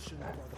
Caution, brother.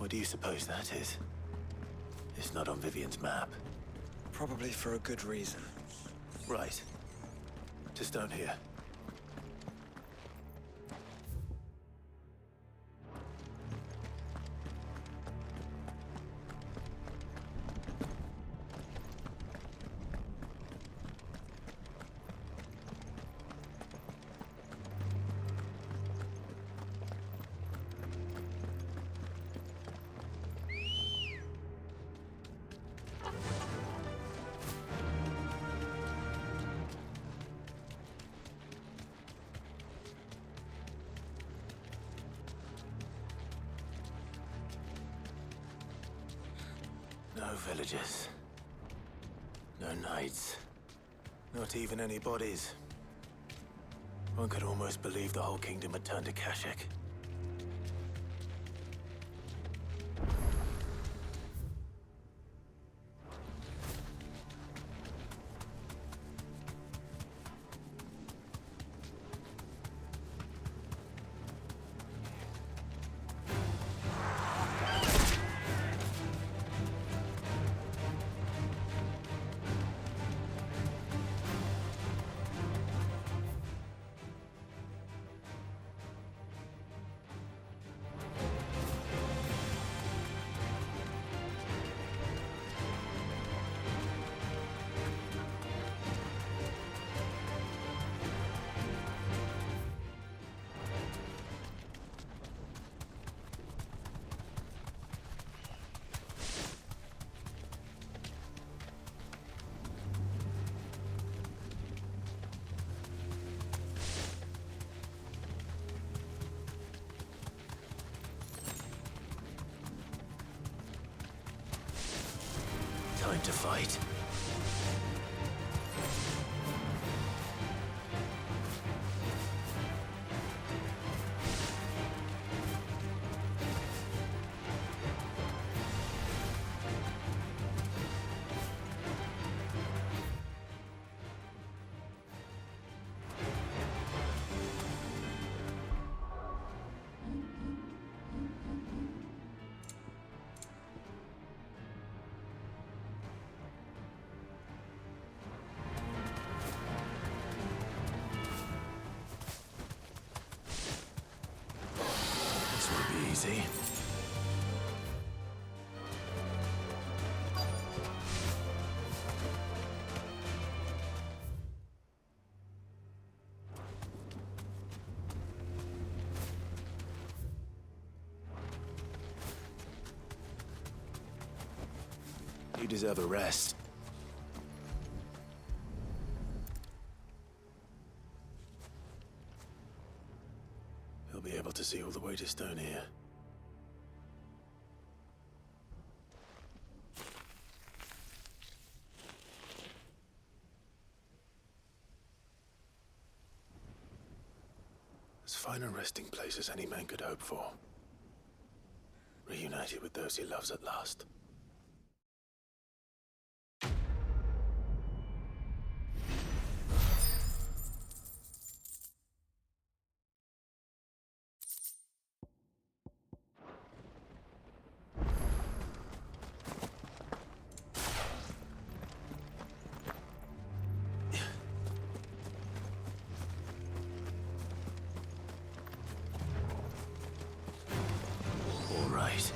What do you suppose that is? It's not on Vivian's map. Probably for a good reason. Right. To stone here. No villagers. No knights. Not even any bodies. One could almost believe the whole kingdom had turned to Kashik. Time to fight. This won't be easy. You deserve a rest. He'll be able to see all the way to stone here. As fine a resting place as any man could hope for. Reunited with those he loves at last. All right.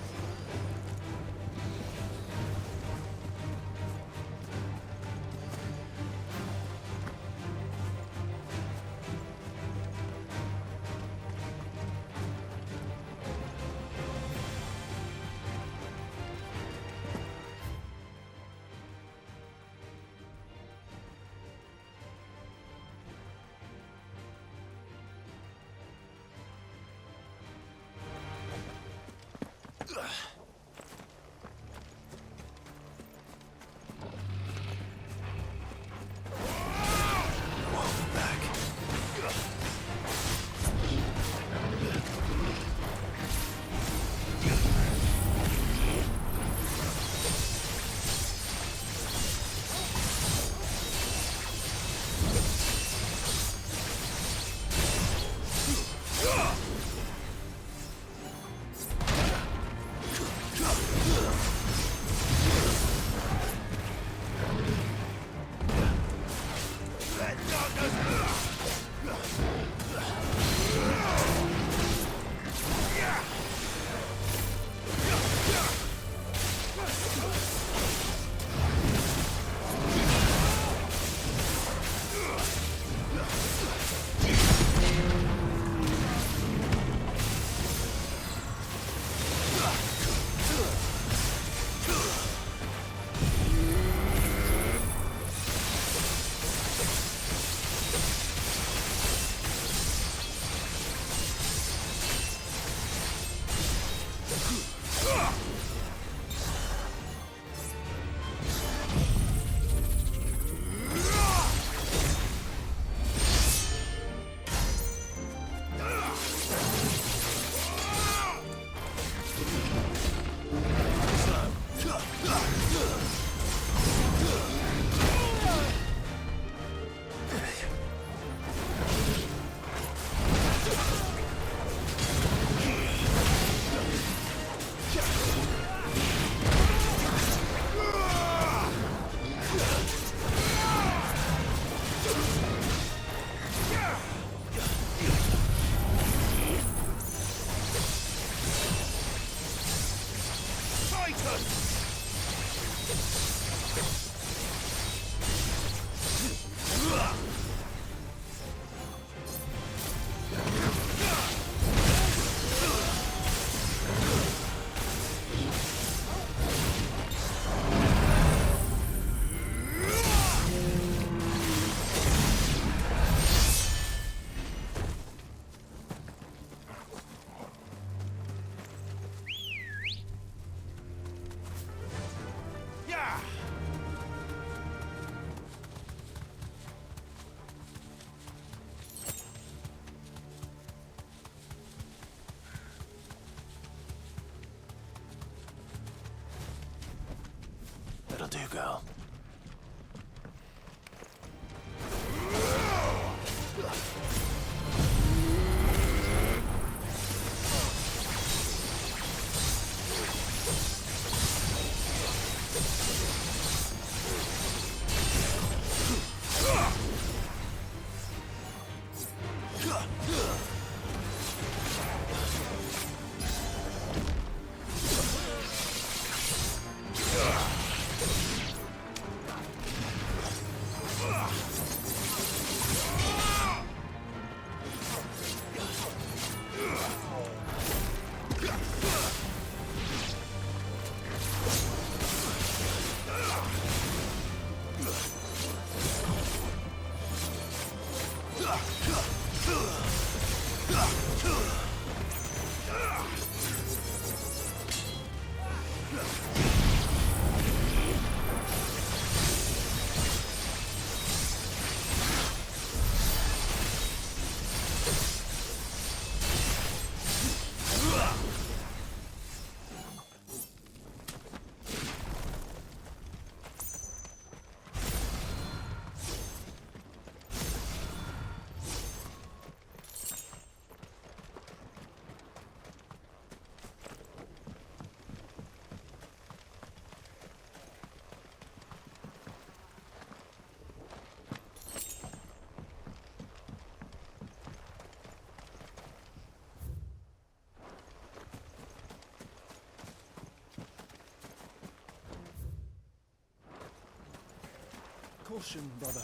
Ugh. That'll do, girl. Caution, brother.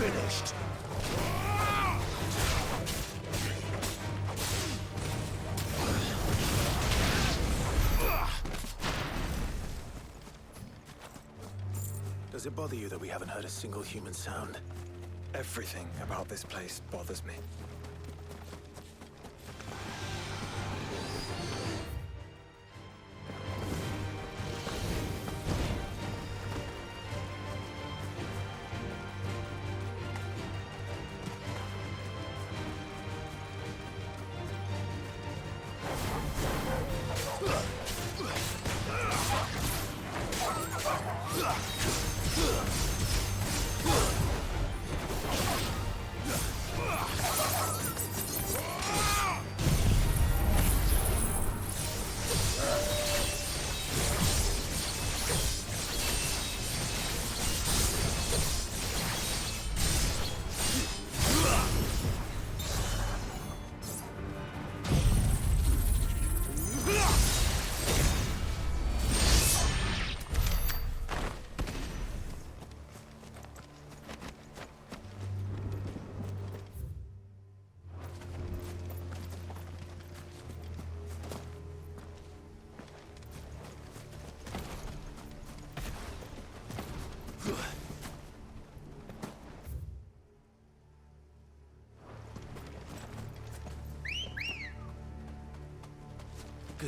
Finished. Does it bother you that we haven't heard a single human sound? Everything about this place bothers me. Ugh!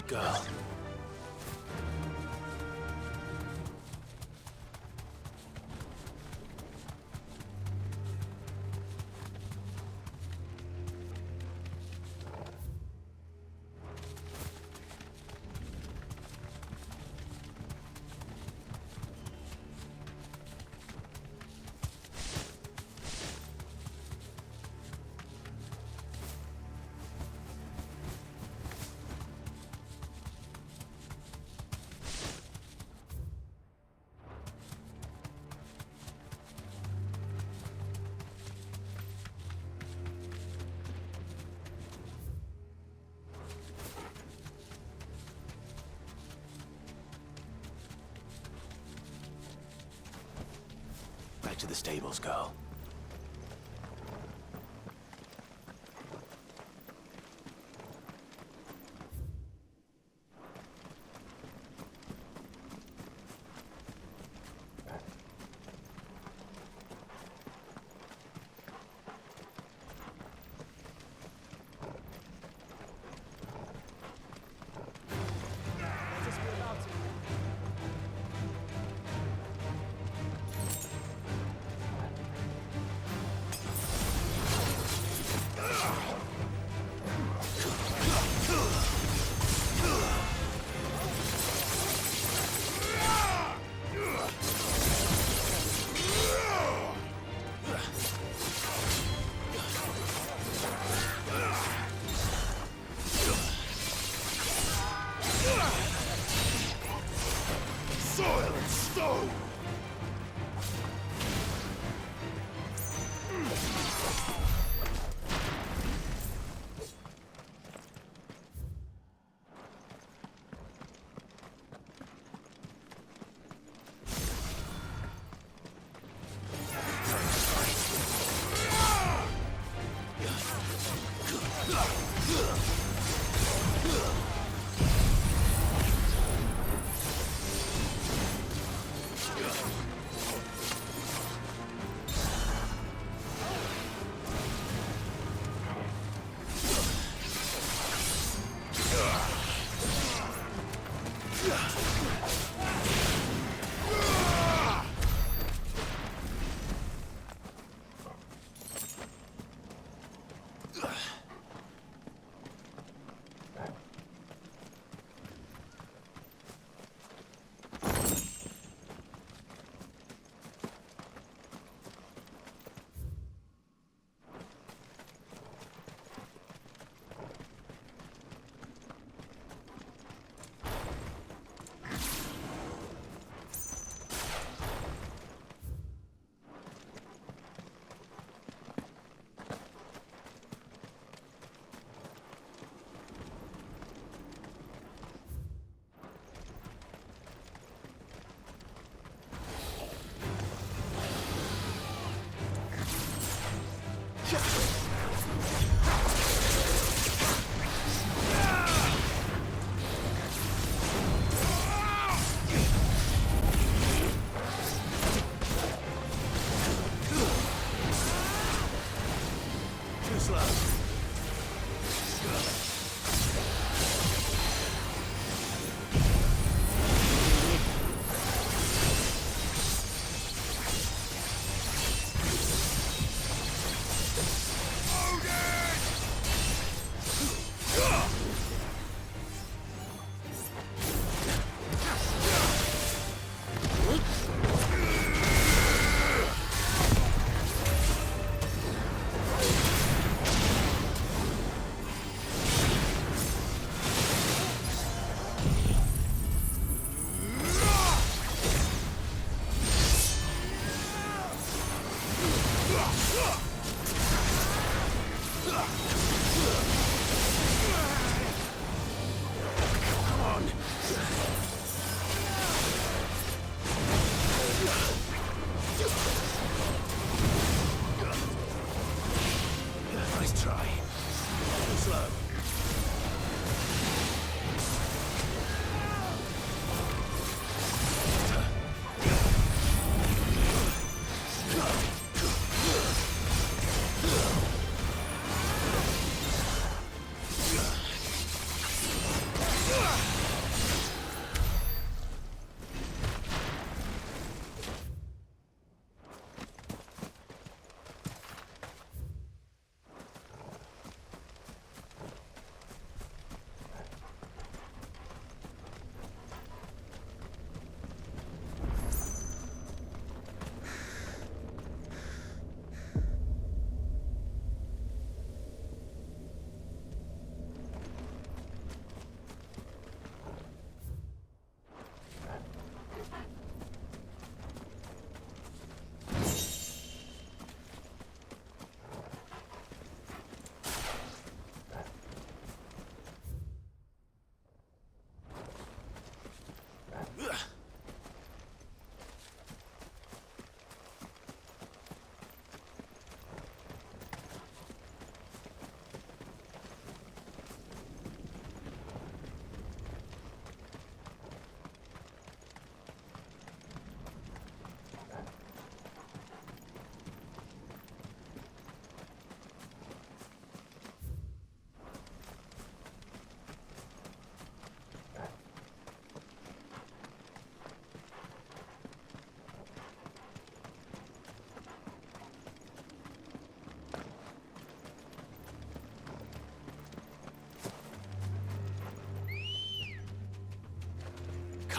Good girl. Back to the stables, girl. Soil and stone!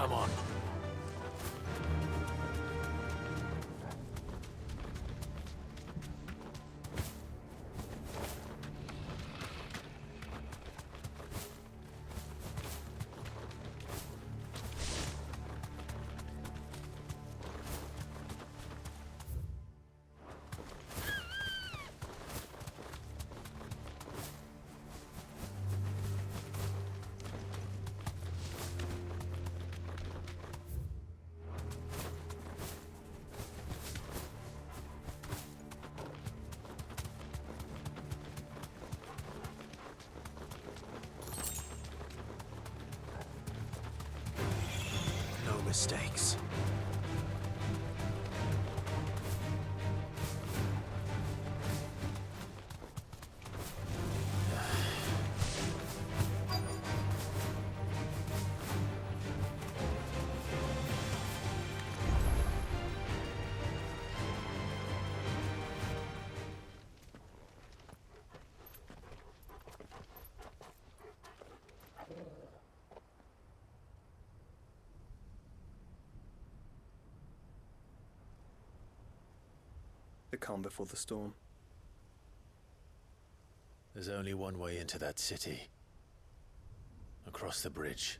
Come on. No mistakes. The calm before the storm. There's only one way into that city. Across the bridge.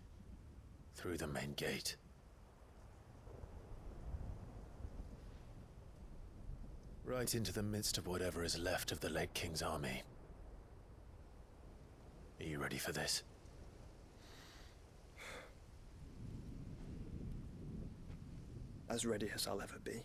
Through the main gate. Right into the midst of whatever is left of the late King's army. Are you ready for this? As ready as I'll ever be.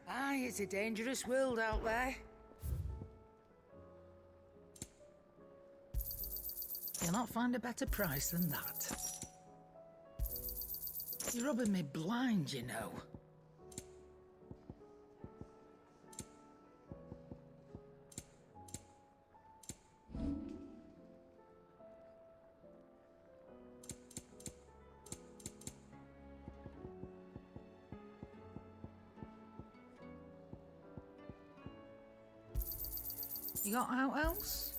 Aye, it's a dangerous world out there. You'll not find a better price than that. You're rubbing me blind, you know. You got out else?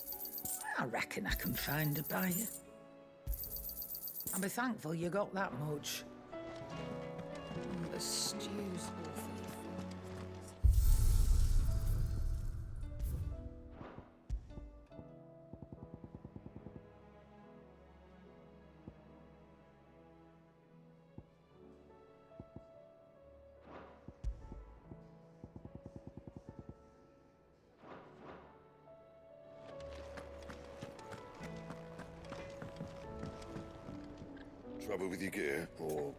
I reckon I can find a buyer. I'll be thankful you got that much. The stew's awfully. Trouble with your gear, or...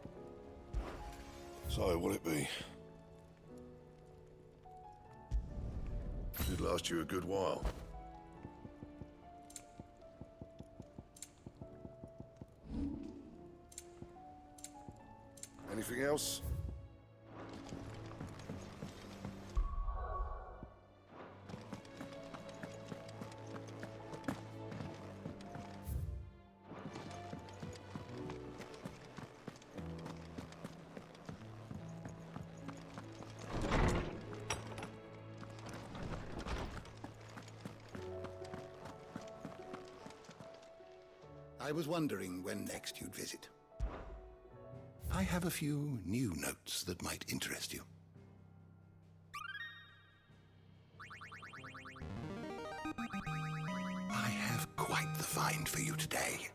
So, will it be? Should last you a good while. Anything else? I was wondering when next you'd visit. I have a few new notes that might interest you. I have quite the find for you today.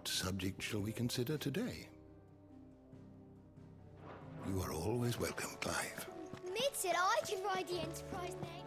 What subject shall we consider today? You are always welcome, Clive. Mid said I could ride the Enterprise next.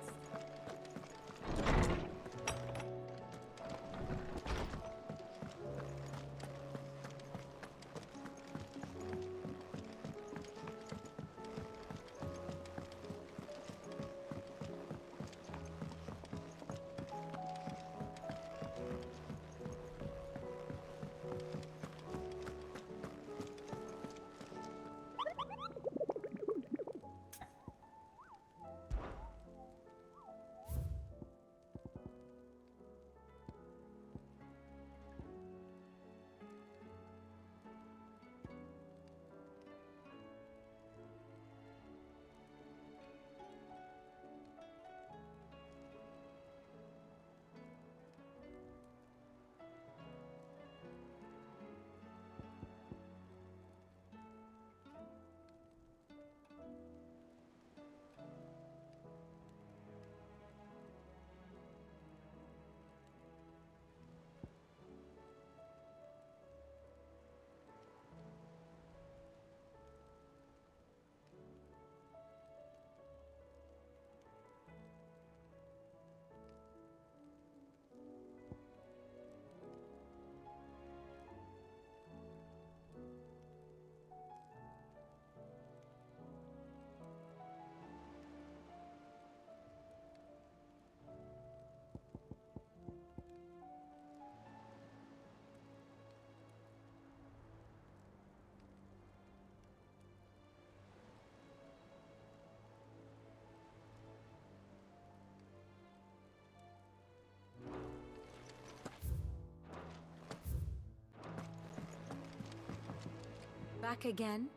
Back again?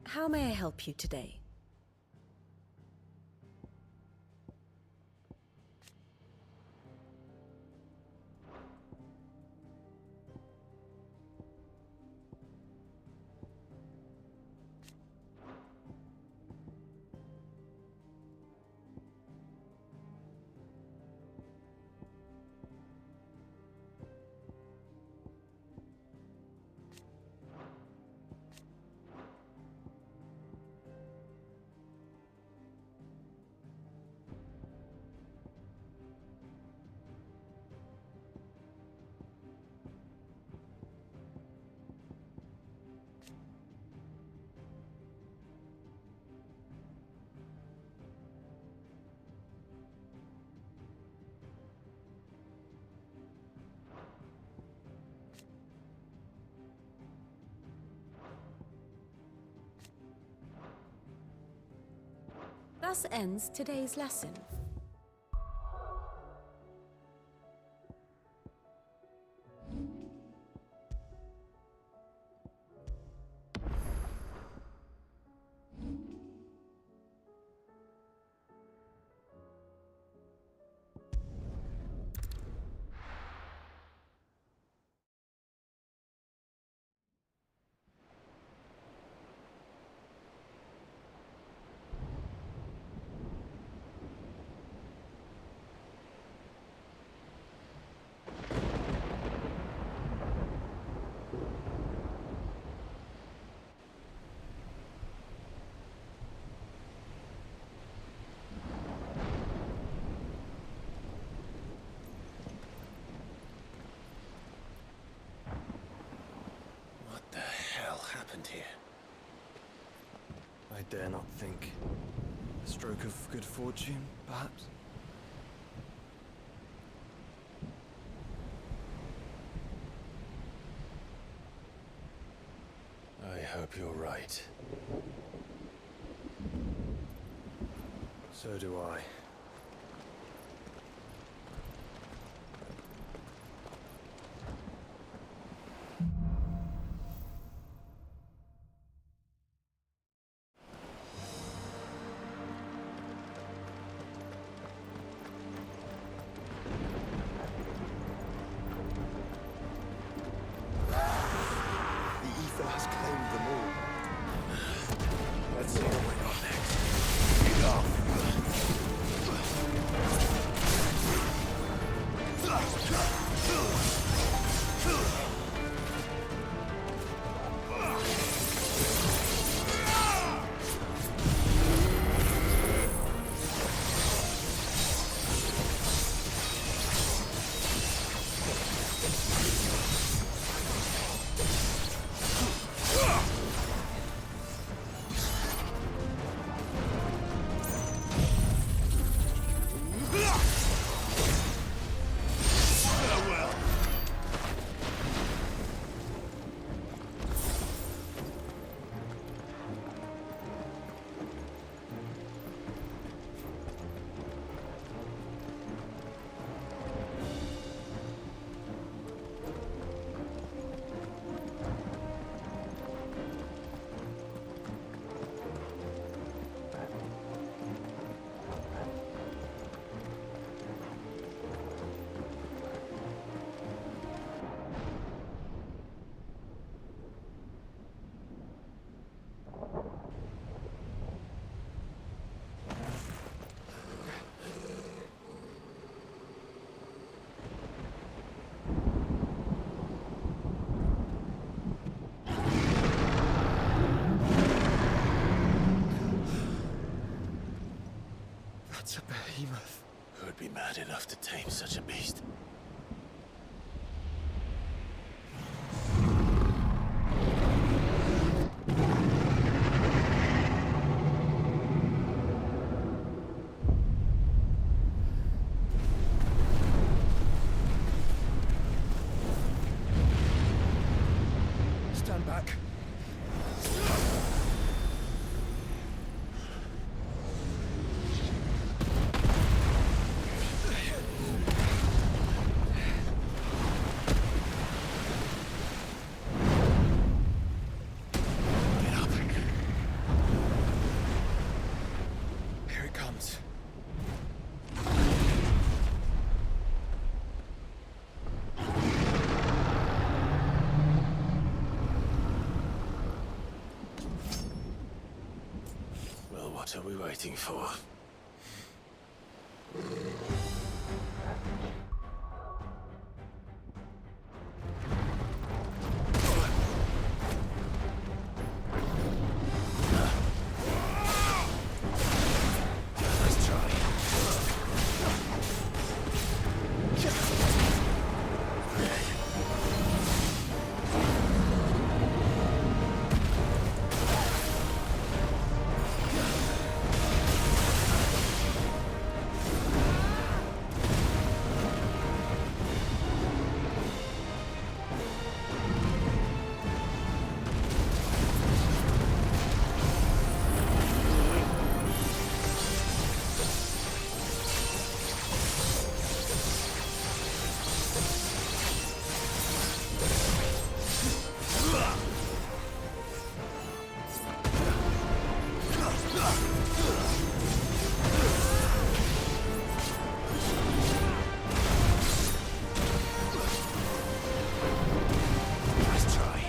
How may I help you today? Thus ends today's lesson. Here. I dare not think. A stroke of good fortune, perhaps? I hope you're right. So do I. Has claimed them all. Let's see what we got next. Get off! That's a behemoth. Who would be mad enough to tame such a beast? Stand back. Get up. Here it comes. Well, what are we waiting for? Let's try. Let's try.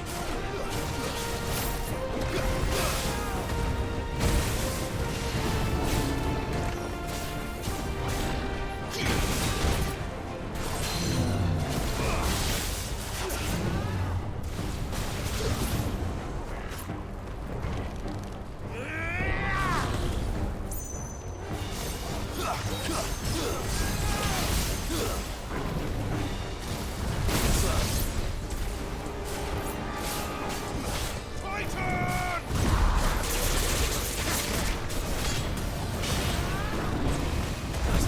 Let's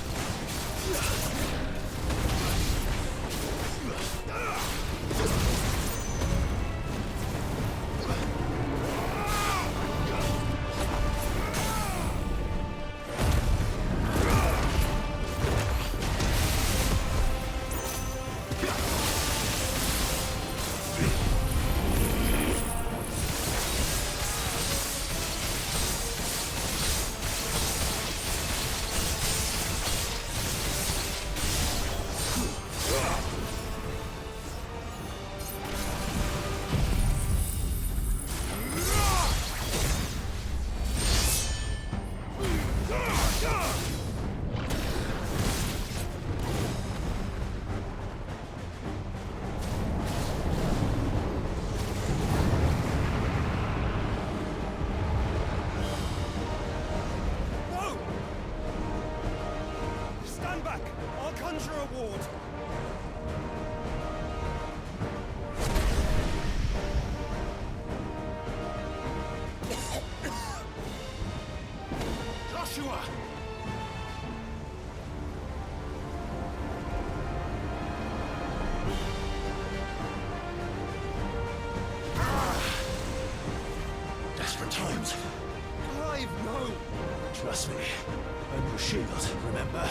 try. No! Stand back! I'll conjure a ward. Joshua! Desperate times. Clive, no! Trust me. I'm your shield, remember?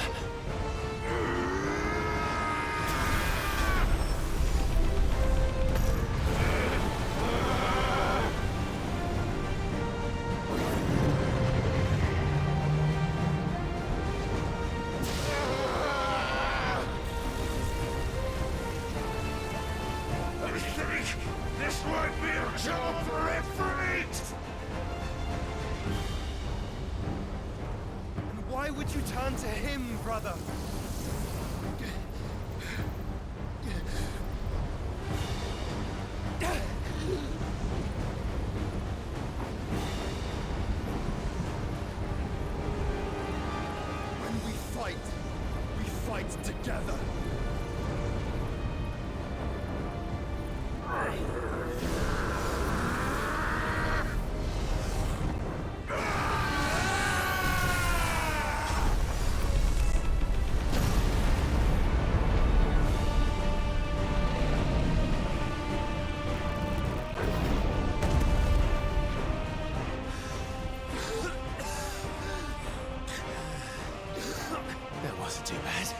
I think this might be a job for Ifrit! Why would you turn to him, brother? hands together! That wasn't too bad.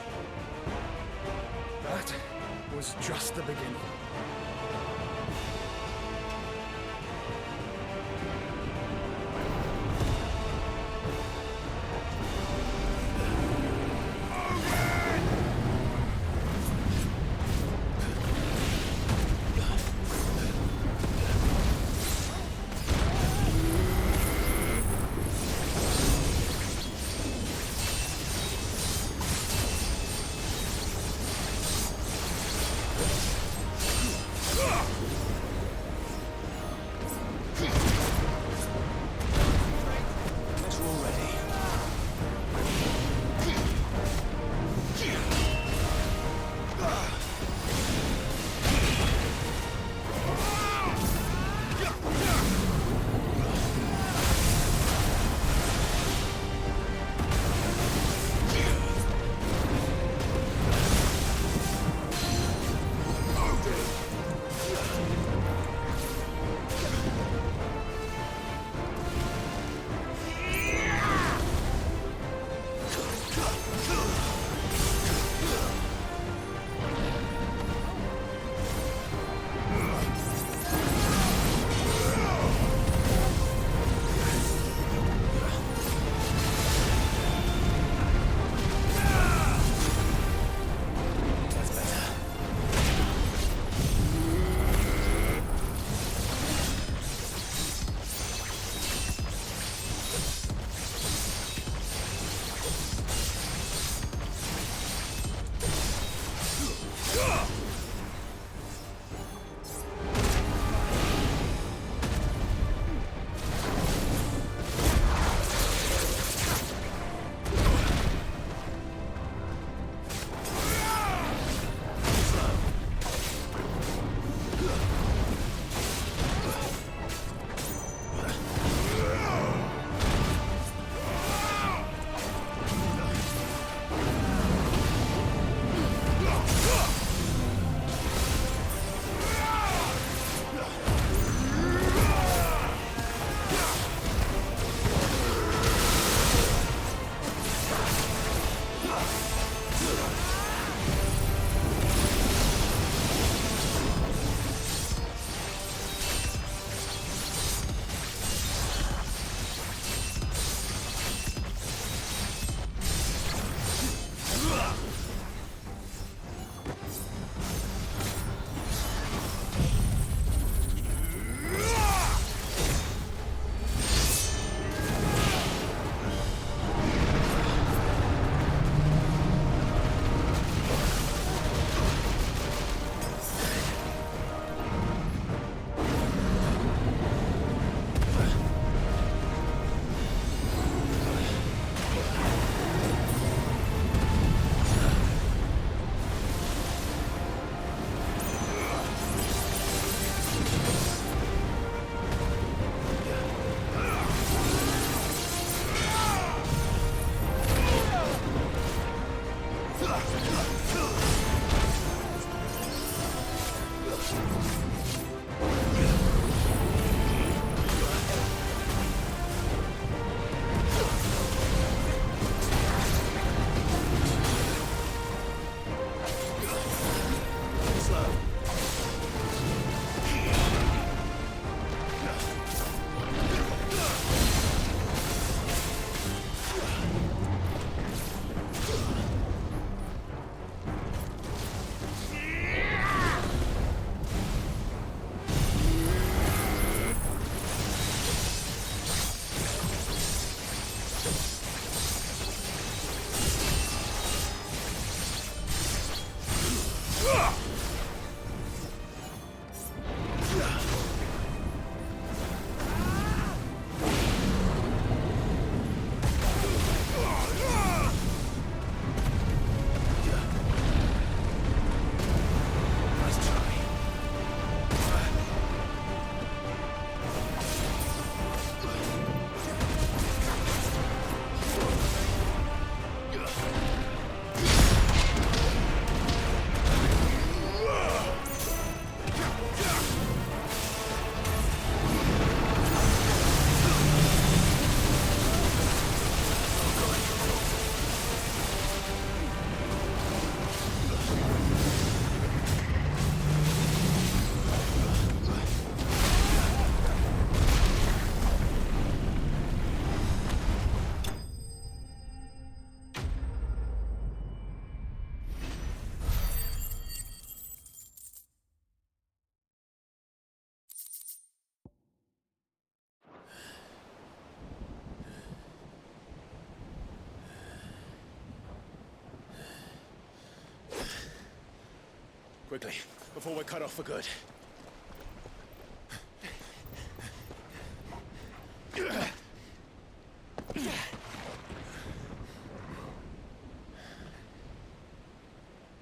quickly, before we're cut off for good.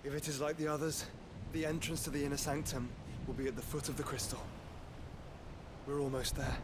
If it is like the others, the entrance to the inner sanctum will be at the foot of the crystal. We're almost there.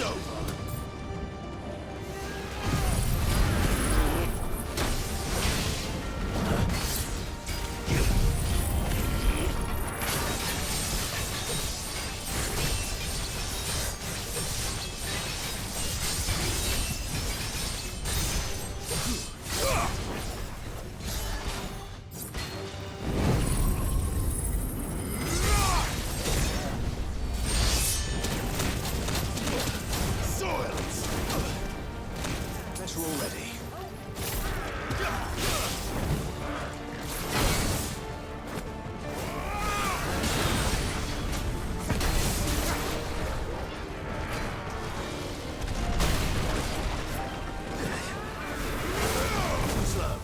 over. Better already. Slow.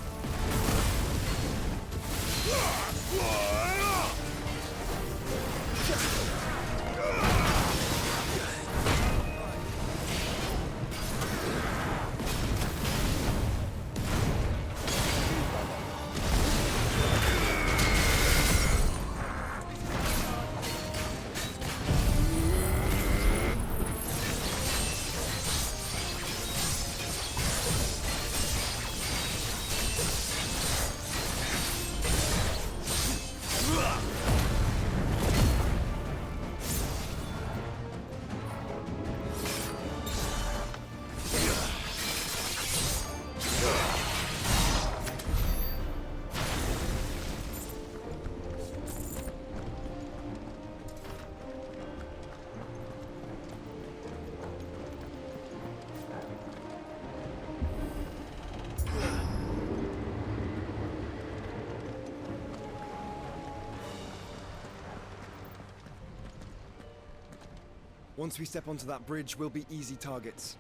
Once we step onto that bridge, we'll be easy targets.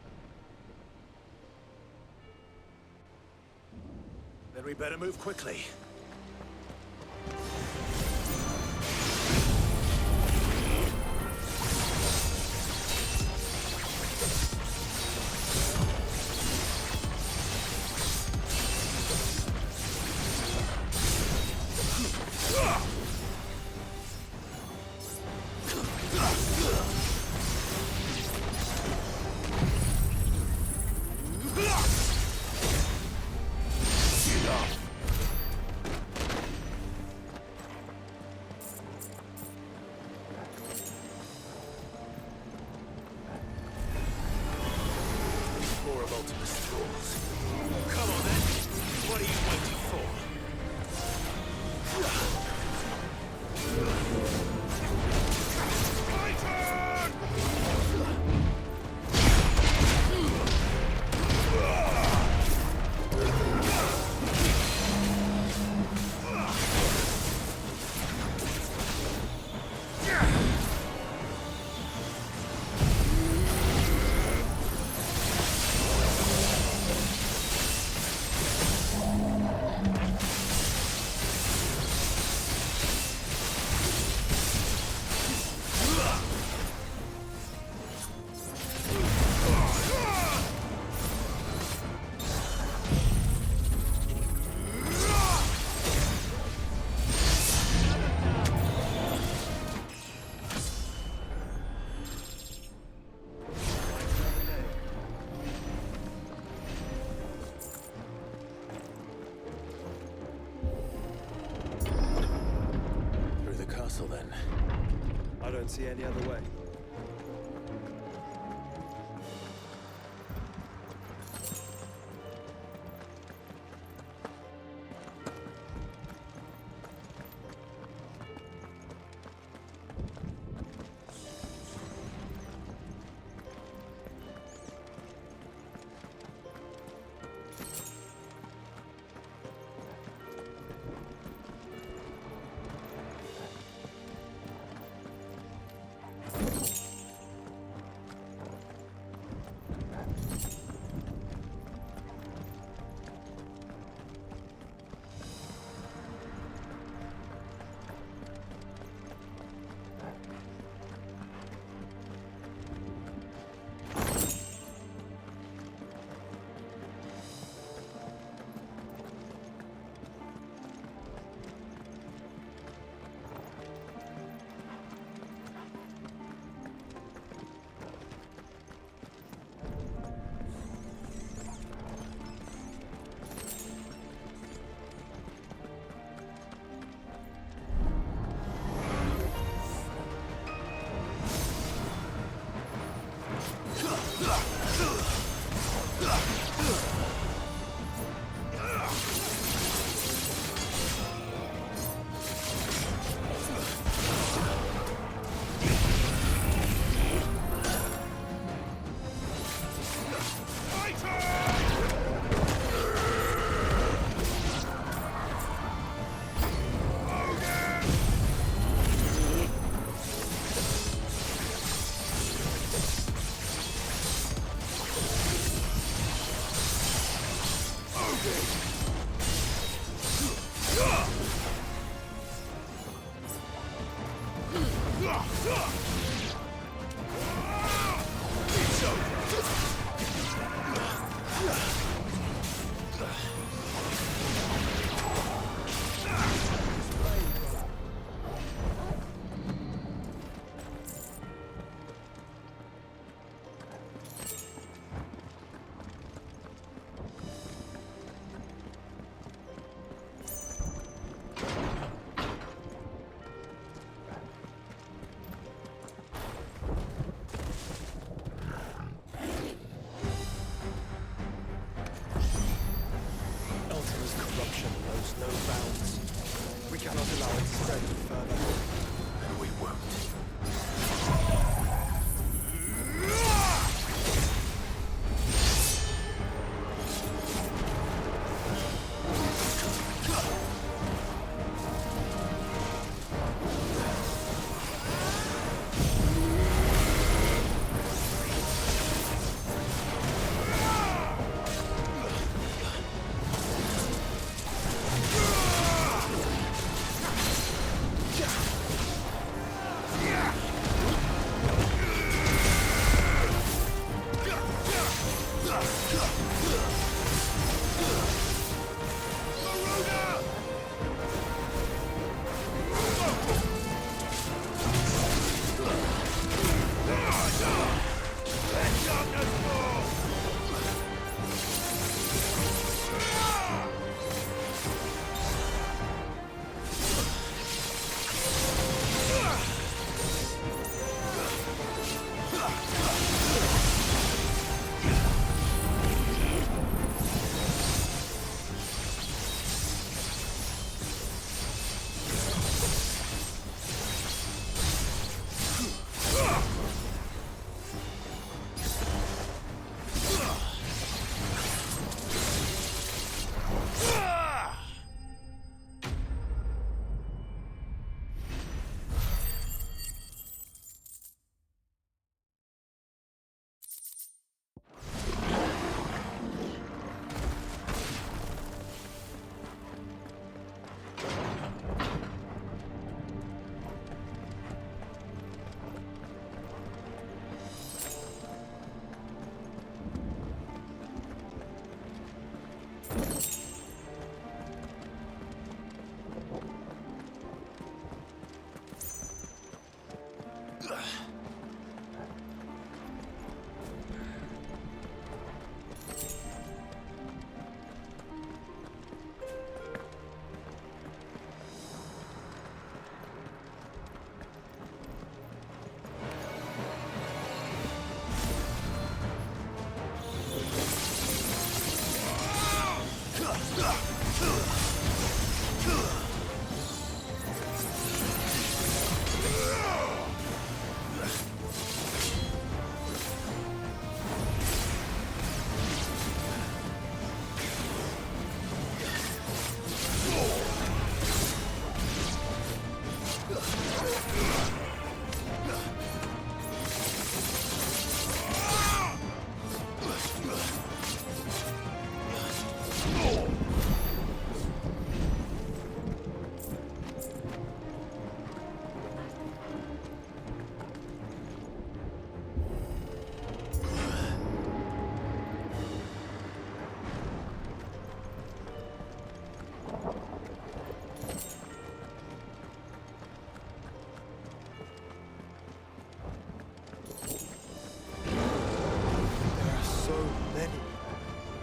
Then we better move quickly. More of Ultimus Thralls. Come on then. What are you waiting for? Then. I don't see any other way. Ultima's corruption knows no bounds. We cannot allow it to spread further. And we won't.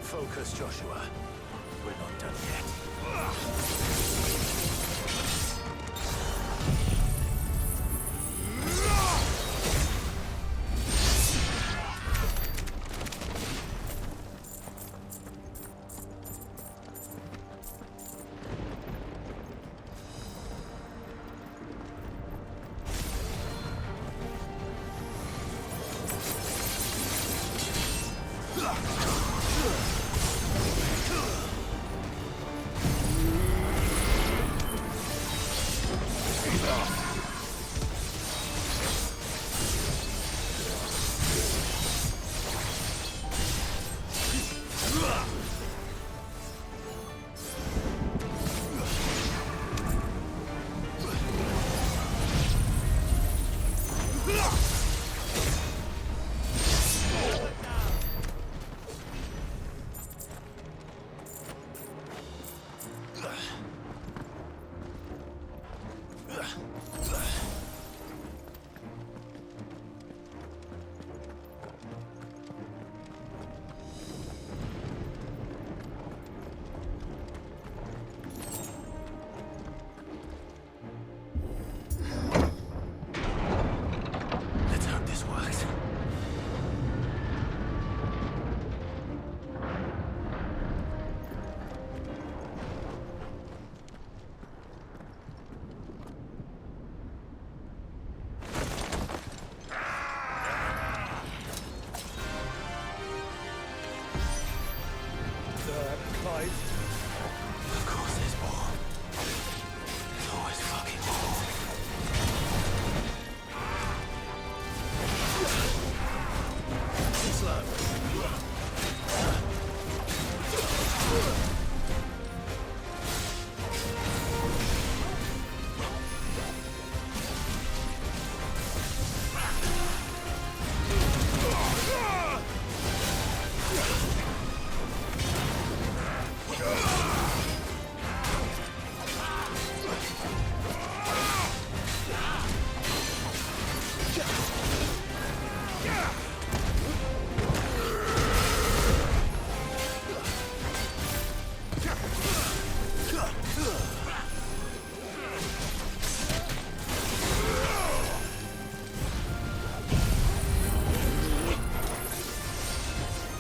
Focus, Joshua. We're not done yet. Let's hope this works. Clive. Of course there's more. There's always fucking more.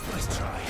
Nice try.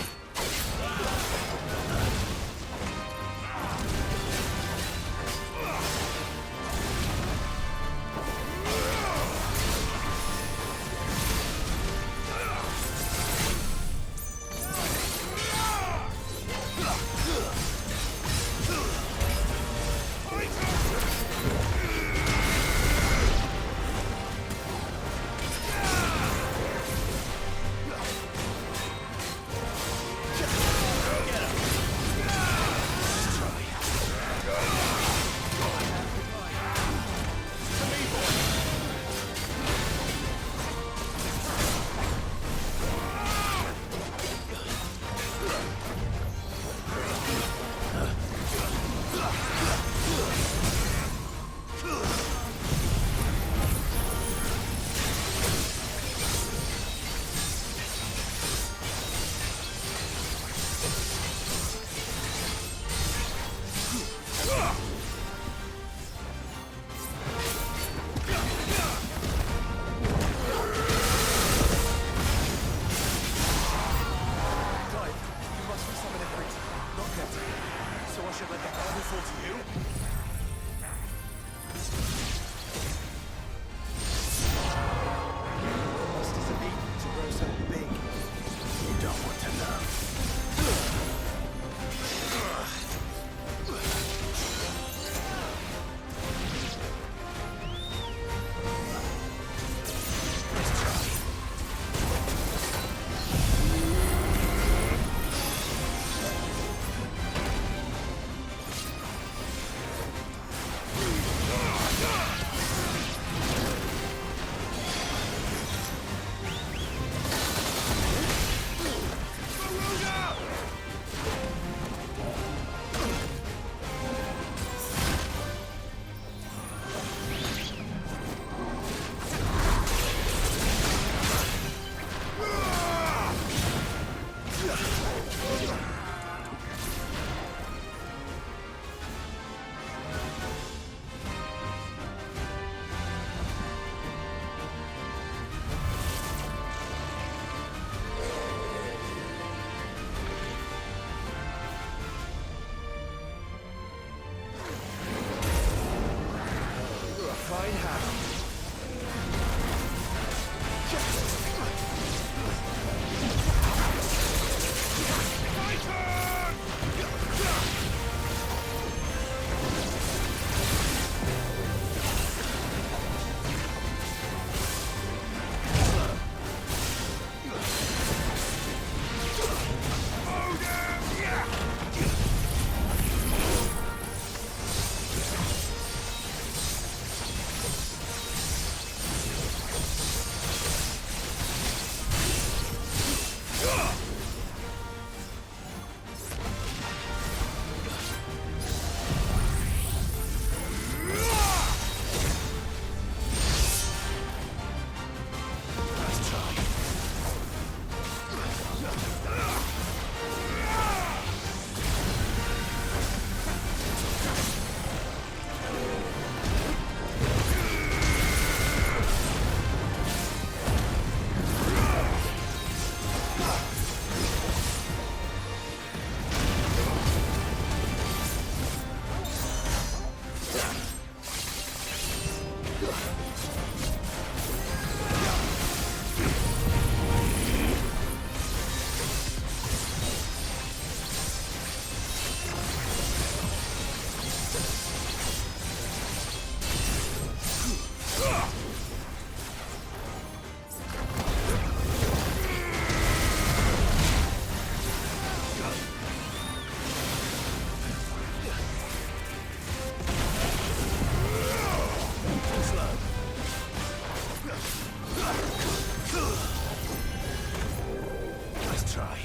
try.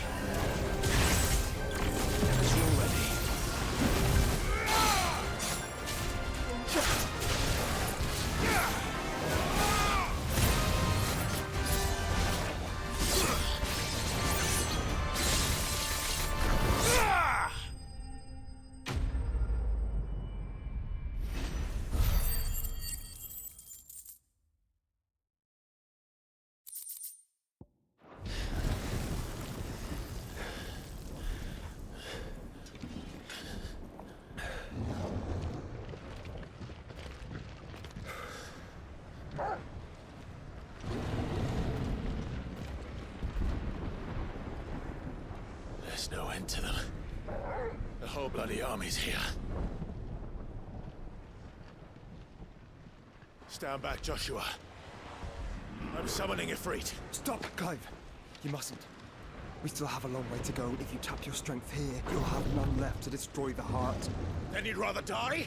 As you're ready. There's no end to them. The whole bloody army's here. Stand back, Joshua. I'm summoning Ifrit. Stop, Clive! You mustn't. We still have a long way to go. If you tap your strength here, you'll have none left to destroy the heart. Then you'd rather die?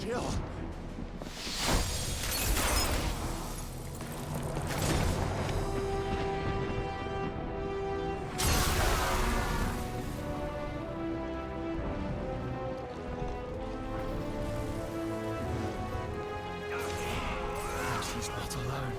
Jill! She's not alone.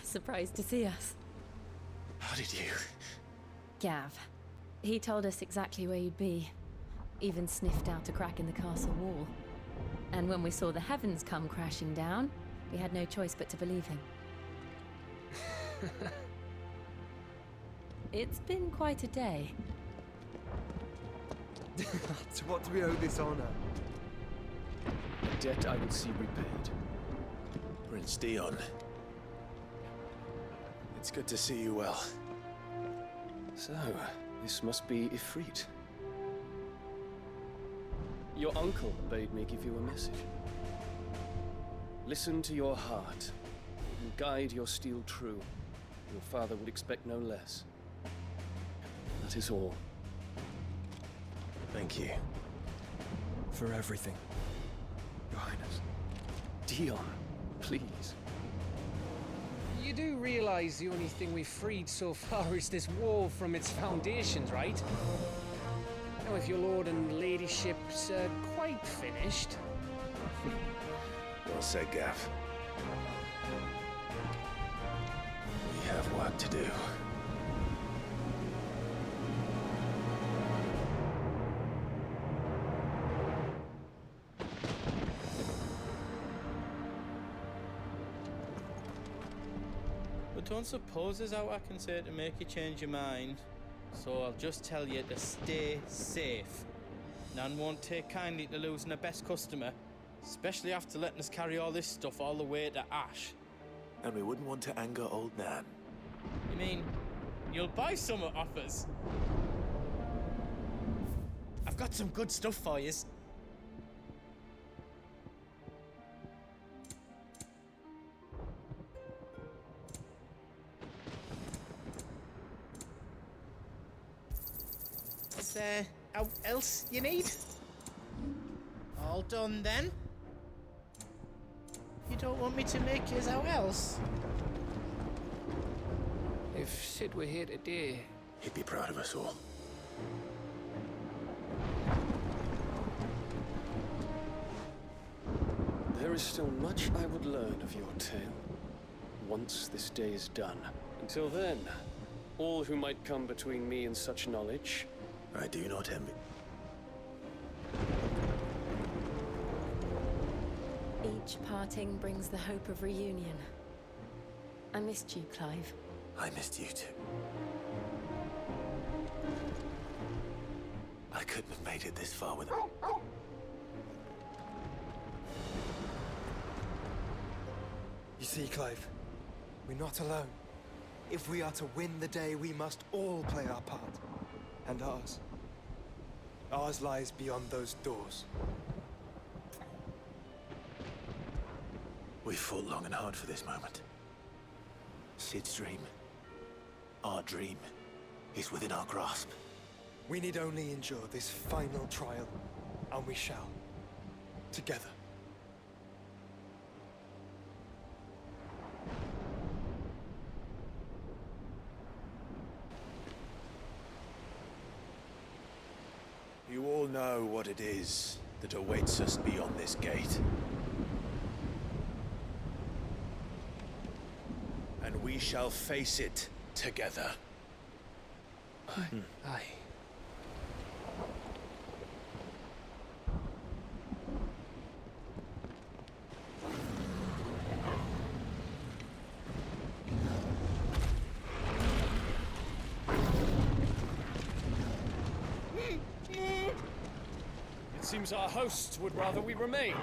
Surprised to see us. How did you? Gav. He told us exactly where you'd be. Even sniffed out a crack in the castle wall. And when we saw the heavens come crashing down, we had no choice but to believe him. It's been quite a day. To what do we owe this honor? A debt I will see repaid. Prince Dion. It's good to see you well. So, this must be Ifrit. Your uncle bade me give you a message. Listen to your heart, and guide your steel true. Your father would expect no less. That is all. Thank you. For everything, Your Highness. Dion, please. You do realize the only thing we've freed so far is this wall from its foundations, right? Now, if your lord and ladyship's quite finished... Well said, Gav. We have work to do. But don't suppose there's out I can say to make you change your mind. So I'll just tell you to stay safe. Nan won't take kindly to losing her best customer, especially after letting us carry all this stuff all the way to Ash. And we wouldn't want to anger old Nan. You mean, you'll buy some off us? I've got some good stuff for yous. Is there out else you need? All done then? You don't want me to make yours out else? If Sid were here today... He'd be proud of us all. There is still much I would learn of your tale, once this day is done. Until then, all who might come between me and such knowledge... I do not envy. Each parting brings the hope of reunion. I missed you, Clive. I missed you too. made it this far with... You see, Clive, we're not alone. If we are to win the day, we must all play our part. And ours. Ours lies beyond those doors. We fought long and hard for this moment. Sid's dream, our dream, is within our grasp. We need only endure this final trial, and we shall. Together. You all know what it is that awaits us beyond this gate. And we shall face it together. Aye. It seems our hosts would rather we remain.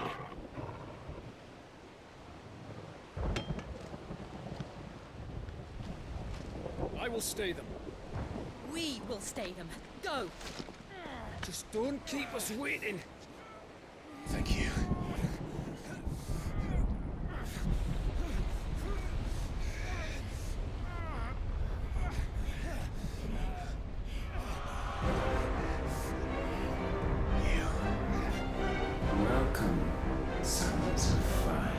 I will stay them. We will stay them. Go! Just don't keep us waiting. Thank you. Welcome, sons of fire.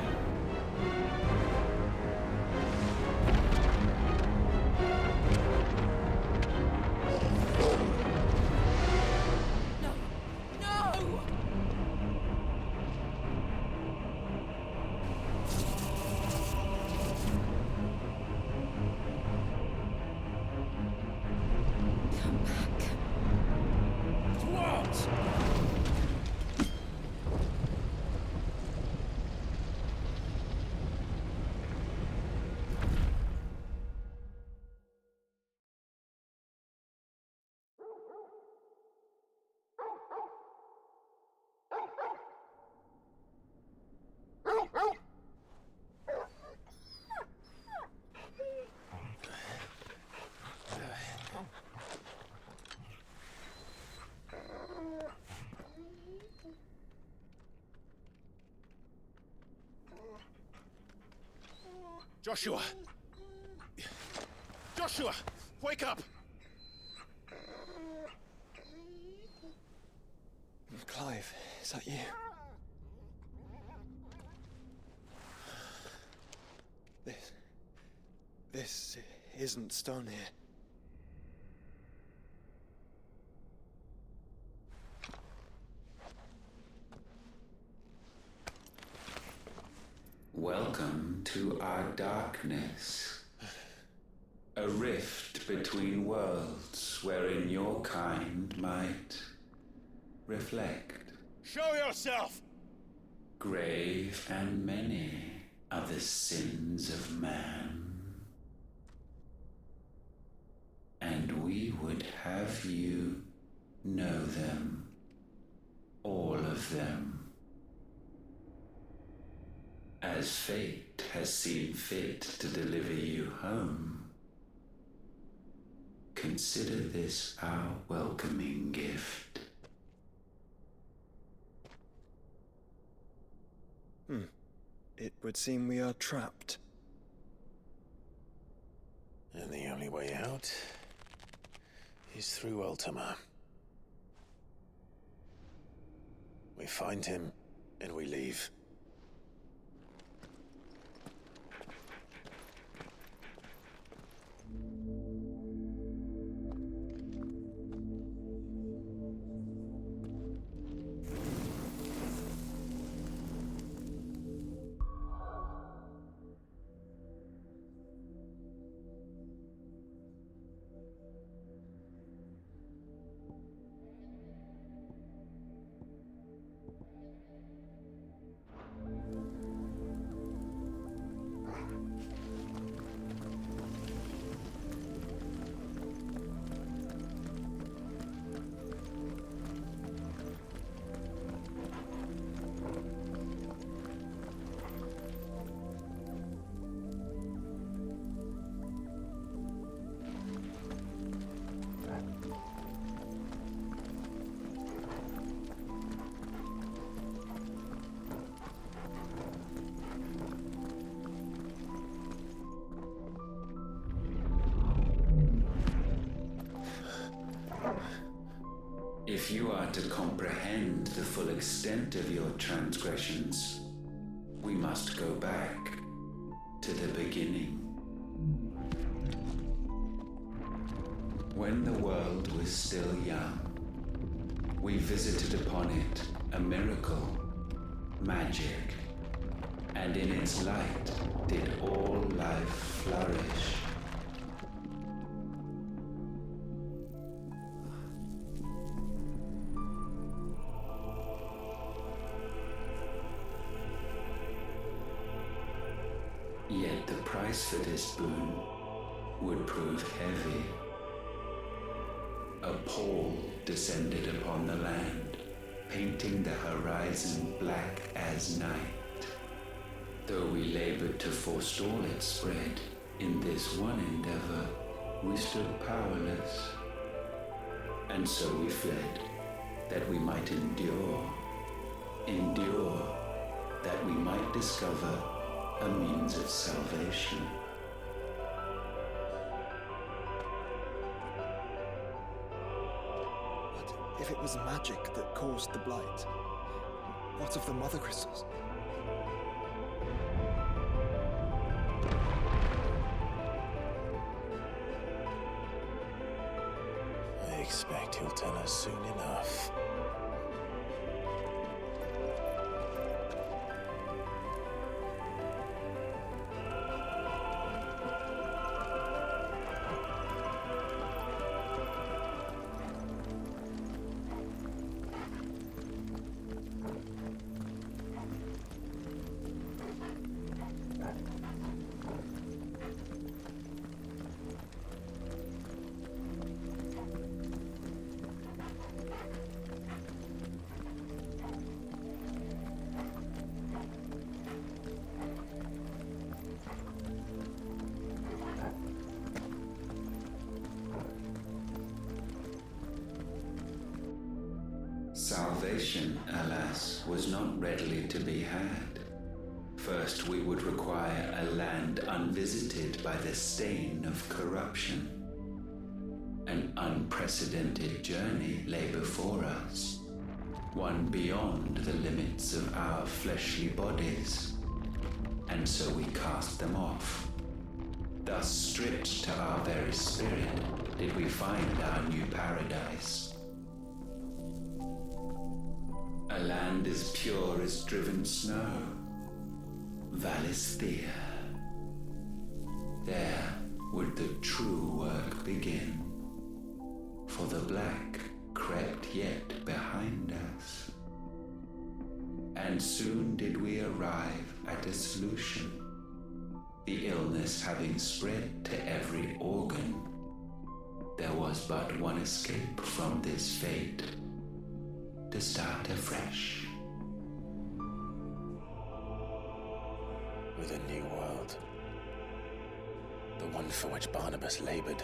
No! No! Come back. What? Joshua! Joshua! Wake up! Clive, is that you? This isn't stone here. Welcome to our darkness. A rift between worlds wherein your kind might reflect. Show yourself! Grave and many are the sins of man. And we would have you know them. All of them. As fate has seen fit to deliver you home, consider this our welcoming gift. It would seem we are trapped. And the only way out is through Ultima. We find him, and we leave. If you are to comprehend the full extent of your transgressions, we must go back to the beginning. When the world was still young, we visited upon it a miracle, magic, and in its light did all life flourish. Yet the price for this boon would prove heavy. A pall descended upon the land, painting the horizon black as night. Though we labored to forestall its spread, in this one endeavor we stood powerless. And so we fled, that we might endure, that we might discover a means of salvation. But if it was magic that caused the blight, what of the mother crystals? I expect he'll tell us soon enough. Salvation, alas, was not readily to be had. First, we would require a land unvisited by the stain of corruption. An unprecedented journey lay before us, one beyond the limits of our fleshly bodies. And so we cast them off. Thus, stripped to our very spirit, did we find our new paradise. A land as pure as driven snow, Valisthea. There would the true work begin, for the black crept yet behind us. And soon did we arrive at a solution, the illness having spread to every organ. There was but one escape from this fate, to start afresh. With a new world. The one for which Barnabas labored.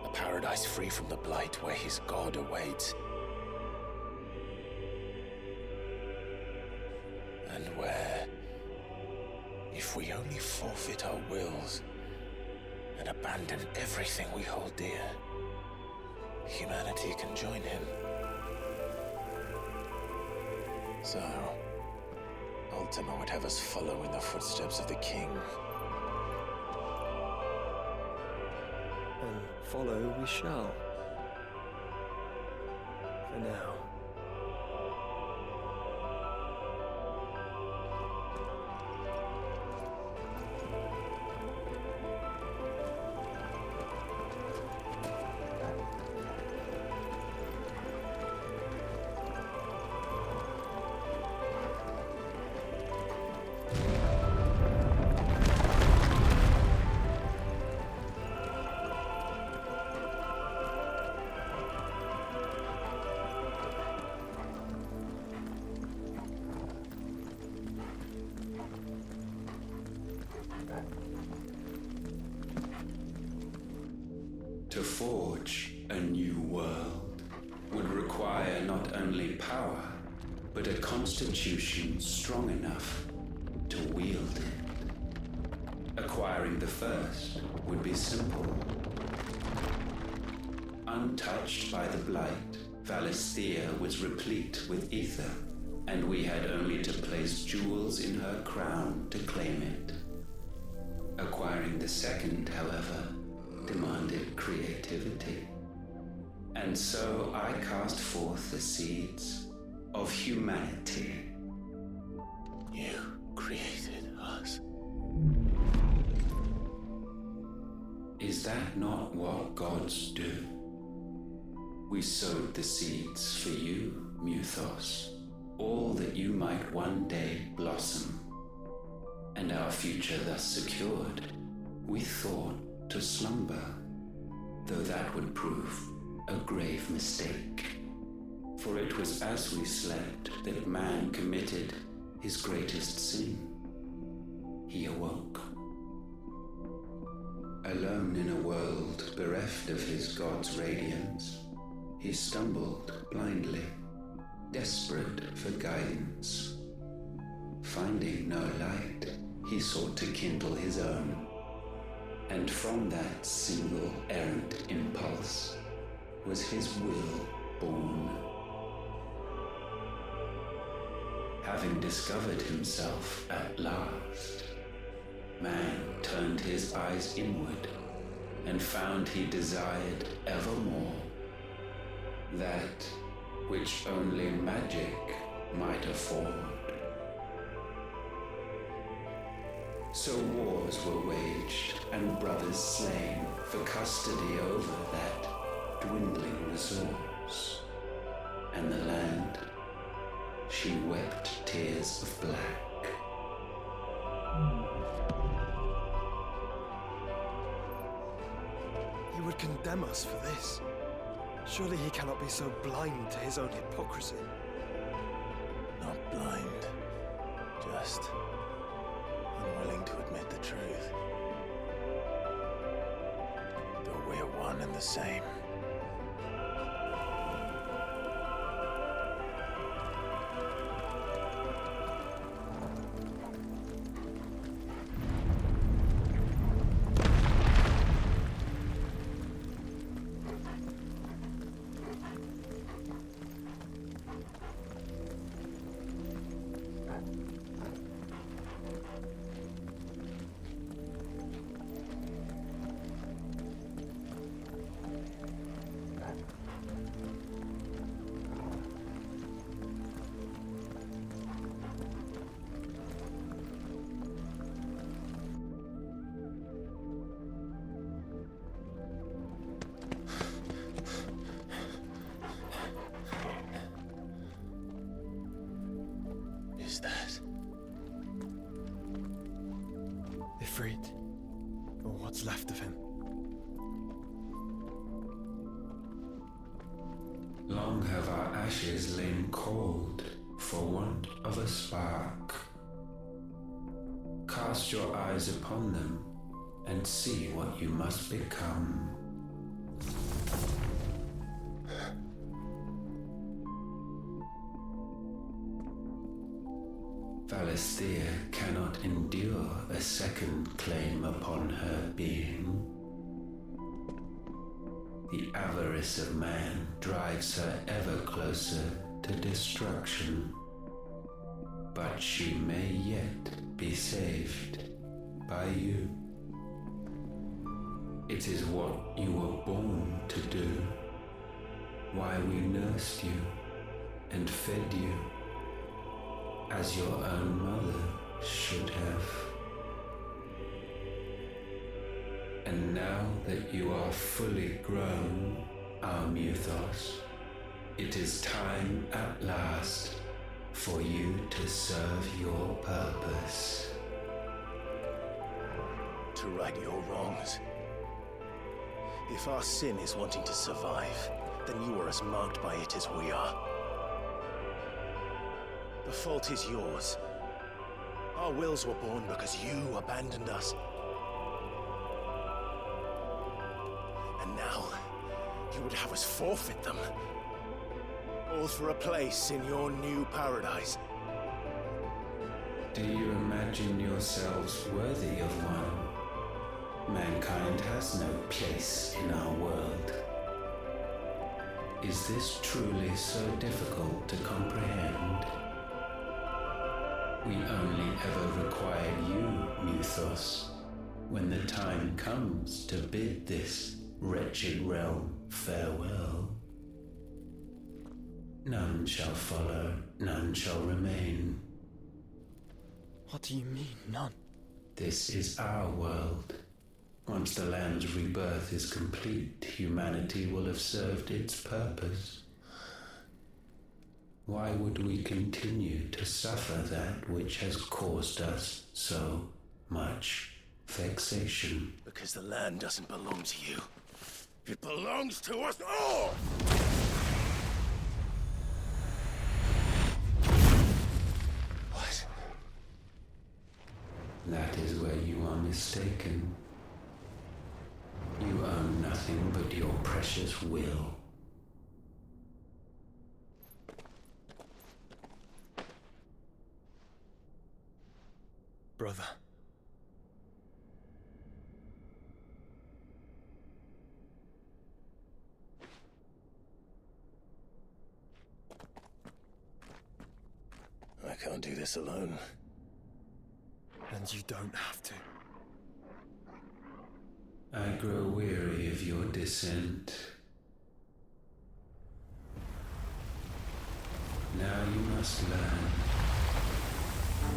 A paradise free from the blight where his God awaits. And where, if we only forfeit our wills and abandon everything we hold dear, humanity can join him. So, Ultima would have us follow in the footsteps of the king. And follow we shall. For now. To forge a new world would require not only power, but a constitution strong enough to wield it. Acquiring the first would be simple. Untouched by the blight, Valisthea was replete with ether, and we had only to place jewels in her crown to claim it. Acquiring the second, however, demanded creativity. And so I cast forth the seeds of humanity. You created us. Is that not what gods do? We sowed the seeds for you, Muthos, all that you might one day blossom. And our future thus secured, we thought to slumber, though that would prove a grave mistake. For it was as we slept that man committed his greatest sin. He awoke. Alone in a world bereft of his god's radiance, he stumbled blindly, desperate for guidance. Finding no light, he sought to kindle his own. And from that single errant impulse was his will born. Having discovered himself at last, man turned his eyes inward and found he desired evermore that which only magic might afford. So wars were waged and brothers slain for custody over that dwindling resource. And the land, she wept tears of black. He would condemn us for this. Surely he cannot be so blind to his own hypocrisy. Not blind, just unwilling to admit the truth. Though we're one and the same. Ifrit, or what's left of him. Long have our ashes lain cold for want of a spark. Cast your eyes upon them and see what you must become. Valisthea cannot endure a second claim upon her being. The avarice of man drives her ever closer to destruction. But she may yet be saved by you. It is what you were born to do, why we nursed you and fed you, as your own mother should have. And now that you are fully grown, our Muthos, it is time at last for you to serve your purpose. To right your wrongs. If our sin is wanting to survive, then you are as marked by it as we are. The fault is yours. Our wills were born because you abandoned us. And now, you would have us forfeit them. All for a place in your new paradise. Do you imagine yourselves worthy of one? Mankind has no place in our world. Is this truly so difficult to comprehend? We only ever required you, Muthos, when the time comes to bid this wretched realm farewell. None shall follow, none shall remain. What do you mean, none? This is our world. Once the land's rebirth is complete, humanity will have served its purpose. Why would we continue to suffer that which has caused us so much vexation? Because the land doesn't belong to you. It belongs to us all! What? That is where you are mistaken. You own nothing but your precious will. Brother. I can't do this alone. And you don't have to. I grow weary of your dissent. Now you must learn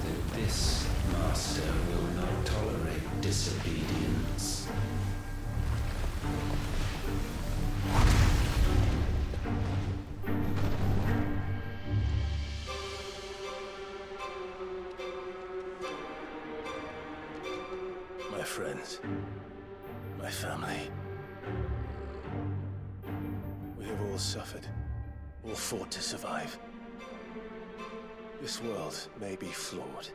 that this master will not tolerate disobedience. My friends, my family. We have all suffered, all fought to survive. This world may be flawed.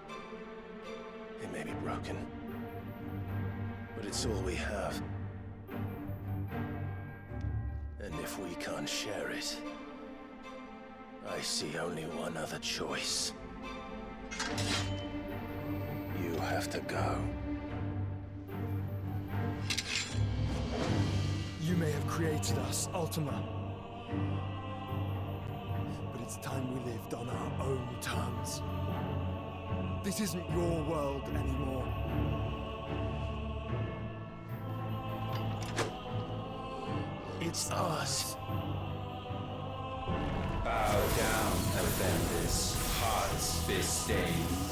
It may be broken. But it's all we have. And if we can't share it, I see only one other choice. You have to go. You may have created us, Ultima. But it's time we lived on our own terms. This isn't your world anymore. It's ours. Bow down, offenders, hearts disdained.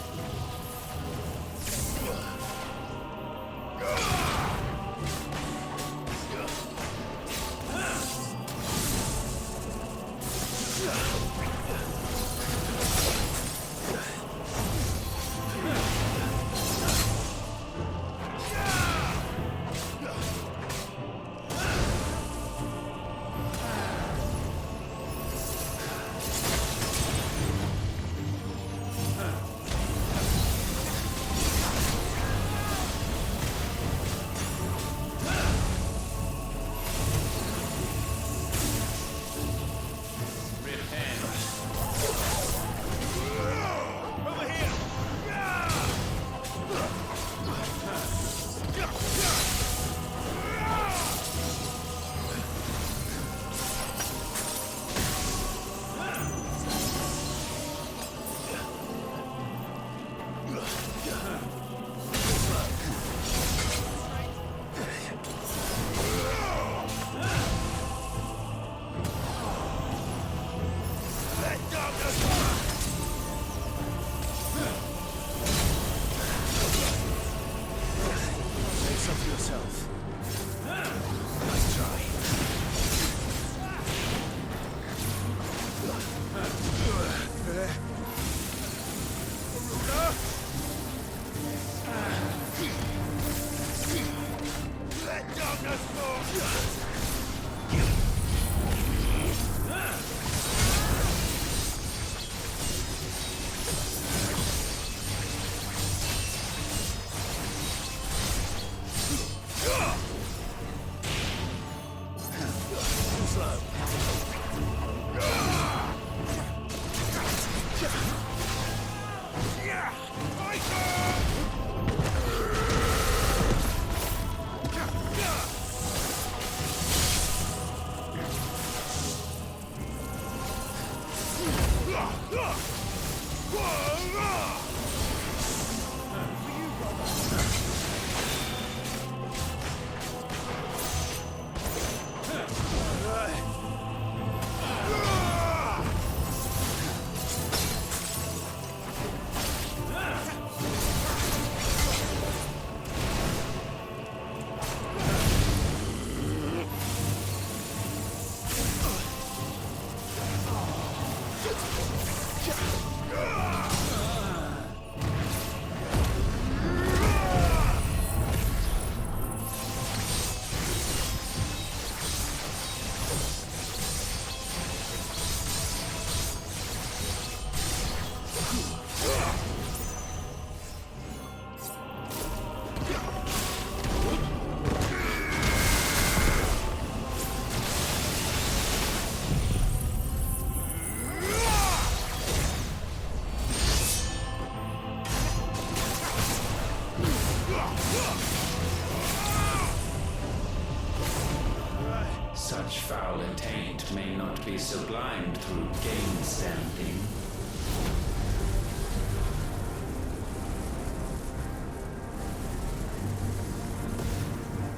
Such foul intent may not be sublimed through game stamping.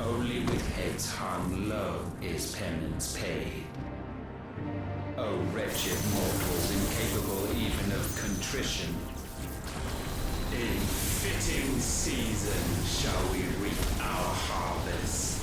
Only with heads hung low is penance paid. O wretched mortals incapable even of contrition, in fitting season shall we reap our harvest.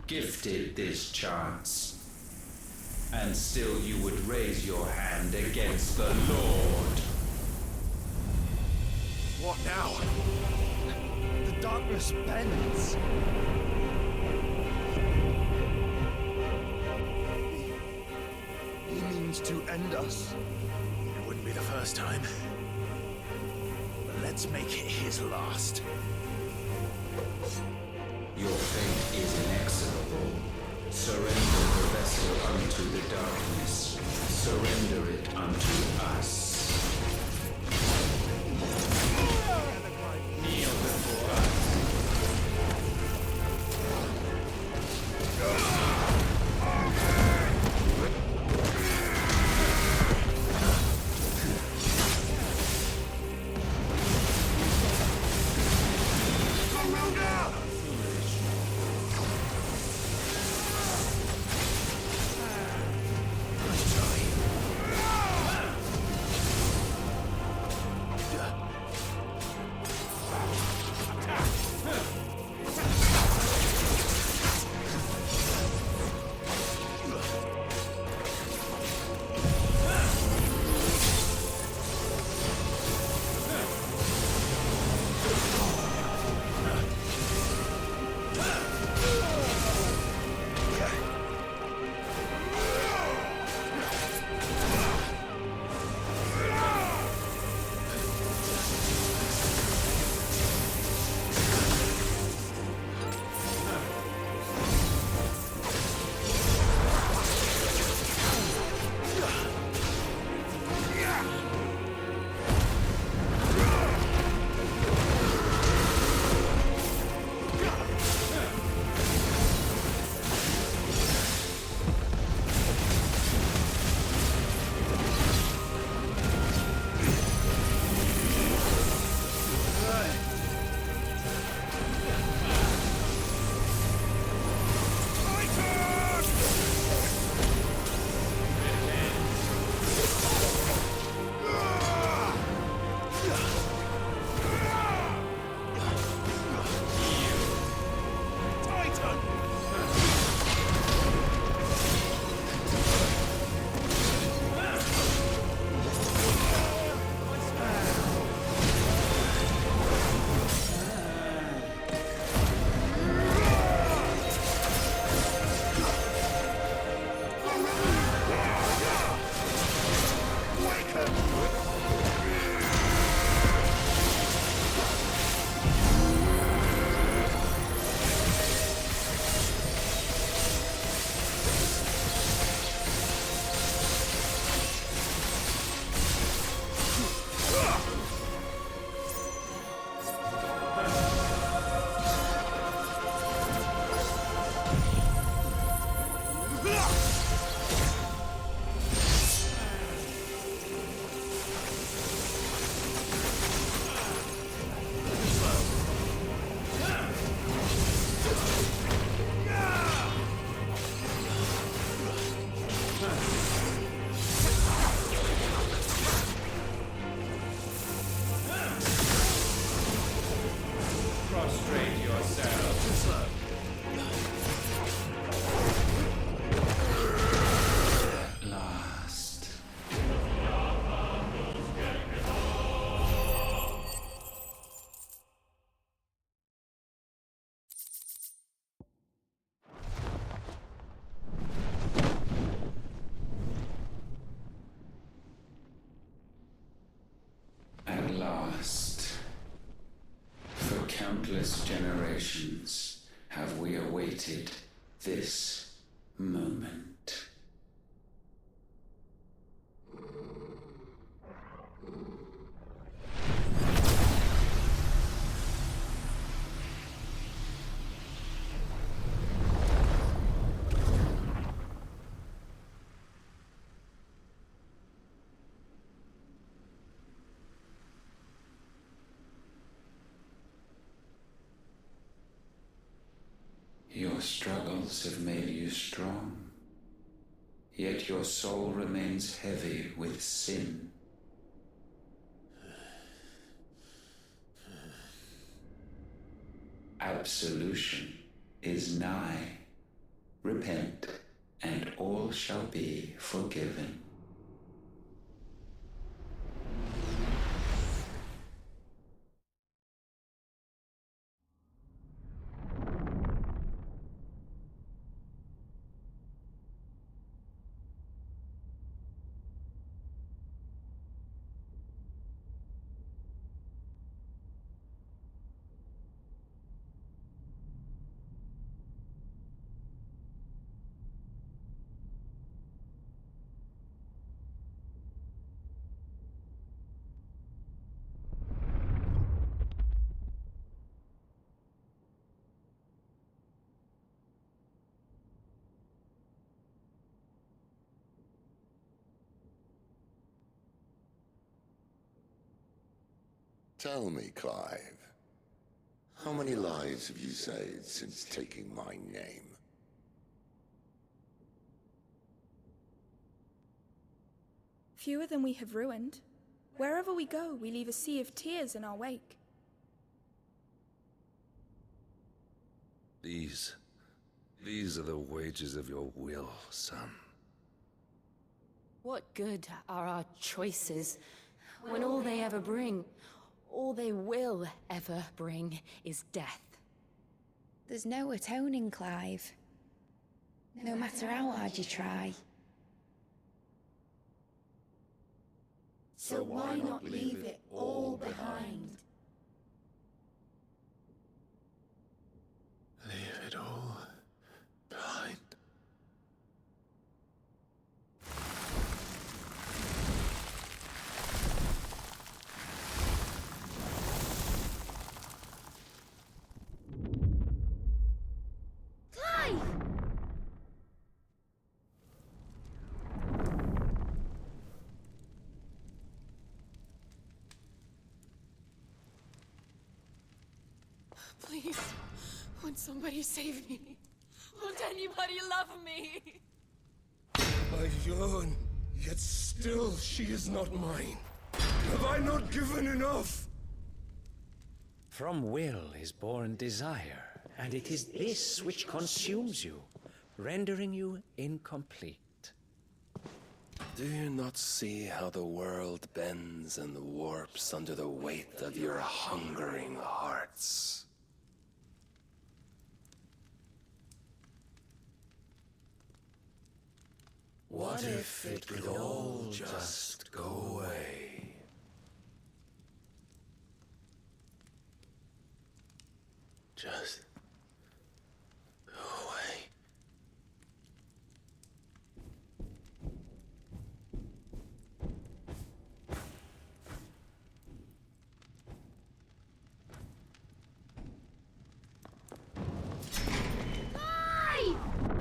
Gifted this chance, and still you would raise your hand against the Lord. What now? The darkness bends. He means to end us. It wouldn't be the first time. But let Let's make it his last. Your fate is inexorable. Surrender the vessel unto the darkness. Surrender it unto us. Kneel before us. Countless generations have we awaited this moment. Your struggles have made you strong, yet your soul remains heavy with sin. Absolution is nigh. Repent, and all shall be forgiven. Tell me, Clive, how many lives have you saved since taking my name? Fewer than we have ruined. Wherever we go, we leave a sea of tears in our wake. These are the wages of your will, son. What good are our choices when all they ever bring, all they will ever bring, is death? There's no atoning, Clive. No matter how hard you try. So why not leave it all behind? Leave it all behind. Clive! Please, won't somebody save me? Won't anybody love me? I yearn, yet still she is not mine. Have I not given enough? From will is born desire, and it is this which consumes you, rendering you incomplete. Do you not see how the world bends and warps under the weight of your hungering hearts? What if it could all just go away? Just go away.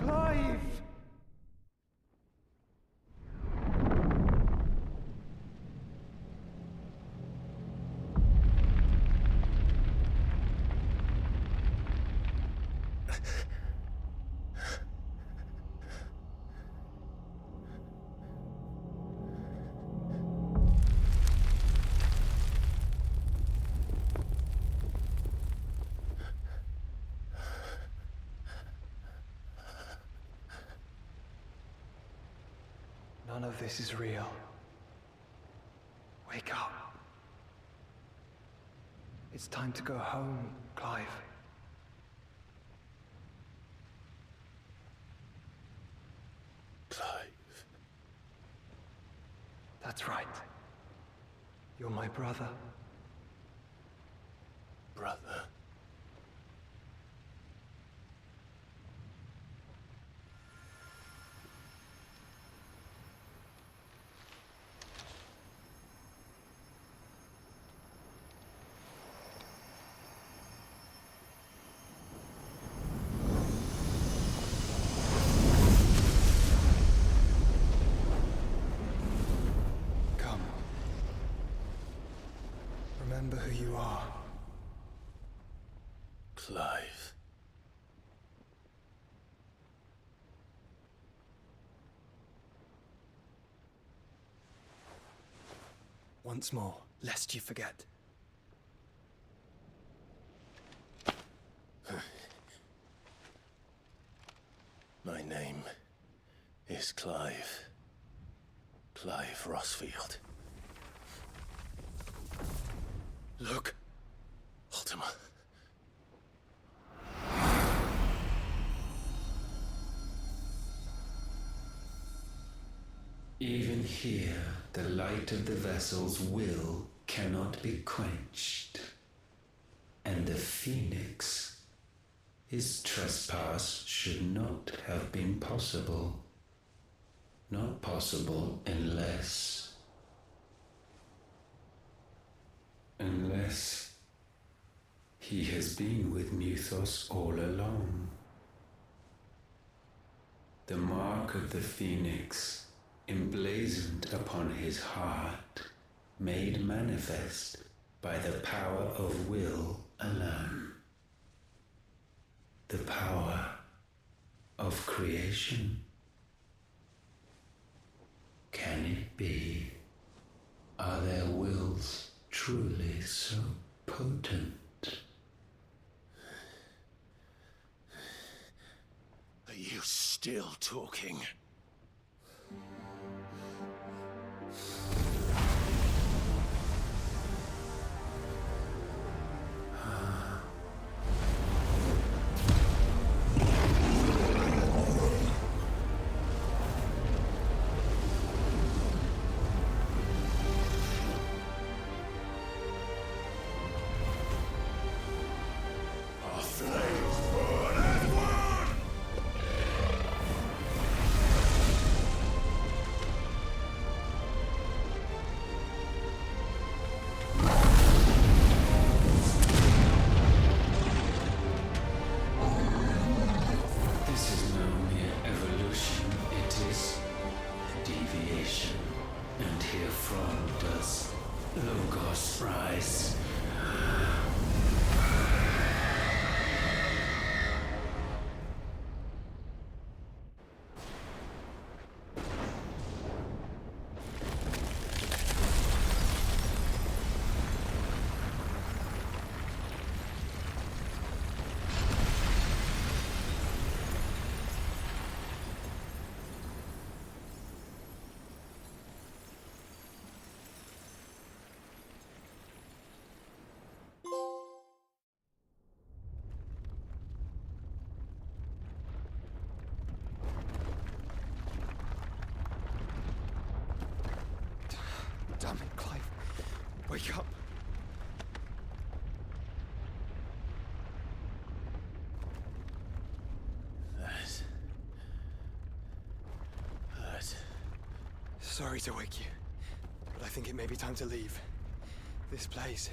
Clive! None of this is real. Wake up. It's time to go home, Clive. Clive. That's right. You're my brother. Brother. Come. Remember who you are. Clive. Once more, lest you forget. My name is Clive. Clive Rossfield. Look, Ultima. Even here, the light of the vessel's will cannot be quenched. And the Phoenix, his trespass should not have been possible. Not possible unless he has been with Muthos all along. The mark of the Phoenix, emblazoned upon his heart, made manifest by the power of will alone. The power of creation. Can it be? Are their wills truly so potent? Are you still talking? Damn it, Clive. Wake up. That. Sorry to wake you, but I think it may be time to leave. This place.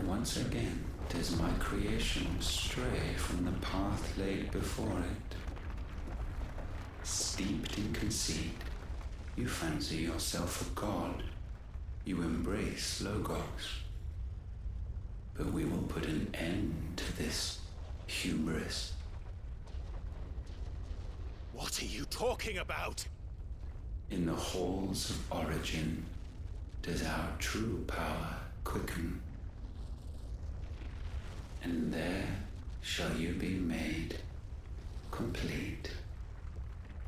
Once again does my creation stray from the path laid before it. Steeped in conceit, you fancy yourself a god. You embrace Logos. But we will put an end to this hubris. What are you talking about? In the halls of origin does our true power quicken. And there shall you be made complete.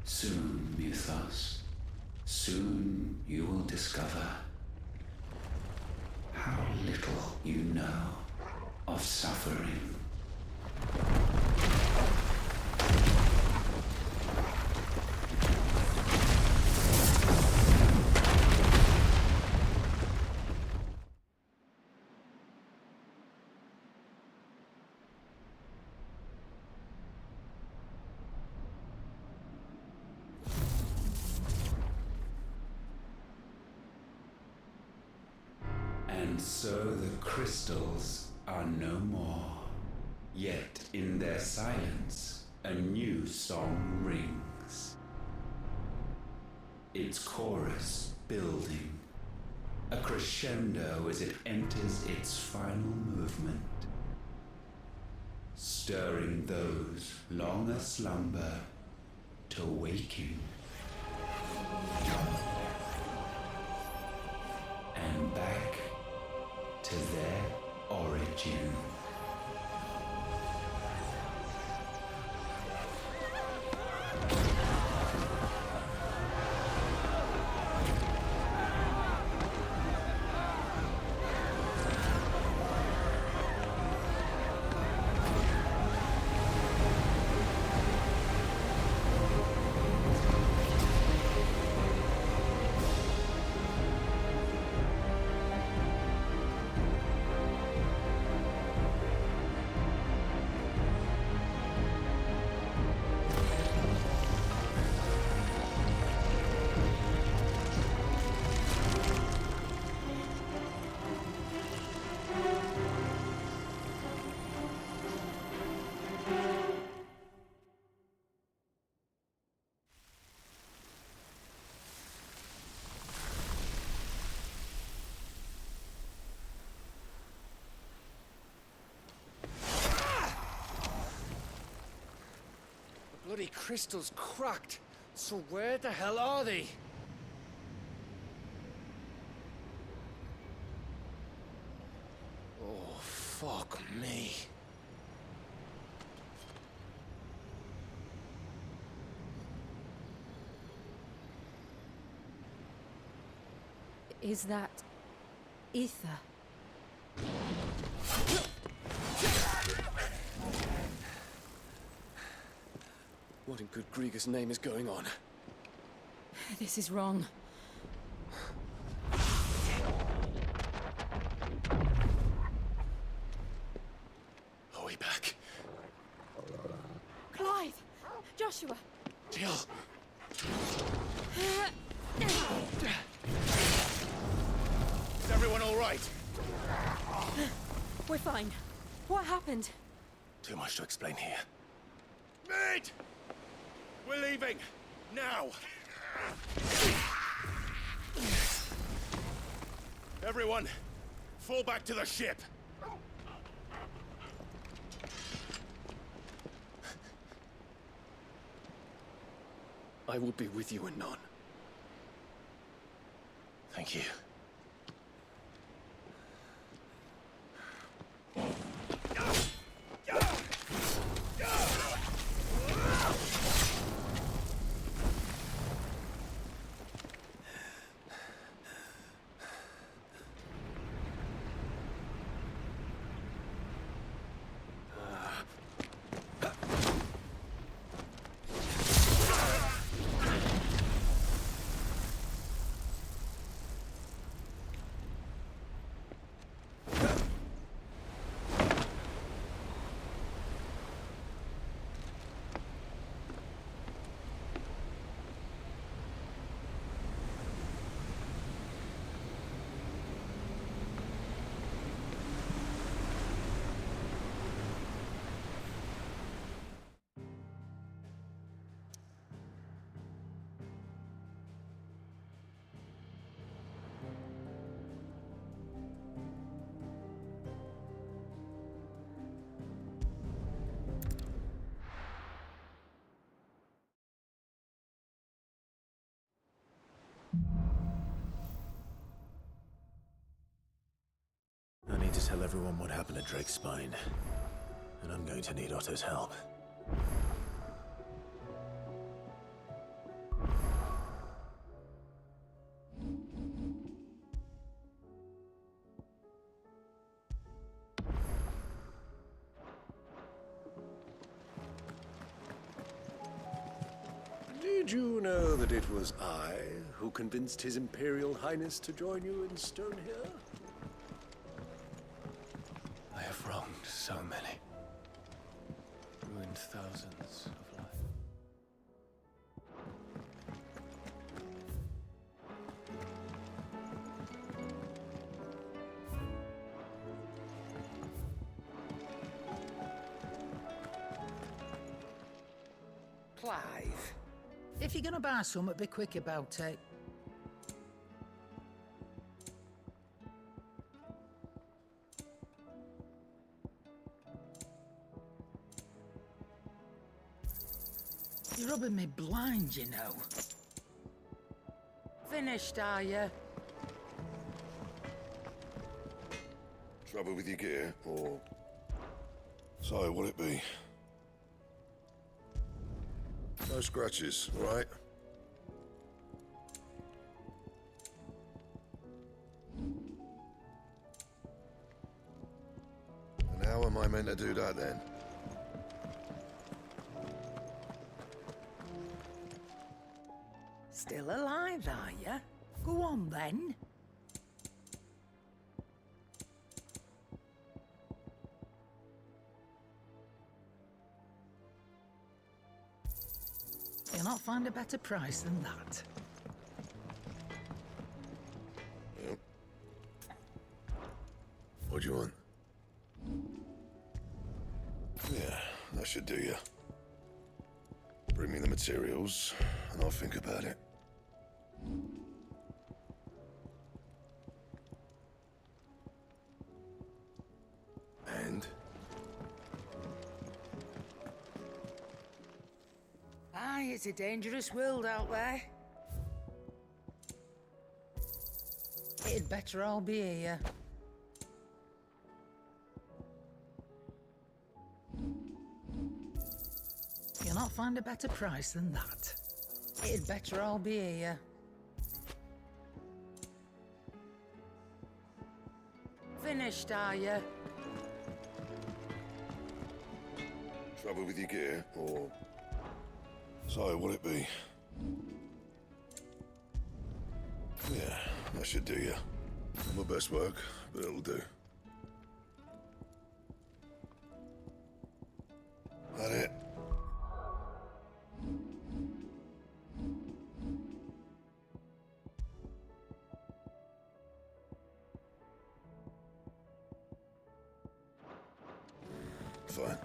Soon, Mythos, soon you will discover how little you know of suffering. And so the crystals are no more. Yet in their silence, a new song rings. Its chorus building, a crescendo as it enters its final movement, stirring those long aslumber to waking. And back to their origin. crystal's cracked. So where the hell are they? Oh, fuck me. Is that ether? What in good Grieger's name is going on? This is wrong. Are we back? Clive! Joshua! Jill! Is everyone all right? We're fine. What happened? Too much to explain here. Mate! We're leaving! Now! Everyone, fall back to the ship! I will be with you anon. Thank you. I need to tell everyone what happened at Drake's Spine. And I'm going to need Otto's help. Did you know that it was I who convinced His Imperial Highness to join you in Stonehill? I have wronged so many. Ruined thousands of lives. Clive, if you're gonna buy something, be quick about it. You're rubbing me blind, you know. Finished, are you? Trouble with your gear, or... So, what'll it be? No scratches, all right? And how am I meant to do that, then? Still alive, are you? Go on, then. You'll not find a better price than that. Yep. What do you want? Yeah, that should do you. Bring me the materials, and I'll think about it. And? It's a dangerous world out there. It'd better all be here. You'll not find a better price than that. It'd better all be here. Finished, are you? Trouble with your gear, or... So, will it be? Yeah, that should do you. Not my best work, but it'll do. That it? Fine.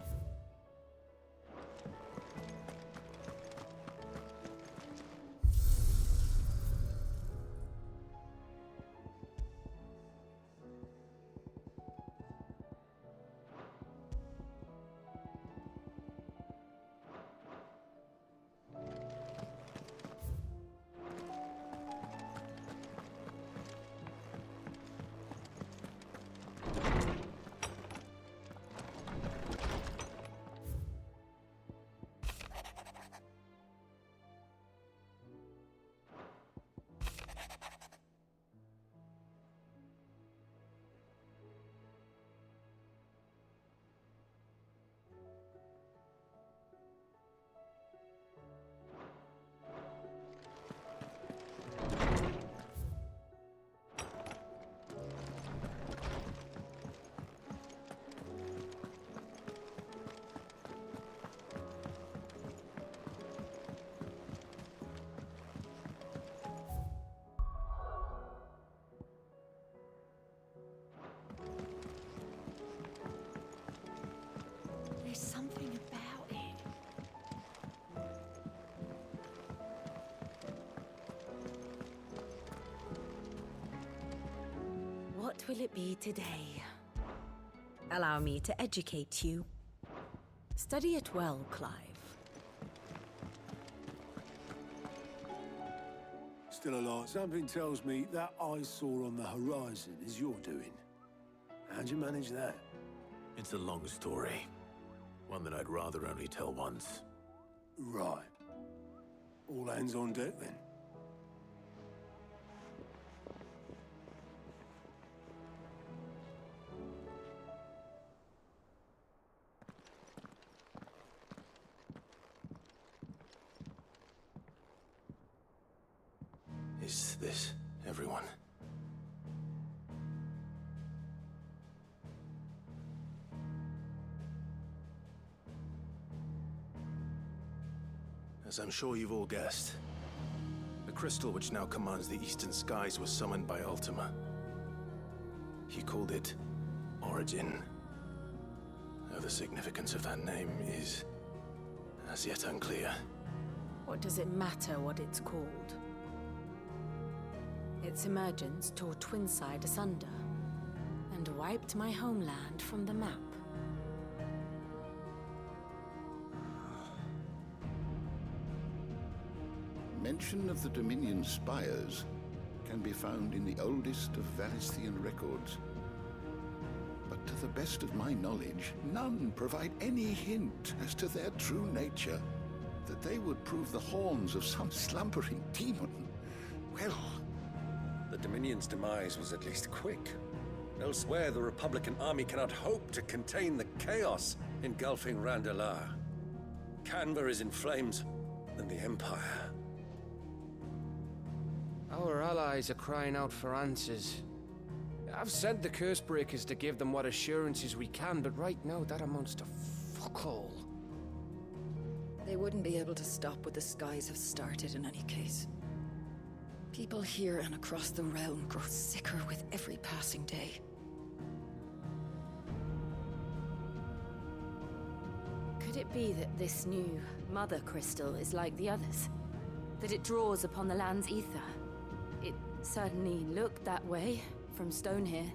There's something about it. What will it be today? Allow me to educate you. Study it well, Clive. Still alive. Something tells me that eyesore on the horizon is your doing. How'd you manage that? It's a long story. One that I'd rather only tell once. Right. All hands on deck, then. Is this everyone? As I'm sure you've all guessed, the crystal which now commands the eastern skies was summoned by Ultima. He called it Origin. Though the significance of that name is as yet unclear. What does it matter what it's called? Its emergence tore Twinside asunder and wiped my homeland from the map. Mention of the Dominion spires can be found in the oldest of Valisthian records. But to the best of my knowledge, none provide any hint as to their true nature. That they would prove the horns of some slumbering demon. Well... The Dominion's demise was at least quick. Elsewhere, the Republican army cannot hope to contain the chaos engulfing Randalar. Canva is in flames, and the Empire. Our allies are crying out for answers. I've sent the Cursebreakers to give them what assurances we can, but right now that amounts to fuck all. They wouldn't be able to stop what the skies have started in any case. People here and across the realm grow sicker with every passing day. Could it be that this new Mother Crystal is like the others? That it draws upon the land's ether? It certainly looked that way from stone here.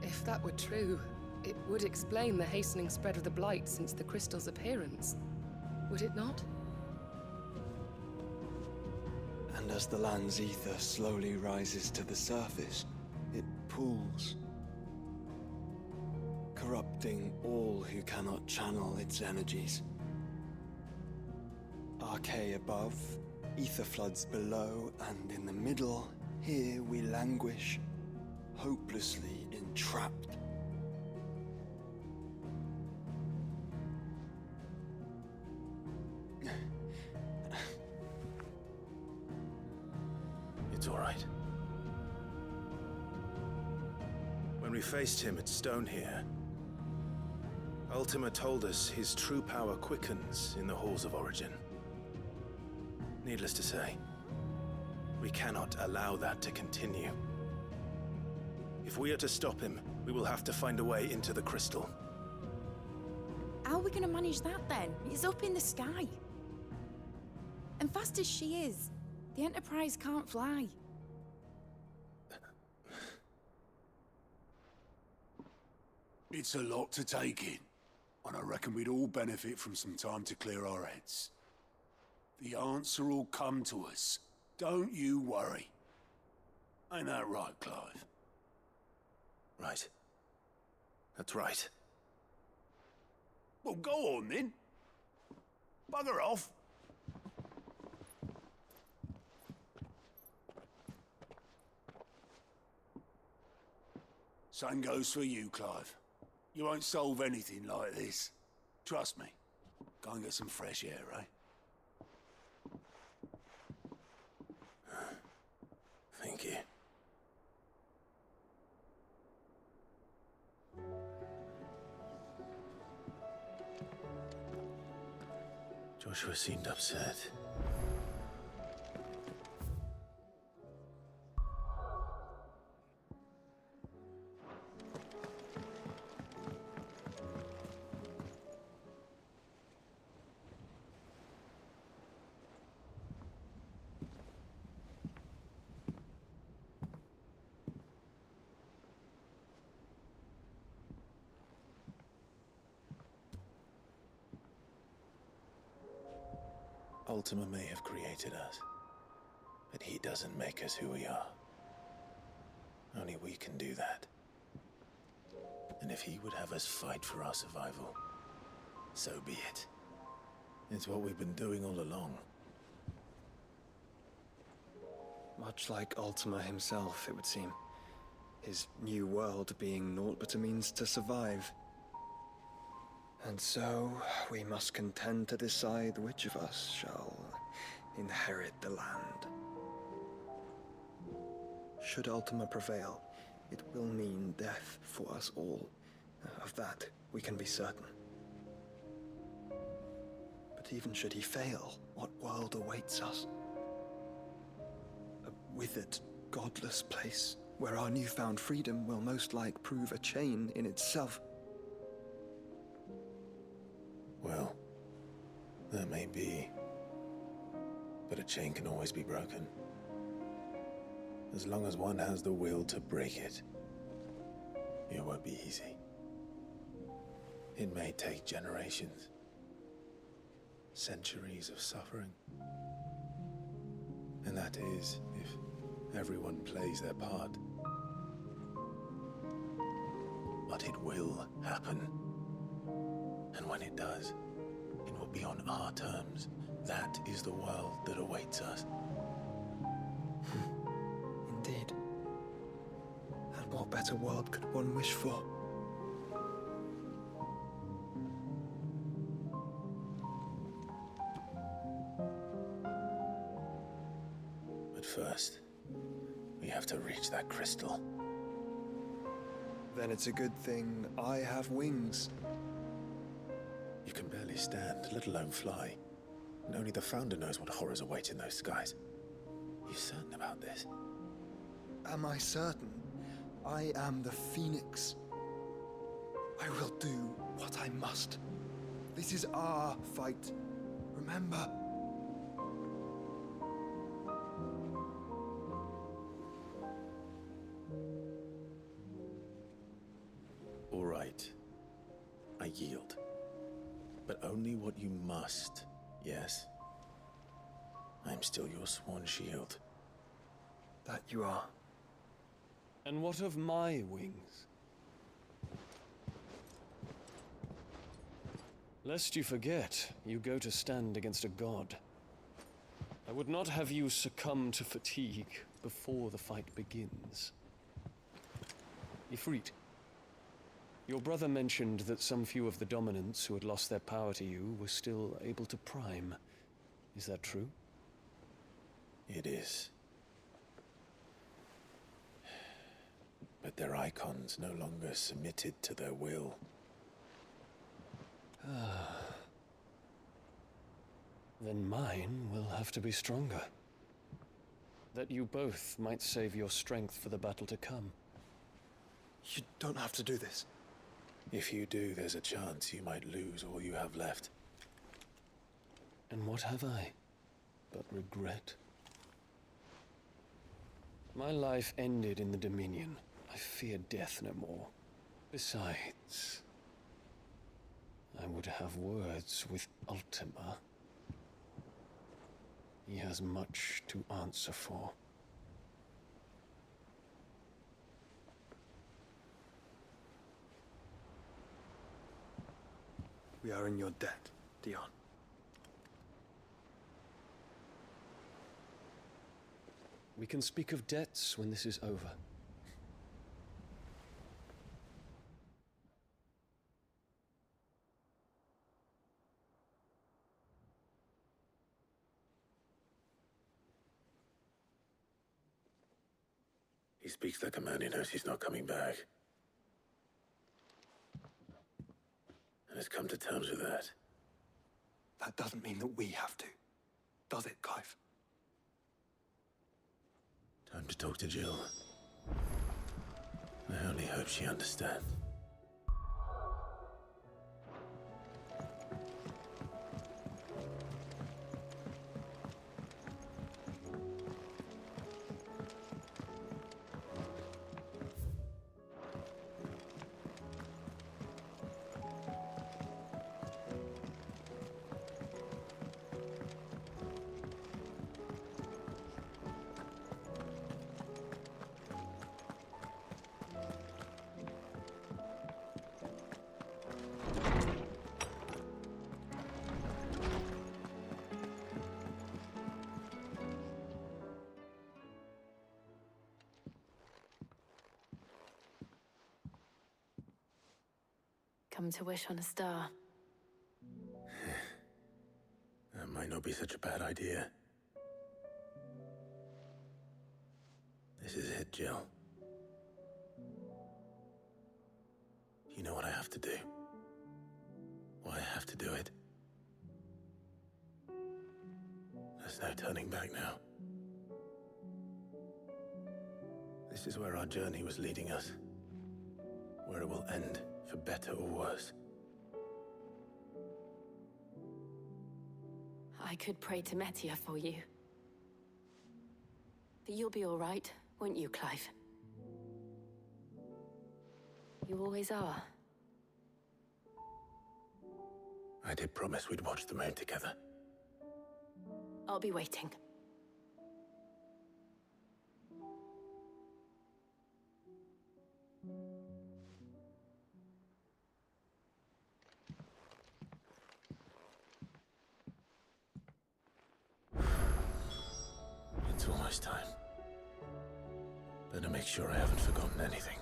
If that were true, it would explain the hastening spread of the Blight since the crystal's appearance. Would it not? And as the land's ether slowly rises to the surface, it pools, corrupting all who cannot channel its energies. Archay above, ether floods below, and in the middle, here we languish, hopelessly entrapped. It's all right. When we faced him at Stone here, Ultima told us his true power quickens in the halls of origin. Needless to say, we cannot allow that to continue. If we are to stop him, we will have to find a way into the crystal. How are we going to manage that then? It's up in the sky. And fast as she is, the Enterprise can't fly. It's a lot to take in, and I reckon we'd all benefit from some time to clear our heads. The answer will come to us. Don't you worry. Ain't that right, Clive? Right. That's right. Well, go on then. Bugger off. Same goes for you, Clive. You won't solve anything like this. Trust me. Go and get some fresh air, eh? Thank you. Joshua seemed upset. Ultima may have created us, but he doesn't make us who we are. Only we can do that. And if he would have us fight for our survival, so be it. It's what we've been doing all along. Much like Ultima himself, it would seem. His new world being naught but a means to survive. And so, we must contend to decide which of us shall inherit the land. Should Ultima prevail, it will mean death for us all. Of that, we can be certain. But even should he fail, what world awaits us? A withered, godless place, where our newfound freedom will most like prove a chain in itself. Well, that may be. But a chain can always be broken. As long as one has the will to break it. It won't be easy. It may take generations. Centuries of suffering. And that is, if everyone plays their part. But it will happen. And when it does, it will be on our terms. That is the world that awaits us. Indeed. And what better world could one wish for? But first, we have to reach that crystal. Then it's a good thing I have wings. You can barely stand, let alone fly. And only the Founder knows what horrors await in those skies. You certain about this? Am I certain? I am the Phoenix. I will do what I must. This is our fight. Remember? All right. I yield. But only what you must, yes? I'm still your sworn shield. That you are. And what of my wings? Lest you forget, you go to stand against a god. I would not have you succumb to fatigue before the fight begins. Ifrit, your brother mentioned that some few of the dominants who had lost their power to you were still able to prime. Is that true? It is. But their icons no longer submitted to their will. Then mine will have to be stronger. That you both might save your strength for the battle to come. You don't have to do this. If you do, there's a chance you might lose all you have left. And what have I but regret? My life ended in the Dominion. I fear death no more. Besides, I would have words with Ultima. He has much to answer for. We are in your debt, Dion. We can speak of debts when this is over. He speaks like a man who knows he's not coming back. And has come to terms with that. That doesn't mean that we have to, does it, Clive? Time to talk to Jill. I only hope she understands. Come to wish on a star. That might not be such a bad idea. This is it, Jill. You know what I have to do. Why I have to do it. There's no turning back now. This is where our journey was leading us. Where it will end, for better or worse. I could pray to Metia for you. But you'll be all right, won't you, Clive? You always are. I did promise we'd watch the moon together. I'll be waiting. It's almost time. Better make sure I haven't forgotten anything.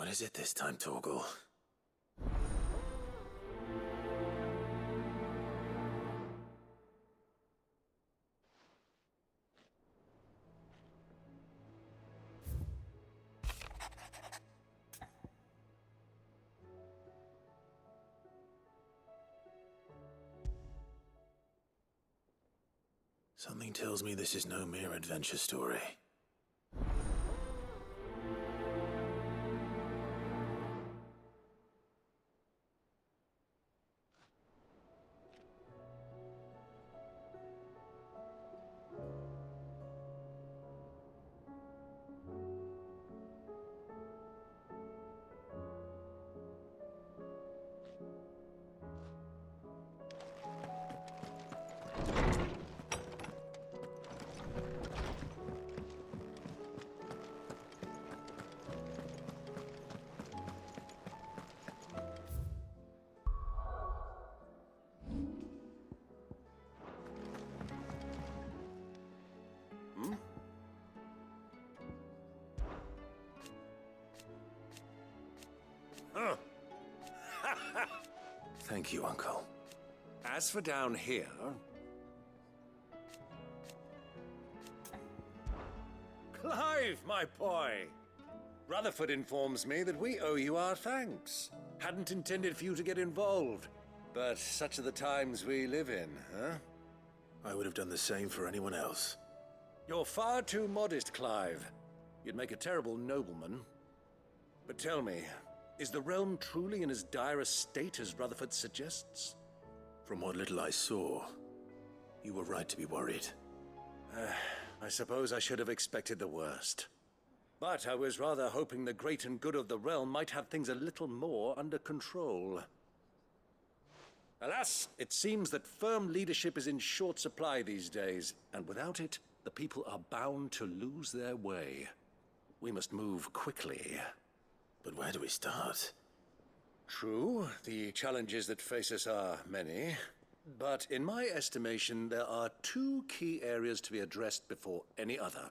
What is it this time, Torgal? Something tells me this is no mere adventure story. Huh. Thank you, Uncle. As for down here... Clive, my boy! Rutherford informs me that we owe you our thanks. Hadn't intended for you to get involved, but such are the times we live in, huh? I would have done the same for anyone else. You're far too modest, Clive. You'd make a terrible nobleman. But tell me, is the realm truly in as dire a state as Rutherford suggests? From what little I saw, you were right to be worried. I suppose I should have expected the worst. But I was rather hoping the great and good of the realm might have things a little more under control. Alas, it seems that firm leadership is in short supply these days, and without it, the people are bound to lose their way. We must move quickly. But where do we start? True, the challenges that face us are many. But in my estimation, there are two key areas to be addressed before any other.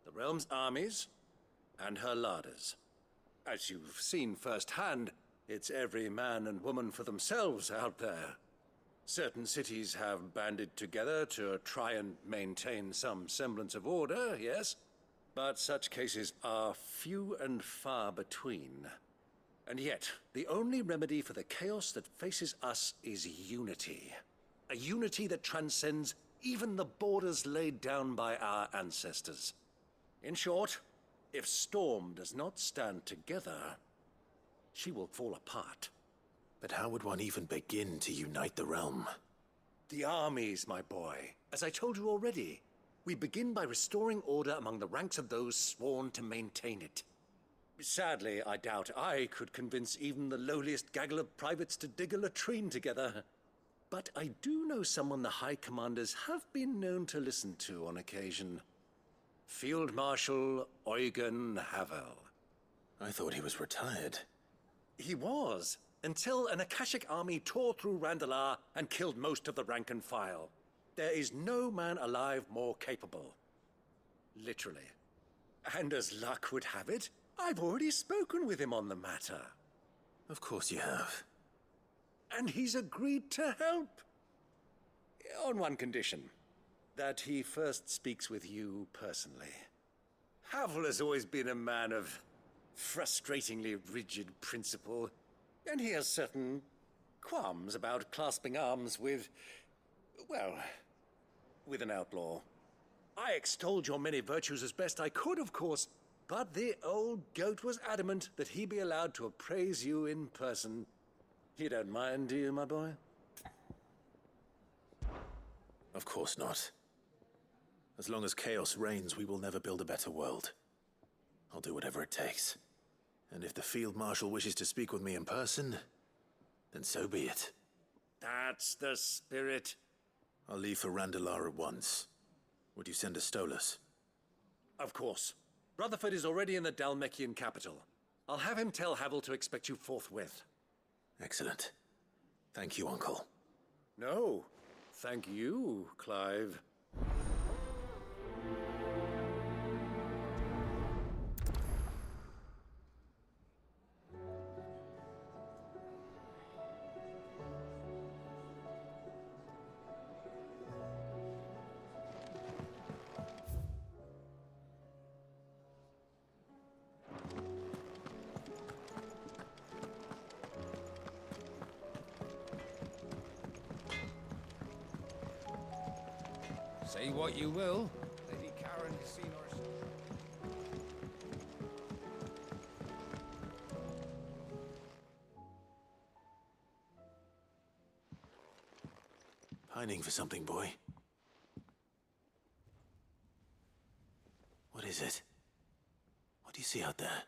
The realm's armies and her larders. As you've seen firsthand, it's every man and woman for themselves out there. Certain cities have banded together to try and maintain some semblance of order, yes? But such cases are few and far between. And yet, the only remedy for the chaos that faces us is unity. A unity that transcends even the borders laid down by our ancestors. In short, if Storm does not stand together, she will fall apart. But how would one even begin to unite the realm? The armies, my boy. As I told you already, we begin by restoring order among the ranks of those sworn to maintain it. Sadly, I doubt I could convince even the lowliest gaggle of privates to dig a latrine together. But I do know someone the High Commanders have been known to listen to on occasion. Field Marshal Eugen Havel. I thought he was retired. He was, until an Akashic army tore through Randalar and killed most of the rank and file. There is no man alive more capable. Literally. And as luck would have it, I've already spoken with him on the matter. Of course you have. And he's agreed to help. On one condition. That he first speaks with you personally. Havel has always been a man of frustratingly rigid principle, and he has certain qualms about clasping arms with, well, with an outlaw. I extolled your many virtues as best I could, of course, but the old goat was adamant that he be allowed to appraise you in person. You don't mind, do you, my boy? Of course not. As long as chaos reigns, we will never build a better world. I'll do whatever it takes. And if the Field Marshal wishes to speak with me in person, then so be it. That's the spirit. I'll leave for Randalar at once. Would you send a Stolas? Of course. Rutherford is already in the Dalmekian capital. I'll have him tell Havel to expect you forthwith. Excellent. Thank you, Uncle. No, thank you, Clive. Say what you will. Lady Karen has seen our... Pining for something, boy. What is it? What do you see out there?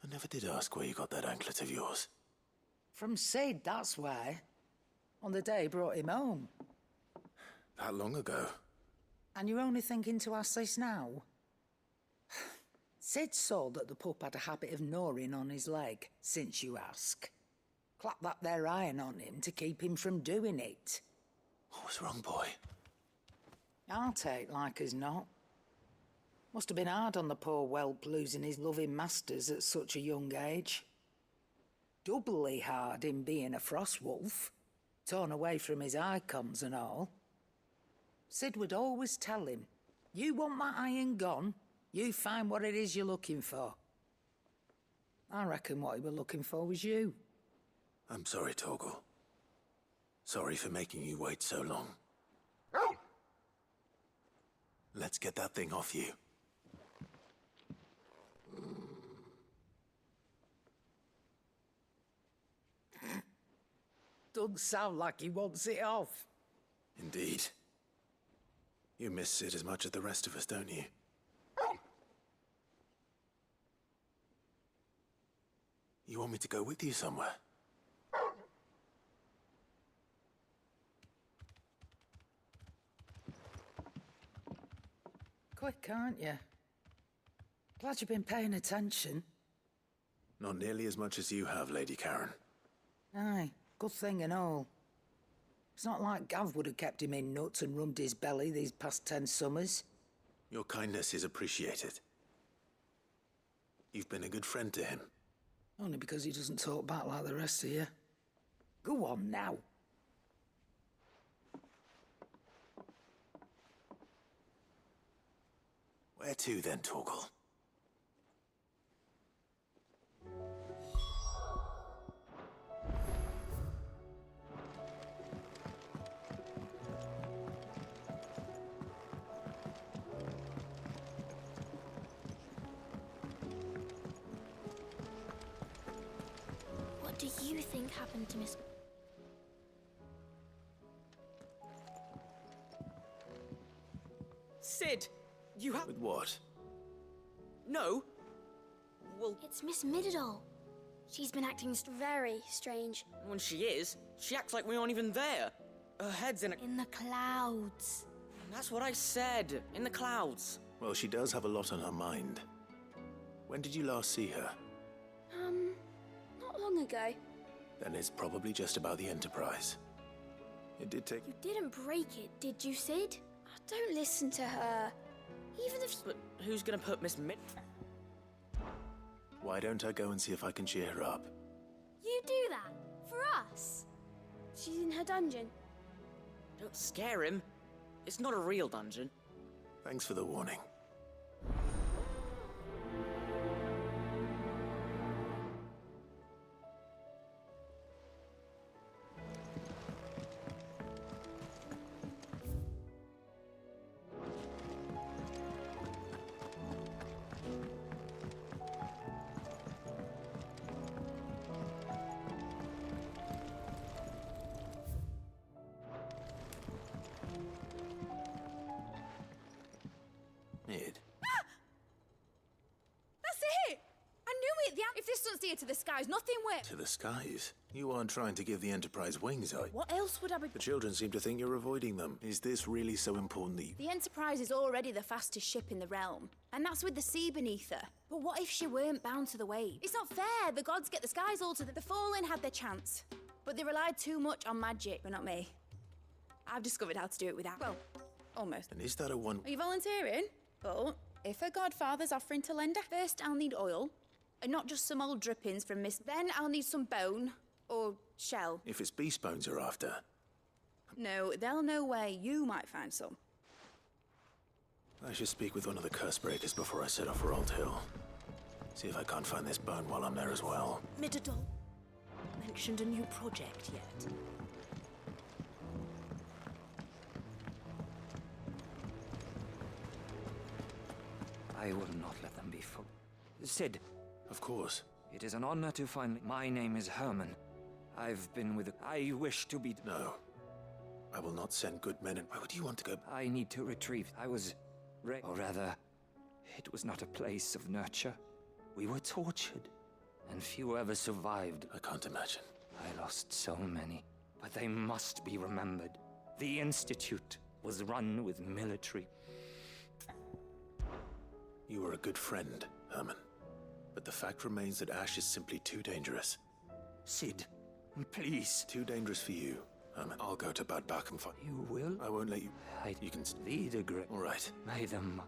I never did ask where you got that anklet of yours. From Sid, that's why. On the day he brought him home. That long ago? And you're only thinking to ask this now? Sid saw that the pup had a habit of gnawing on his leg, since you ask. Clap that there iron on him to keep him from doing it. What was wrong, boy? I'll take like as not. Must have been hard on the poor whelp losing his loving masters at such a young age. Doubly hard in being a frost wolf, torn away from his icons and all. Sid would always tell him, you want that iron gone, you find what it is you're looking for. I reckon what he were looking for was you. I'm sorry, Torgal. Sorry for making you wait so long. Let's get that thing off you. Doesn't sound like he wants it off. Indeed. You miss Sid as much as the rest of us, don't you? You want me to go with you somewhere? Quick, aren't you? Glad you've been paying attention. Not nearly as much as you have, Lady Karen. Aye, good thing and all. It's not like Gav would have kept him in nuts and rubbed his belly these past 10 summers. Your kindness is appreciated. You've been a good friend to him. Only because he doesn't talk back like the rest of you. Go on now. Where to then, Torgal? What do you think happened to Miss... Sid, you have... With what? No. Well... It's Miss Midadol. She's been acting very strange. When she is, she acts like we aren't even there. Her head's in a... In the clouds. That's what I said. In the clouds. Well, she does have a lot on her mind. When did you last see her? Not long ago. Then it's probably just about the Enterprise. It did take... You didn't break it, did you, Sid? Don't listen to her. Even if... But who's gonna put Miss Mid... Why don't I go and see if I can cheer her up? You do that? For us? She's in her dungeon. Don't scare him. It's not a real dungeon. Thanks for the warning. If this doesn't steer to the skies, nothing will. To the skies? You aren't trying to give the Enterprise wings, are you? What else would I be... The children seem to think you're avoiding them. Is this really so important that you... The Enterprise is already the fastest ship in the realm, and that's with the sea beneath her. But what if she weren't bound to the waves? It's not fair. The gods get the skies all to the Fallen had their chance, but they relied too much on magic, but not me. I've discovered how to do it without... Well, almost. And is that a one... Are you volunteering? But if a godfather's offering to lend her, first I'll need oil, and not just some old drippings from Miss... Then I'll need some bone, or shell. If it's beast bones you're after. No, they'll know where you might find some. I should speak with one of the curse breakers before I set off for Old Hill. See if I can't find this bone while I'm there as well. Midadol mentioned a new project yet? I will not let them be fooled. Sid. Of course. It is an honor to find... My name is Herman. I've been with... I wish to be... No. I will not send good men in. Why would you want to go? I need to retrieve... I was... Or rather, it was not a place of nurture. We were tortured, and few ever survived. I can't imagine. I lost so many, but they must be remembered. The Institute was run with military. You were a good friend, Herman. But the fact remains that Ash is simply too dangerous. Sid, please. Too dangerous for you, Herman. I'll go to Bad Barkham for... You will? I won't let you... You can... The great... All right. May them...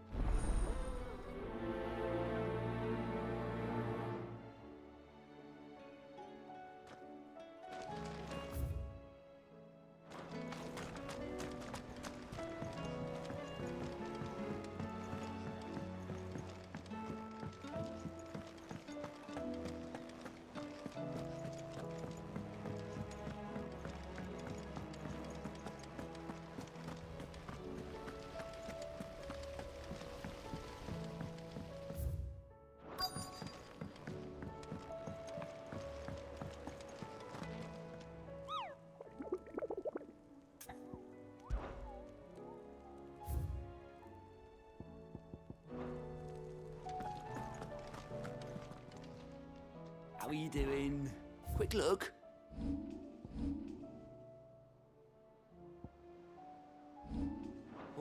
How are you doing? Quick look.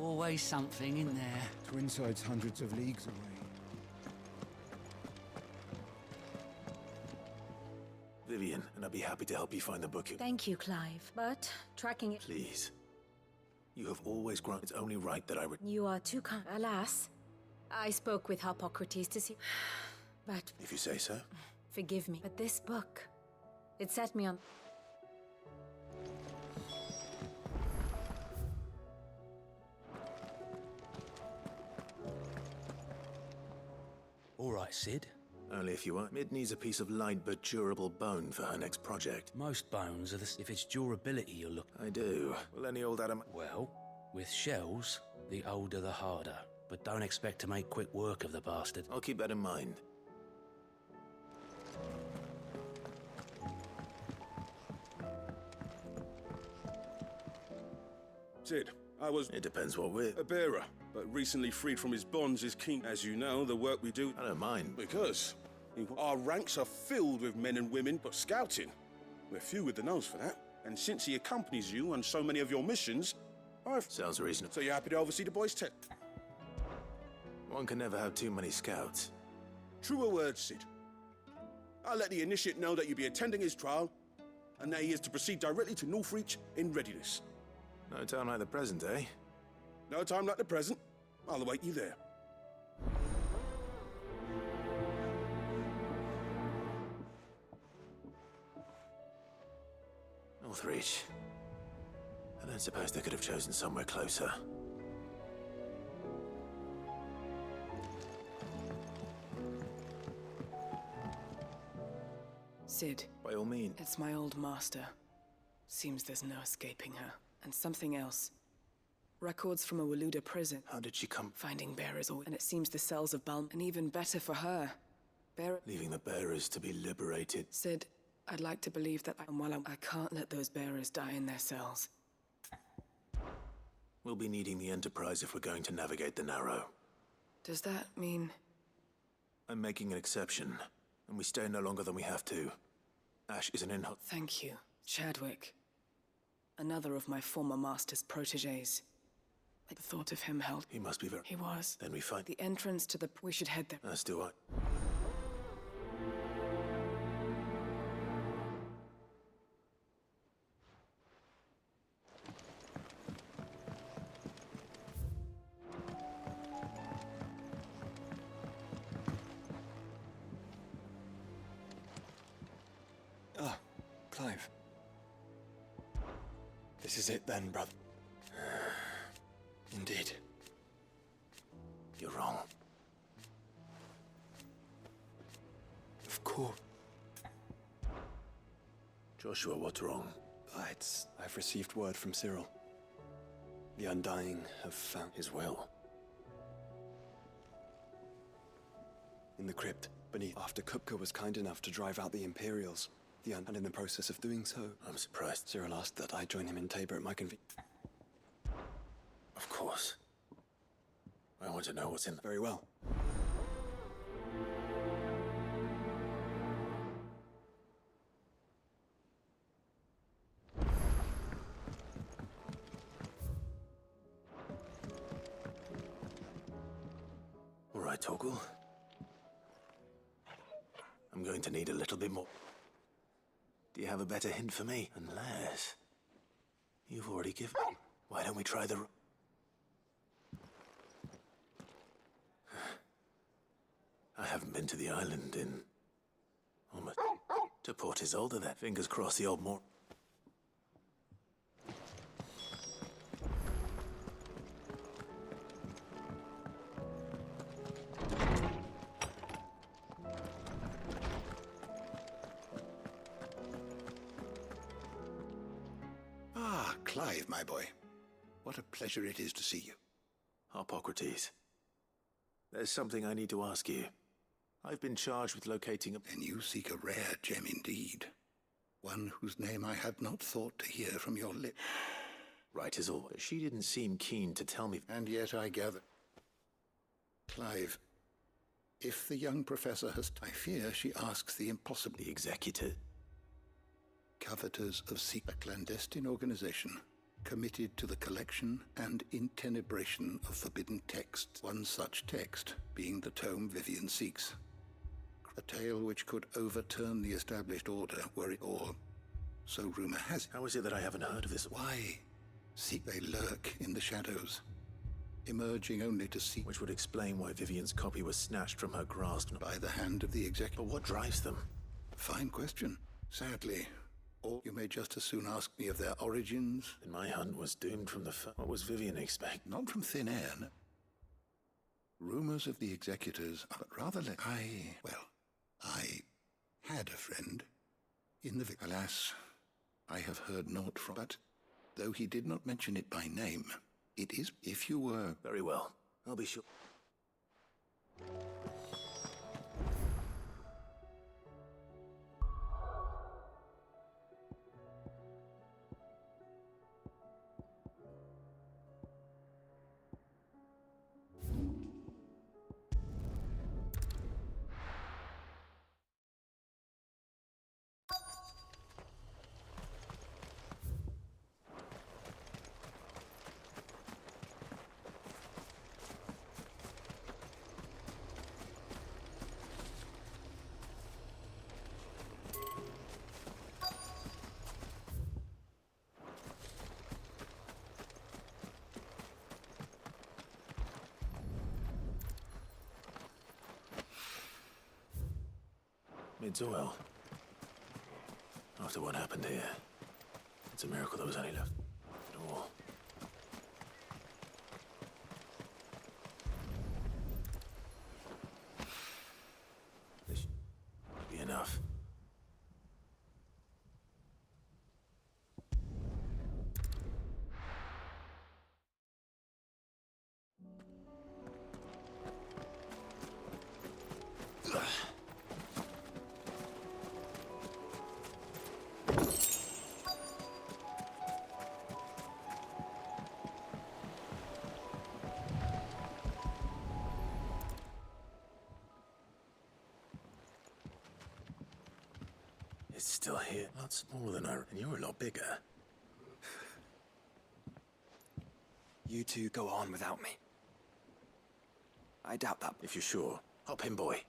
Always something in there. Twinside's hundreds of leagues away. Vivian, and I'd be happy to help you find the book. Thank you, Clive. But tracking it... Please. You have always granted it's only right that I would... You are too kind. Alas, I spoke with Hippocrates to see... But... If you say so. Forgive me, but this book... It set me on... All right, Sid. Only if you want. Mid needs a piece of light but durable bone for her next project. Most bones are if it's durability you're looking... I do. Well, any old Adam... Well, with shells, the older the harder. But don't expect to make quick work of the bastard. I'll keep that in mind. Sid, I was... It depends what we're... A bearer, but recently freed from his bonds is keen. As you know, the work we do... I don't mind. Because our ranks are filled with men and women, but scouting, we're few with the nose for that. And since he accompanies you on so many of your missions, I've... Sounds reasonable. So you're happy to oversee the boys' tent? One can never have too many scouts. Truer words, Sid. I'll let the initiate know that you'll be attending his trial, and that he is to proceed directly to Northreach in readiness. No time like the present, eh? No time like the present. I'll await you there. Northreach. I don't suppose they could have chosen somewhere closer. Sid. By all means. It's my old master. Seems there's no escaping her. And something else. Records from a Waluda prison. How did she come? Finding bearers, and it seems the cells of Balm, and even better for her. Leaving the bearers to be liberated. Sid, I'd like to believe that, and while I can't let those bearers die in their cells. We'll be needing the Enterprise if we're going to navigate the Narrow. Does that mean... I'm making an exception, and we stay no longer than we have to. Ash is an in-house... Thank you, Chadwick. Another of my former master's protégés. The thought of him held... He must be very... He was. Then we find... The entrance to the... We should head there. As do I. Ah, Clive. This is it then, brother. Indeed. You're wrong. Of course. Joshua, what's wrong? I've received word from Cyril. The Undying have found his will. In the crypt, beneath, after Kupka was kind enough to drive out the Imperials. And in the process of doing so, I'm surprised. Cyril asked that I join him in Tabor at my convenience. Of course. I want to know what's in... Very well. All right, Torgal. I'm going to need a little bit more. Do you have a better hint for me? Unless... you've already given... Why don't we try the... I haven't been to the island in... almost... To Port Isolde, then. Fingers crossed the old Mor... Ah, Clive, my boy. What a pleasure it is to see you. Harpocrates. There's something I need to ask you. I've been charged with locating a... Then you seek a rare gem indeed. One whose name I had not thought to hear from your lips. Right as always. She didn't seem keen to tell me... And yet I gather... Clive, if the young professor has... I fear she asks the impossible. The executor? Coveters of a clandestine organization committed to the collection and intenebration of forbidden texts, one such text being the tome Vivian seeks. A tale which could overturn the established order were it all. So rumor has it. How is it that I haven't heard of this? Why? Seek they lurk in the shadows, emerging only to seek... Which would explain why Vivian's copy was snatched from her grasp by the hand of the executor. But what drives them? Fine question. Sadly, or you may just as soon ask me of their origins. Then my hunt was doomed from the first. What was Vivian expect? Not from thin air, no. Rumors of the executors are but rather I had a friend in the... Alas, I have heard naught from... But, though he did not mention it by name, it is... If you were... Very well. I'll be sure. It's oil. After what happened here, it's a miracle there was any left at all. This should be enough. It's still here. A lot smaller than and you're a lot bigger. You two go on without me. I doubt that. If you're sure. Hop in, boy.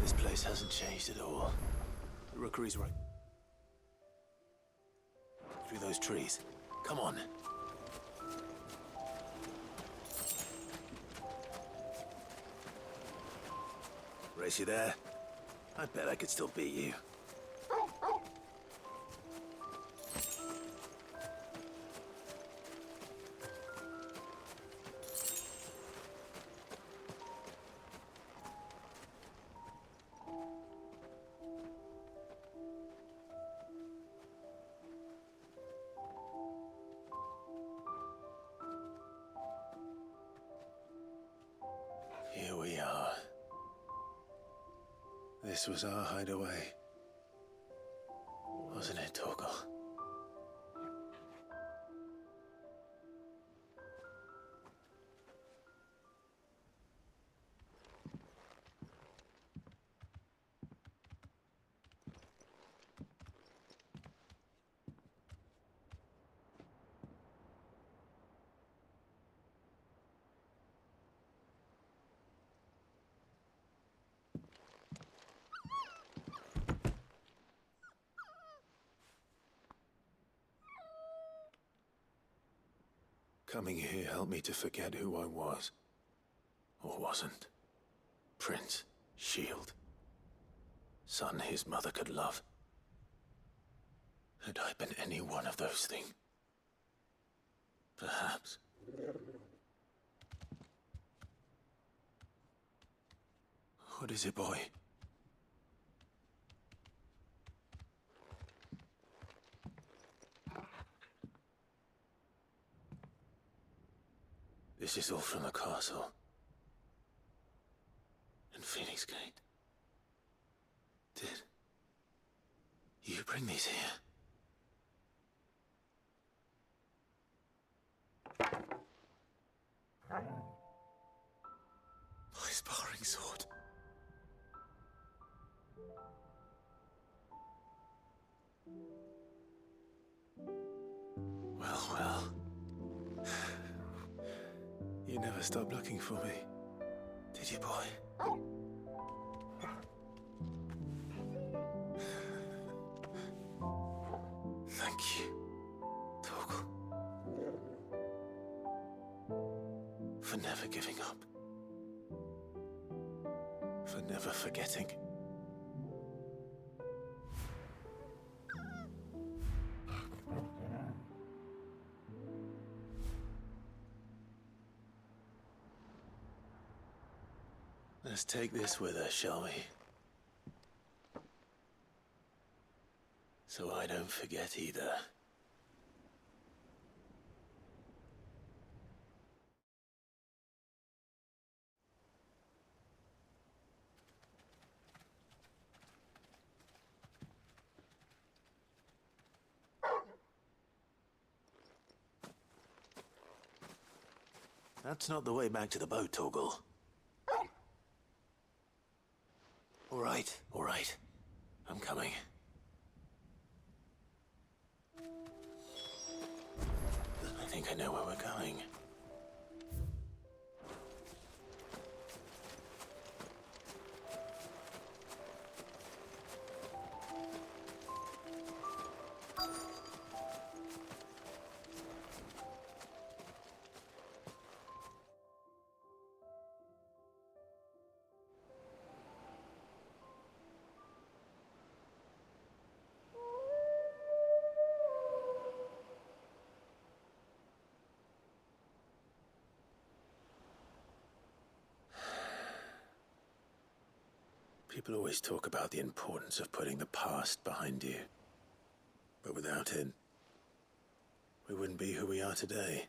This place hasn't changed at all. The rookery's right. Through those trees. Come on. Race you there? I bet I could still beat you. This was our hideaway. Wasn't it, Torgal? Coming here helped me to forget who I was. Or wasn't. Prince, shield. Son his mother could love. Had I been any one of those things? Perhaps. What is it, boy? This is all from the castle. And Phoenix Gate. Did you bring these here? My sparring sword. Well, well. You never stopped looking for me, did you, boy? Thank you, Torgal. For never giving up. For never forgetting. Let's take this with us, shall we? So I don't forget either. That's not the way back to the boat, Torgal. All right. I'm coming. I think I know where we're going. People always talk about the importance of putting the past behind you. But without it, we wouldn't be who we are today.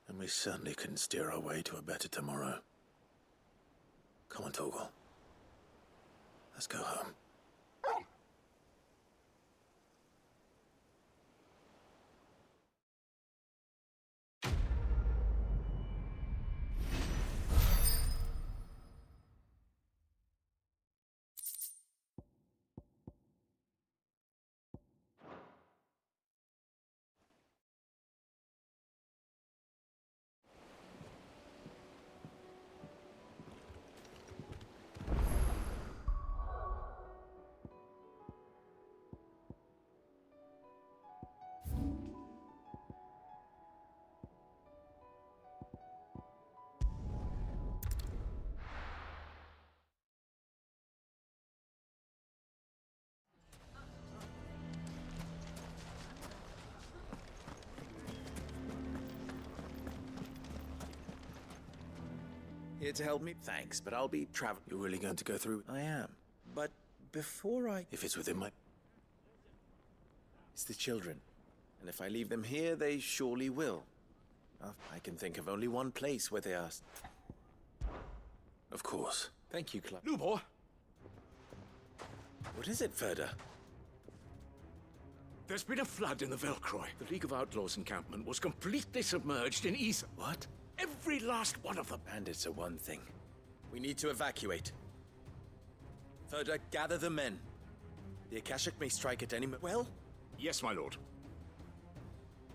And we certainly couldn't steer our way to a better tomorrow. Come on, Torgal. Let's go home. Here to help me? Thanks, but I'll be traveling. You're really going to go through? I am. But before I... If it's within my... It's the children. And if I leave them here, they surely will. I can think of only one place where they are... Of course. Thank you, Clark. Lubor! What is it, Ferda? There's been a flood in the Velcroy. The League of Outlaws encampment was completely submerged in ether. What? Every last one of them. Bandits are one thing. We need to evacuate. Ferda, gather the men. The Akashic may strike at any Well? Yes, my lord.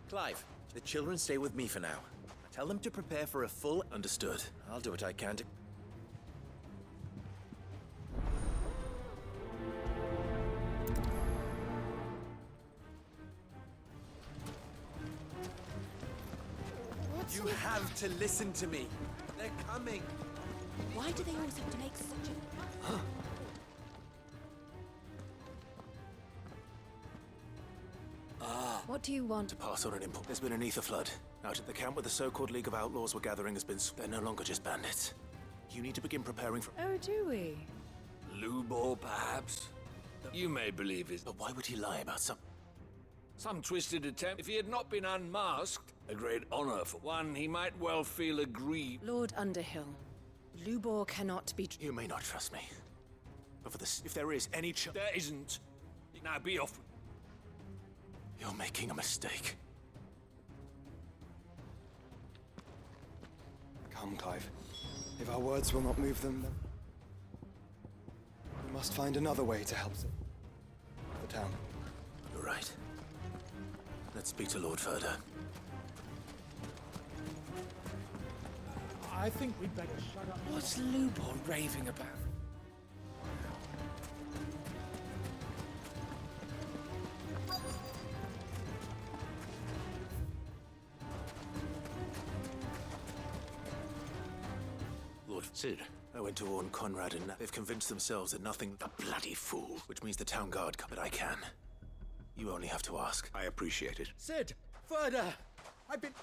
Clive, the children stay with me for now. Tell them to prepare for a full... Understood. I'll do what I can to... You have to listen to me. They're coming. Why do they always have to make such a... What do you want? To pass on an impulse. There's been an ether flood. Out at the camp where the so-called League of Outlaws were gathering has been... They're no longer just bandits. You need to begin preparing for... Oh, do we? Lubor, perhaps? You may believe it. But why would he lie about Some twisted attempt. If he had not been unmasked, a great honor for one, he might well feel aggrieved. Lord Underhill, Lubor cannot be... You may not trust me. But for this, if there is any There isn't. Now be off. You're making a mistake. Come, Clive. If our words will not move them, then... we must find another way to help them. The town. You're right. Let's speak to Lord Ferda. I think we'd better shut up. What's Lubor raving about? Lord Sid, I went to warn Conrad and they've convinced themselves that nothing... The bloody fool. Which means the town guard come, but I can. You only have to ask. I appreciate it. Sid! Ferda! I've been...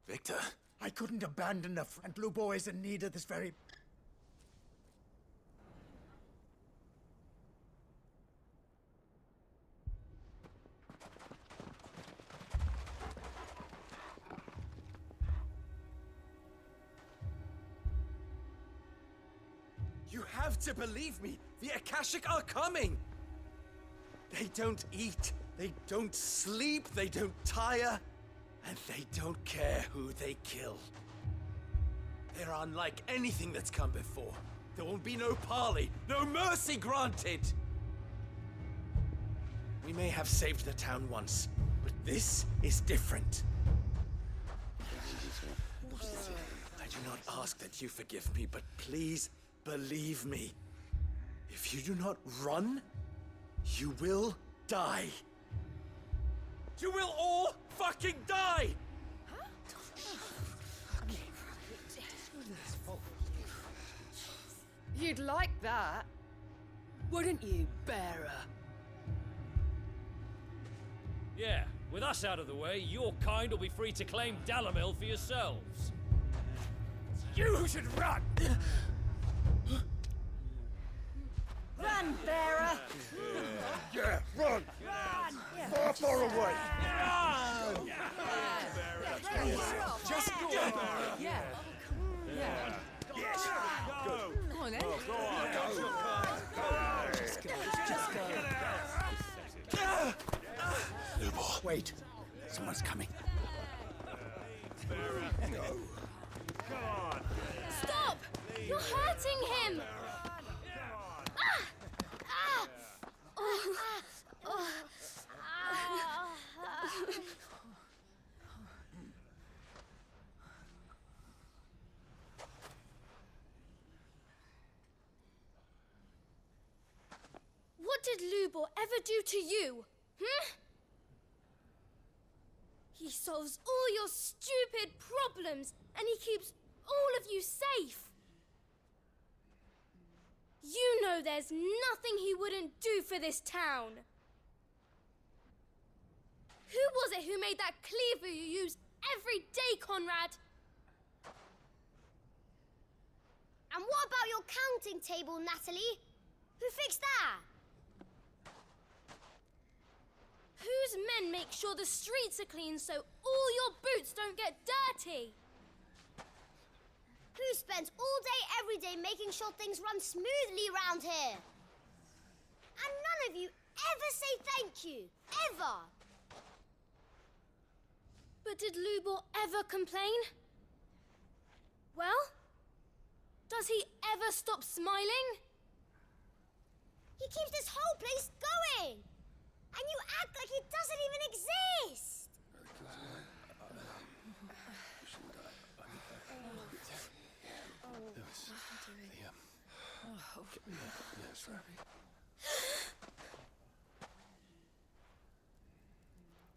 Victor? I couldn't abandon a friend. Lubor is in need of this very... You have to believe me! The Akashic are coming! They don't eat, they don't sleep, they don't tire, and they don't care who they kill. They're unlike anything that's come before. There will be no parley, no mercy granted! We may have saved the town once, but this is different. I do not ask that you forgive me, but please believe me. If you do not run, you will die. You will all fucking die! You'd like that, wouldn't you, bearer? Yeah, with us out of the way, your kind will be free to claim Dalamil for yourselves. You should run! Run, bearer! Yeah, run! Far, far away! Just go! Yeah. Yeah. Yes! Go! Come on, then. Go on! Just go. Just go. Lubor. Wait. Someone's coming. No. Stop! You're hurting him! What did Lubor ever do to you? He solves all your stupid problems, and he keeps all of you safe. You know there's nothing he wouldn't do for this town. Who was it who made that cleaver you use every day, Conrad? And what about your counting table, Natalie? Who fixed that? Whose men make sure the streets are clean so all your boots don't get dirty? who spends all day every day making sure things run smoothly round here. And none of you ever say thank you. Ever. But did Lubor ever complain? Well, does he ever stop smiling? He keeps this whole place going. And you act like he doesn't even exist.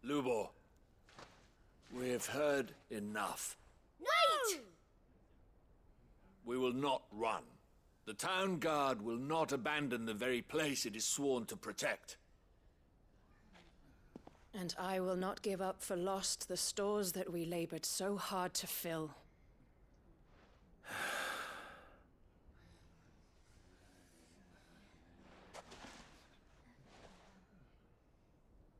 Lubor, we've heard enough. Wait! We will not run. The town guard will not abandon the very place it is sworn to protect. And I will not give up for lost the stores that we labored so hard to fill.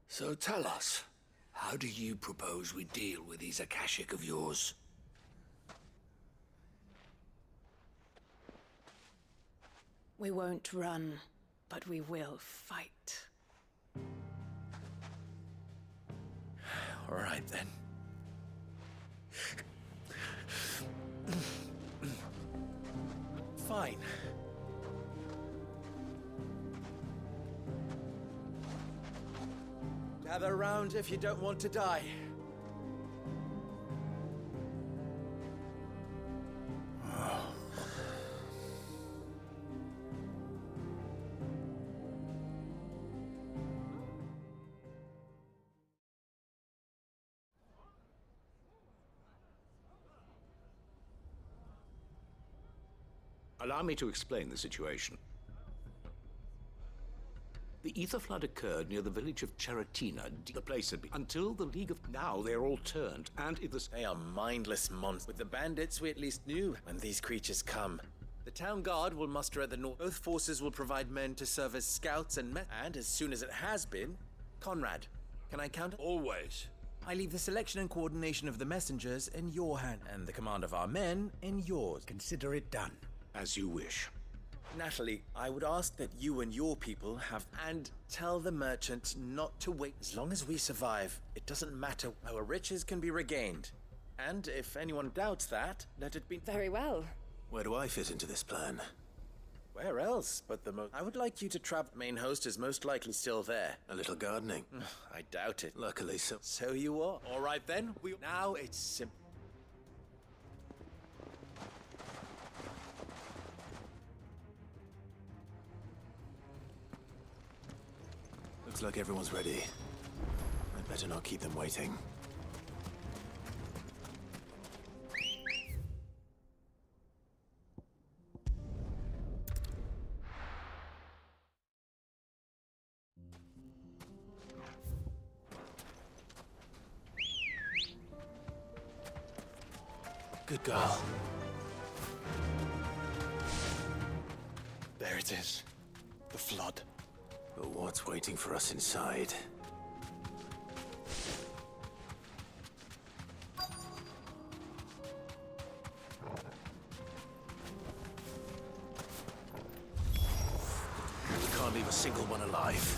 So tell us, how do you propose we deal with these Akashic of yours? We won't run, but we will fight. All right, then. Fine. Gather round if you don't want to die. Allow me to explain the situation. The ether flood occurred near the village of Charatina. The place had been until the League of... Now they're all turned, and if the... They are mindless monsters. With the bandits, we at least knew when these creatures come. The town guard will muster at the north. Both forces will provide men to serve as scouts and and as soon as it has been, Conrad, can I count? Always. I leave the selection and coordination of the messengers in your hand, and the command of our men in yours. Consider it done. As you wish. Natalie, I would ask that you and your people have... And tell the merchant not to wait. As long as we survive, it doesn't matter. Our riches can be regained. And if anyone doubts that, let it be... Very well. Where do I fit into this plan? Where else but the I would like you to trap... Main host is most likely still there. A little gardening? I doubt it. Luckily so. So you are. All right then. Now it's simple. Looks like everyone's ready. I'd better not keep them waiting. Good girl. There it is. The flood. But what's waiting for us inside? We can't leave a single one alive.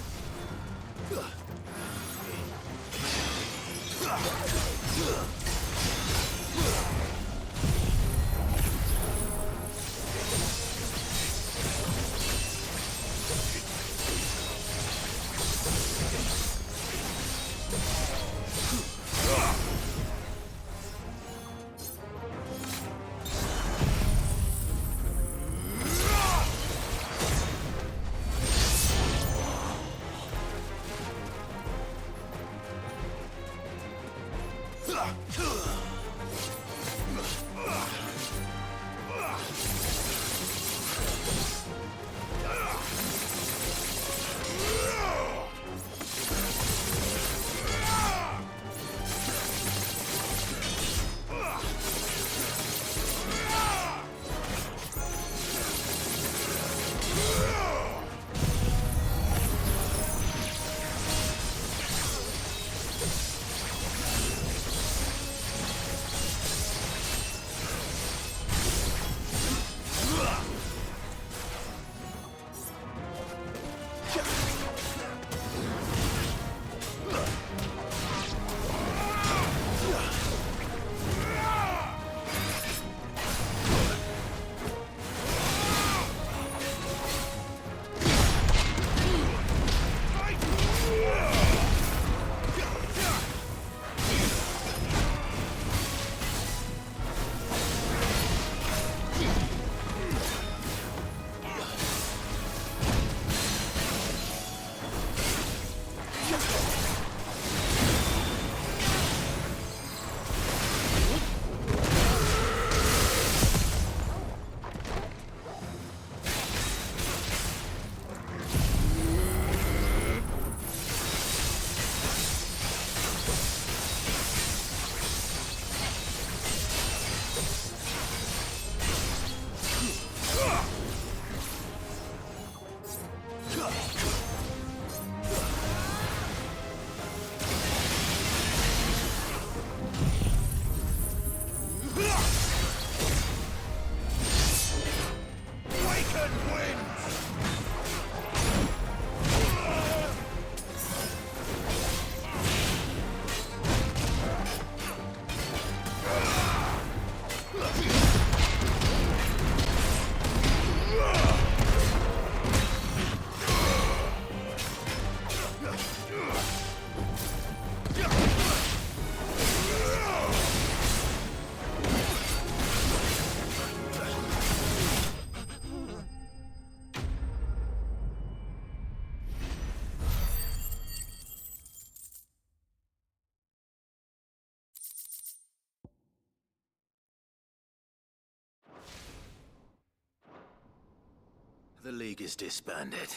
is disbanded.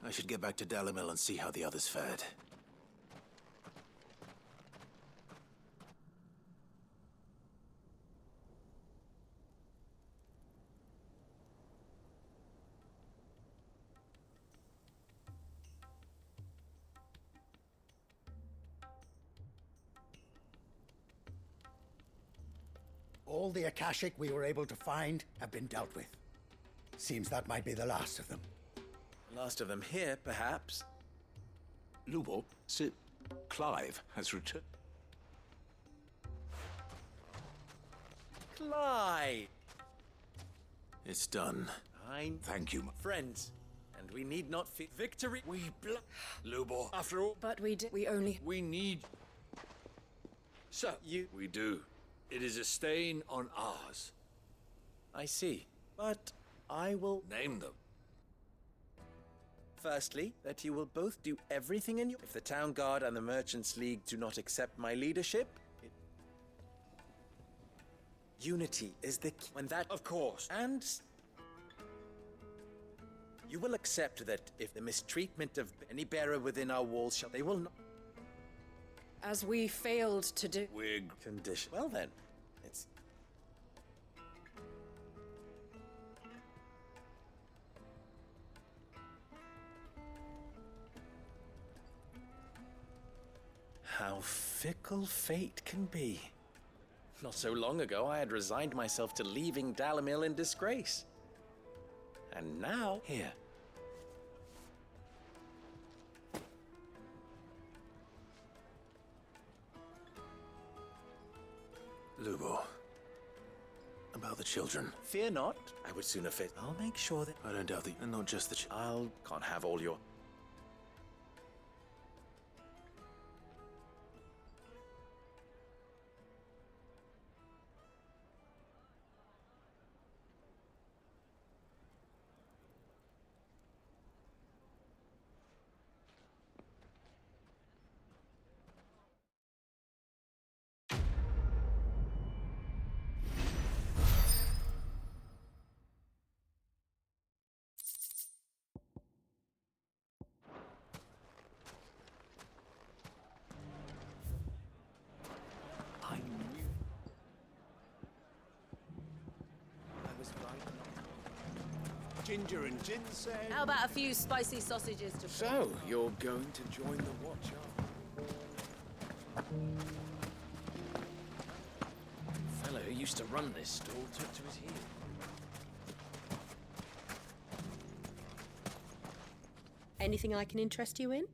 I should get back to Dalimil and see how the others fared. All the Akashic we were able to find have been dealt with. Seems that might be the last of them. Last of them here, perhaps. Lubo, Sir Clive has returned. Clyde! It's done. Thank you. Friends, and we need not fear victory. Lubo. After all. But we only... We need... So, We do. It is a stain on ours. I see. But I will... Name them. Firstly, that you will both do everything in your... If the Town Guard and the Merchants League do not accept my leadership... Unity is the key. When that... Of course. And... You will accept that if the mistreatment of any bearer within our walls shall... They will not... As we failed to do... Wig. Condition. Well then, it's... How fickle fate can be. Not so long ago, I had resigned myself to leaving Dalimil in disgrace. And now, here. Lubo. About the children. Fear not, I would sooner fit. I'll make sure that... I don't doubt that, and not just the Can't have all your... Ginger and ginseng. How about a few spicy sausages to... So, you're going to join the watch, The fellow who used to run this stall took to his heels. Anything I can interest you in?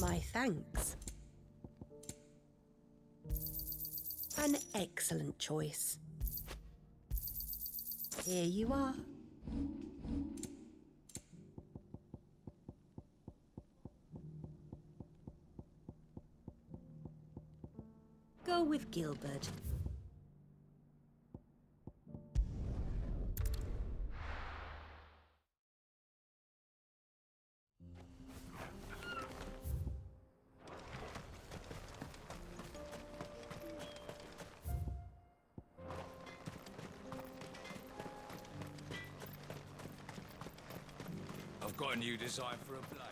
My thanks. An excellent choice. Here you are. Go with Gilbert. I've got a new design for a blade.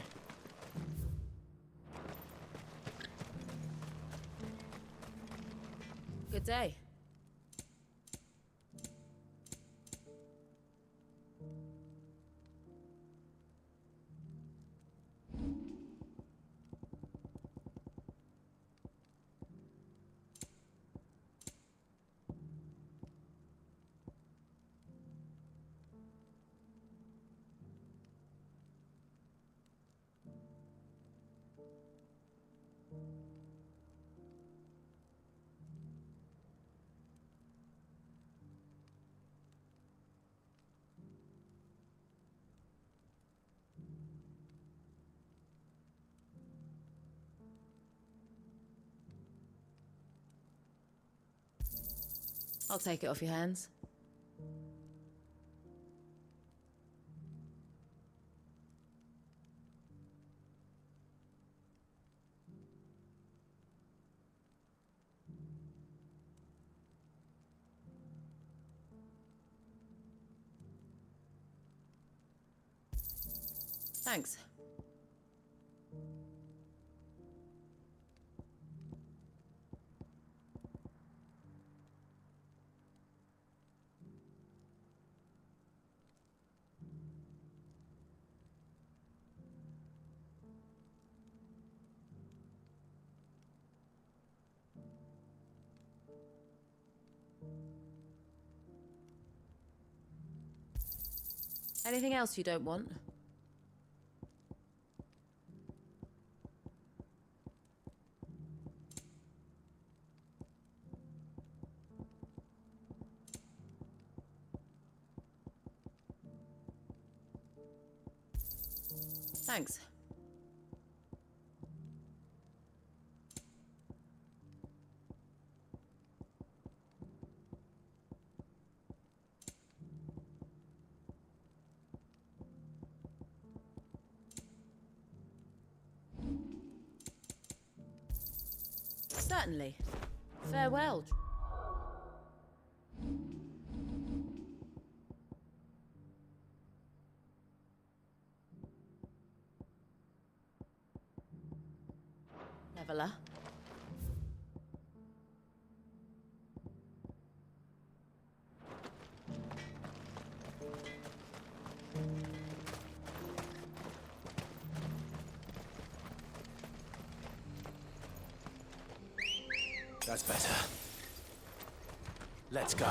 Good day. I'll take it off your hands. Thanks. Anything else you don't want? Thanks. Certainly. Farewell. Neverla. That's better. Let's go.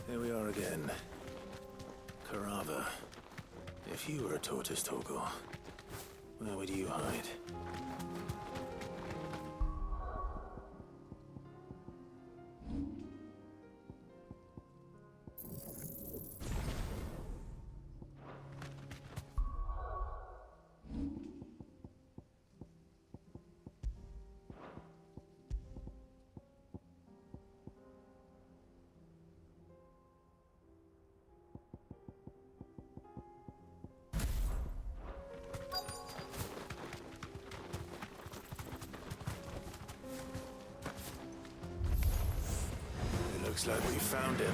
Here we are again. Carava. If you were a tortoise, Torgor, where would you hide? Looks like we found him.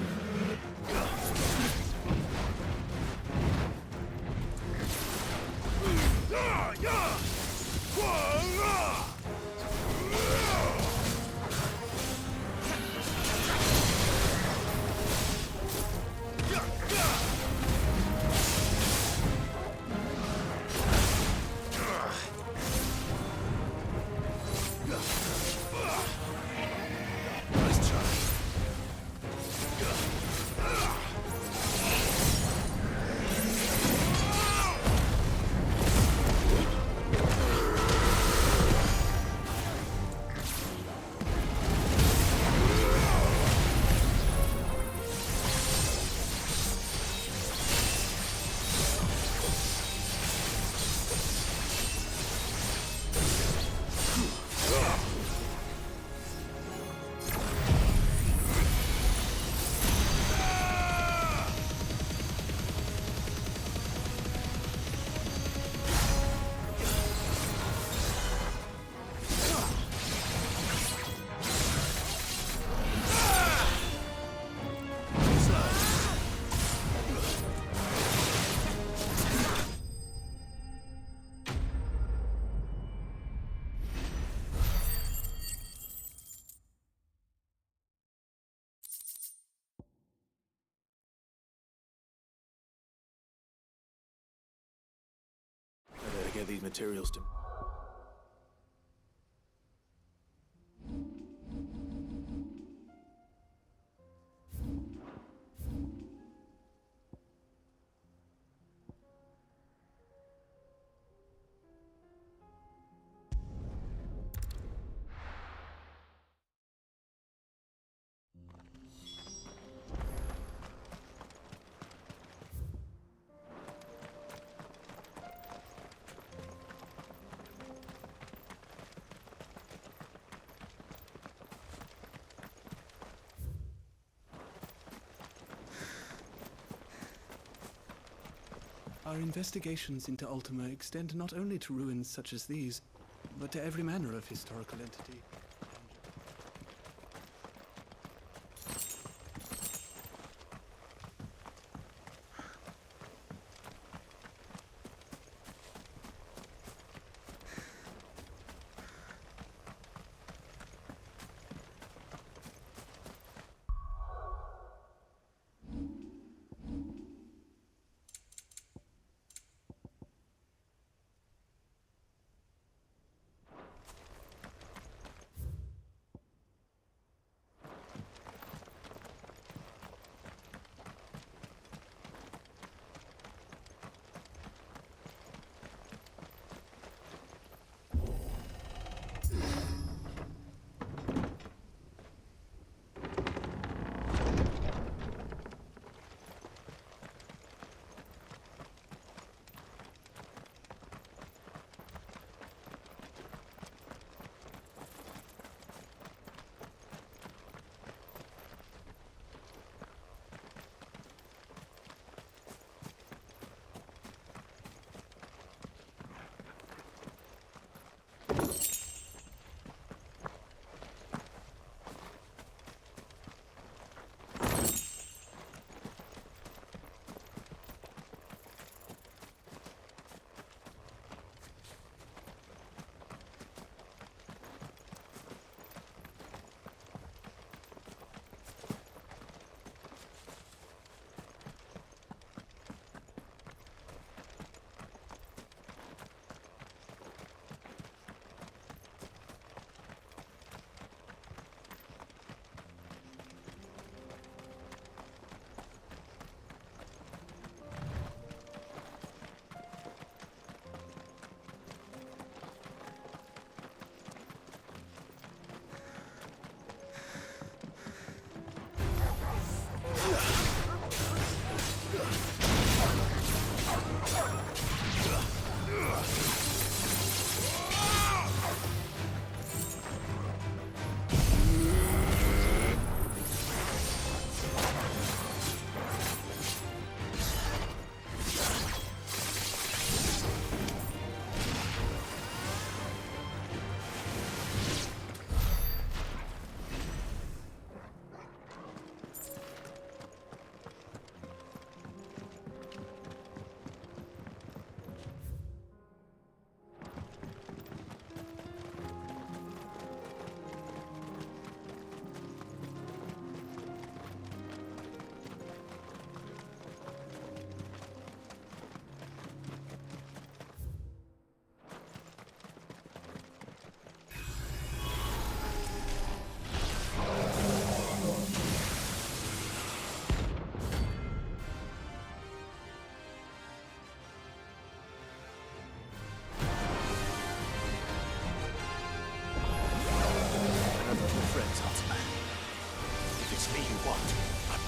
I better get these materials to... Our investigations into Ultima extend not only to ruins such as these, but to every manner of historical entity.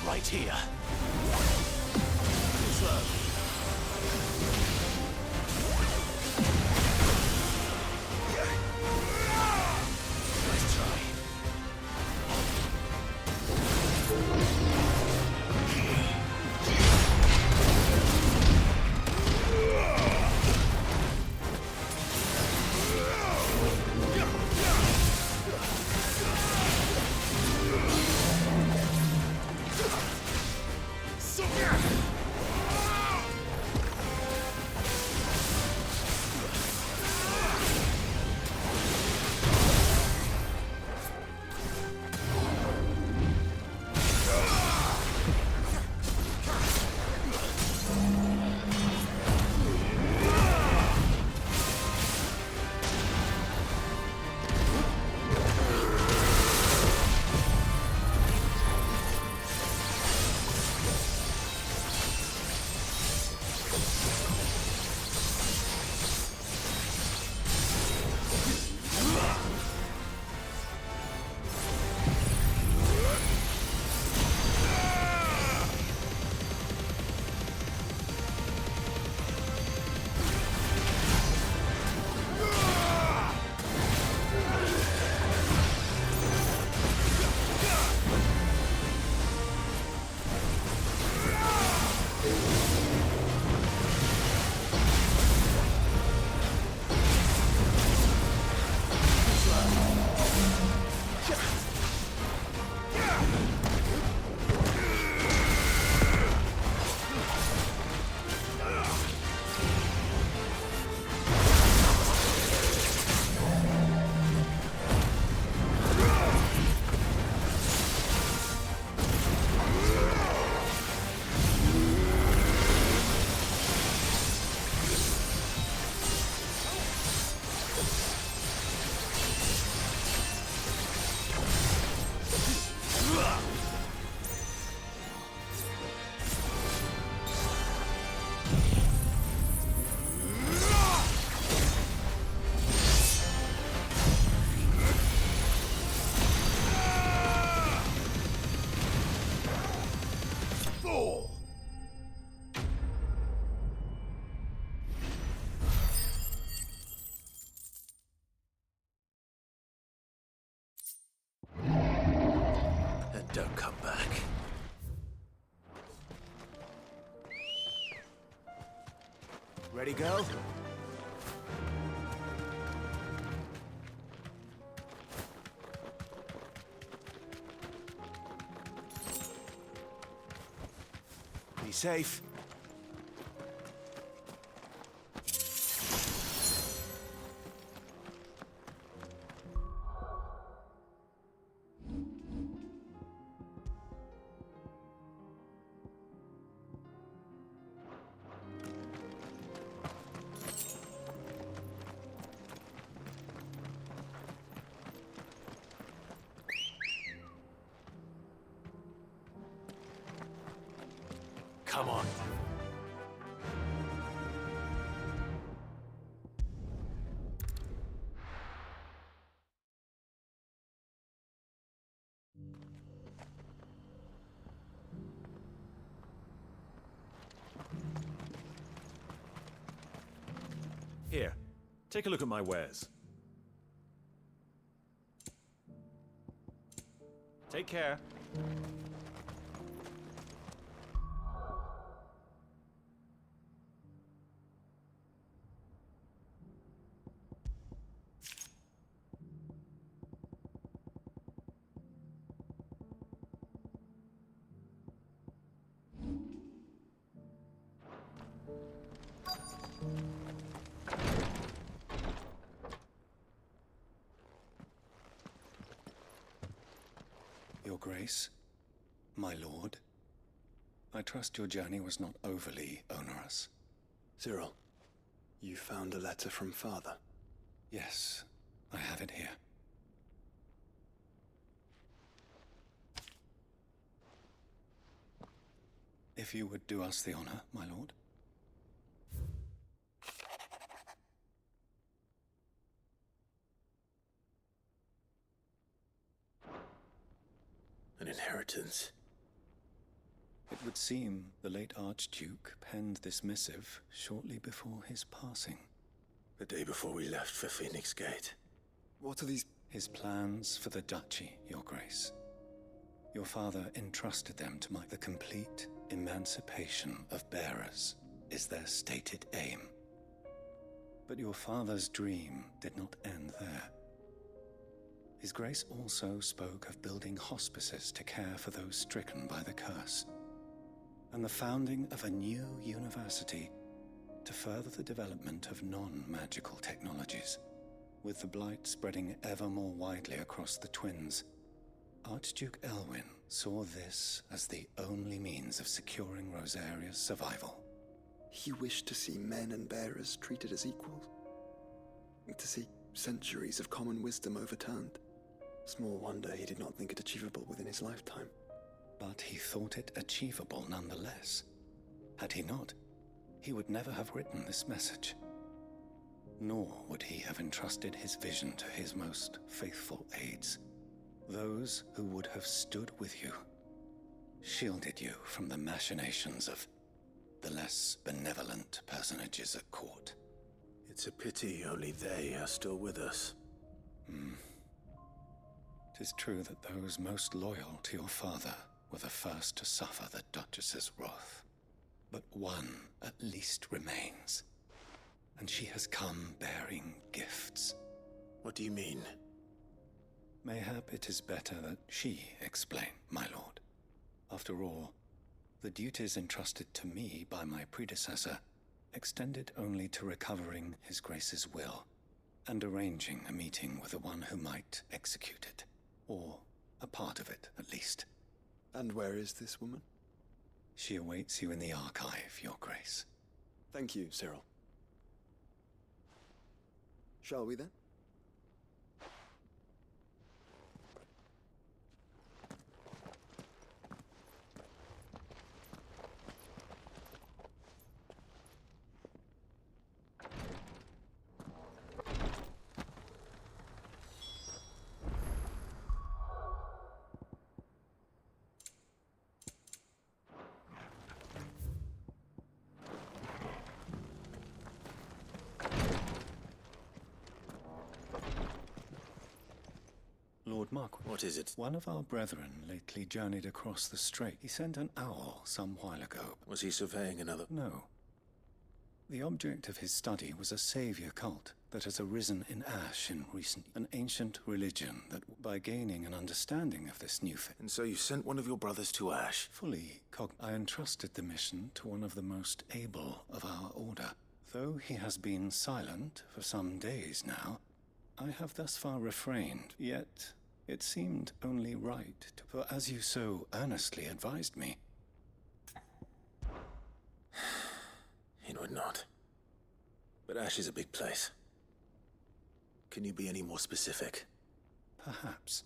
Right here. Nice try. Don't come back. Ready, girl? Be safe. Come on. Here, take a look at my wares. Take care. Your Grace, my lord, I trust your journey was not overly onerous. Cyril, you found a letter from Father? Yes, I have it here. If you would do us the honor, my lord. An inheritance. It would seem the late Archduke penned this missive shortly before his passing. The day before we left for Phoenix Gate. What are these? His plans for the duchy, Your Grace. Your father entrusted them to the complete emancipation of bearers is their stated aim. But your father's dream did not end there. His Grace also spoke of building hospices to care for those stricken by the curse, and the founding of a new university to further the development of non-magical technologies. With the blight spreading ever more widely across the twins, Archduke Elwyn saw this as the only means of securing Rosaria's survival. He wished to see men and bearers treated as equals. To see centuries of common wisdom overturned. Small wonder he did not think it achievable within his lifetime. But he thought it achievable nonetheless. Had he not, he would never have written this message. Nor would he have entrusted his vision to his most faithful aides. Those who would have stood with you, shielded you from the machinations of the less benevolent personages at court. It's a pity only they are still with us. It is true that those most loyal to your father were the first to suffer the Duchess's wrath. But one at least remains, and she has come bearing gifts. What do you mean? Mayhap it is better that she explain, my lord. After all, the duties entrusted to me by my predecessor extended only to recovering His Grace's will and arranging a meeting with the one who might execute it. Or a part of it, at least. And where is this woman? She awaits you in the archive, Your Grace. Thank you, Cyril. Shall we then? Lord Marquis. What is it? One of our brethren lately journeyed across the strait. He sent an owl some while ago. Was he surveying another? No. The object of his study was a savior cult that has arisen in Ash in recent... An ancient religion that, by gaining an understanding of this new faith... And so you sent one of your brothers to Ash? I entrusted the mission to one of the most able of our order. Though he has been silent for some days now, I have thus far refrained. Yet, it seemed only right to... For as you so earnestly advised me... It would not. But Ash is a big place. Can you be any more specific? Perhaps.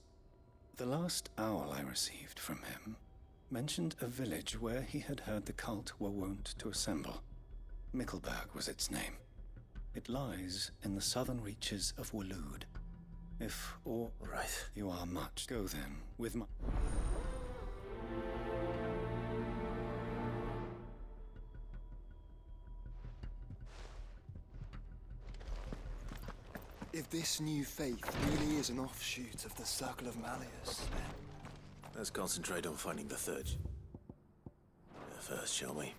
The last owl I received from him mentioned a village where he had heard the cult were wont to assemble. Mickleburg was its name. It lies in the southern reaches of Waloed. Right. You are much. Go then, with my... If this new faith really is an offshoot of the Circle of Malleus, then... Let's concentrate on finding the third. First, shall we?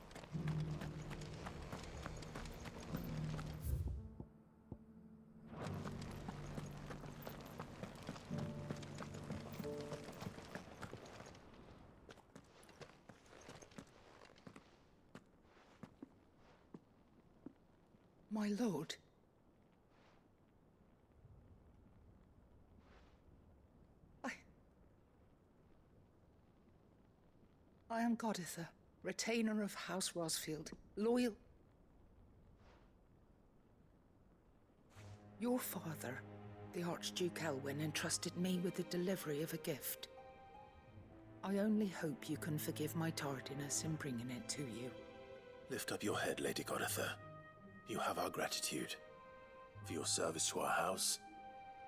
My lord. I am Goditha, retainer of House Rosfield, loyal... Your father, the Archduke Elwyn, entrusted me with the delivery of a gift. I only hope you can forgive my tardiness in bringing it to you. Lift up your head, Lady Goditha. You have our gratitude for your service to our house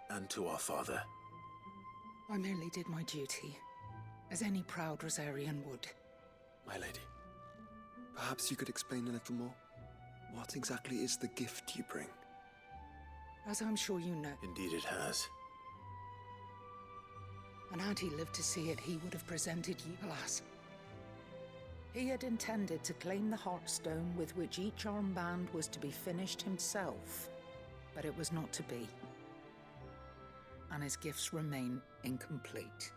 and to our father. I merely did my duty, as any proud Rosarian would. My lady, perhaps you could explain a little more? What exactly is the gift you bring? As I'm sure you know. Indeed it has. And had he lived to see it, he would have presented you, alas. He had intended to claim the Heartstone with which each armband was to be finished himself, but it was not to be. And his gifts remain incomplete.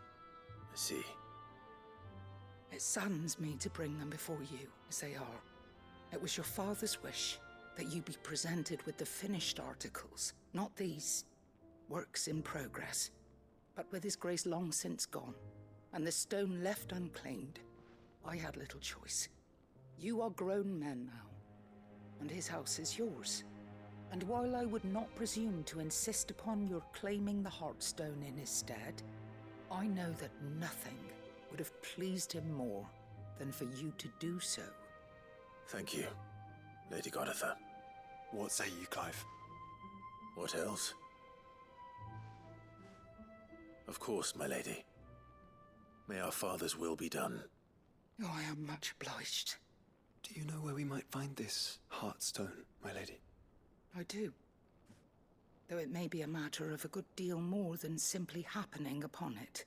I see. It saddens me to bring them before you, as they are. It was your father's wish that you be presented with the finished articles, not these works in progress. But with his grace long since gone, and the stone left unclaimed, I had little choice. You are grown men now, and his house is yours. And while I would not presume to insist upon your claiming the Heartstone in his stead, I know that nothing would have pleased him more than for you to do so. Thank you, Lady Goditha. What say you, Clive? What else? Of course, my lady. May our father's will be done. Oh, I am much obliged. Do you know where we might find this Heartstone, my lady? I do. Though it may be a matter of a good deal more than simply happening upon it.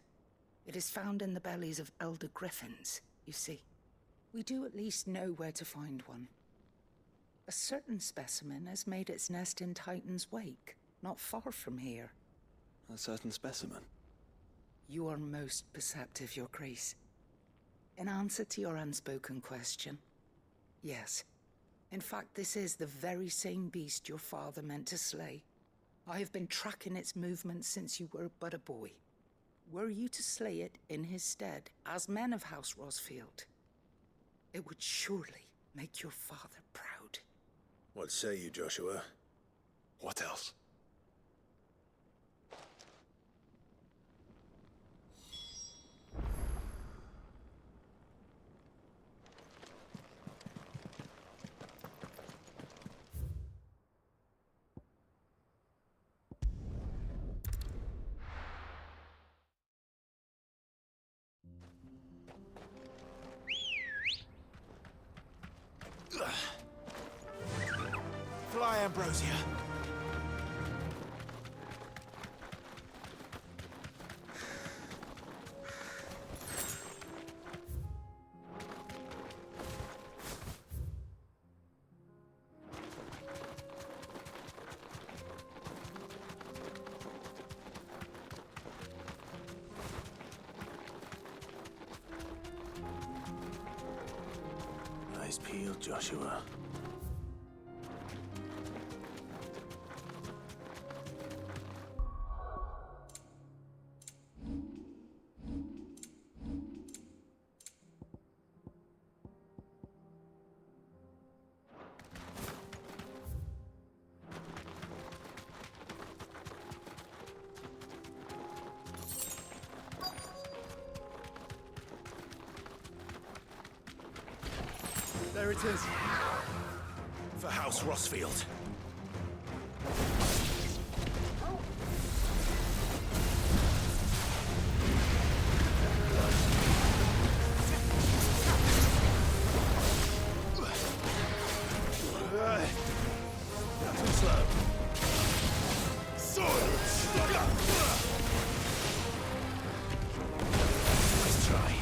It is found in the bellies of elder griffins, you see. We do at least know where to find one. A certain specimen has made its nest in Titan's Wake, not far from here. A certain specimen? You are most perceptive, Your Grace. In answer to your unspoken question, yes. In fact, this is the very same beast your father meant to slay. I have been tracking its movements since you were but a boy. Were you to slay it in his stead, as men of House Rosfield, it would surely make your father proud. What say you, Joshua? What else? Fly, Ambrosia. eyes peeled, Joshua. There it is. For House Rossfield. Too slow. Silence! Let's try.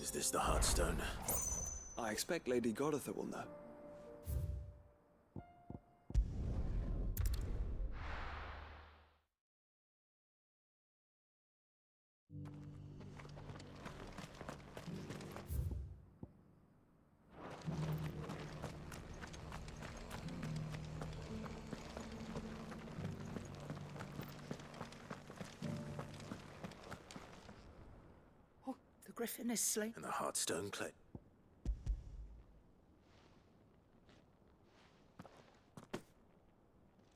Is this the Heartstone? I expect Lady Goditha will know. The griffin is slain. And the Heartstone clay.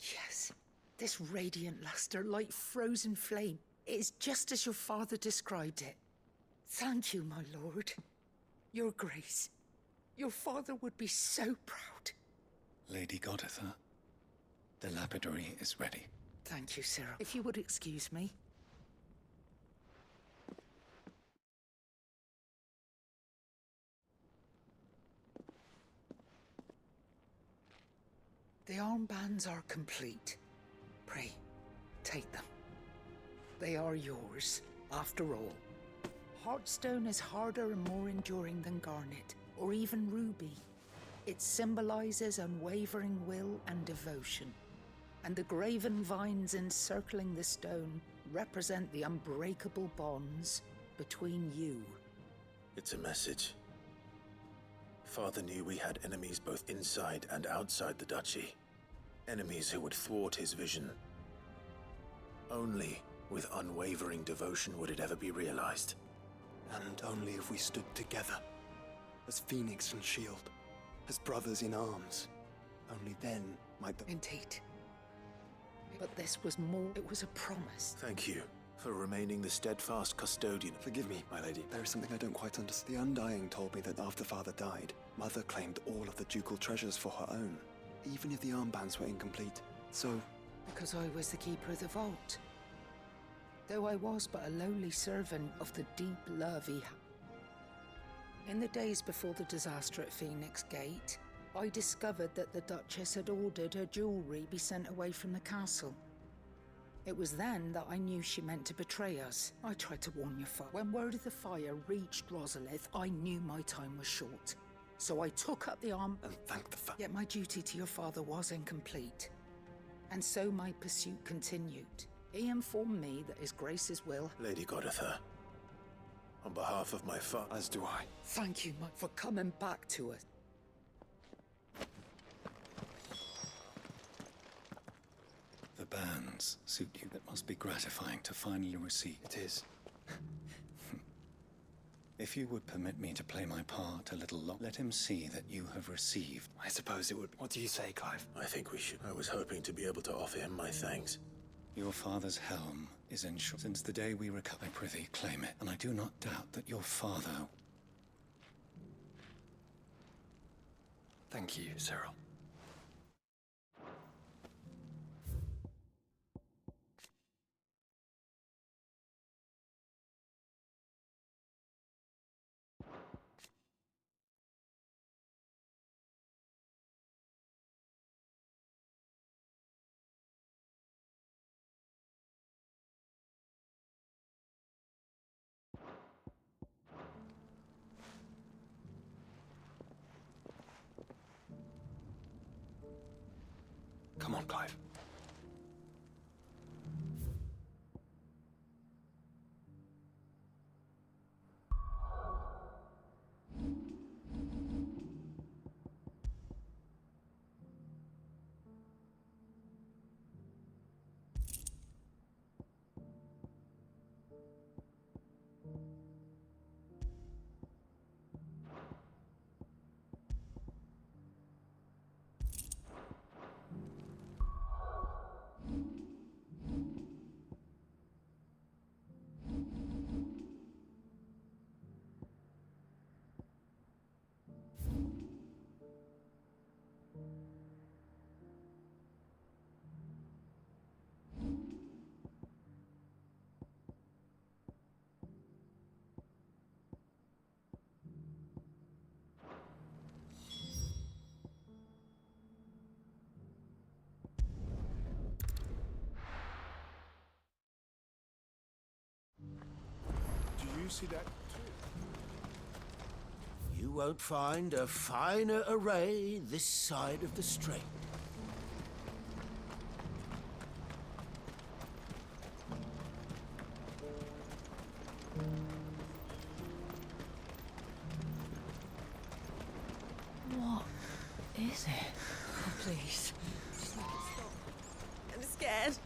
Yes, this radiant luster like frozen flame. It is just as your father described it. Thank you, my lord. Your grace. Your father would be so proud. Lady Goditha, the lapidary is ready. Thank you, Cyril. If you would excuse me. The armbands are complete. Pray, take them. They are yours, after all. Heartstone is harder and more enduring than garnet, or even ruby. It symbolizes unwavering will and devotion. And the graven vines encircling the stone represent the unbreakable bonds between you. It's a message. Father knew we had enemies both inside and outside the duchy. Enemies who would thwart his vision. Only with unwavering devotion would it ever be realized. And only if we stood together, as Phoenix and Shield, as brothers in arms, Only then might the... Indeed. But this was more. It was a promise. Thank you for remaining the steadfast custodian. Forgive me, my lady. There is something I don't quite understand. The Undying told me that after Father died, Mother claimed all of the ducal treasures for her own, even if the armbands were incomplete. So... Because I was the keeper of the vault. Though I was but a lowly servant of the deep love he had. In the days before the disaster at Phoenix Gate, I discovered that the Duchess had ordered her jewellery be sent away from the castle. It was then that I knew she meant to betray us. I tried to warn your father. When word of the fire reached Rosalith, I knew my time was short. So I took up the arm... And thank the fact... Yet my duty to your father was incomplete. And so my pursuit continued. He informed me that His Grace's will... Lady Goditha, on behalf of my father... As do I. Thank you, for coming back to us. The bands suit you. It must be gratifying to finally receive. It is. If you would permit me to play my part a little longer, let him see that you have received. I suppose it would. What do you say, Clive? I think we should. I was hoping to be able to offer him my thanks. Your father's helm is ensured. Since the day we recover, prithee, claim it. And I do not doubt that your father... Thank you, Cyril. Come on, Clive. You see that too? You won't find a finer array this side of the strait. What is it? Oh, please. Just make it stop. I'm scared.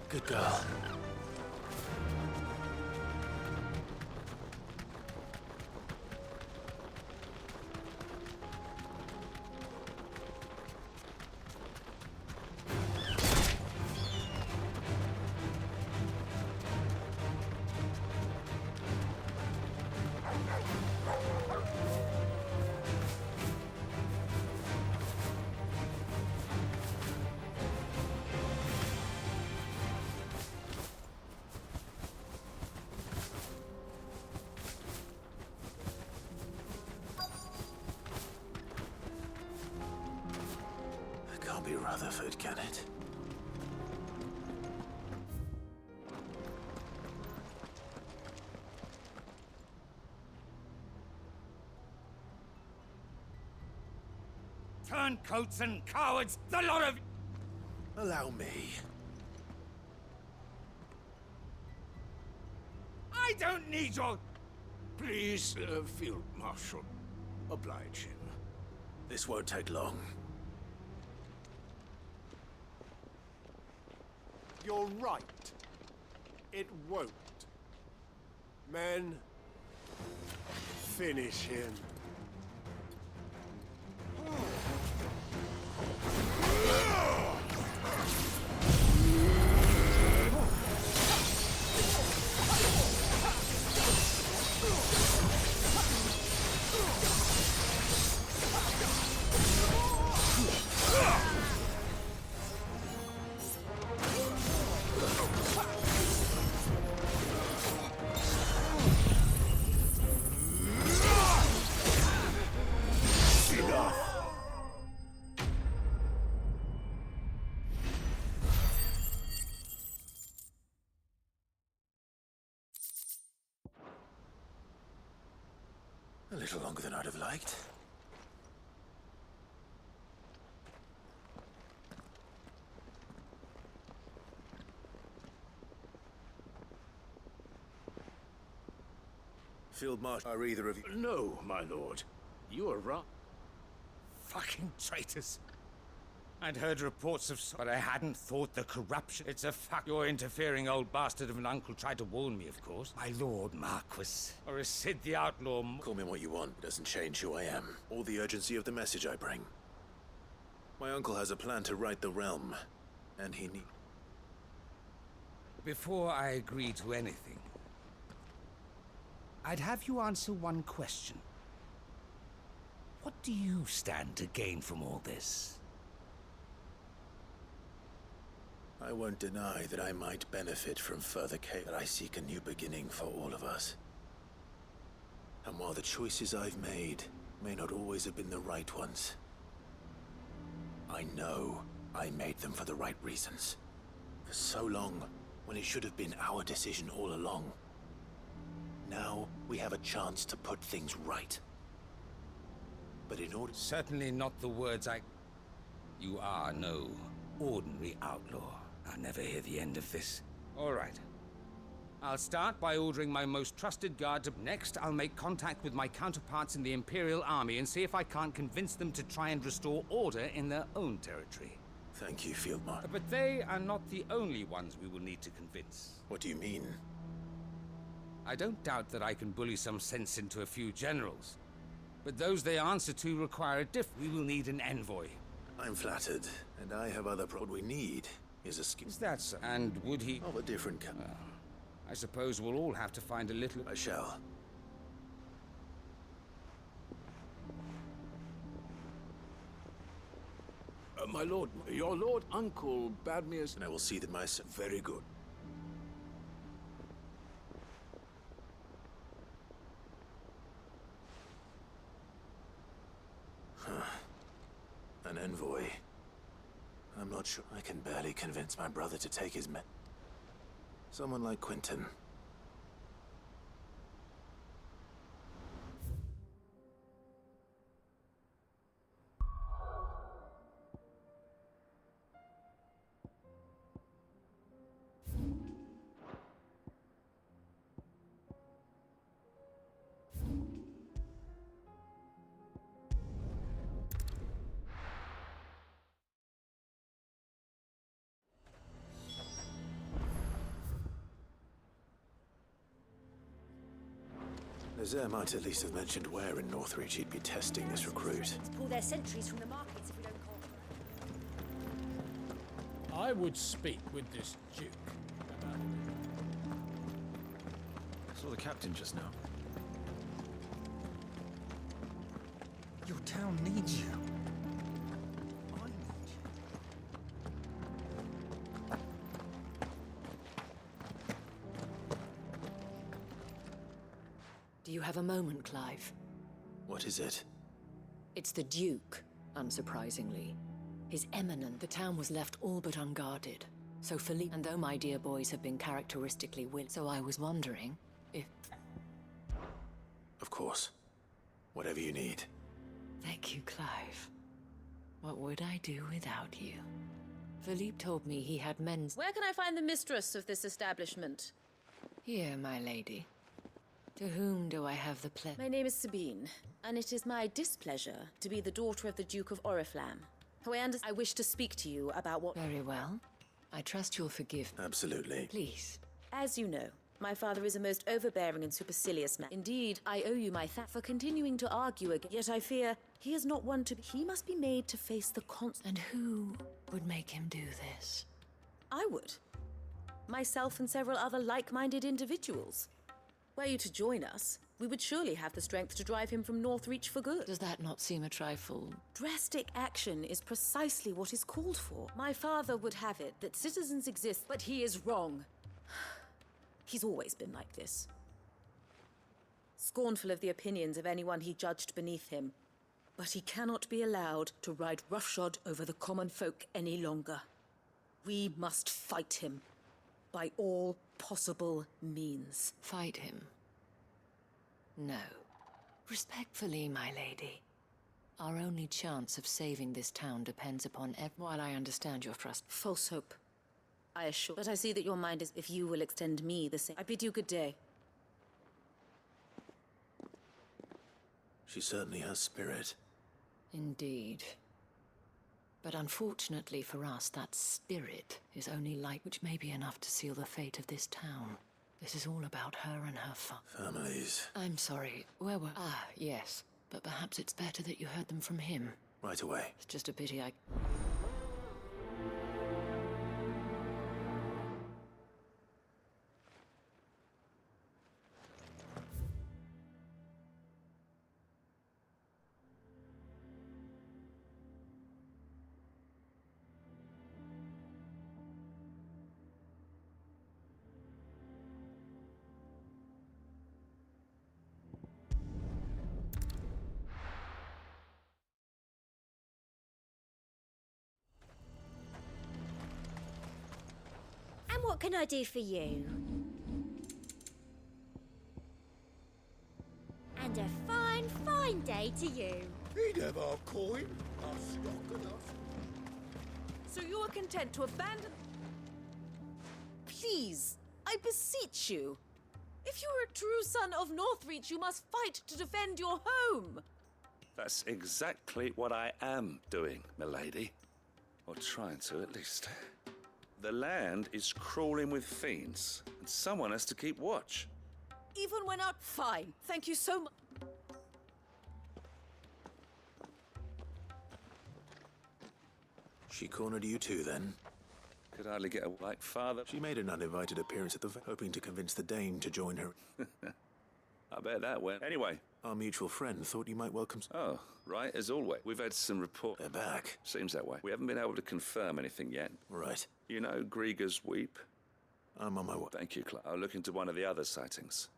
Good girl. Can't be Rutherford, can it? Turncoats and cowards, the lot of... Allow me. I don't need your... Please, Field Marshal, oblige him. This won't take long. you're right. It won't. Men, finish him. A little longer than I'd have liked. Field Marshal, are either of you... No, my lord. You are right. Fucking traitors. I'd heard reports of... But I hadn't thought the corruption... It's a fact. Your interfering old bastard of an uncle tried to warn me, of course. My lord Marquis. Or is Sid the outlaw... Call me what you want. It doesn't change who I am. Or the urgency of the message I bring. My uncle has a plan to right the realm. And he need... Before I agree to anything, I'd have you answer one question. What do you stand to gain from all this? I won't deny that I might benefit from further chaos, but I seek a new beginning for all of us. And while the choices I've made may not always have been the right ones, I know I made them for the right reasons. For so long, when it should have been our decision all along. Now, we have a chance to put things right. But in order... Certainly not the words I... You are no ordinary outlaw. I'll never hear the end of this. All right. I'll start by ordering my most trusted guard to... Next, I'll make contact with my counterparts in the Imperial Army and see if I can't convince them to try and restore order in their own territory. Thank you, Field Marshal. But they are not the only ones we will need to convince. What do you mean? I don't doubt that I can bully some sense into a few generals. But those they answer to require a We will need an envoy. I'm flattered, and I have other what we need is a skill. Is that so? And would he... Of a different kind. Well, I suppose we'll all have to find a little... I shall. My lord, your lord uncle bade me as... And I will see that my son... Very good. An envoy. I'm not sure. I can barely convince my brother to take his men. Someone like Quentin. Nazaire might at least have mentioned where in Northreach he'd be testing this recruit. Let's pull their sentries from the markets if we don't call. I would speak with this Duke about it. I saw the captain just now. Your town needs you. Do you have a moment, Clive? What is it? It's the Duke, unsurprisingly. His Eminent. The town was left all but unguarded. So Philippe, and though my dear boys have been characteristically so I was wondering if... Of course. Whatever you need. Thank you, Clive. What would I do without you? Philippe told me he had men... Where can I find the mistress of this establishment? Here, my lady. To whom do I have the pleasure? My name is Sabine, and it is my displeasure to be the daughter of the Duke of Oriflamme. I wish to speak to you about what... Very well. I trust you'll forgive me. Absolutely. Please. As you know, my father is a most overbearing and supercilious man. Indeed, I owe you my thanks for continuing to argue again. Yet I fear he is not one to be. He must be made to face the And who would make him do this? I would. Myself and several other like-minded individuals. Were you to join us, we would surely have the strength to drive him from Northreach for good. Does that not seem a trifle? Drastic action is precisely what is called for. My father would have it that citizens exist, but he is wrong. He's always been like this. Scornful of the opinions of anyone he judged beneath him. But he cannot be allowed to ride roughshod over the common folk any longer. We must fight him. By all possible means. Fight him? No. Respectfully, my lady. Our only chance of saving this town depends upon while I understand your trust. False hope. I assure. But I see that your mind is. If you will extend me the same. I bid you good day. She certainly has spirit. Indeed. But unfortunately for us, that spirit is only light, which may be enough to seal the fate of this town. This is all about her and her Families. I'm sorry, where were... Ah, yes. But perhaps it's better that you heard them from him. Right away. It's just a pity I... And what can I do for you? And a fine, fine day to you. He'd have our coin, our stock and us. So you are content to abandon... Please, I beseech you. If you are a true son of Northreach, you must fight to defend your home. That's exactly what I am doing, milady. Or trying to, at least. The land is crawling with fiends, and someone has to keep watch. Even when out... Fine. Thank you so much. She cornered you too, then? Could hardly get a white father. She made an uninvited appearance at the hoping to convince the Dane to join her. I bet that went. Anyway. Our mutual friend thought you might welcome... Oh, right, as always. We've had some reports. They're back. Seems that way. We haven't been able to confirm anything yet. Right. You know Grieger's Weep? I'm on my way. Thank you, Clark. I'll look into one of the other sightings.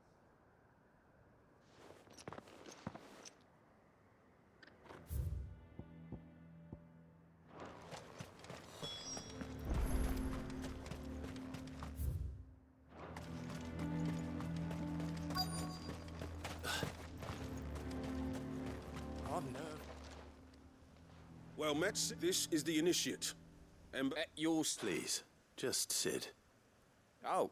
Well, Mets, this is the initiate. And yours, please. Just sit. Oh,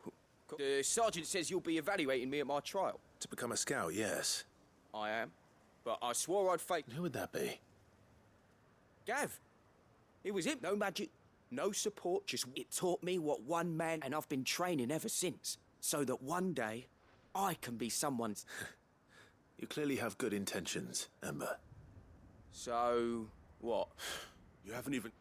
the sergeant says you'll be evaluating me at my trial. To become a scout, yes. I am. But I swore I'd fake... Who would that be? Gav. It was him. No magic, no support, just it taught me what one man... And I've been training ever since, so that one day I can be someone's... You clearly have good intentions, Ember. So... what? You haven't even...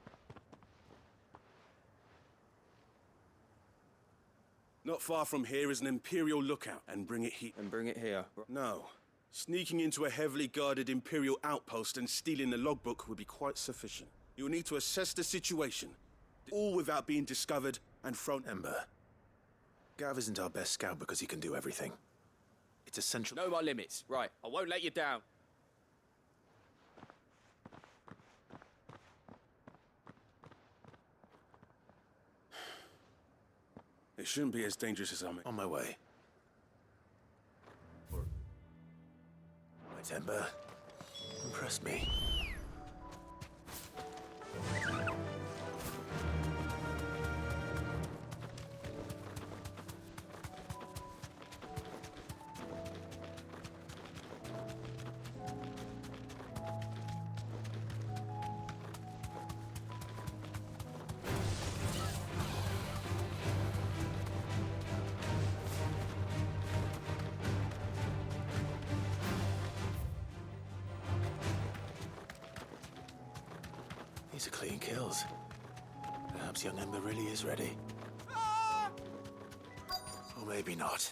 Not far from here is an Imperial lookout, and bring it here. And bring it here? No. Sneaking into a heavily guarded Imperial outpost and stealing the logbook would be quite sufficient. You'll need to assess the situation, all without being discovered and thrown... Ember, Gav isn't our best scout because he can do everything. It's essential... Know my limits. Right, I won't let you down. It shouldn't be as dangerous as I'm... On my way. Right, Ember. Impress me. These are clean kills. Perhaps young Ember really is ready. Or maybe not.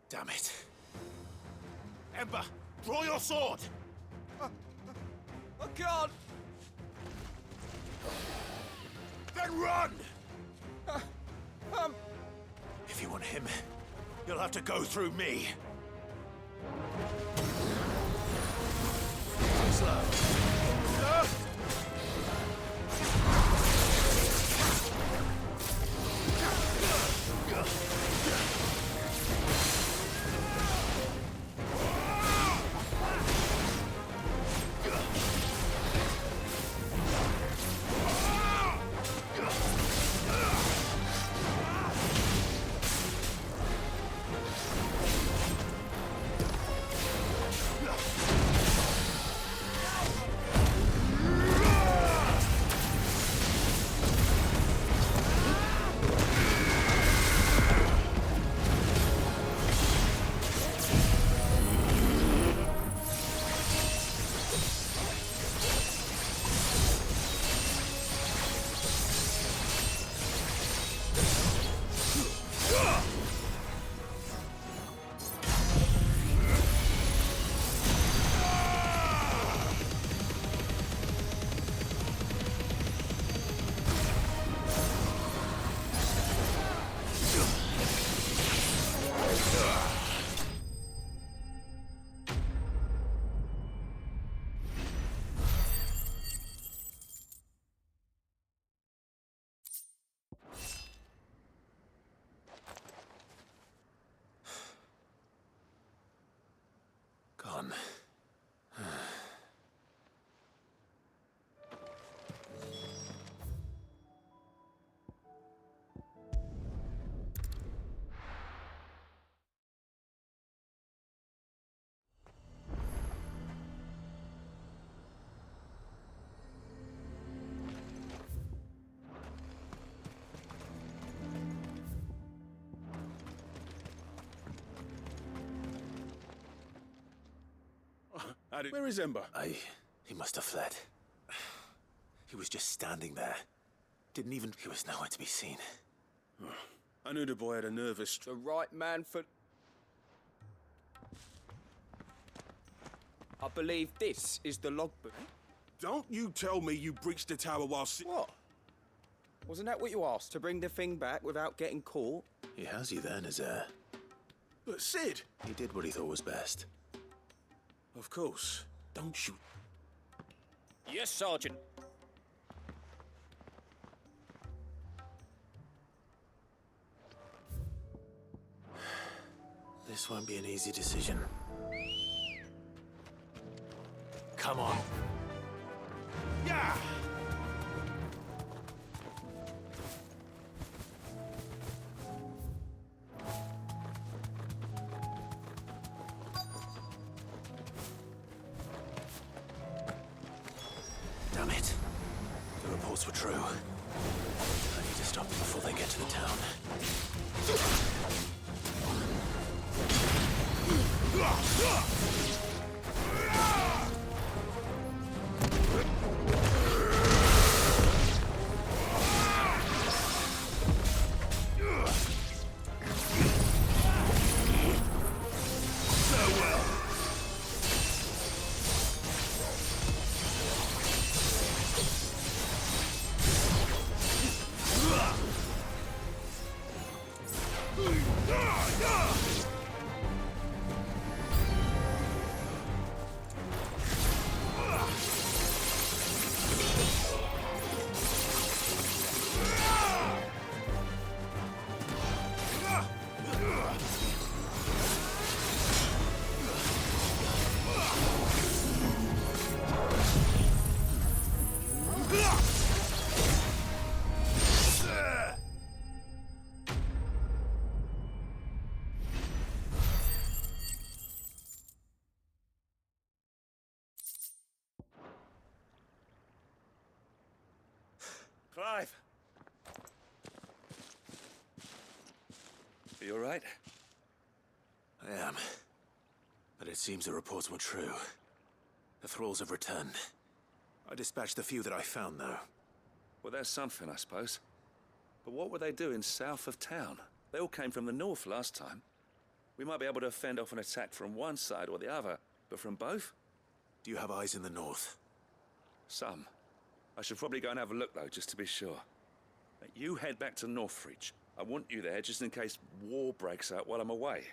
Damn it. Ember, draw your sword! I can't! Then run! If you want him, you'll have to go through me. Slow. Gone. Where is Ember? He must have fled. He was just standing there. He was nowhere to be seen. I knew the boy had a nervous... The right man for... I believe this is the logbook. Don't you tell me you breached the tower while... What? Wasn't that what you asked? To bring the thing back without getting caught? He has you then, his heir. But Sid... He did what he thought was best. Of course. Don't shoot. Yes, Sergeant. This won't be an easy decision. Come on. Yeah! Damn it. The reports were true. I need to stop them before they get to the town. Clive! Are you all right? I am. But it seems the reports were true. The thralls have returned. I dispatched the few that I found, though. Well, there's something, I suppose. But what were they doing south of town? They all came from the north last time. We might be able to fend off an attack from one side or the other, but from both? Do you have eyes in the north? Some. I should probably go and have a look, though, just to be sure. You head back to Northreach. I want you there just in case war breaks out while I'm away.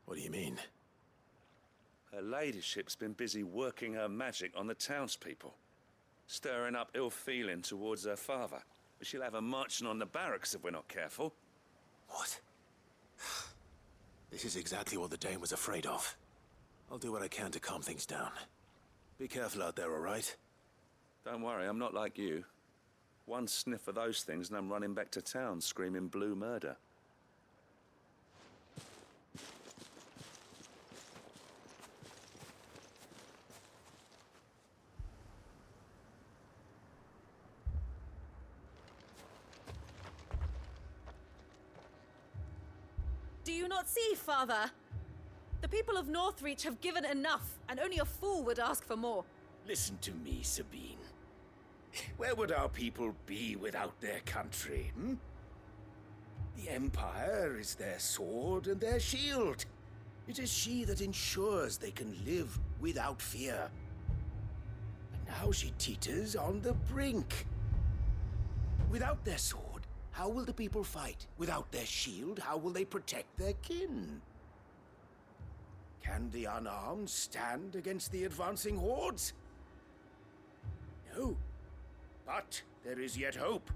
What do you mean? Her ladyship's been busy working her magic on the townspeople, stirring up ill feeling towards her father. But she'll have her marching on the barracks if we're not careful. What? This is exactly what the Dane was afraid of. I'll do what I can to calm things down. Be careful out there, all right? Don't worry, I'm not like you. One sniff of those things and I'm running back to town screaming blue murder. Do you not see, Father? The people of Northreach have given enough, and only a fool would ask for more. Listen to me, Sabine. Where would our people be without their country, hmm? The Empire is their sword and their shield. It is she that ensures they can live without fear. And now she teeters on the brink. Without their sword, how will the people fight? Without their shield, how will they protect their kin? Can the unarmed stand against the advancing hordes? No. But there is yet hope.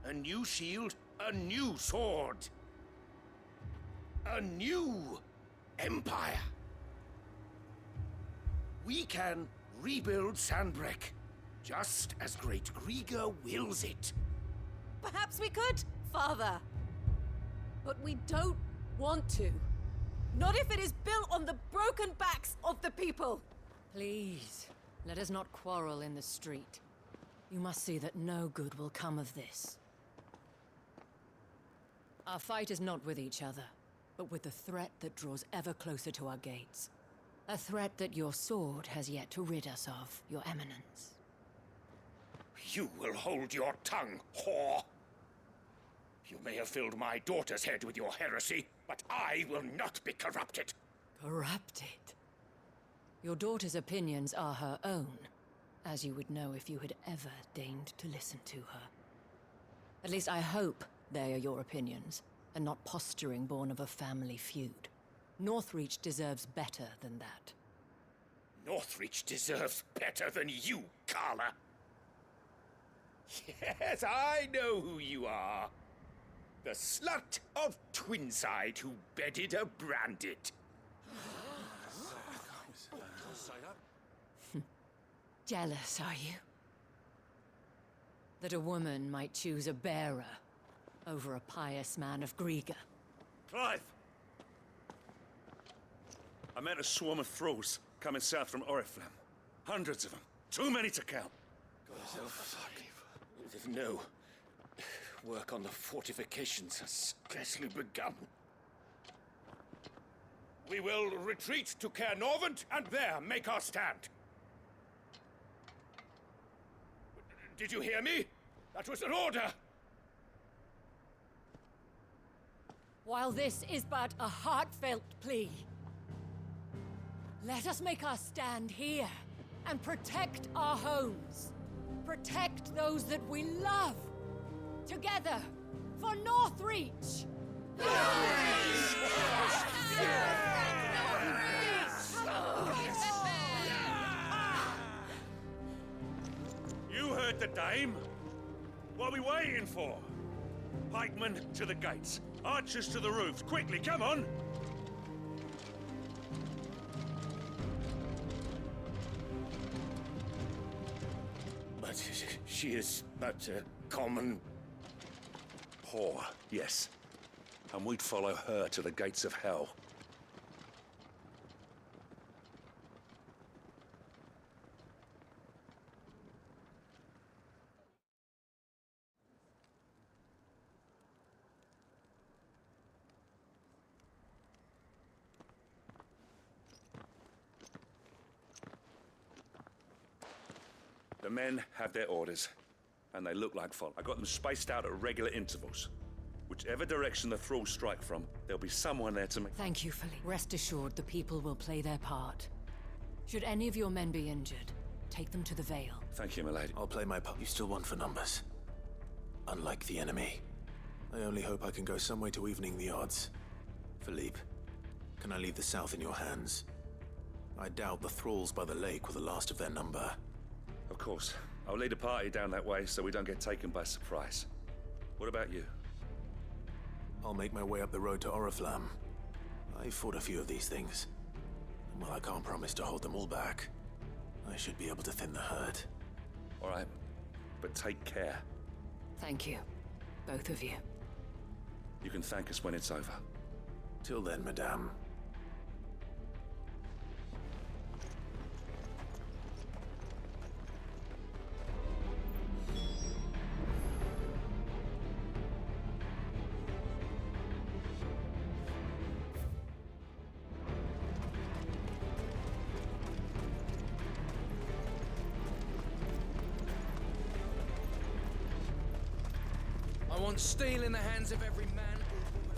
A new shield, a new sword. A new empire. We can rebuild Sandbreck, just as Great Grieger wills it. Perhaps we could, Father. But we don't want to. Not if it is built on the broken backs of the people. Please, let us not quarrel in the street. You must see that no good will come of this. Our fight is not with each other, but with the threat that draws ever closer to our gates. A threat that your sword has yet to rid us of, Your Eminence. You will hold your tongue, whore! You may have filled my daughter's head with your heresy, but I will not be corrupted. Corrupted? Your daughter's opinions are her own, as you would know if you had ever deigned to listen to her. At least I hope they are your opinions, and not posturing born of a family feud. Northreach deserves better than that. Northreach deserves better than you, Carla. Yes, I know who you are. The slut of Twinside who bedded a Branded. Jealous, are you? That a woman might choose a bearer over a pious man of Grieger. Clive! I met a swarm of thralls coming south from Oriflamme. Hundreds of them. Too many to count. Oh, fuck. No. Work on the fortifications has scarcely begun. We will retreat to Caer Norvent and there make our stand. Did you hear me? That was an order! While this is but a heartfelt plea, let us make our stand here and protect our homes. Protect those that we love. Together, for Northreach! You heard the dame. What are we waiting for? Pikemen to the gates. Archers to the roofs. Quickly, come on! But she is but a common... whore, yes. And we'd follow her to the gates of hell. The men have their orders, and they look like follow. I got them spaced out at regular intervals. Whichever direction the thralls strike from, there'll be someone there to make... Thank you, Philippe. Rest assured, the people will play their part. Should any of your men be injured, take them to the Vale. Thank you, milady. I'll play my part. You still want for numbers. Unlike the enemy. I only hope I can go some way to evening the odds. Philippe, can I leave the south in your hands? I doubt the thralls by the lake were the last of their number. Of course. I'll lead a party down that way so we don't get taken by surprise. What about you? I'll make my way up the road to Oriflamme. I fought a few of these things. And while I can't promise to hold them all back, I should be able to thin the herd. All right, but take care. Thank you, both of you. You can thank us when it's over. Till then, madame. I want steel in the hands of every man or woman.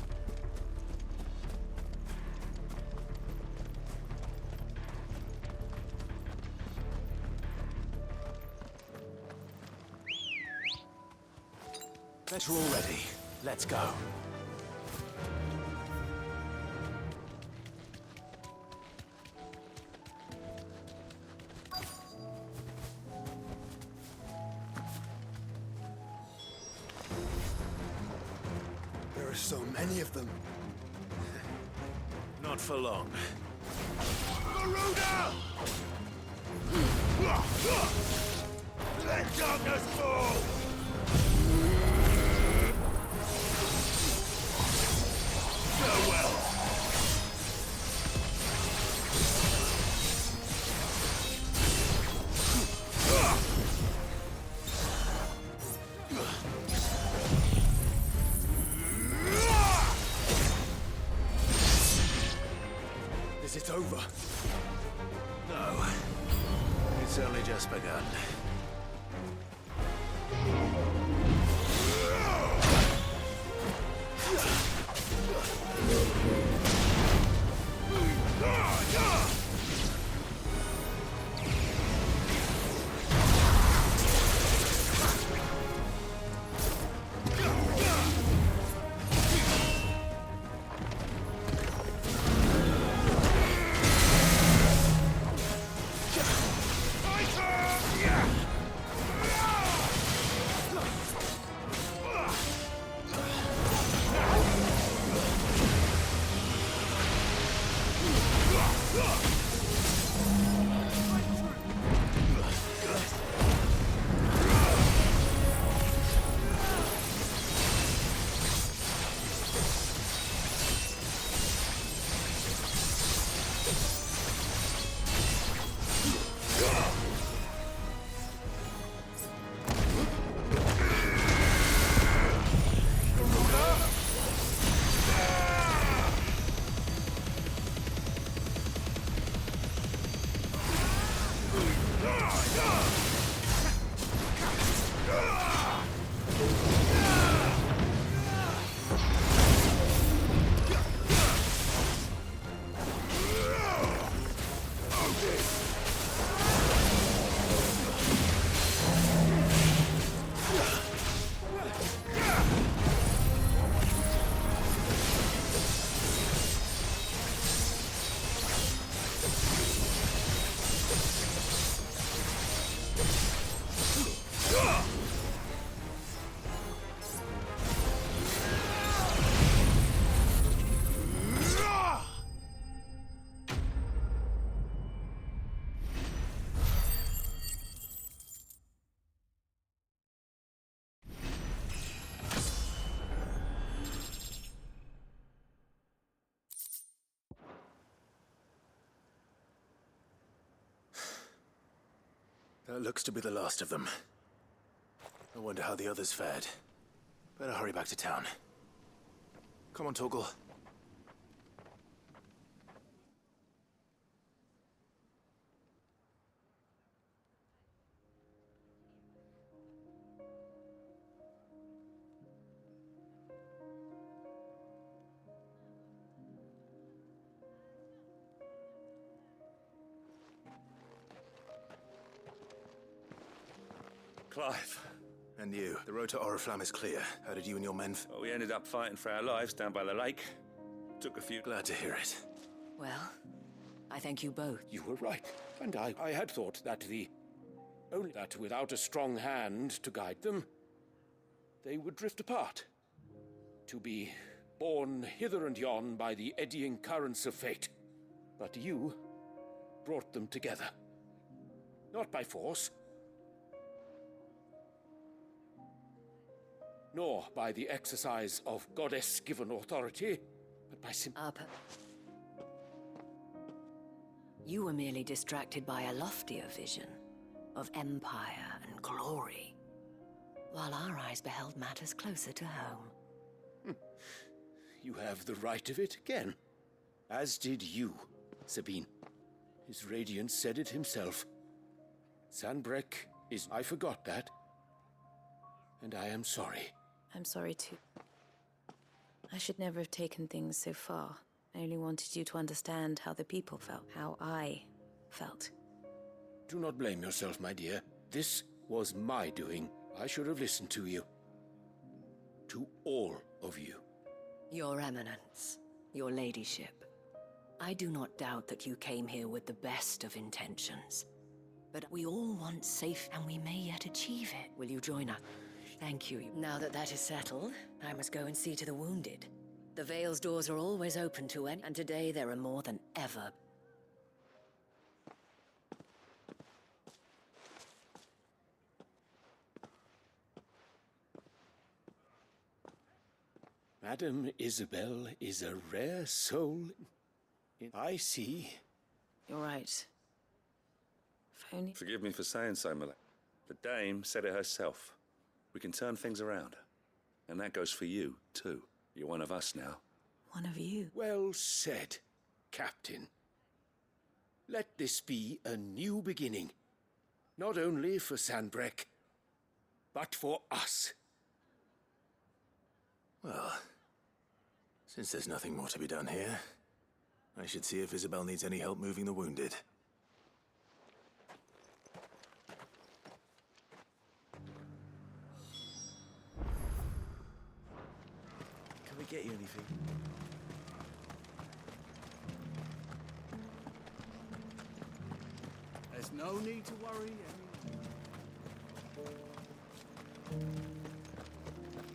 Better already. Let's go. There are so many of them. Not for long. Garuda! Let darkness fall! Farewell! Is it over? No. It's only just begun. That looks to be the last of them. I wonder how the others fared. Better hurry back to town. Come on, Torgal. Clive. And you. The road to Oriflamme is clear. How did you and your men... Well, we ended up fighting for our lives down by the lake. Took a few... Glad to hear it. Well, I thank you both. You were right. And I had thought that only that without a strong hand to guide them, they would drift apart. To be borne hither and yon by the eddying currents of fate. But you brought them together. Not by force, nor by the exercise of goddess-given authority, but by You were merely distracted by a loftier vision of empire and glory, while our eyes beheld matters closer to home. You have the right of it again. As did you, Sabine. His radiance said it himself. Sanbreque is... I forgot that. And I am sorry. I'm sorry too. I should never have taken things so far. I only wanted you to understand how the people felt, how I felt. Do not blame yourself, my dear. This was my doing. I should have listened to you. To all of you. Your Eminence, your ladyship. I do not doubt that you came here with the best of intentions. But we all want safe, and we may yet achieve it. Will you join us? Thank you. Now that that is settled, I must go and see to the wounded. The Vale's doors are always open to any, and today there are more than ever. Madame Isabel is a rare soul. I see. You're right. If only... Forgive me for saying so, Milady. The dame said it herself. We can turn things around. And that goes for you, too. You're one of us now. One of you? Well said, Captain. Let this be a new beginning. Not only for Sanbreque, but for us. Well, since there's nothing more to be done here, I should see if Isabel needs any help moving the wounded. Can we get you anything? There's no need to worry.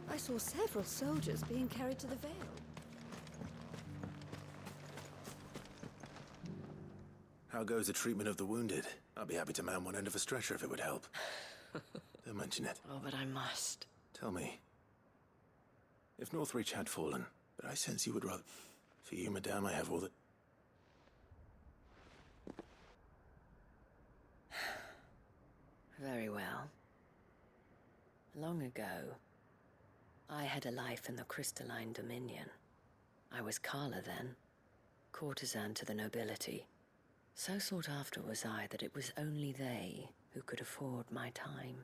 I saw several soldiers being carried to the Vale. How goes the treatment of the wounded? I'll be happy to man one end of a stretcher if it would help. Don't mention it. Oh, but I must. Tell me, if Northreach had fallen, but I sense you would rather... For you, madame, I have all the... Very well. Long ago, I had a life in the Crystalline Dominion. I was Carla then, courtesan to the nobility. So sought after was I that it was only they who could afford my time.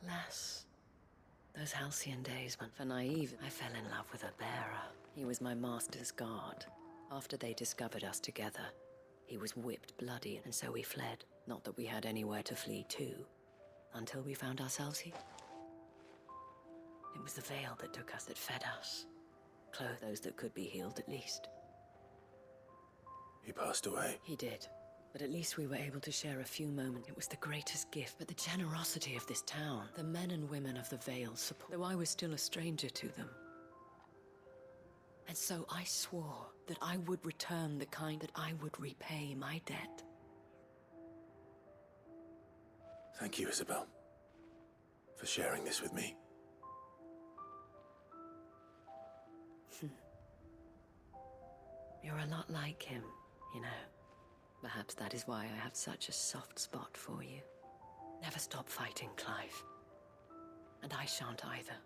Alas, those halcyon days went for naive. I fell in love with a bearer. He was my master's guard. After they discovered us together, he was whipped bloody, and so we fled. Not that we had anywhere to flee to, until we found ourselves here. It was the Vale that took us, that fed us. Clothed those that could be healed, at least. He passed away. He did. But at least we were able to share a few moments. It was the greatest gift. But the generosity of this town, the men and women of the Vale's support, though I was still a stranger to them. And so I swore that I would return the kind, that I would repay my debt. Thank you, Isabel, for sharing this with me. You're a lot like him, you know. Perhaps that is why I have such a soft spot for you. Never stop fighting, Clive. And I shan't either.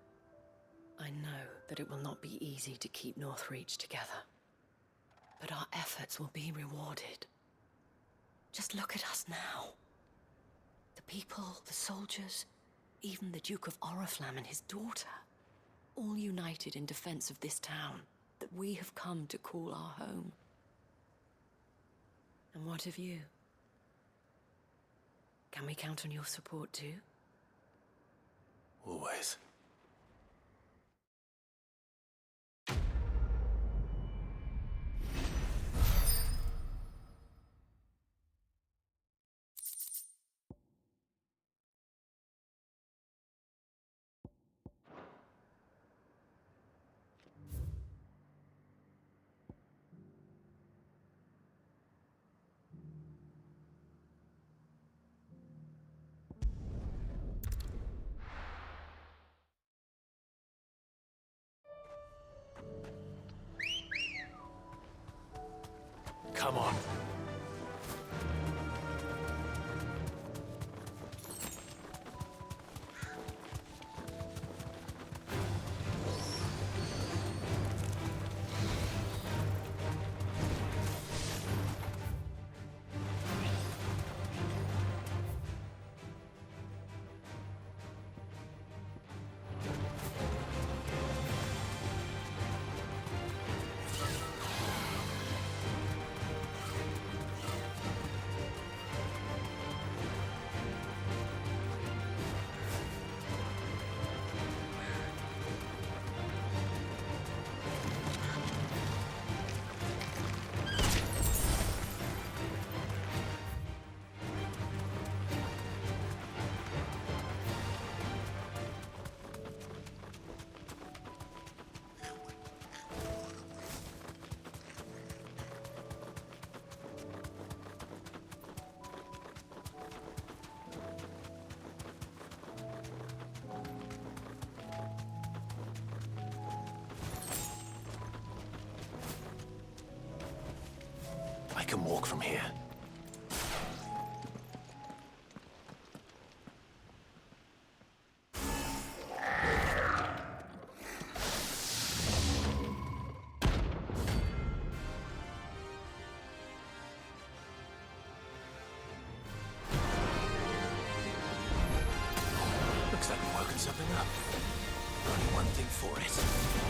I know that it will not be easy to keep Northreach together. But our efforts will be rewarded. Just look at us now. The people, the soldiers, even the Duke of Oriflamme and his daughter, all united in defense of this town that we have come to call our home. And what of you? Can we count on your support too? Always. Come on. I can walk from here. Looks like we're working something up. Only one thing for it.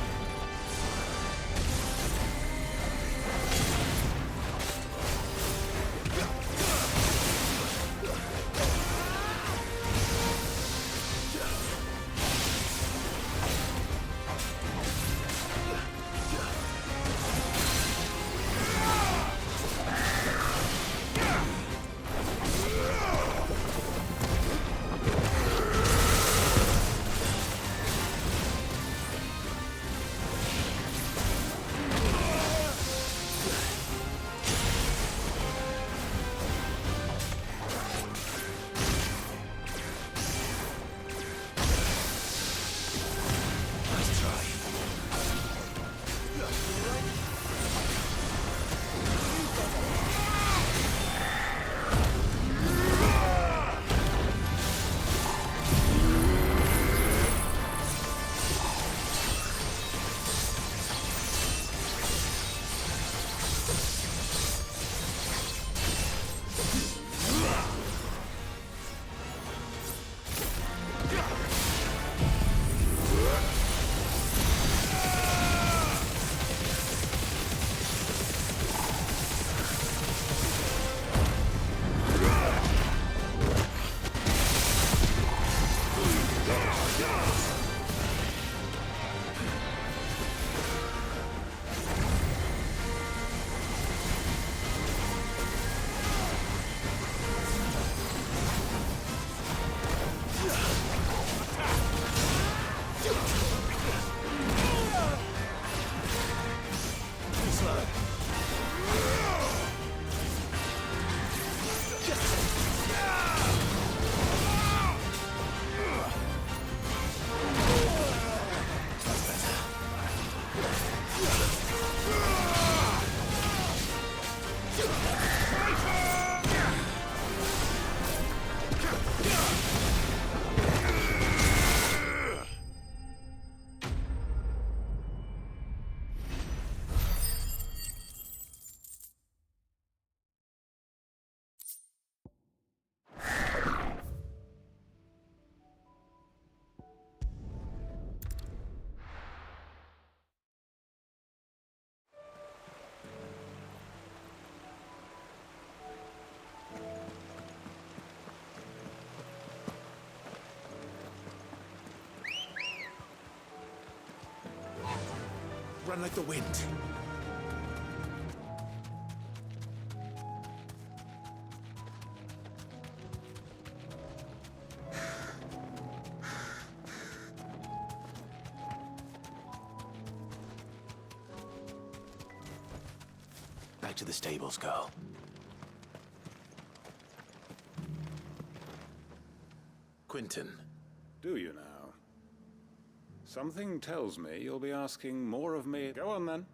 run like the wind. Back to the stables, girl. Quentin. Do you now? Something tells me you'll be asking more of me. Go on, then.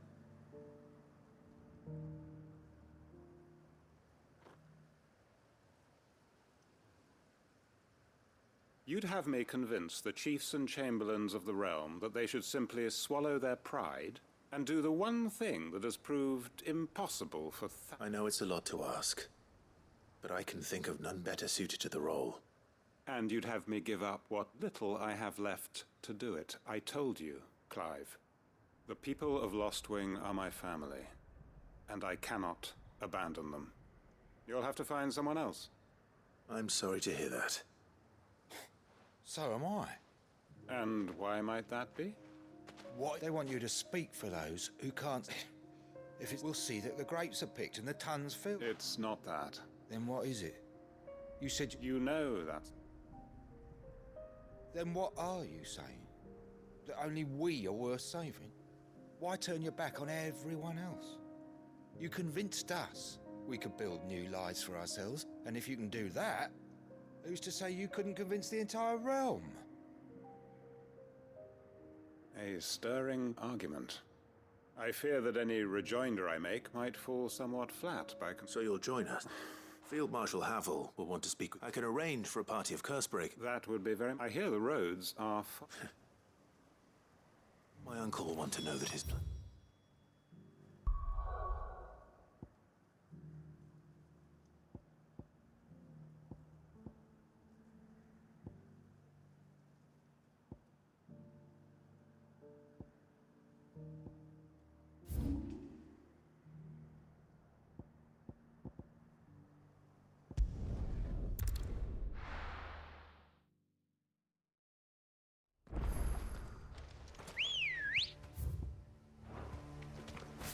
You'd have me convince the chiefs and chamberlains of the realm that they should simply swallow their pride and do the one thing that has proved impossible for I know it's a lot to ask, but I can think of none better suited to the role. And you'd have me give up what little I have left to do it. I told you, Clive. The people of Lostwing are my family, and I cannot abandon them. You'll have to find someone else. I'm sorry to hear that. So am I. And why might that be? What? They want you to speak for those who can't... If it will see that the grapes are picked and the tons filled. It's not that. Then what is it? You said... You know that. Then what are you saying? That only we are worth saving? Why turn your back on everyone else? You convinced us we could build new lives for ourselves, and if you can do that, who's to say you couldn't convince the entire realm? A stirring argument. I fear that any rejoinder I make might fall somewhat flat by... So you'll join us? Field Marshal Havel will want to speak. I can arrange for a party of Cursebreak. That would be very... I hear the roads are... My uncle will want to know that his...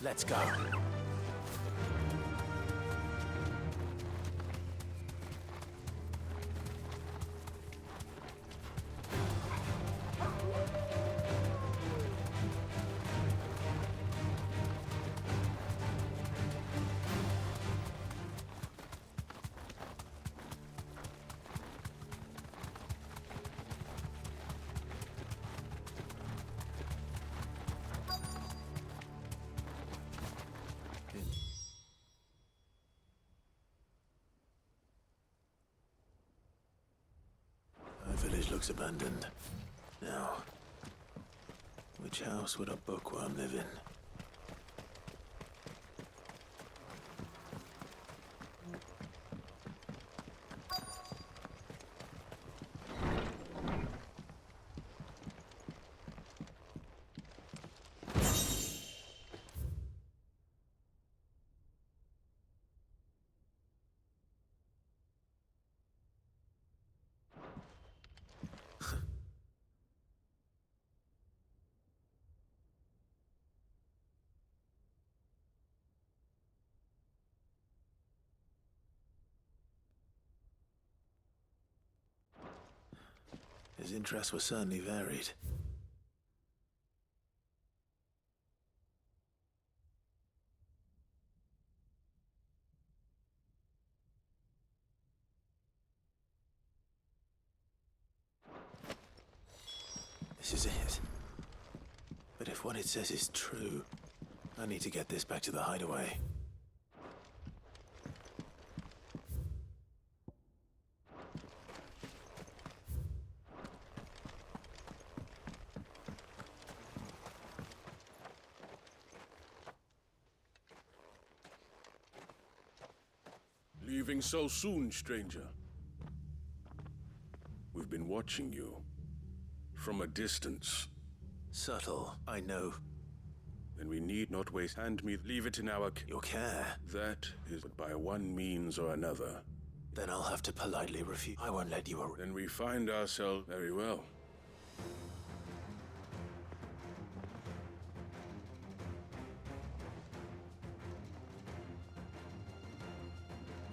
Let's go. The village looks abandoned. Now, which house would a bookworm live in? His interests were certainly varied. This is it. But if what it says is true, I need to get this back to the hideaway. Leaving so soon, stranger? We've been watching you. From a distance. Subtle, I know. Then we need not waste. Hand me, leave it in our... Your care? That is but by one means or another. Then I'll have to politely refuse. I won't let you... Then we find ourselves very well.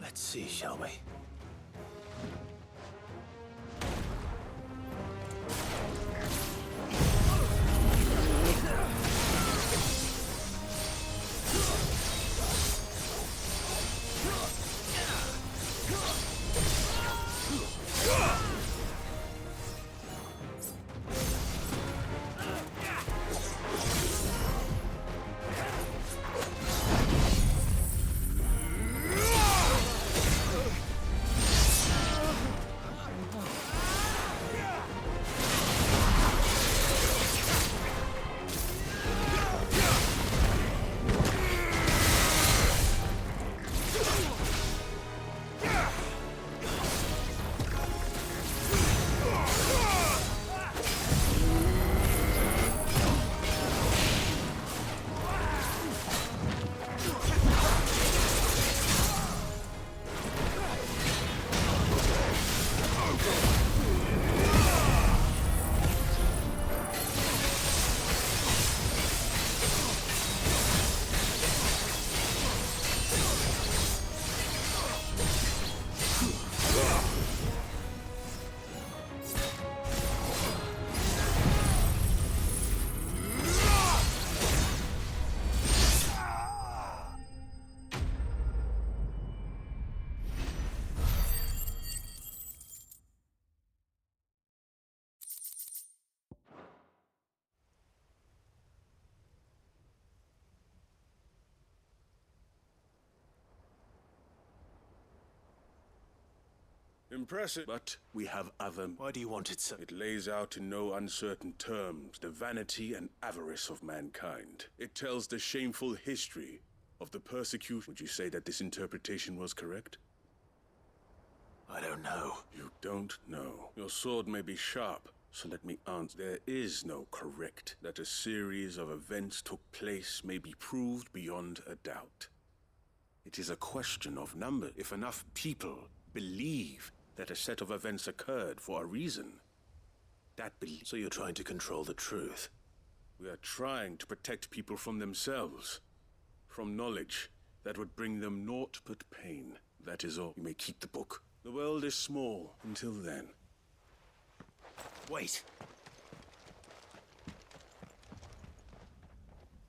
Let's see, shall we? Impressive, but we have other... Why do you want it, sir? It lays out in no uncertain terms the vanity and avarice of mankind. It tells the shameful history of the persecution. Would you say that this interpretation was correct? I don't know. You don't know. Your sword may be sharp, so let me answer. There is no correct. That a series of events took place may be proved beyond a doubt. It is a question of number. If enough people believe that a set of events occurred for a reason, that belief... So you're trying to control the truth? We are trying to protect people from themselves, from knowledge that would bring them naught but pain. That is all. You may keep the book. The world is small until then. Wait.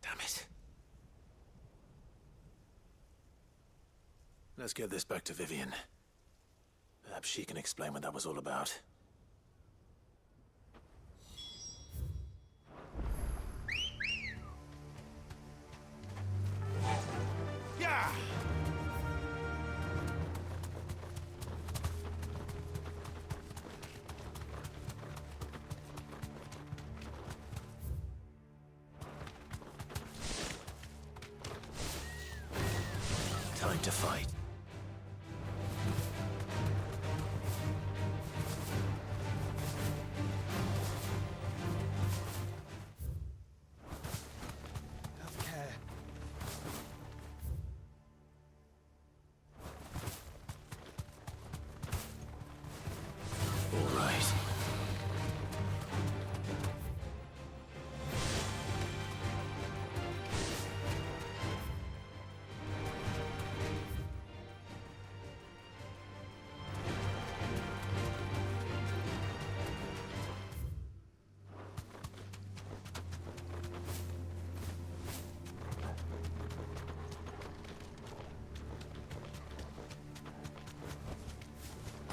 Damn it. Let's get this back to Vivian. Perhaps she can explain what that was all about. Yeah! Time to fight.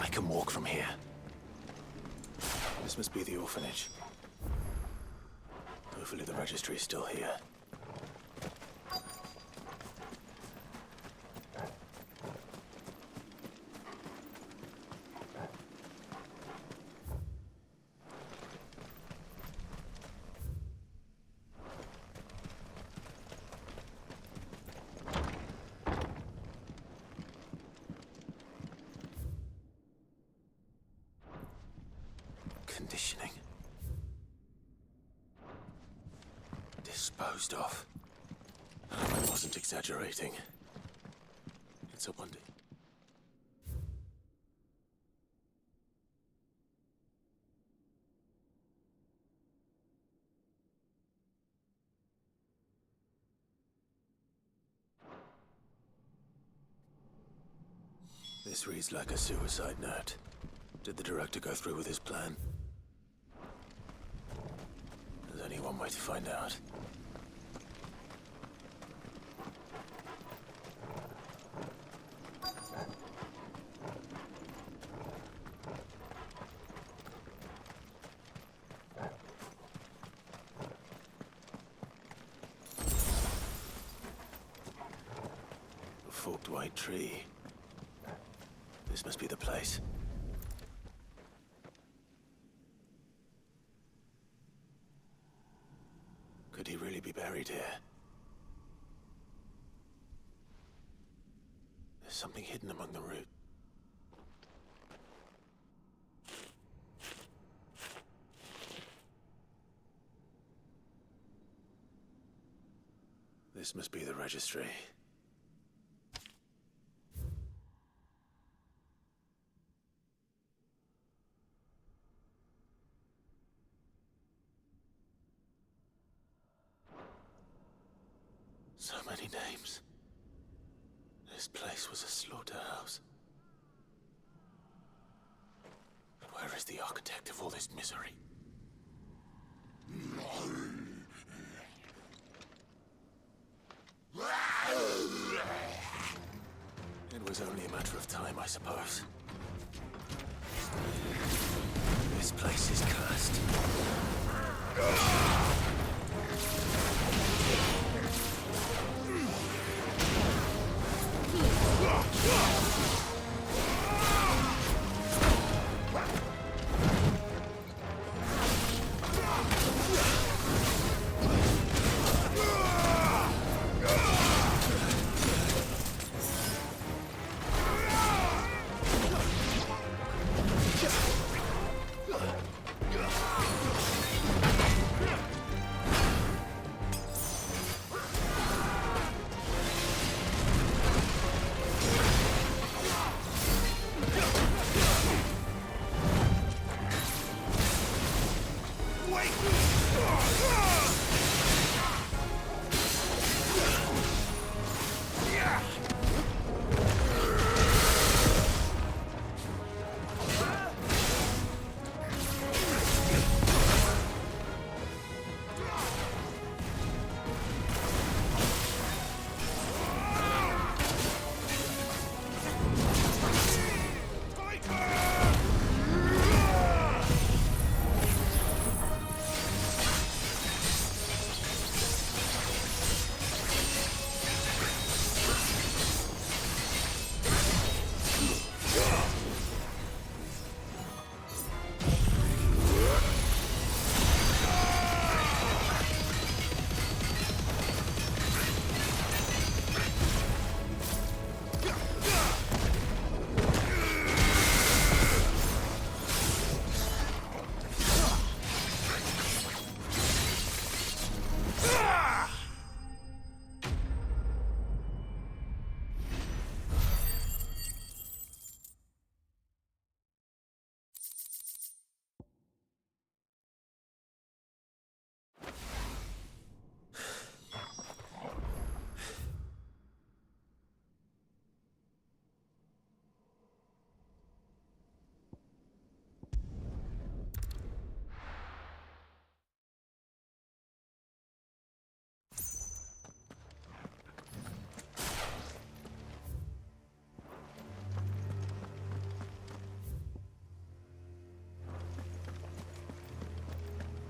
I can walk from here. This must be the orphanage. Hopefully the registry is still here. Conditioning. Disposed of. I wasn't exaggerating. It's a wonder. This reads like a suicide note. Did the director go through with his plan? There's only one way to find out. A forked white tree. This must be the place. Could he really be buried here? There's something hidden among the roots. This must be the registry. So many names. This place was a slaughterhouse. But where is the architect of all this misery? It was only a matter of time, I suppose. This place is cursed.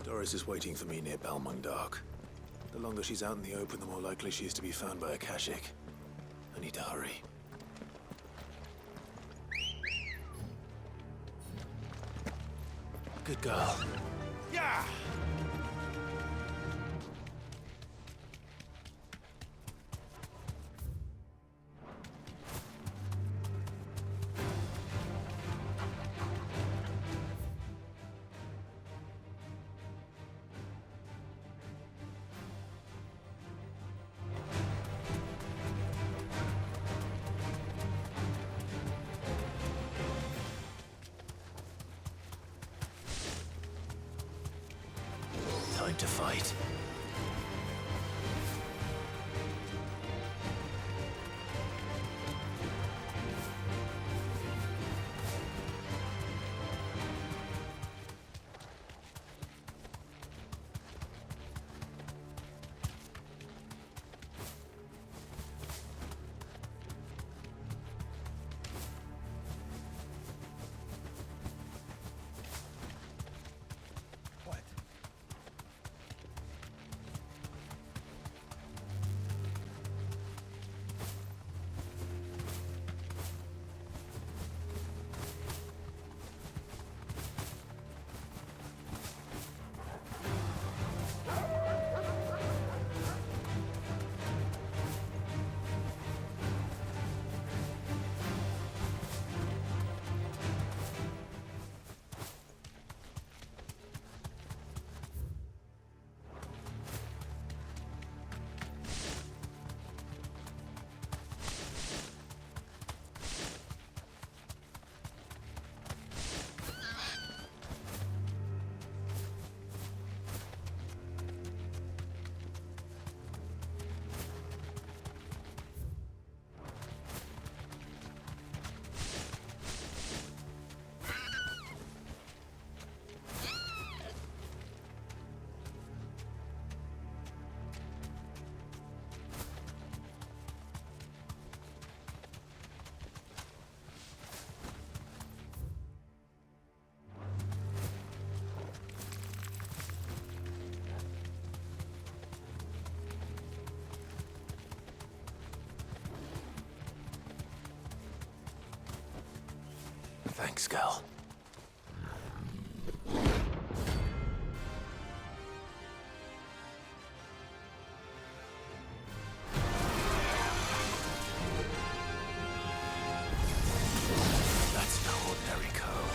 Doris is waiting for me near Balmung Dock. The longer she's out in the open, the more likely she is to be found by Akashic. I need to hurry. Good girl. Yeah! Time to fight. Thanks, Gal. That's no ordinary curl.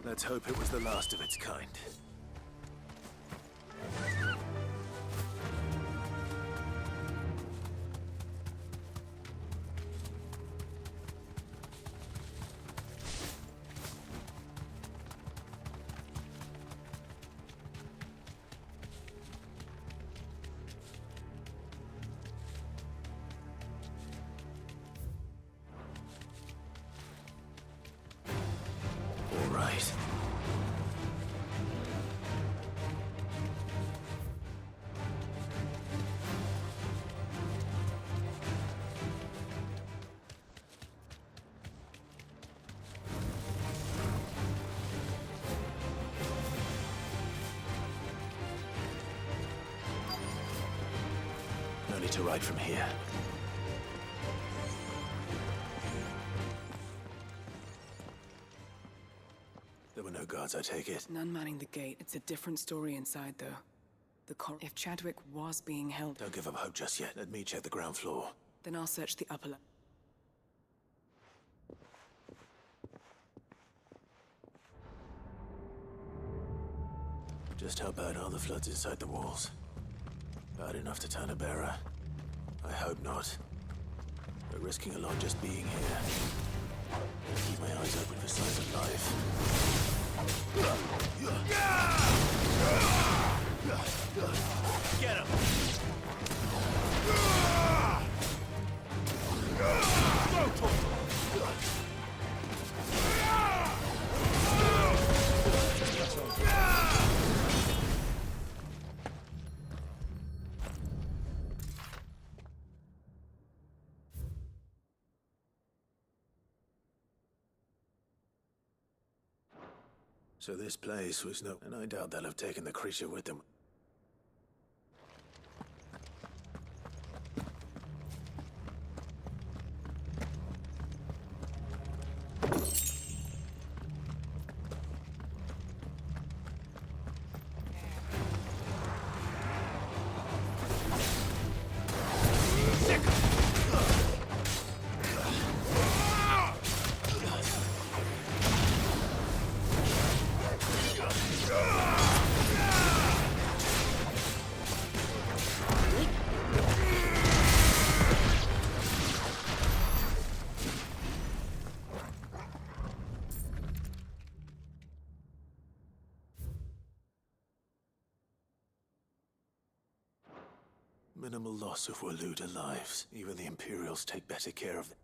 Let's hope it was the last of its kind. All right. No need to ride from here. There were no guards, I take it. None manning the gate. It's a different story inside, though. If Chadwick was being held... Don't give up hope just yet. Let me check the ground floor. Then I'll search the upper level. Just how bad are the floods inside the walls? Bad enough to turn a bearer? I hope not. We're risking a lot just being here. I'll keep my eyes open for signs of life. So this place was no... And I doubt they'll have taken the creature with them. Minimal loss of Waluda lives. Even the Imperials take better care of them.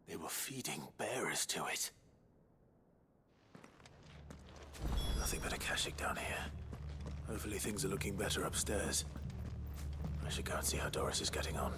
They were feeding bearers to it. Nothing but a Akashic down here. Hopefully things are looking better upstairs. I should go and see how Doris is getting on.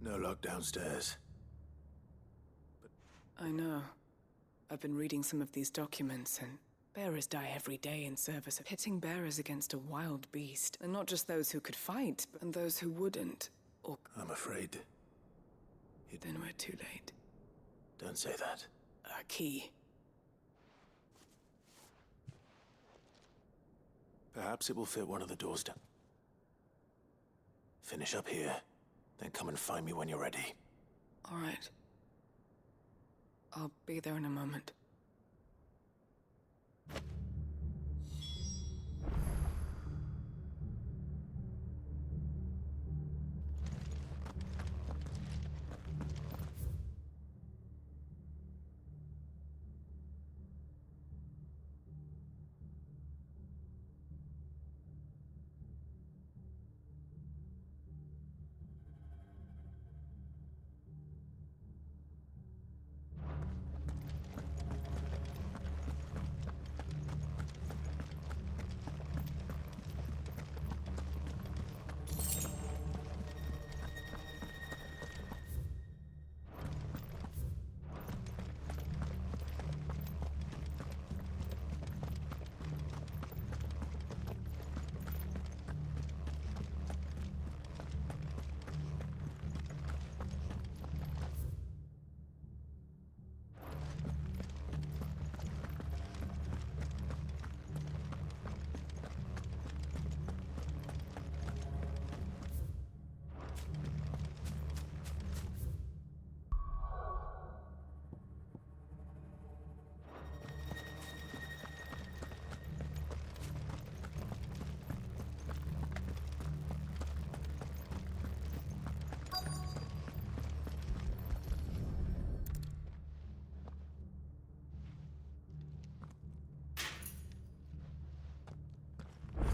No lock downstairs. I know. I've been reading some of these documents, and bearers die every day in service of pitting bearers against a wild beast. And not just those who could fight, but those who wouldn't. Or... I'm afraid... Then we're too late. Don't say that. A key. Perhaps it will fit one of the doors down. Finish up here, then come and find me when you're ready. All right. I'll be there in a moment.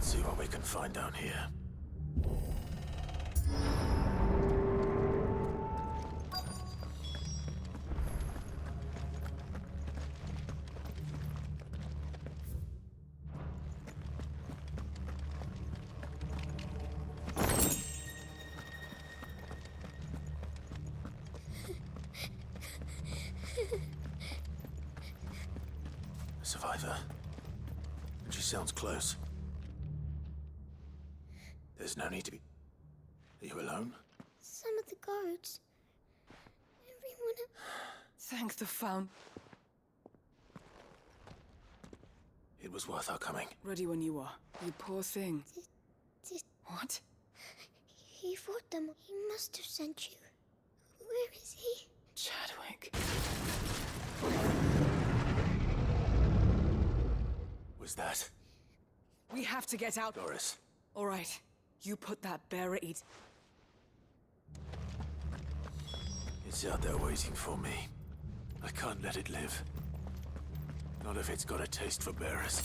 Let's see what we can find down here. survivor. And she sounds close. There's no need to be... Are you alone? Some of the guards. Everyone... Thank the Found. It was worth our coming. Ready when you are. You poor thing. What? He fought them. He must have sent you. Where is he? Chadwick. Was that? We have to get out. Doris. All right. You put that bearer eat. It's out there waiting for me. I can't let it live. Not if it's got a taste for bearers.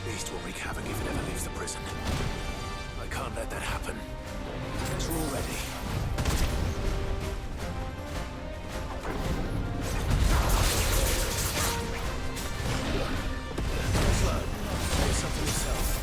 Beast will wreak havoc if it ever leaves the prison. I can't let that happen. It's all ready. Slow. Say something yourself.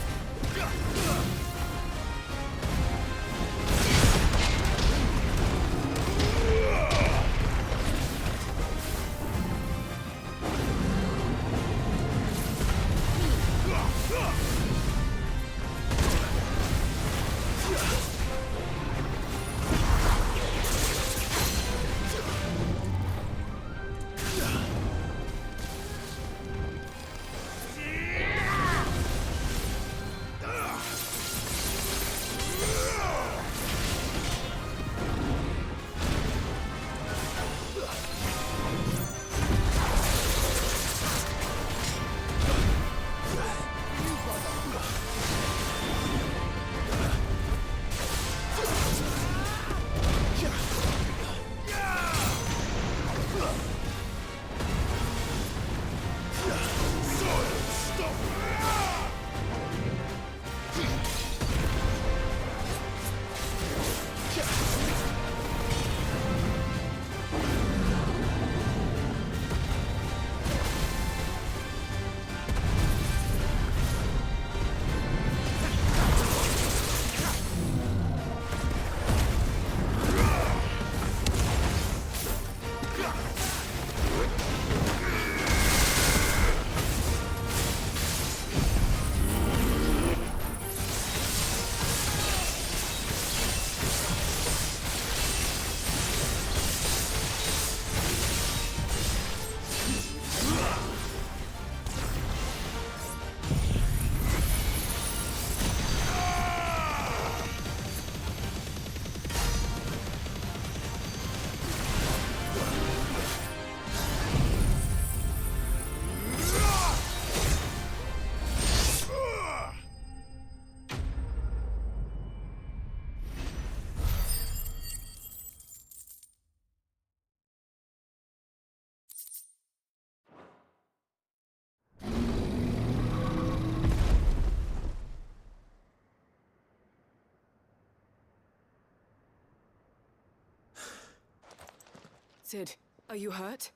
Sid, are you hurt?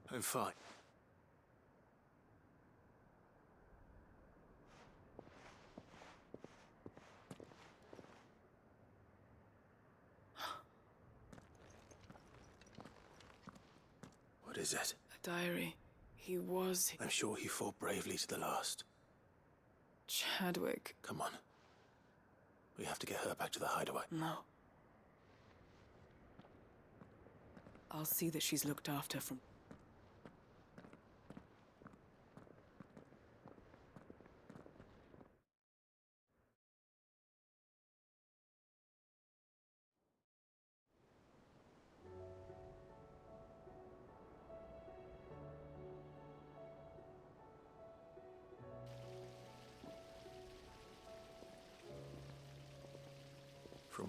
I'm fine. What is it? A diary. He was... I'm sure he fought bravely to the last. Chadwick. Come on. We have to get her back to the hideaway. No. I'll see that she's looked after from...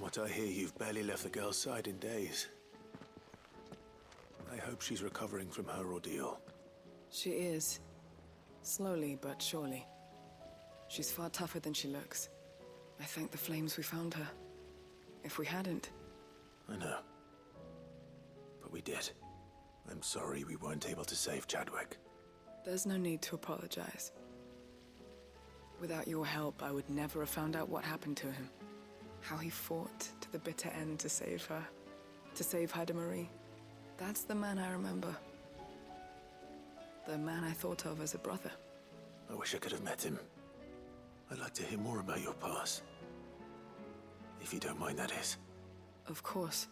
what I hear, you've barely left the girl's side in days. I hope she's recovering from her ordeal. She is. Slowly but surely. She's far tougher than she looks. I thank the flames we found her. If we hadn't... I know. But we did. I'm sorry we weren't able to save Chadwick. There's no need to apologize. Without your help, I would never have found out what happened to him. How he fought to the bitter end to save her. To save Haida Marie. That's the man I remember. The man I thought of as a brother. I wish I could have met him. I'd like to hear more about your past. If you don't mind, that is. Of course.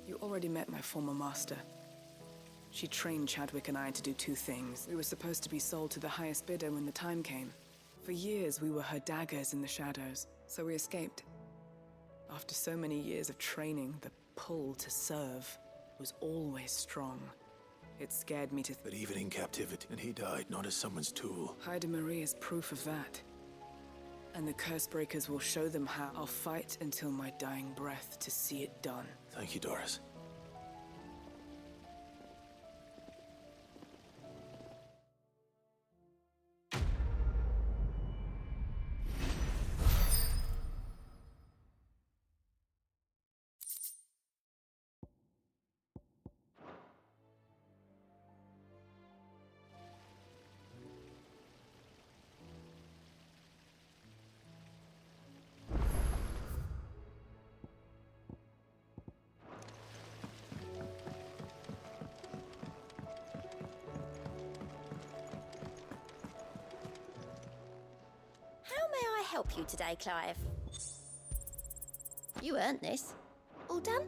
You already met my former master. She trained Chadwick and I to do two things. We were supposed to be sold to the highest bidder when the time came. For years, we were her daggers in the shadows, so we escaped. After so many years of training, the pull to serve was always strong. It scared me to... But even in captivity, and he died not as someone's tool. Haida Marie is proof of that. And the Cursebreakers will show them how. I'll fight until my dying breath to see it done. Thank you, Doris. How may I help you today, Clive? You earned this. All done?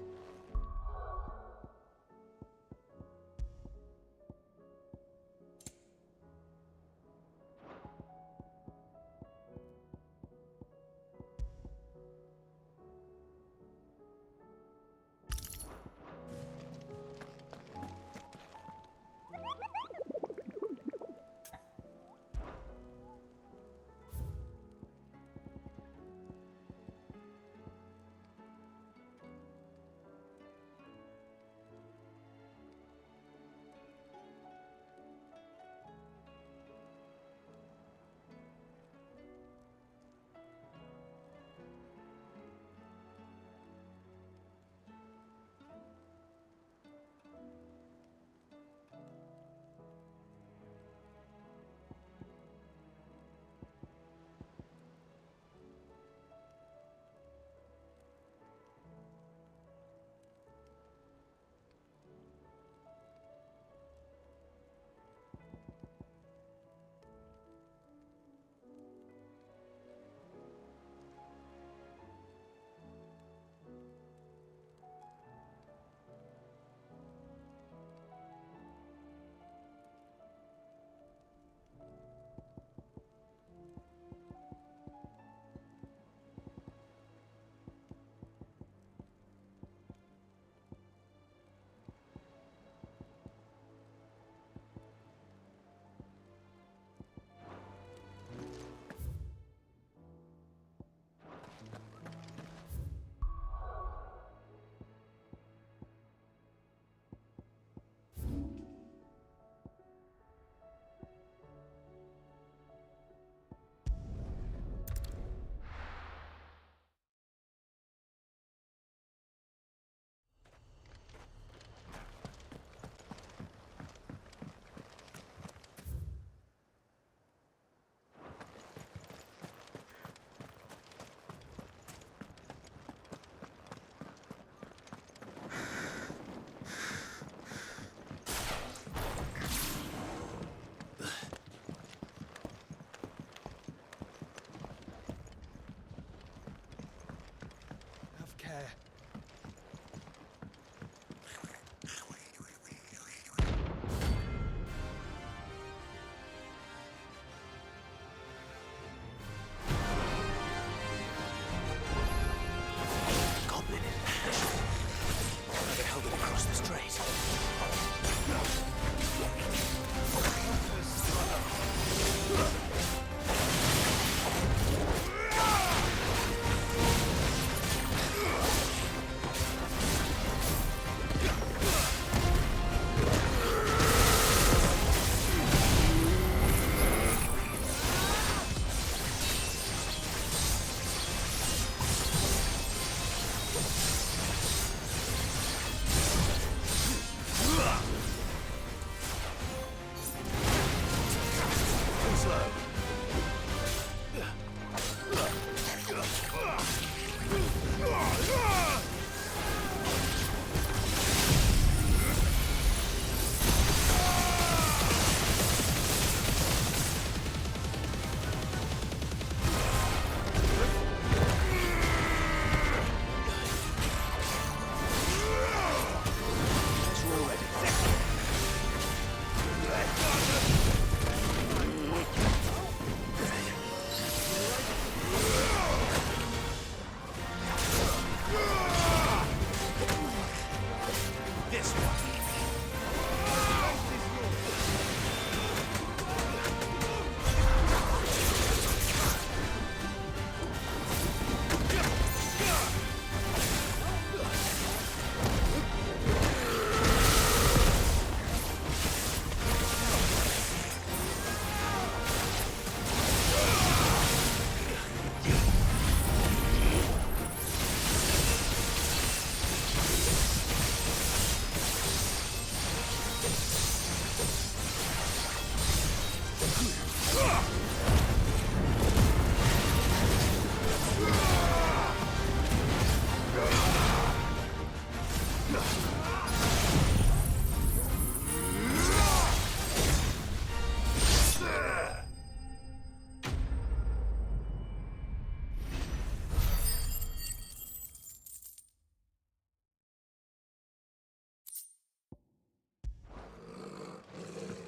slow.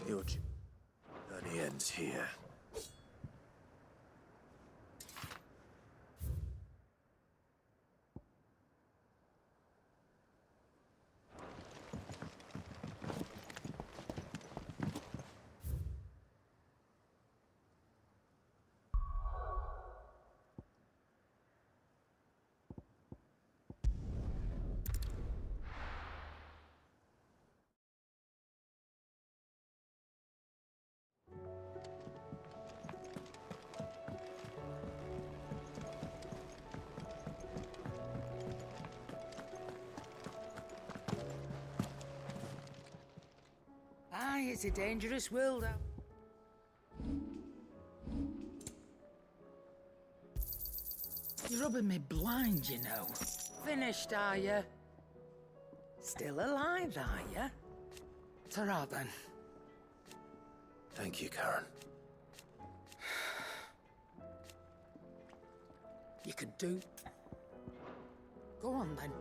Your journey ends here. Aye, it's a dangerous world out. You're rubbing me blind, you know. Finished, are you? Still alive, are you? Ta-ra, then. Thank you, Karen. You could do. Go on, then.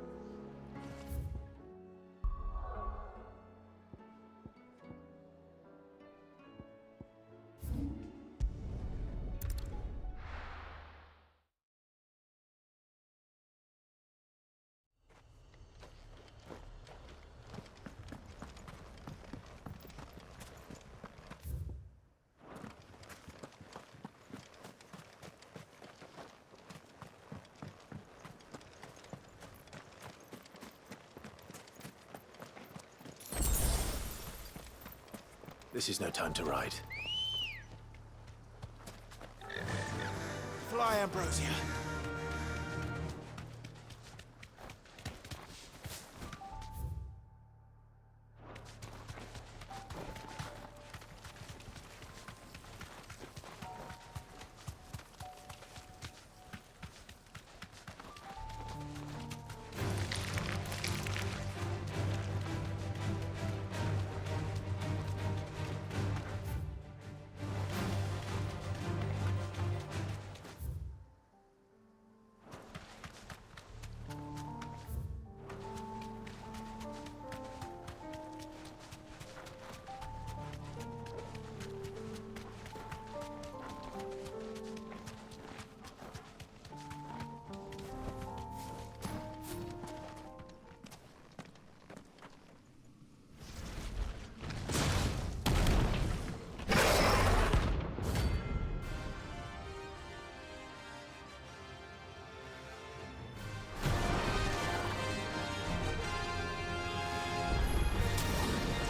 This is no time to ride. Fly, Ambrosia.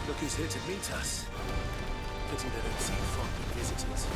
Look who's here to meet us. Pity they don't seem fond of visitors.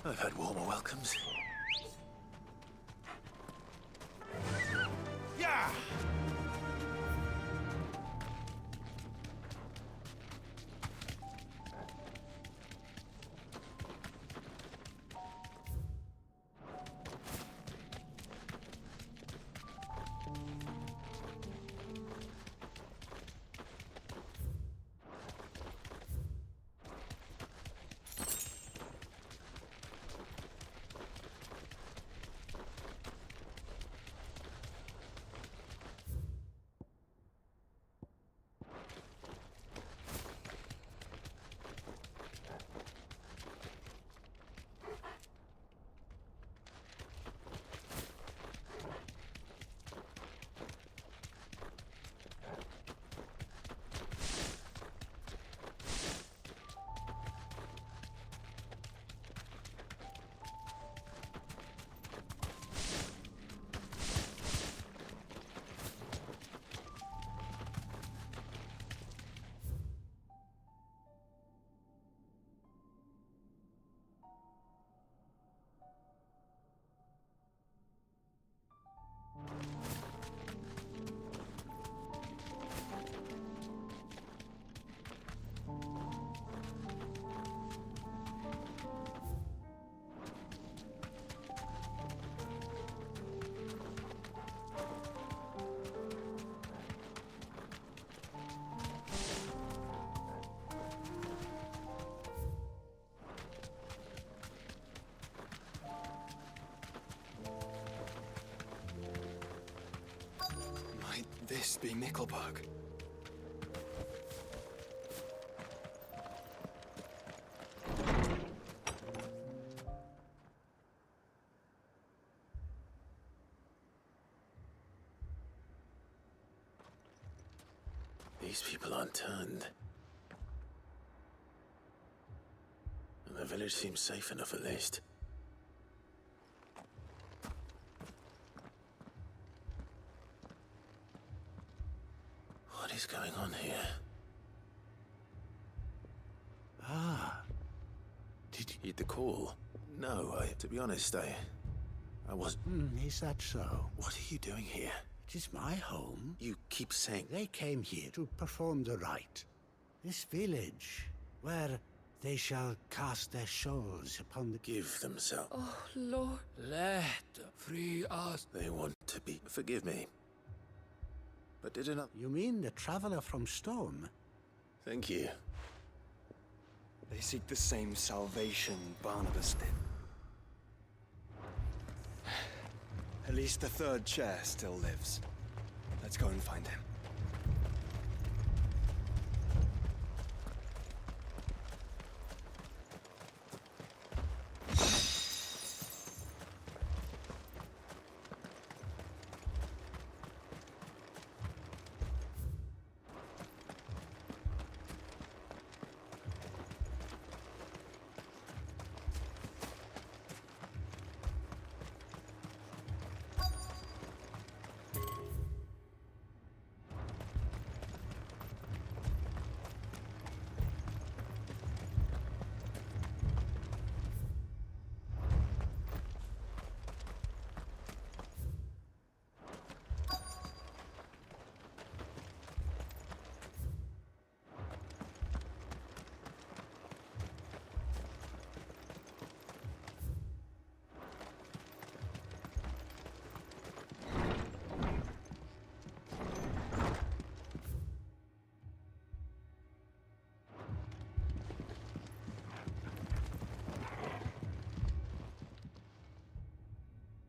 I've had warmer welcomes. Yeah! This be Mickelberg. These people aren't turned. And The village seems safe enough at least. What is going on here? Ah. Did you heed the call? No, to be honest, I was... Is that so? What are you doing here? It is my home. You keep saying... They came here to perform the rite. This village, where they shall cast their souls upon the... Give themselves. Oh, Lord, let free us. They want to be... Forgive me. But did not... You mean the traveler from Storm? Thank you. They seek the same salvation Barnabas did. At least the third chair still lives. Let's go and find him.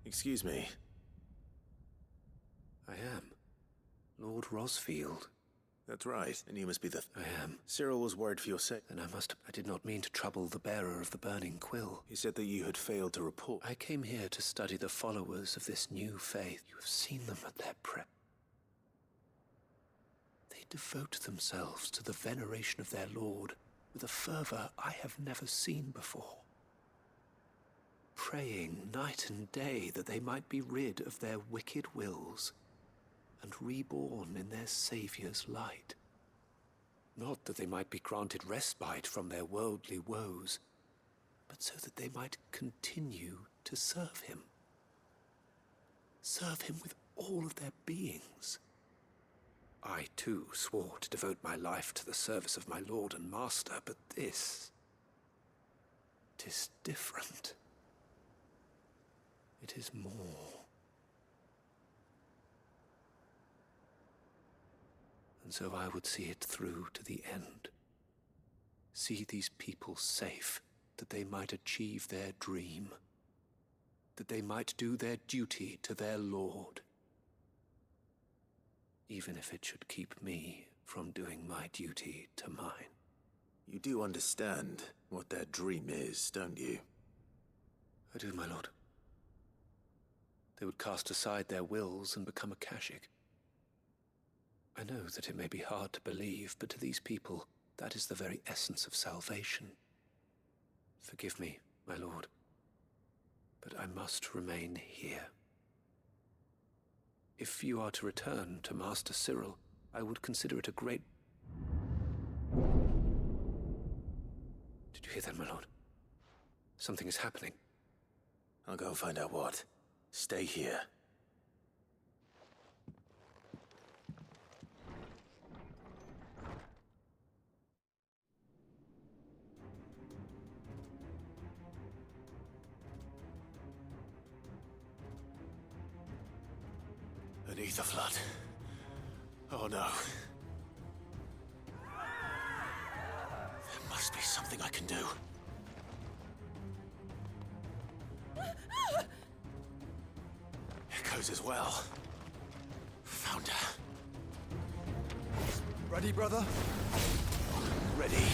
Excuse me. I am. Lord Rosfield. That's right, and you must be the... I am. Cyril was worried for your sake. Then I did not mean to trouble the bearer of the burning quill. He said that you had failed to report. I came here to study the followers of this new faith. You have seen them at their prep. They devote themselves to the veneration of their Lord with a fervor I have never seen before. Praying night and day that they might be rid of their wicked wills and reborn in their Saviour's light. Not that they might be granted respite from their worldly woes, but so that they might continue to serve him. Serve him with all of their beings. I, too, swore to devote my life to the service of my Lord and Master, but this... 'tis different. It is more. And so I would see it through to the end. See these people safe, that they might achieve their dream. That they might do their duty to their Lord. Even if it should keep me from doing my duty to mine. You do understand what their dream is, don't you? I do, my lord. They would cast aside their wills and become Akashic. I know that it may be hard to believe, but to these people, that is the very essence of salvation. Forgive me, my lord, but I must remain here. If you are to return to Master Cyril, I would consider it a great... Did you hear that, my lord? Something is happening. I'll go and find out what. Stay here. Beneath the flood. Oh no. There must be something I can do. Echoes as well. Found her. Ready, brother? Ready.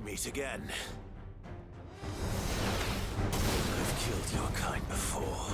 meet again. I've killed your kind before.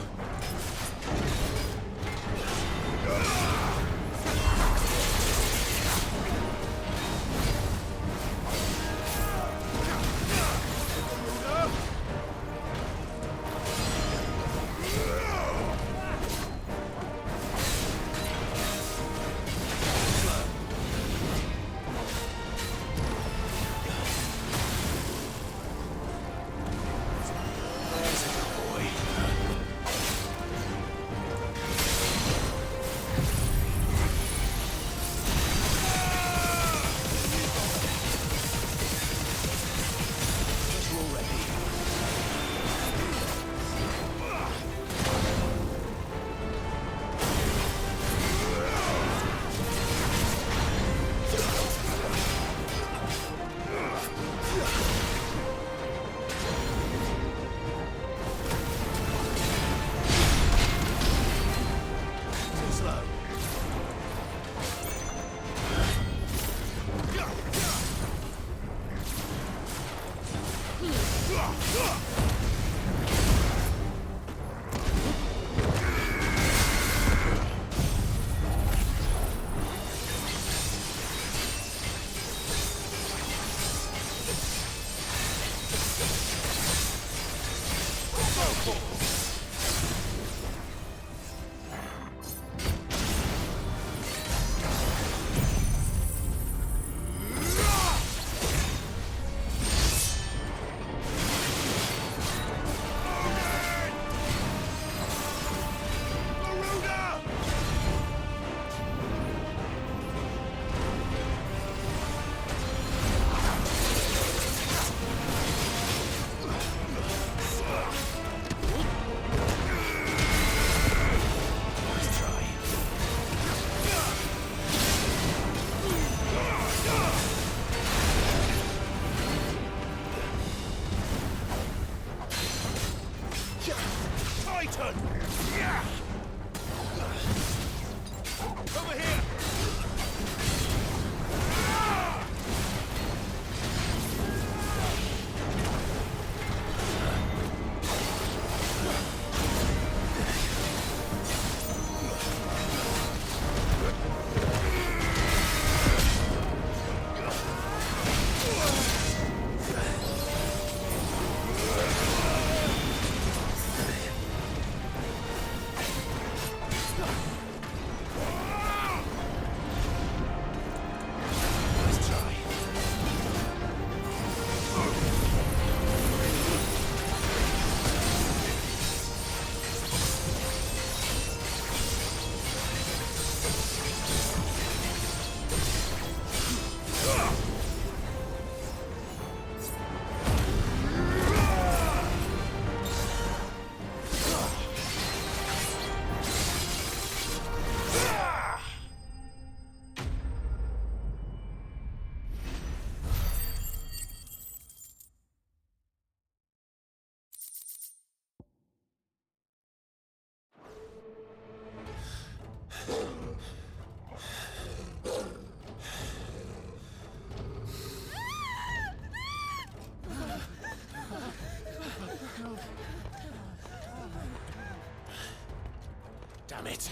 Damn it!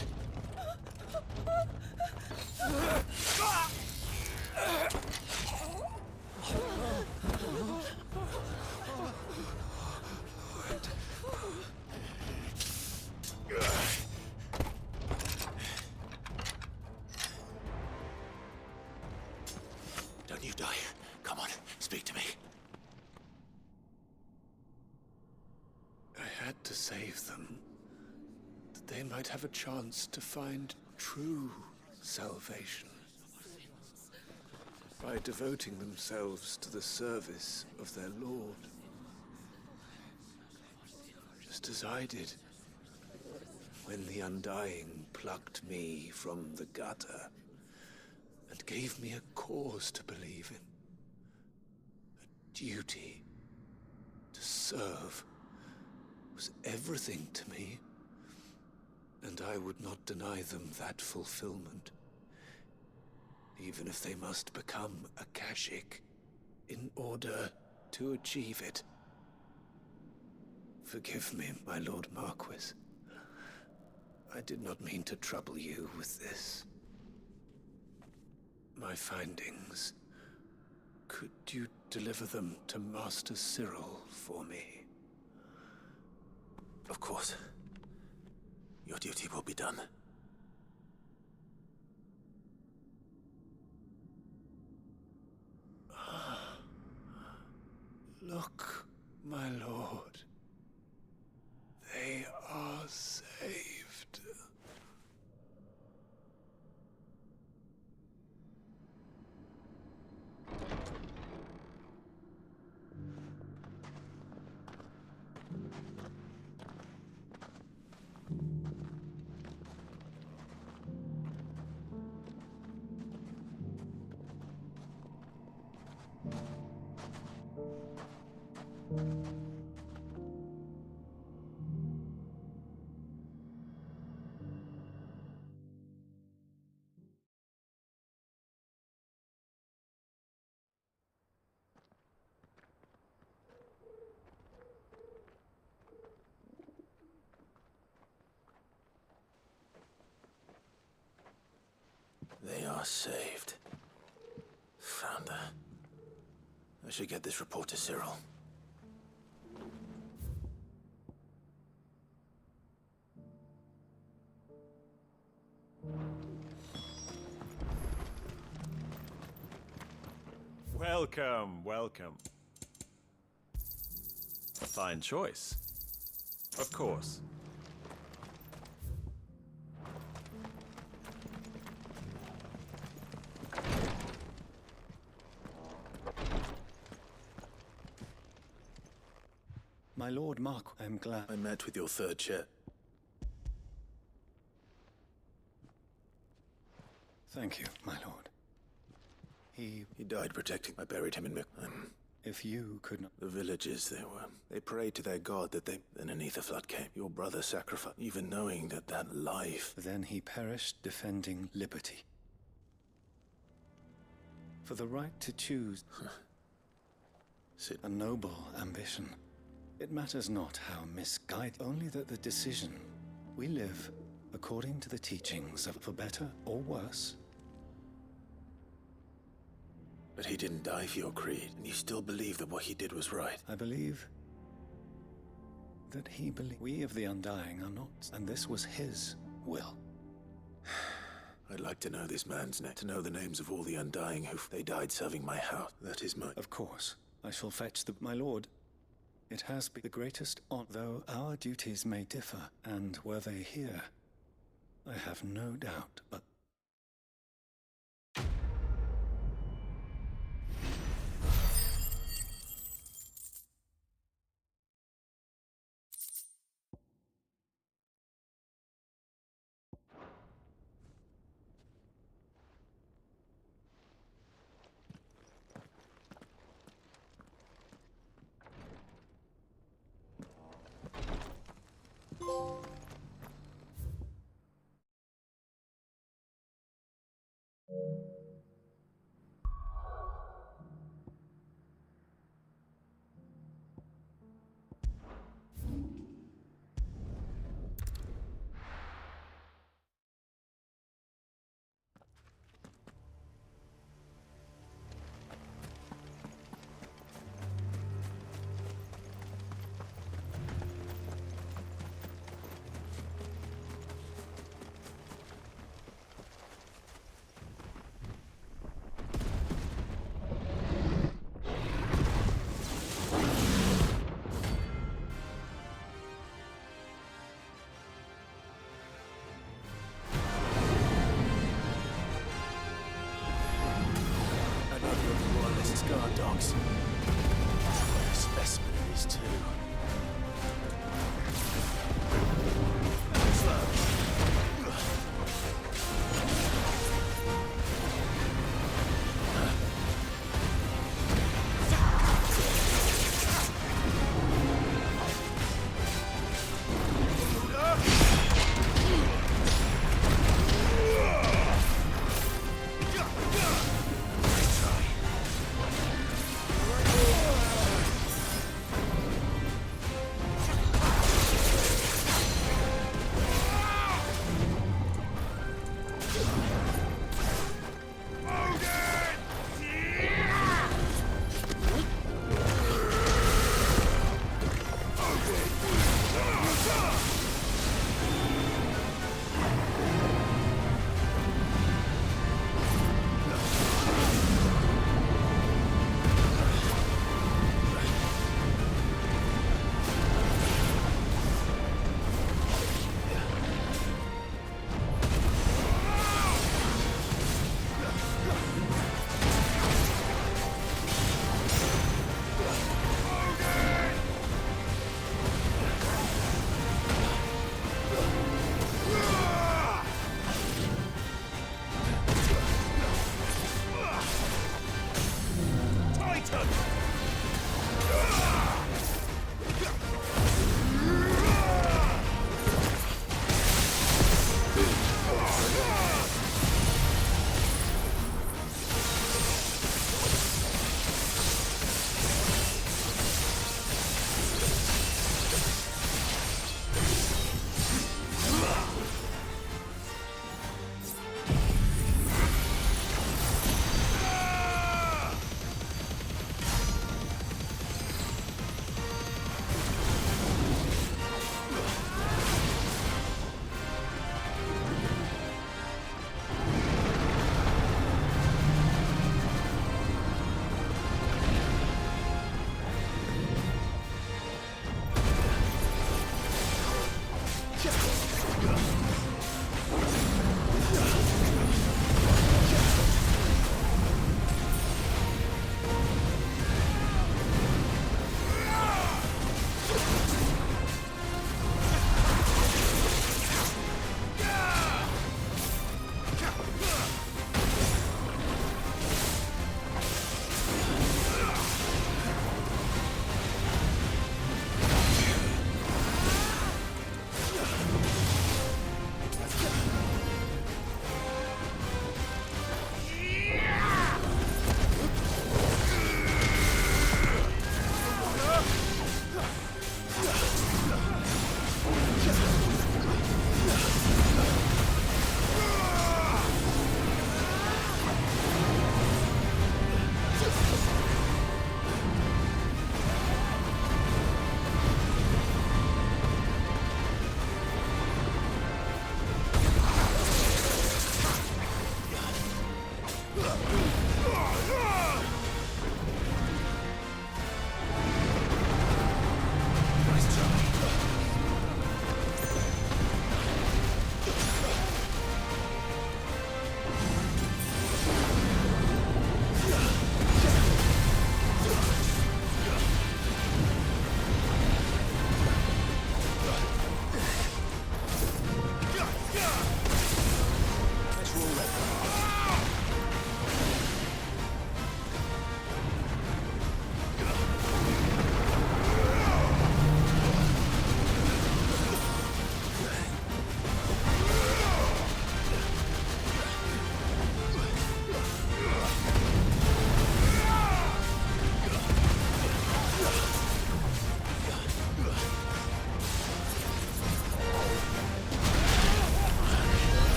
Don't you die. Come on, speak to me. I had to save them, that they might have a chance to find true salvation by devoting themselves to the service of their Lord, just as I did when the Undying plucked me from the gutter and gave me a cause to believe in, a duty to serve was everything to me, and I would not deny them that fulfillment, even if they must become Akashic. in order to achieve it. Forgive me, my Lord Marquis. I did not mean to trouble you with this. My findings. Could you deliver them to Master Cyril for me? Of course. Your duty will be done. Look, my lord. They are saved. They are saved. Founder. I should get this report to Cyril. Welcome, welcome. A fine choice. Of course. My Lord Mark, I am glad. I met with your third chair. Thank you, my lord. He died protecting. I buried him in If you could not... The villagers, they prayed to their god that they... Then an ether flood came. Your brother sacrificed, even knowing that life... Then he perished defending liberty. For the right to choose... A noble ambition. It matters not how misguided, only that the decision we live according to the teachings of for better or worse. But he didn't die for your creed, and you still believe that what he did was right. I believe that he believed we of the Undying are not, and this was his will. I'd like to know this man's name, to know the names of all the Undying who they died serving my house. That is my... Of course, I shall fetch my lord. It has been the greatest honor, though our duties may differ, and were they here, I have no doubt, but... Guard dogs. What a specimen it is, too.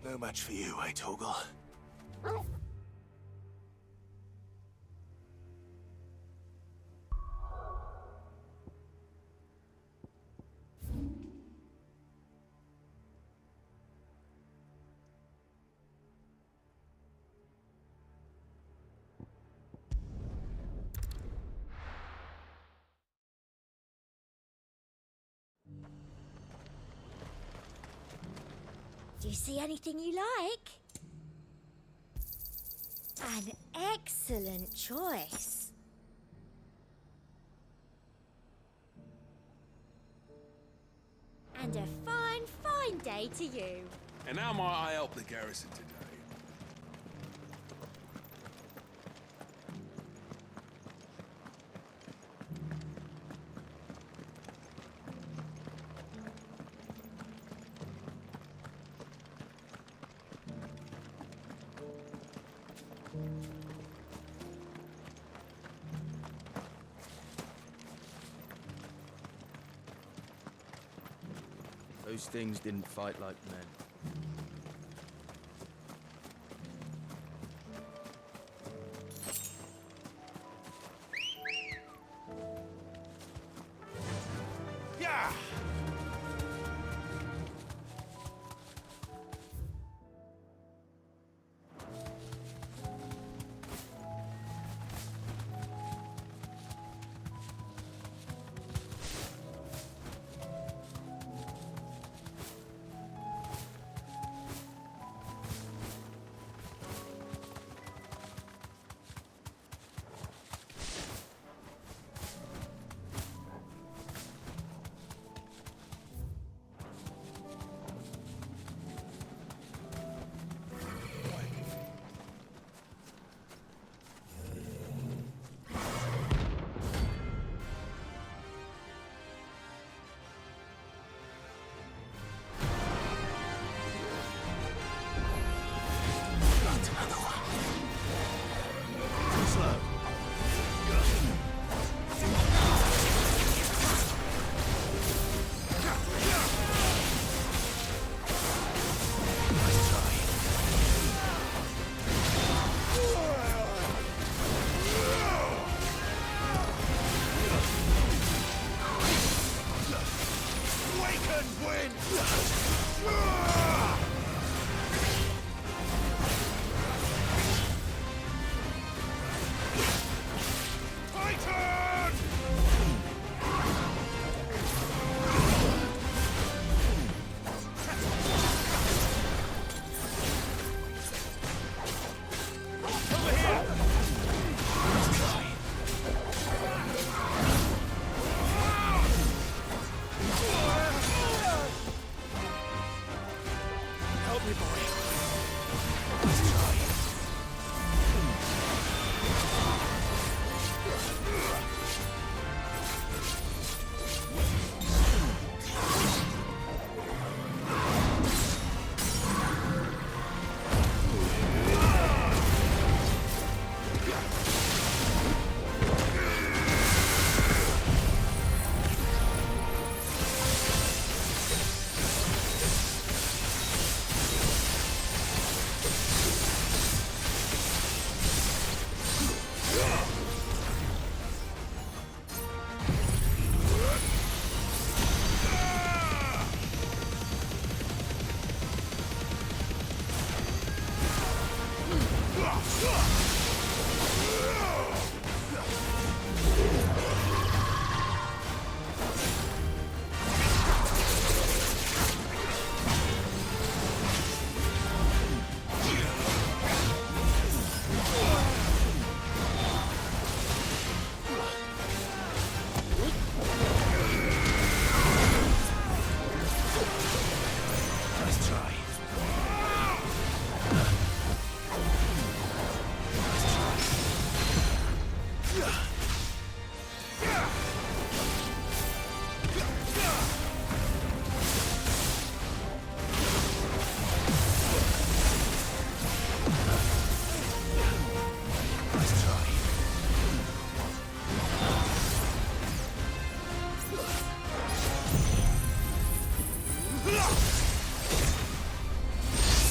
No match for you, eh, Torgal? Do you see anything you like? An excellent choice. And a fine, fine day to you. And how might I help the garrison today? Those things didn't fight like men. Yeah! Titans win! Titan! Over here! Help me, boy. Let's try.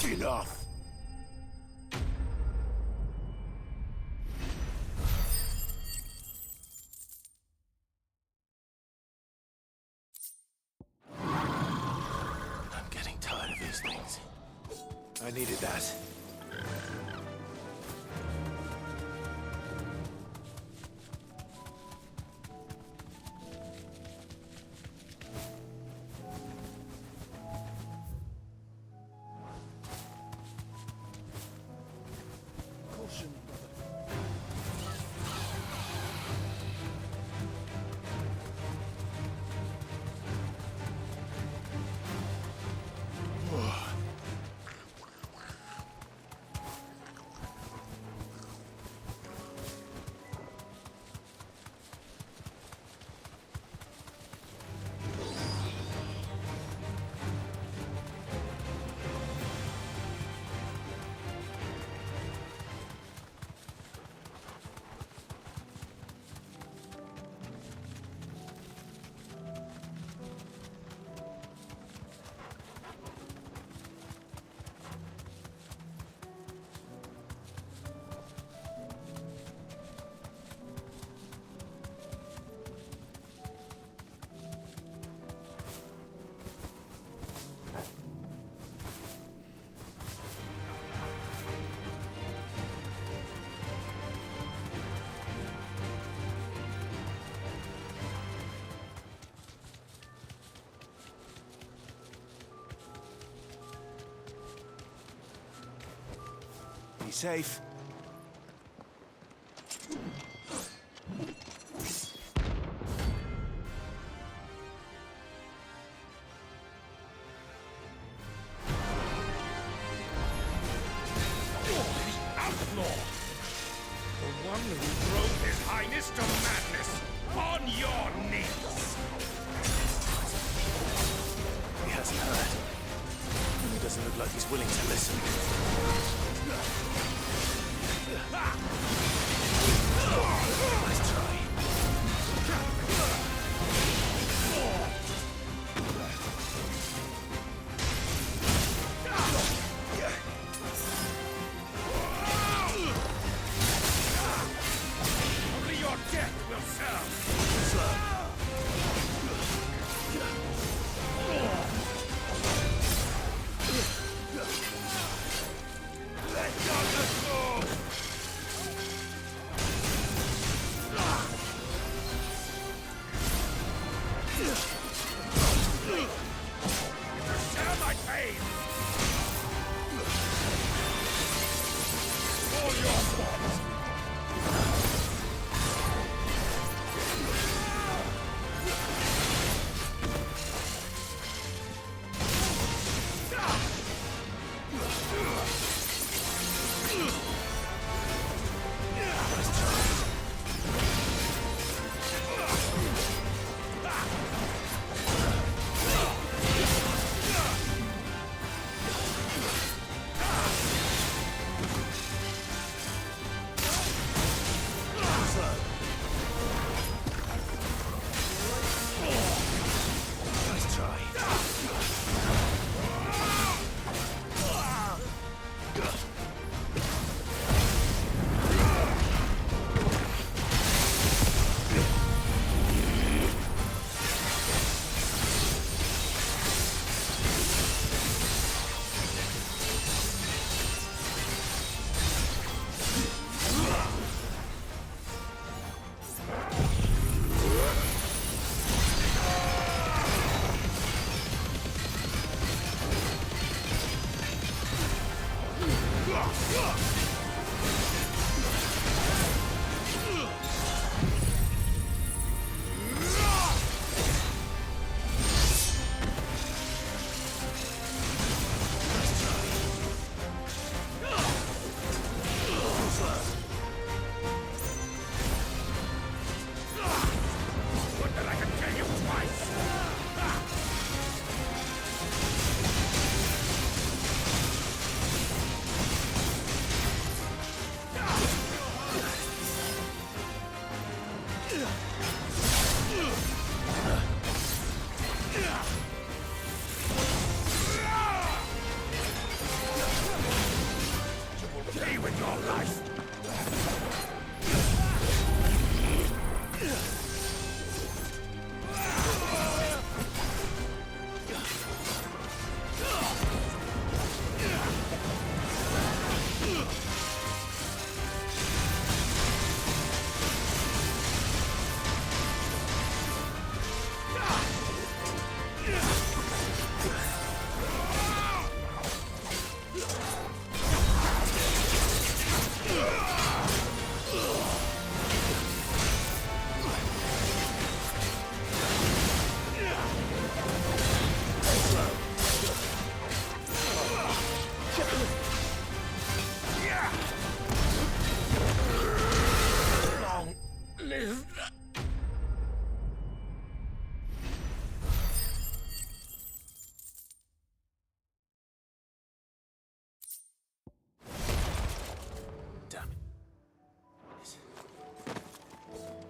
Enough! I'm getting tired of these things. I needed that. Caution, brother. Be safe. Outlaw! The one who drove His Highness to madness! On your knees! He hasn't heard. And he doesn't look like he's willing to listen. Nice try. Only your death will serve! Slow. Share my pain! All your fault!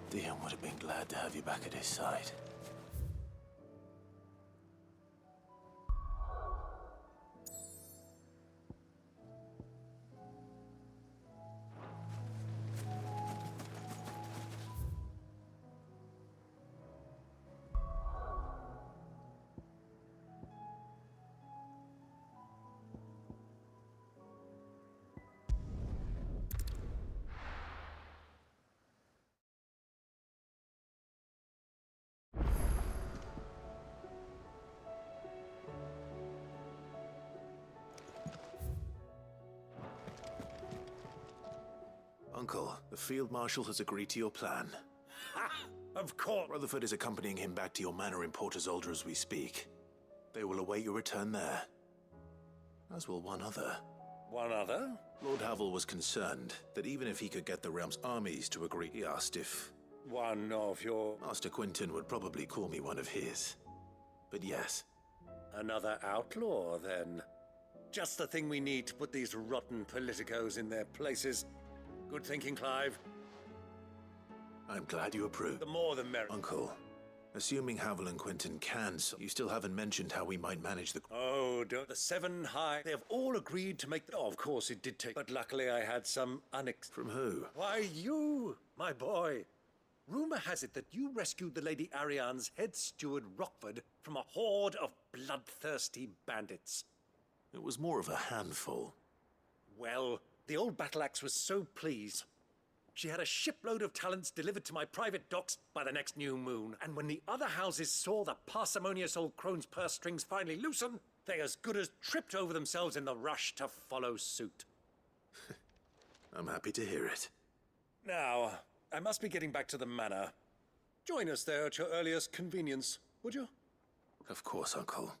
Dion would have been glad to have you back at his side. Uncle, the Field Marshal has agreed to your plan. Ha! Of course! Rutherford is accompanying him back to your manor in Port Isolde as we speak. They will await your return there. As will one other. One other? Lord Havel was concerned that even if he could get the realm's armies to agree, he asked if... One of your... Master Quinton would probably call me one of his. But yes. Another outlaw, then. Just the thing we need to put these rotten politicos in their places. Good thinking, Clive. I'm glad you approve. The more the merrier. Uncle, assuming Havel and Quinton can, so you still haven't mentioned how we might manage the... Oh, don't. The Seven High. They have all agreed to make... Oh, of course it did take... But luckily I had some From who? Why, you, my boy. Rumor has it that you rescued the Lady Ariane's head steward Rockford from a horde of bloodthirsty bandits. It was more of a handful. Well, the old battle axe was so pleased. She had a shipload of talents delivered to my private docks by the next new moon, and when the other houses saw the parsimonious old crone's purse strings finally loosen, they as good as tripped over themselves in the rush to follow suit. I'm happy to hear it. Now, I must be getting back to the manor. Join us there at your earliest convenience, would you? Of course, Uncle.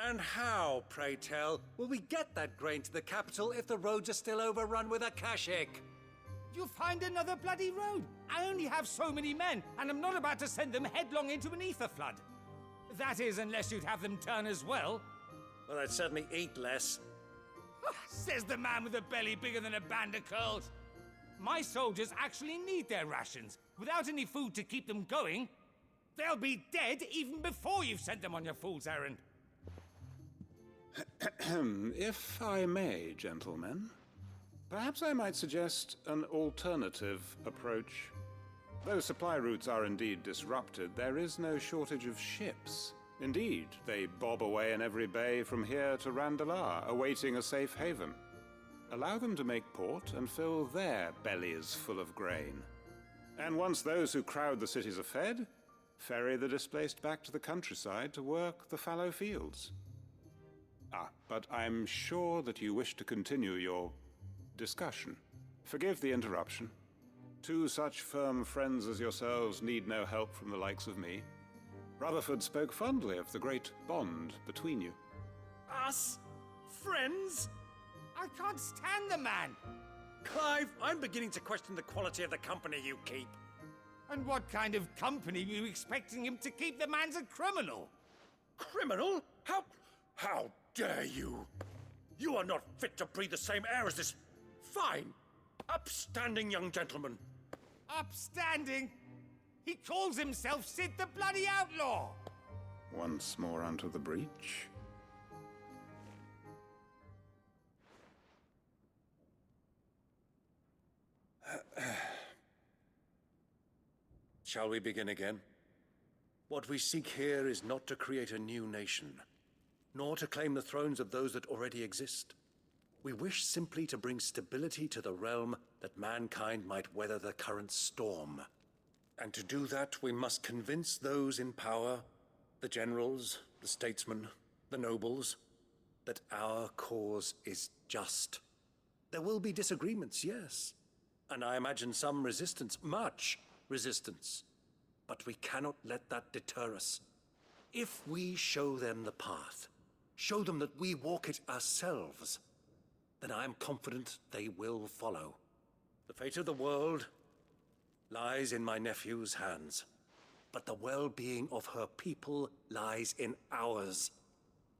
And how, pray tell, will we get that grain to the capital if the roads are still overrun with Akashic? You'll find another bloody road. I only have so many men, and I'm not about to send them headlong into an ether flood. That is, unless you'd have them turn as well. Well, I'd certainly eat less. Says the man with a belly bigger than a band of curls. My soldiers actually need their rations. Without any food to keep them going, they'll be dead even before you've sent them on your fool's errand. If I may, gentlemen, perhaps I might suggest an alternative approach. Though supply routes are indeed disrupted, there is no shortage of ships. Indeed, they bob away in every bay from here to Randalar, awaiting a safe haven. Allow them to make port and fill their bellies full of grain. And once those who crowd the cities are fed, ferry the displaced back to the countryside to work the fallow fields. But I'm sure that you wish to continue your discussion. Forgive the interruption. Two such firm friends as yourselves need no help from the likes of me. Rutherford spoke fondly of the great bond between you. Us? Friends? I can't stand the man! Clive, I'm beginning to question the quality of the company you keep. And what kind of company are you expecting him to keep? The man's a criminal! Criminal? How dare you? You are not fit to breathe the same air as this fine, upstanding young gentleman. Upstanding? He calls himself Sid the Bloody Outlaw! Once more onto the breach. Shall we begin again? What we seek here is not to create a new nation, nor to claim the thrones of those that already exist. We wish simply to bring stability to the realm that mankind might weather the current storm. And to do that, we must convince those in power, the generals, the statesmen, the nobles, that our cause is just. There will be disagreements, yes, and I imagine some resistance, much resistance. But we cannot let that deter us. If we show them the path, show them that we walk it ourselves, then I am confident they will follow. The fate of the world lies in my nephew's hands, but the well-being of her people lies in ours.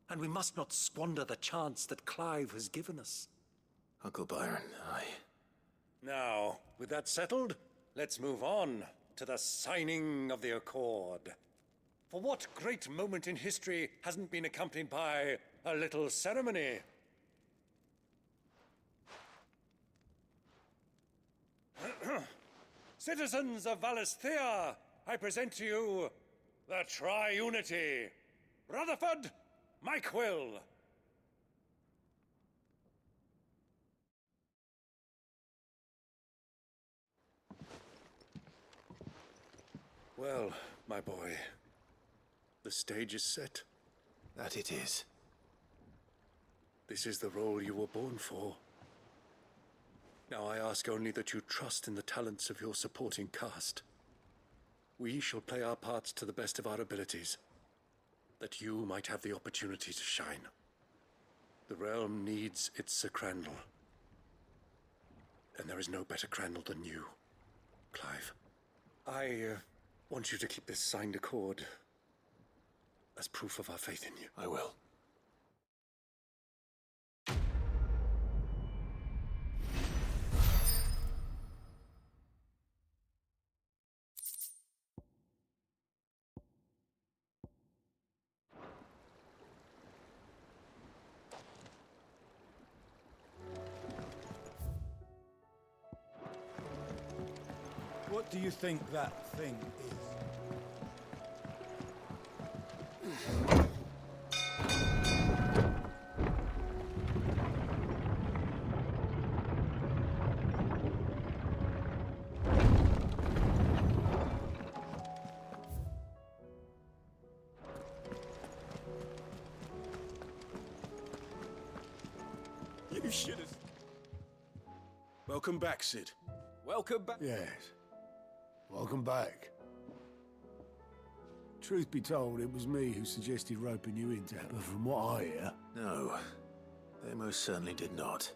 And we must not squander the chance that Clive has given us. Uncle Byron, Now, with that settled, let's move on to the signing of the Accord. For what great moment in history hasn't been accompanied by a little ceremony? Citizens of Valisthea, I present to you the Triunity. Rutherford, Mike Will. Well, my boy, the stage is set. That it is. This is the role you were born for. Now I ask only that you trust in the talents of your supporting cast. We shall play our parts to the best of our abilities, that you might have the opportunity to shine. The realm needs its Sir Crandall, and there is no better Crandall than you, Clive. I want you to keep this signed accord as proof of our faith in you. I will. What do you think that thing is? You should have... Welcome back, Sid. Welcome back. Yes. Welcome back. Truth be told, it was me who suggested roping you into it, but from what I hear... No, they most certainly did not.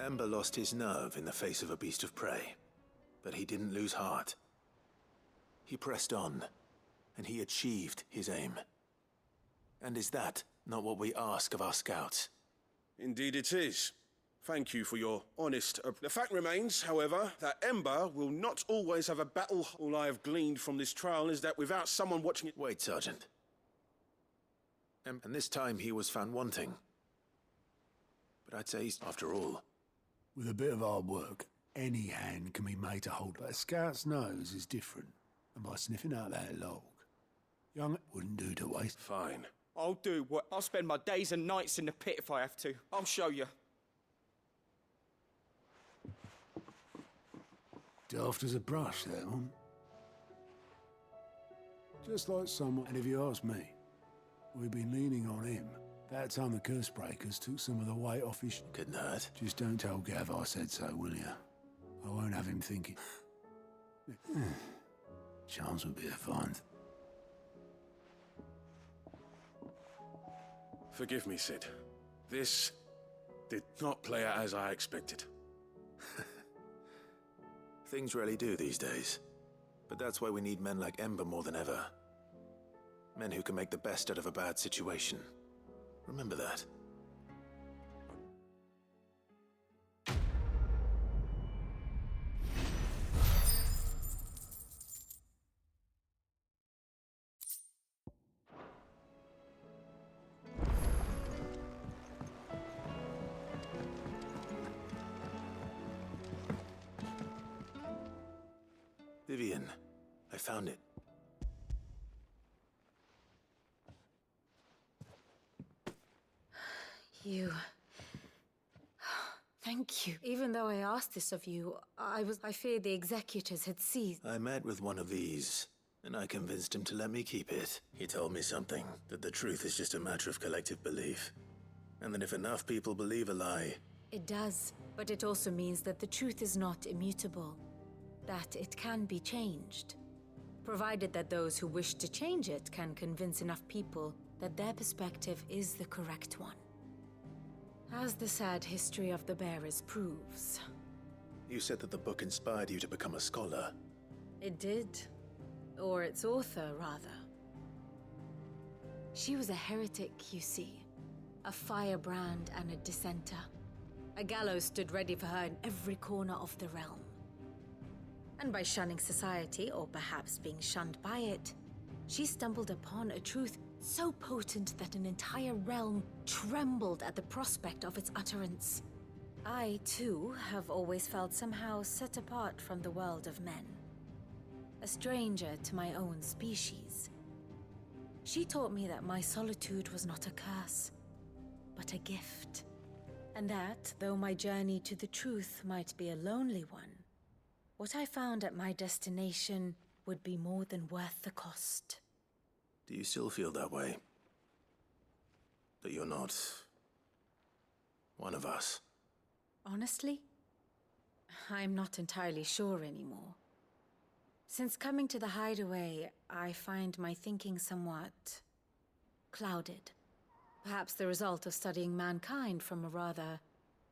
Ember lost his nerve in the face of a beast of prey, but he didn't lose heart. He pressed on, and he achieved his aim. And is that not what we ask of our scouts? Indeed it is. Thank you for your honest... The fact remains, however, that Ember will not always have a battle. All I have gleaned from this trial is that without someone watching it... Wait, Sergeant. And this time he was found wanting. But I'd say, after all... With a bit of hard work, any hand can be made to hold, but a scout's nose is different. And by sniffing out that log, young wouldn't do to waste. Fine. I'll do what... I'll spend my days and nights in the pit if I have to. I'll show you. Daft as a brush, that one. Just like someone, and if you ask me, we've been leaning on him. That time the curse breakers took some of the weight off his... Couldn't hurt. Just don't tell Gav I said so, will you? I won't have him thinking... Chance would be a find. Forgive me, Sid. This did not play out as I expected. Things really do these days. But that's why we need men like Ember more than ever. Men who can make the best out of a bad situation. Remember that. Vivian, I found it. You... Thank you. Even though I asked this of you, I feared the executors had seized... I met with one of these, and I convinced him to let me keep it. He told me something, that the truth is just a matter of collective belief. And that if enough people believe a lie... It does, but it also means that the truth is not immutable. That it can be changed. Provided that those who wish to change it can convince enough people that their perspective is the correct one. As the sad history of the bearers proves. You said that the book inspired you to become a scholar. It did. Or its author, rather. She was a heretic, you see. A firebrand and a dissenter. A gallows stood ready for her in every corner of the realm. And by shunning society, or perhaps being shunned by it, she stumbled upon a truth so potent that an entire realm trembled at the prospect of its utterance. I, too, have always felt somehow set apart from the world of men. A stranger to my own species. She taught me that my solitude was not a curse, but a gift. And that, though my journey to the truth might be a lonely one, what I found at my destination would be more than worth the cost. Do you still feel that way? That you're not... one of us? Honestly, I'm not entirely sure anymore. Since coming to the hideaway, I find my thinking somewhat... clouded. Perhaps the result of studying mankind from a rather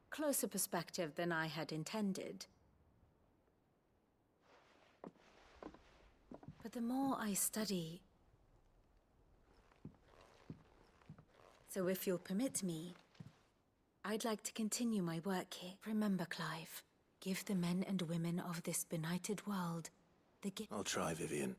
closer perspective than I had intended. But the more I study... So if you'll permit me, I'd like to continue my work here. Remember, Clive, give the men and women of this benighted world the gift... I'll try, Vivian.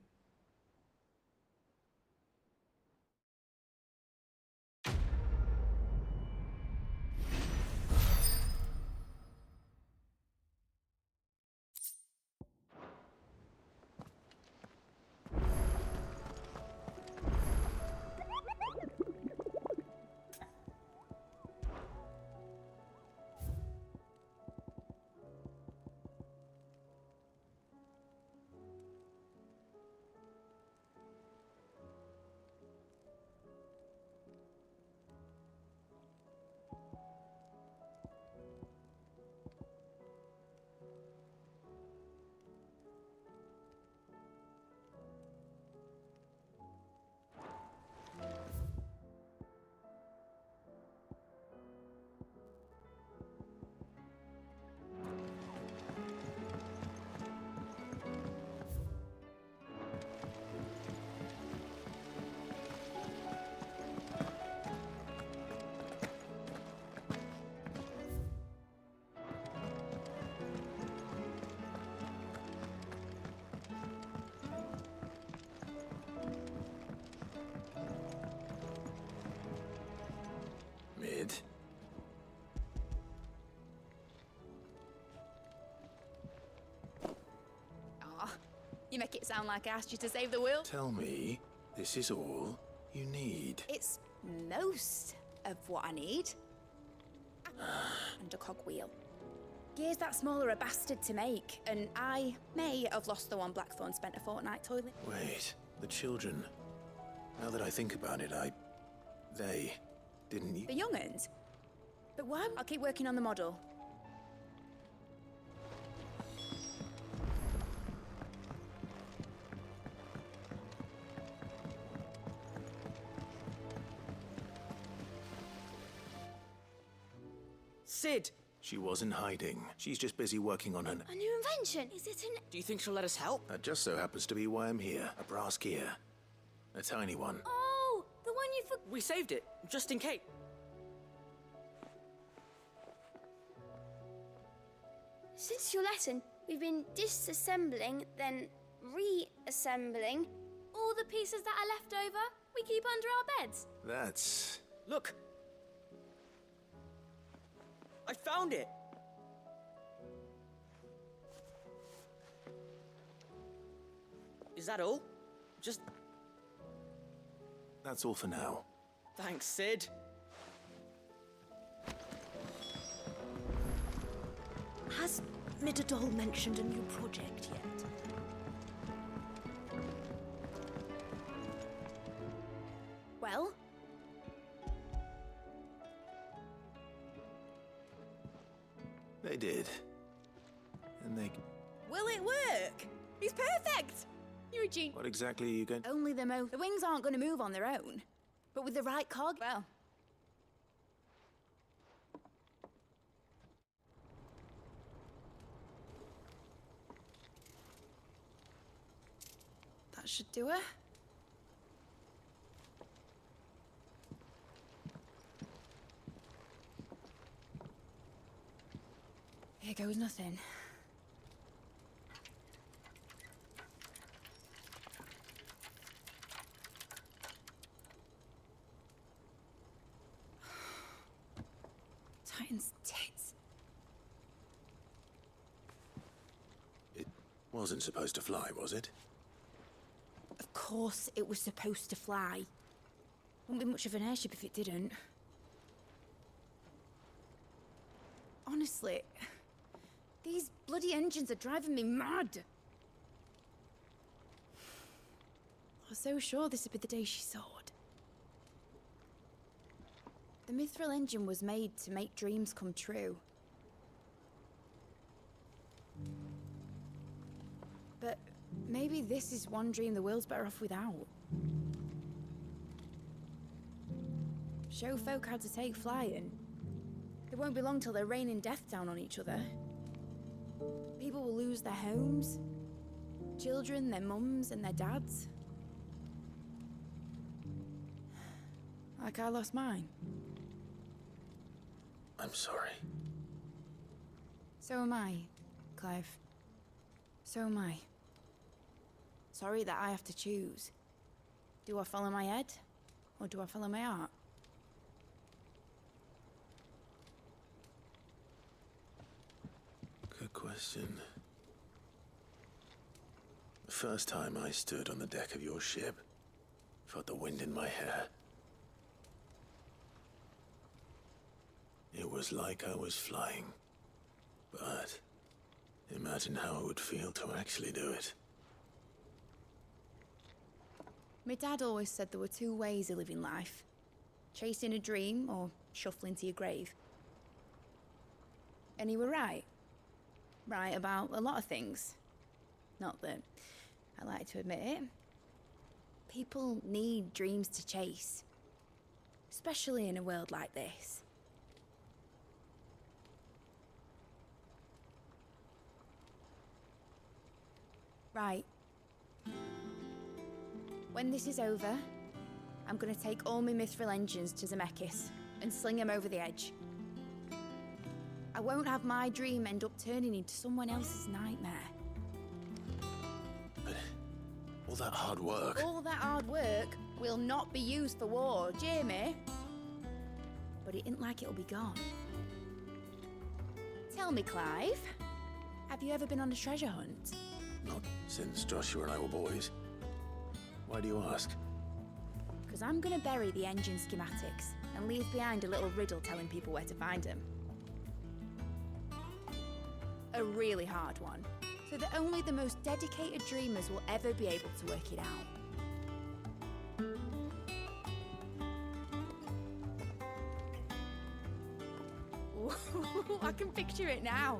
You make it sound like I asked you to save the world. Tell me, this is all you need. It's most of what I need. And a cogwheel. Gears that small are a bastard to make, and I may have lost the one Blackthorn spent a fortnight toiling. Wait, the children. Now that I think about it, they didn't. The young'uns? But why? I'll keep working on the model. Sid! She wasn't hiding. She's just busy working on A new invention. Is it an... Do you think she'll let us help? That just so happens to be why I'm here. A brass gear. A tiny one. Oh, the one you forgot. We saved it, just in case. Since your lesson, we've been disassembling, then reassembling all the pieces that are left over. We keep under our beds. That's... Look! I found it! Is that all? Just... That's all for now. Thanks, Sid. Has Midadol mentioned a new project yet? Well? They did. And they... Will it work? He's perfect! You're a genius. What exactly are you going... Only the wings aren't going to move on their own. But with the right cog, well... That should do her. Here goes nothing. Titan's tits. It wasn't supposed to fly, was it? Of course it was supposed to fly. Wouldn't be much of an airship if it didn't. Honestly, these bloody engines are driving me mad. I was so sure this would be the day she soared. The Mithril engine was made to make dreams come true. But maybe this is one dream the world's better off without. Show folk how to take flying. It won't be long till they're raining death down on each other. People will lose their homes. Children, their mums and their dads. Like I lost mine. I'm sorry. So am I, Clive. So am I. Sorry that I have to choose. Do I follow my head, or do I follow my heart? Good question. The first time I stood on the deck of your ship, felt the wind in my hair. It was like I was flying. But imagine how it would feel to actually do it. My dad always said there were two ways of living life. Chasing a dream or shuffling to your grave. And he were right. Right about a lot of things. Not that I like to admit it. People need dreams to chase. Especially in a world like this. Right. When this is over, I'm gonna take all my Mithril engines to Zemeckis and sling them over the edge. I won't have my dream end up turning into someone else's nightmare. But all that hard work... All that hard work will not be used for war, Jamie. But it isn't like it'll be gone. Tell me, Clive, have you ever been on a treasure hunt? Not Since Joshua and I were boys. Why do you ask? Because I'm going to bury the engine schematics and leave behind a little riddle telling people where to find them. A really hard one, so that only the most dedicated dreamers will ever be able to work it out. Ooh, I can picture it now.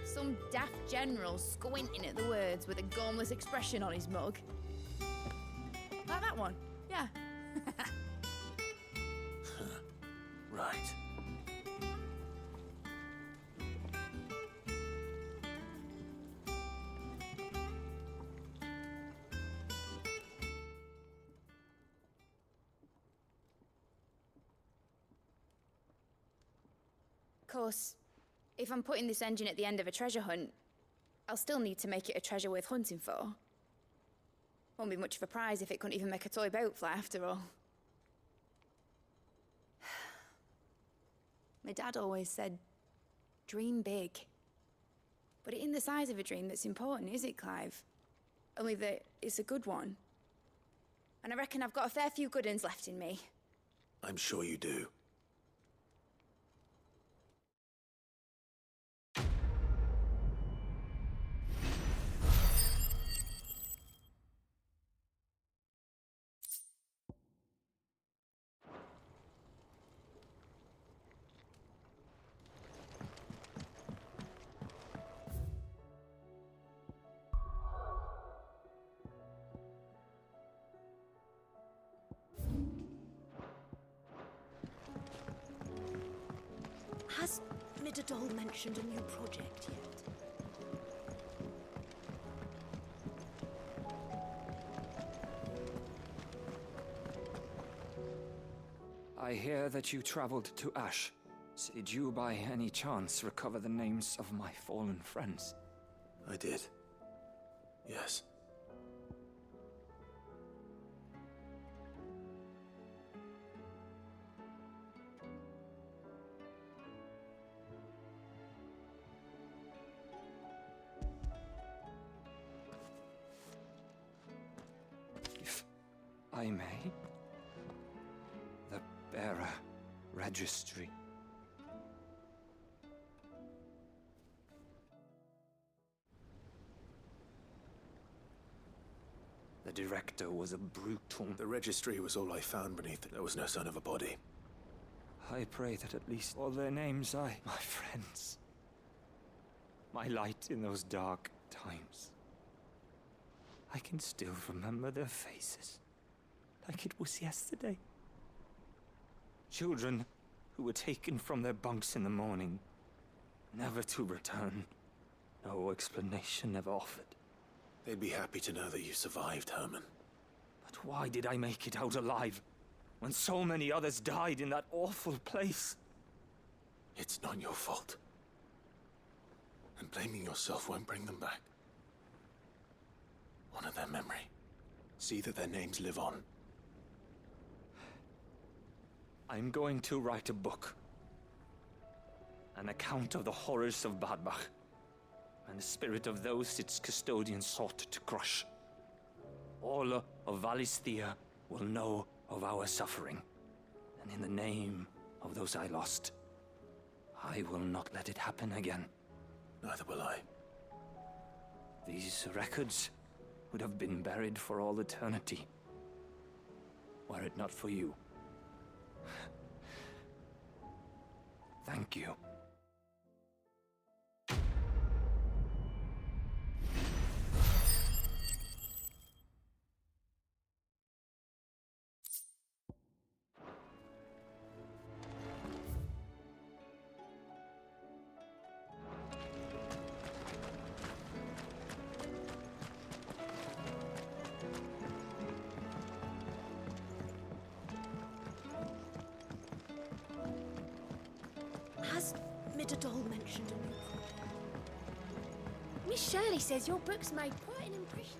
Some daft general squinting at the words with a gormless expression on his mug. Like that one, yeah. Right. Of course, if I'm putting this engine at the end of a treasure hunt, I'll still need to make it a treasure worth hunting for. Won't be much of a prize if it couldn't even make a toy boat fly after all. My dad always said, dream big. But it ain't the size of a dream that's important, is it, Clive? Only that it's a good one. And I reckon I've got a fair few good uns left in me. I'm sure you do. Has Midadol mentioned a new project yet? I hear that you traveled to Ash. Did you by any chance recover the names of my fallen friends? I did. Yes. If I may, the bearer registry. The director was a brutal. The registry was all I found beneath it. There was no sign of a body. I pray that at least all their names my friends. My light in those dark times. I can still remember their faces, like it was yesterday. Children who were taken from their bunks in the morning, never to return. No explanation ever offered. They'd be happy to know that you survived, Herman. But why did I make it out alive, when so many others died in that awful place? It's not your fault. And blaming yourself won't bring them back. Honor their memory. See that their names live on. I'm going to write a book. An account of the horrors of Badbach, and the spirit of those its custodians sought to crush. All of Valisthea will know of our suffering, and in the name of those I lost, I will not let it happen again. Neither will I. These records would have been buried for all eternity, were it not for you. Thank you. Has Midadol mentioned a new project? Miss Shirley says your book's made quite an impression.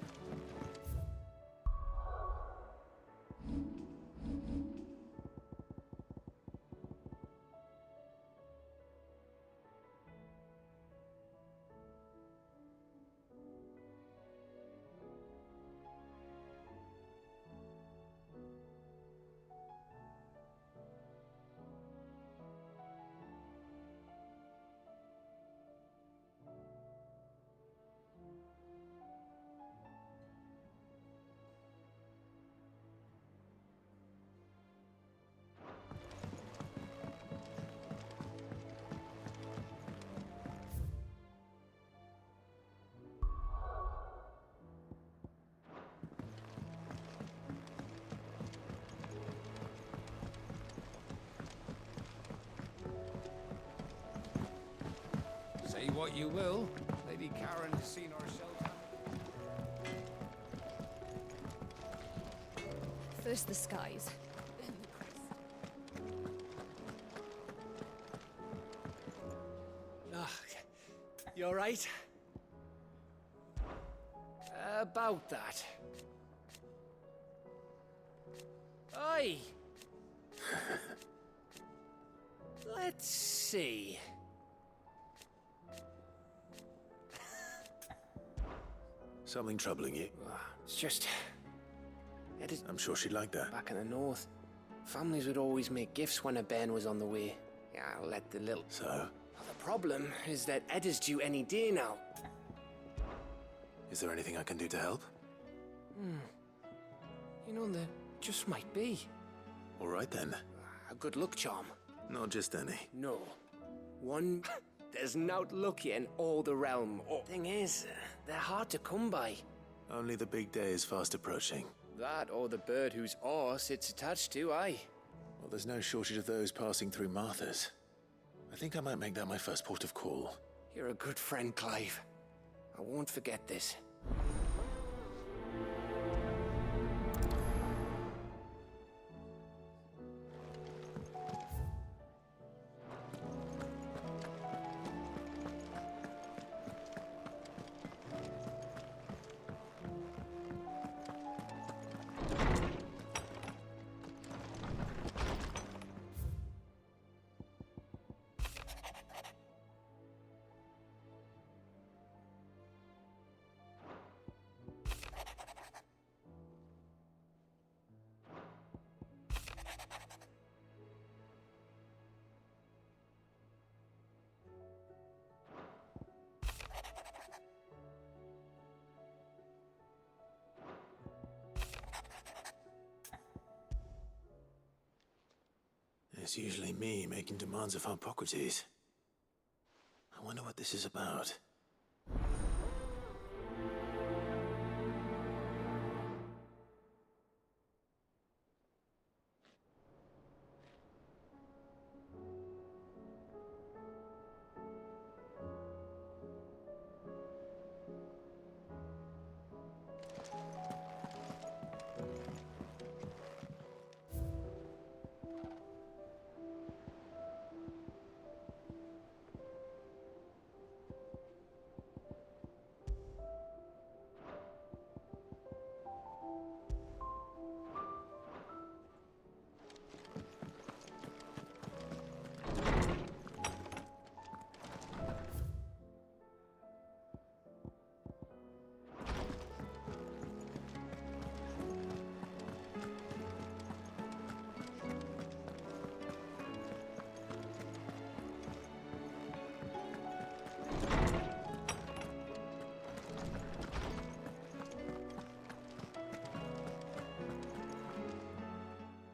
what you will. Lady Karen has seen herself. First the skies, then the crest. You alright? About that. Aye. Let's see. Something troubling you? It's just... I'm sure she'd like that. Back in the north, families would always make gifts when a bairn was on the way. Yeah, I'll let the little... So? Well, the problem is that Ed is due any day now. Is there anything I can do to help? You know, there just might be. All right then. A good luck charm. Not just any. No. One... There's nought lucky in all the realm. Thing is, they're hard to come by. Only the big day is fast approaching. That or the bird whose oar sits attached to, aye. Well, there's no shortage of those passing through Martha's. I think I might make that my first port of call. You're a good friend, Clive. I won't forget this. It's usually me making demands of Hippocrates. I wonder what this is about.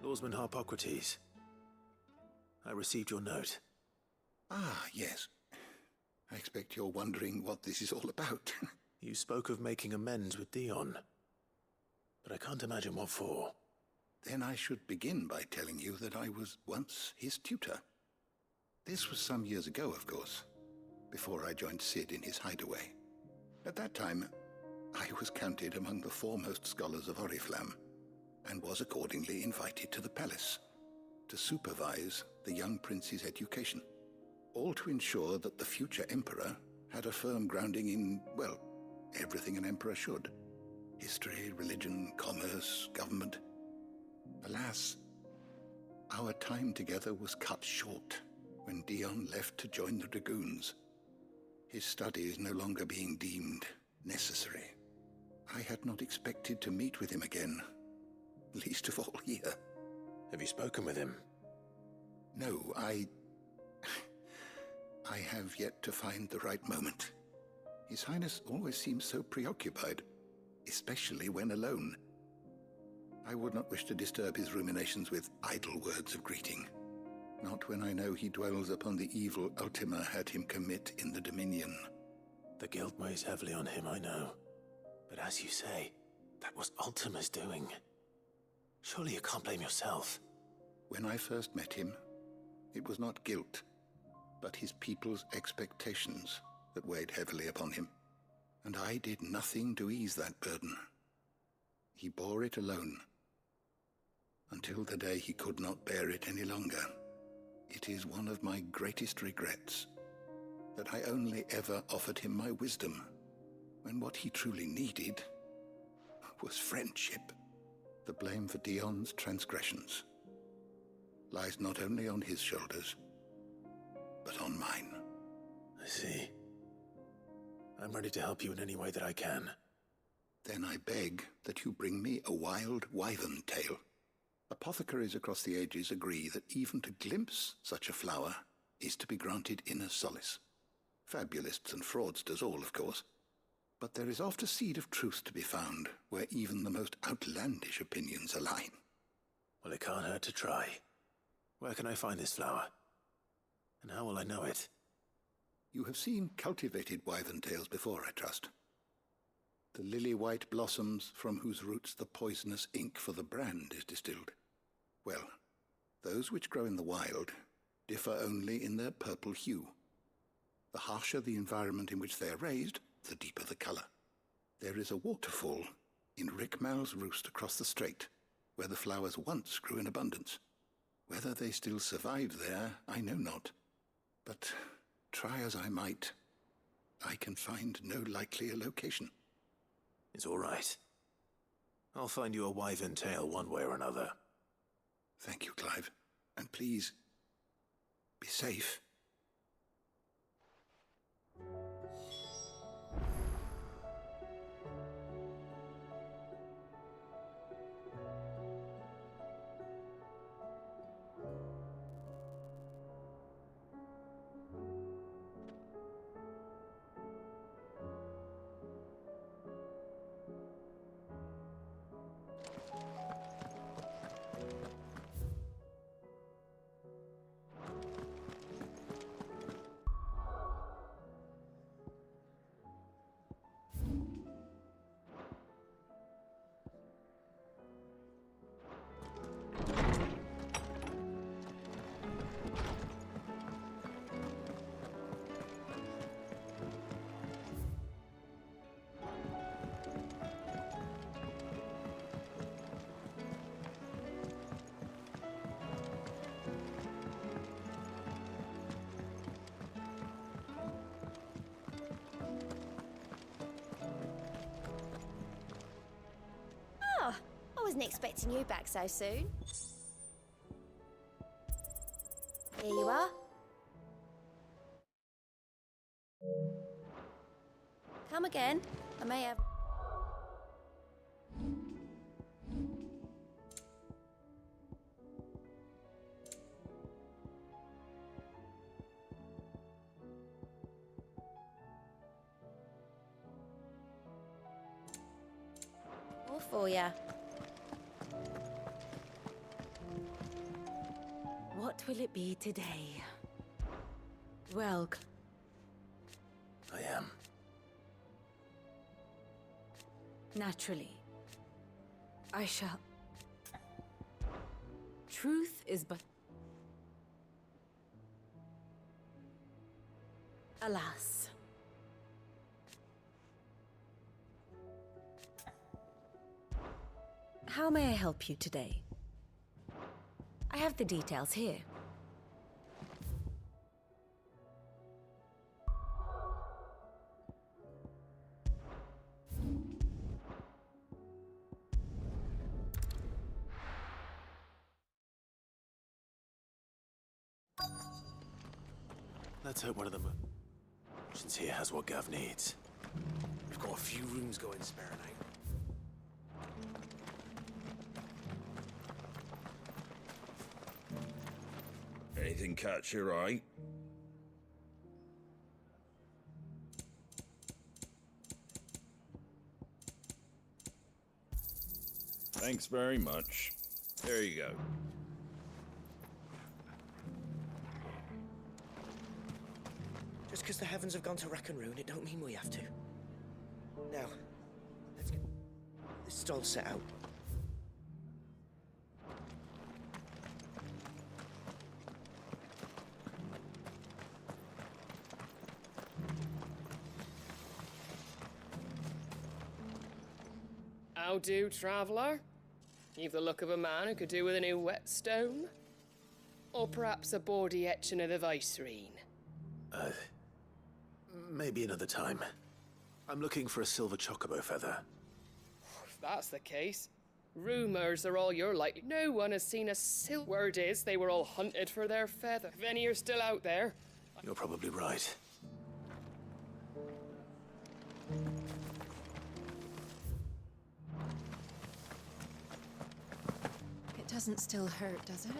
Lawsman Hippocrates. I received your note. Ah, yes. I expect you're wondering what this is all about. You spoke of making amends with Dion, but I can't imagine what for. Then I should begin by telling you that I was once his tutor. This was some years ago, of course, before I joined Cid in his hideaway. At that time, I was counted among the foremost scholars of Oriflamme, and was accordingly invited to the palace to supervise the young prince's education, all to ensure that the future emperor had a firm grounding in, well, everything an emperor should. History, religion, commerce, government. Alas, our time together was cut short when Dion left to join the Dragoons, his studies no longer being deemed necessary. I had not expected to meet with him again, least of all here. Have you spoken with him? No, I have yet to find the right moment. His Highness always seems so preoccupied, especially when alone. I would not wish to disturb his ruminations with idle words of greeting, not when I know he dwells upon the evil Ultima had him commit in the Dominion. The guilt weighs heavily on him, I know. But as you say, that was Ultima's doing. Surely you can't blame yourself. When I first met him, it was not guilt, but his people's expectations. that weighed heavily upon him, and I did nothing to ease that burden. He bore it alone, until the day he could not bear it any longer. It is one of my greatest regrets that I only ever offered him my wisdom, when what he truly needed was friendship. The blame for Dion's transgressions lies not only on his shoulders, but on mine. I see. I'm ready to help you in any way that I can. Then I beg that you bring me a wild wyvern tail. Apothecaries across the ages agree that even to glimpse such a flower is to be granted inner solace. Fabulists and fraudsters all, of course. But there is oft a seed of truth to be found where even the most outlandish opinions align. Well, it can't hurt to try. Where can I find this flower? And how will I know it? You have seen cultivated wyvern tails before, I trust. The lily-white blossoms from whose roots the poisonous ink for the brand is distilled. Well, those which grow in the wild differ only in their purple hue. The harsher the environment in which they are raised, the deeper the color. There is a waterfall in Rickmal's roost across the strait, where the flowers once grew in abundance. Whether they still survive there, I know not. But try as I might, I can find no likelier location. It's all right. I'll find you a wyvern tail one way or another. Thank you, Clive. And please, be safe. I wasn't expecting you back so soon. Here you are. Come again. I may have... All for ya. What will it be today? Well, I am. naturally. I shall... Truth is but... Alas. How may I help you today? I have the details here. Let's hope one of the merchants here has what Gav needs. We've got a few rooms going spare now. Anything catch your eye? Thanks very much. There you go. Just because the heavens have gone to rack and ruin, it don't mean we have to. Now, let's get this stall set out. How do, traveller? You've the look of a man who could do with a new whetstone. Or perhaps a bawdy etching of the Vicerine. Maybe another time. I'm looking for a silver chocobo feather. If that's the case, rumours are all you're like. No one has seen a word is they were all hunted for their feather. If any are still out there. You're probably right. It doesn't still hurt, does it?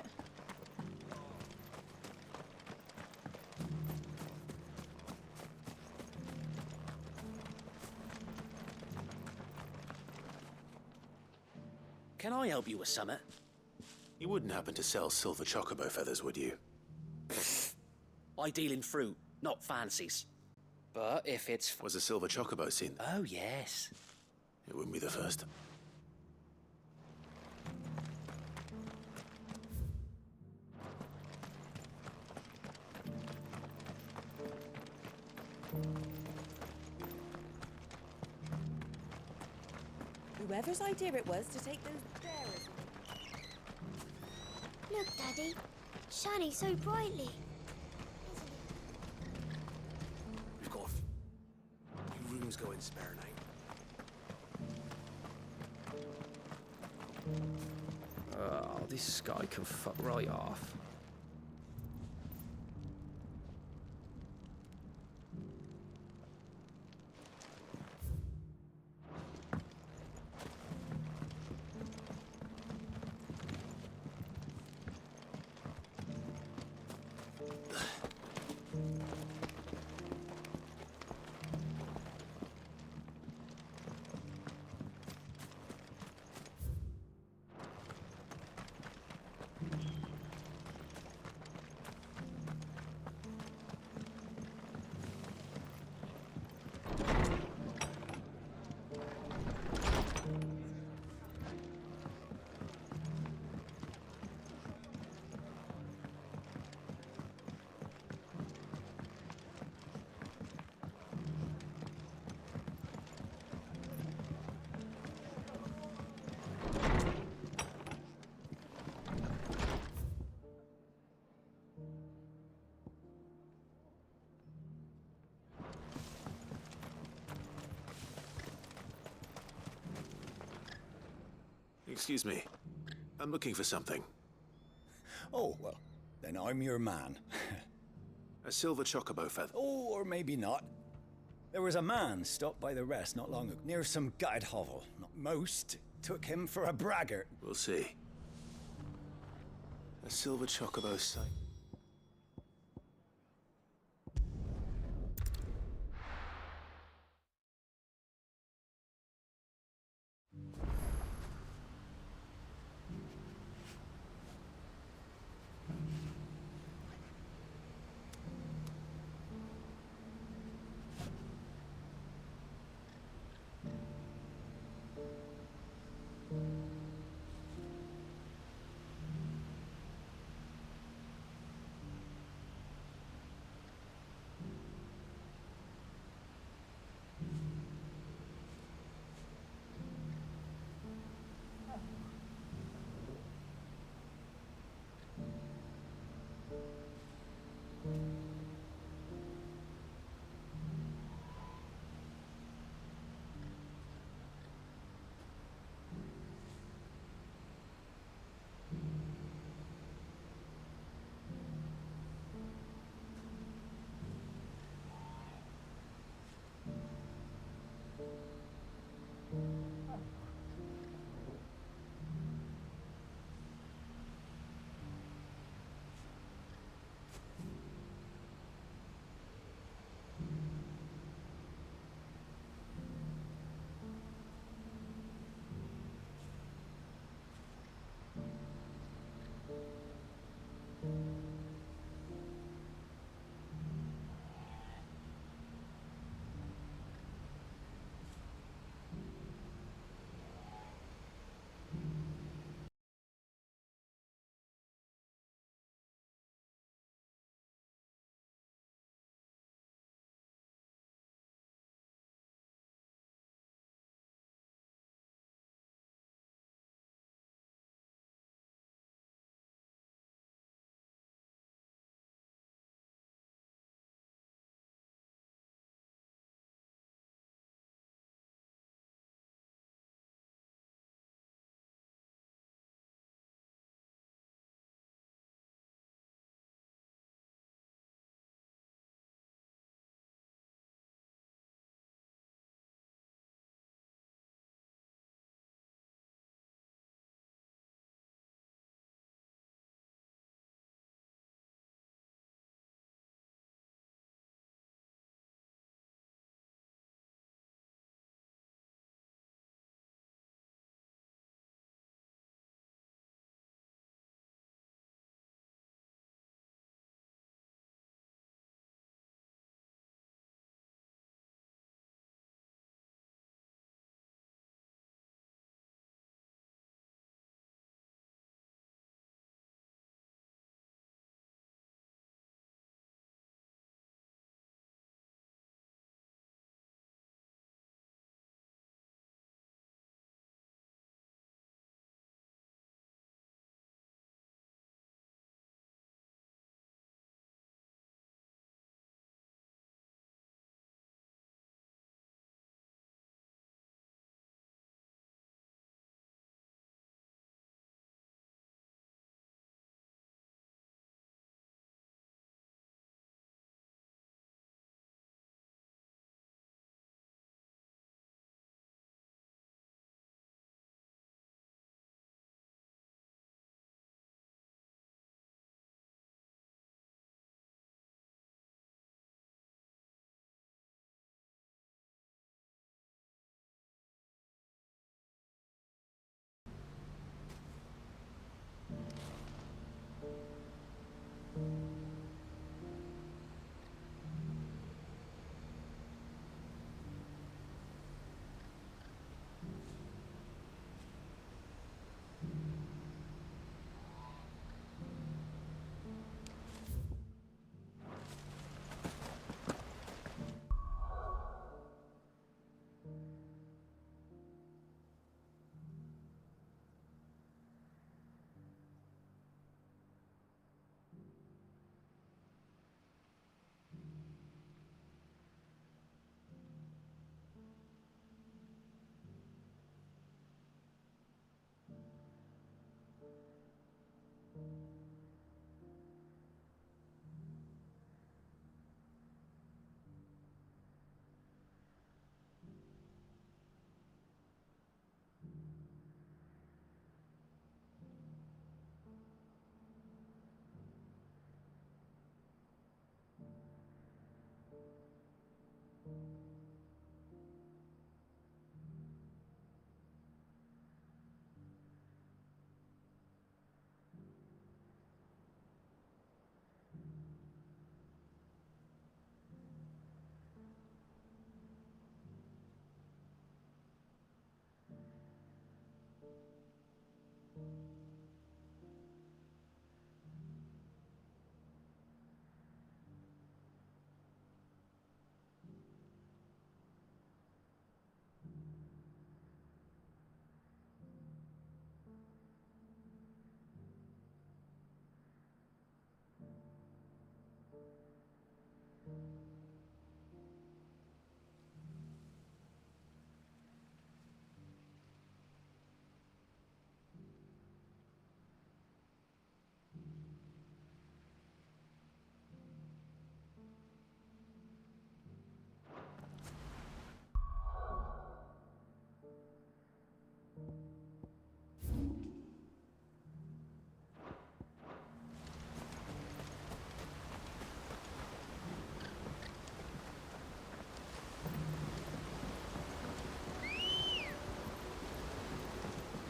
Can I help you with something? You wouldn't happen to sell silver chocobo feathers, would you? I deal in fruit, not fancies. But if it's... Was a silver chocobo seen there? Oh, yes. It wouldn't be the first. Whoever's idea it was to take those bearers. Look, Daddy. Shining so brightly. We've got a few rooms going spare now. Oh, this guy can fuck right off. Excuse me. I'm looking for something. Oh, well, then I'm your man. A silver chocobo feather. Oh, or maybe not. There was a man stopped by the rest not long ago, near some gutted hovel. Not most took him for a braggart. We'll see. A silver chocobo sight.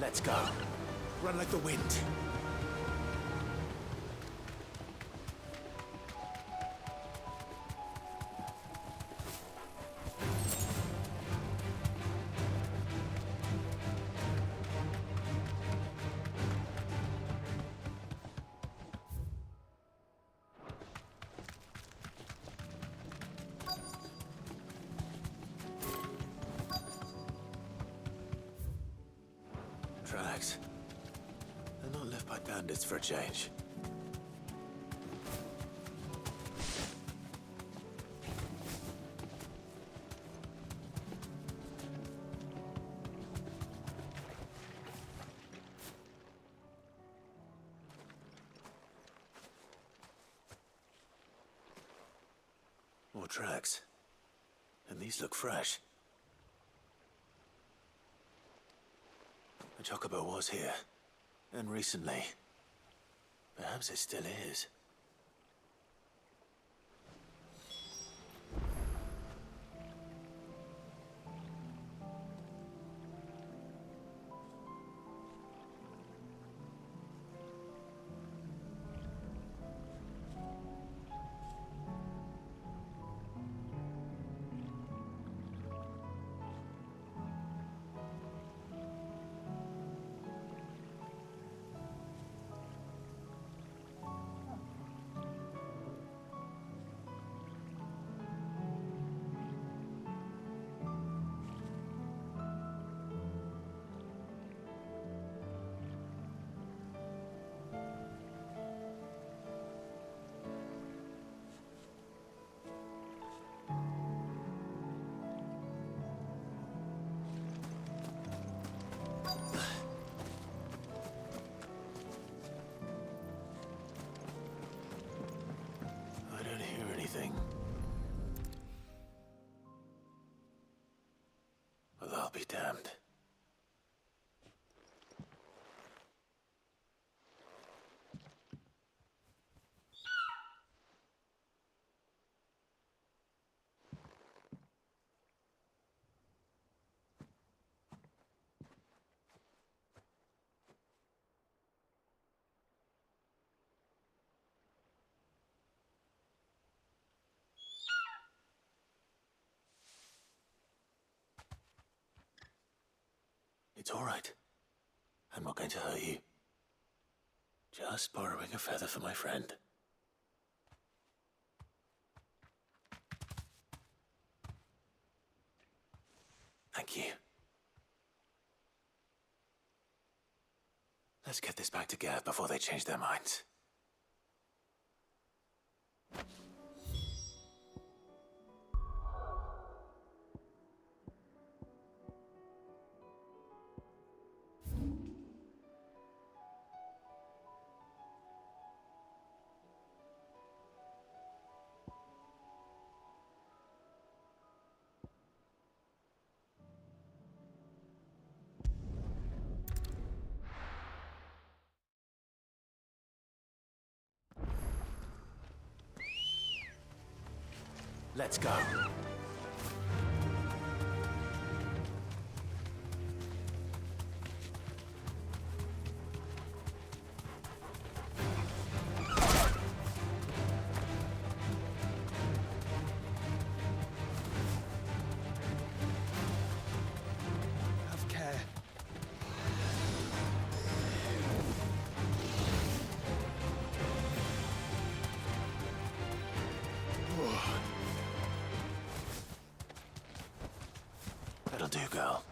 Let's go. Run like the wind. Tracks. They're not left by bandits for a change. More tracks. And these look fresh. The Chocobo was here. And recently. Perhaps it still is. I don't hear anything. Well, I'll be damned. It's all right. I'm not going to hurt you. Just borrowing a feather for my friend. Thank you. Let's get this back to Gav before they change their minds. Let's go. Have care. That'll do, girl.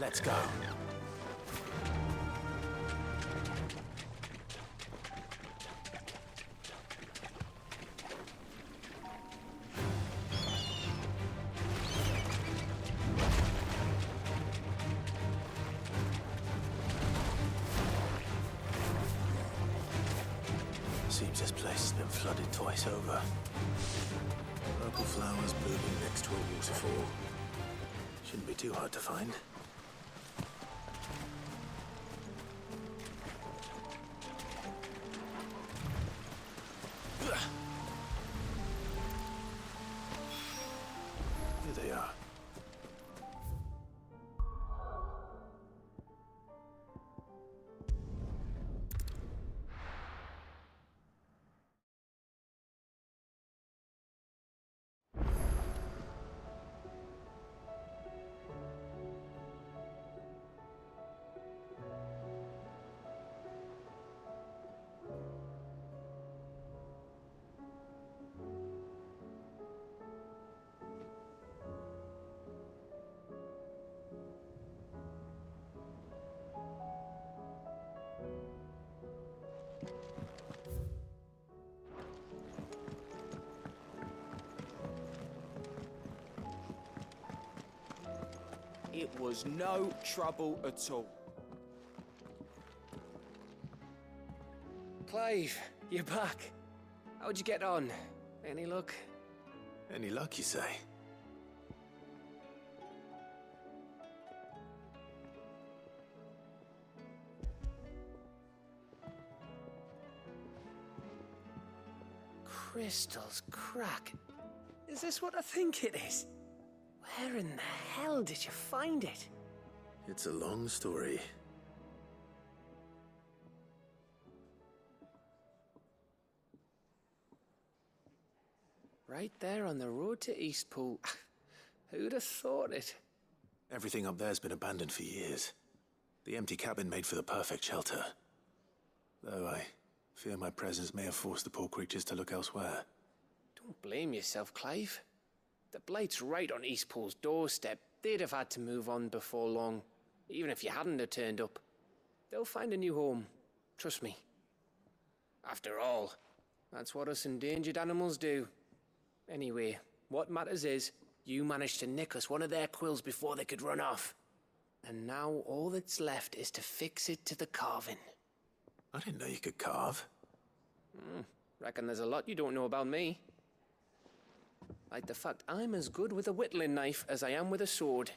Let's go. Seems this place has been flooded twice over. Purple flowers blooming next to a waterfall. Shouldn't be too hard to find. Here they are. It was no trouble at all. Clive, you're back. How'd you get on? Any luck? Any luck, you say? Crystal's crack. Is this what I think it is? Where in the hell did you find it? It's a long story. Right there on the road to Eastpool. Who'd have thought it? Everything up there's been abandoned for years. The empty cabin made for the perfect shelter. Though I fear my presence may have forced the poor creatures to look elsewhere. Don't blame yourself, Clive. The Blight's right on Eastpool's doorstep. They'd have had to move on before long, even if you hadn't have turned up. They'll find a new home. Trust me. After all, that's what us endangered animals do. Anyway, what matters is, you managed to nick us one of their quills before they could run off. And now all that's left is to fix it to the carving. I didn't know you could carve. Reckon there's a lot you don't know about me. Like the fact I'm as good with a whittling knife as I am with a sword.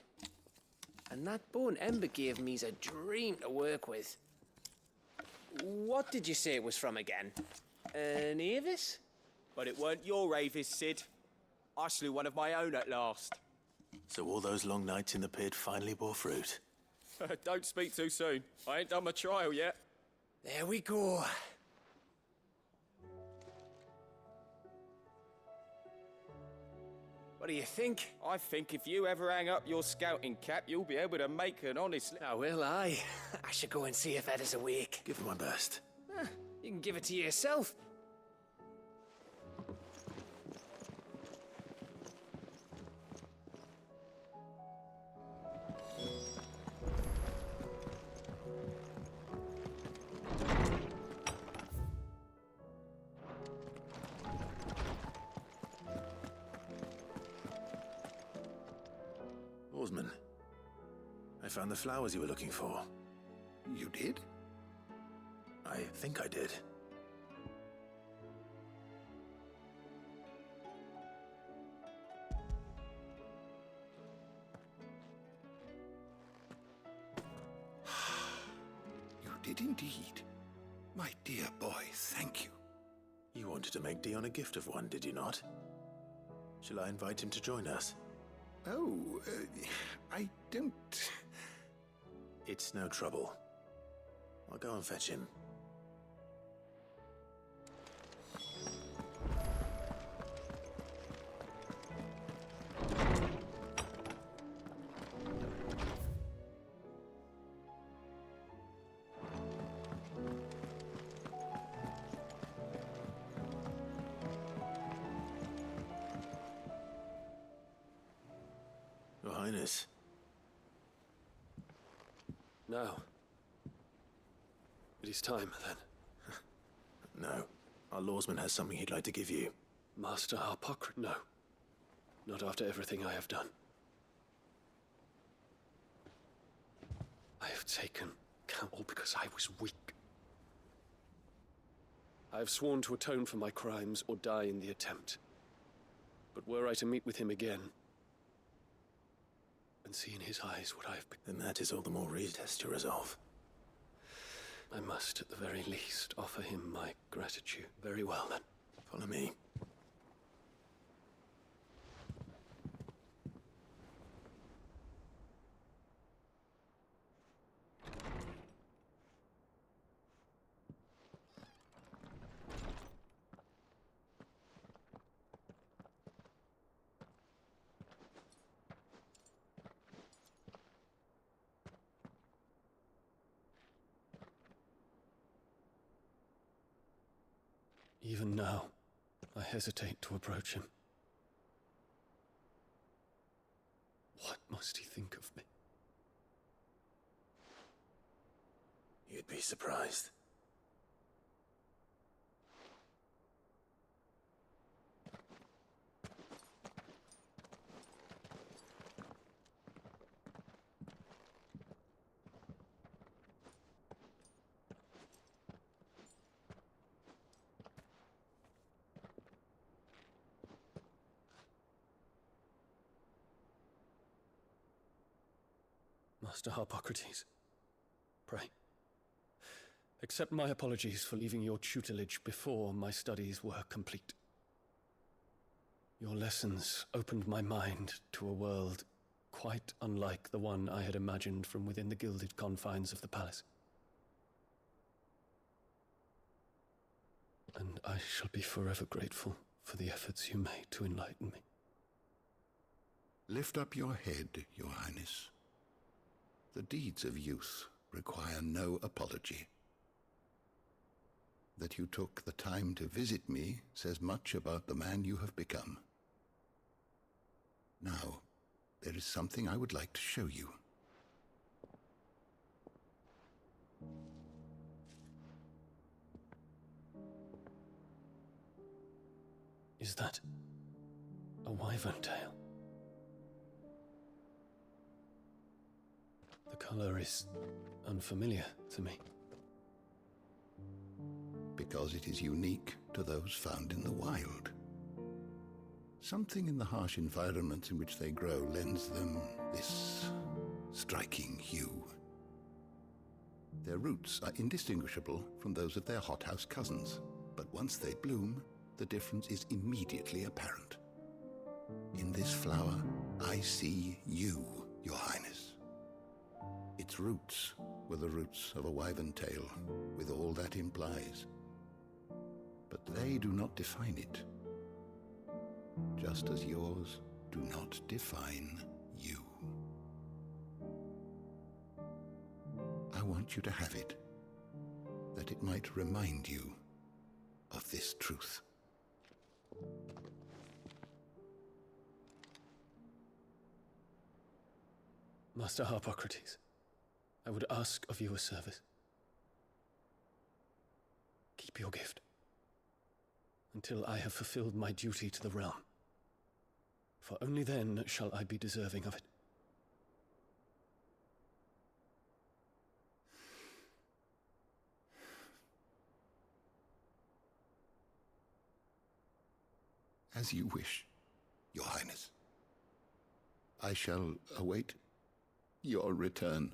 And that bone Ember gave me's a dream to work with. What did you say it was from again? An Avis? But it weren't your Avis, Sid. I slew one of my own at last. So all those long nights in the pit finally bore fruit. Don't speak too soon. I ain't done my trial yet. There we go. What do you think? I think if you ever hang up your scouting cap, you'll be able to make an honest... Now, will I? I should go and see if Ed is awake. Give it my best. You can give it to yourself. Oarsman, I found the flowers you were looking for. You did? I think I did. You did indeed. My dear boy, thank you. You wanted to make Dion a gift of one, did you not? Shall I invite him to join us? Oh, I don't... It's no trouble. I'll go and fetch him. Your Highness. Now. It is time, then. No. Our lawsman has something he'd like to give you. Master Harpocrates? No. Not after everything I have done. I have taken count all because I was weak. I have sworn to atone for my crimes or die in the attempt. But were I to meet with him again, and see in his eyes what I have become, Then that is all the more reason to test your resolve. I must, at the very least, offer him my gratitude. Very well, then. Follow me. Even now, I hesitate to approach him. What must he think of me? You'd be surprised. Master Harpocrates, pray, accept my apologies for leaving your tutelage before my studies were complete. Your lessons opened my mind to a world quite unlike the one I had imagined from within the gilded confines of the palace. And I shall be forever grateful for the efforts you made to enlighten me. Lift up your head, Your Highness. The deeds of youth require no apology. That you took the time to visit me says much about the man you have become. Now, there is something I would like to show you. Is that a wyvern tail? The color is unfamiliar to me. Because it is unique to those found in the wild. Something in the harsh environments in which they grow lends them this striking hue. Their roots are indistinguishable from those of their hothouse cousins, but once they bloom, the difference is immediately apparent. In this flower, I see you, Your Highness. Its roots were the roots of a wyvern tail, with all that implies. But they do not define it, just as yours do not define you. I want you to have it, that it might remind you of this truth. Master Harpocrates, I would ask of you a service. Keep your gift until I have fulfilled my duty to the realm, for only then shall I be deserving of it. As you wish, Your Highness. I shall await your return.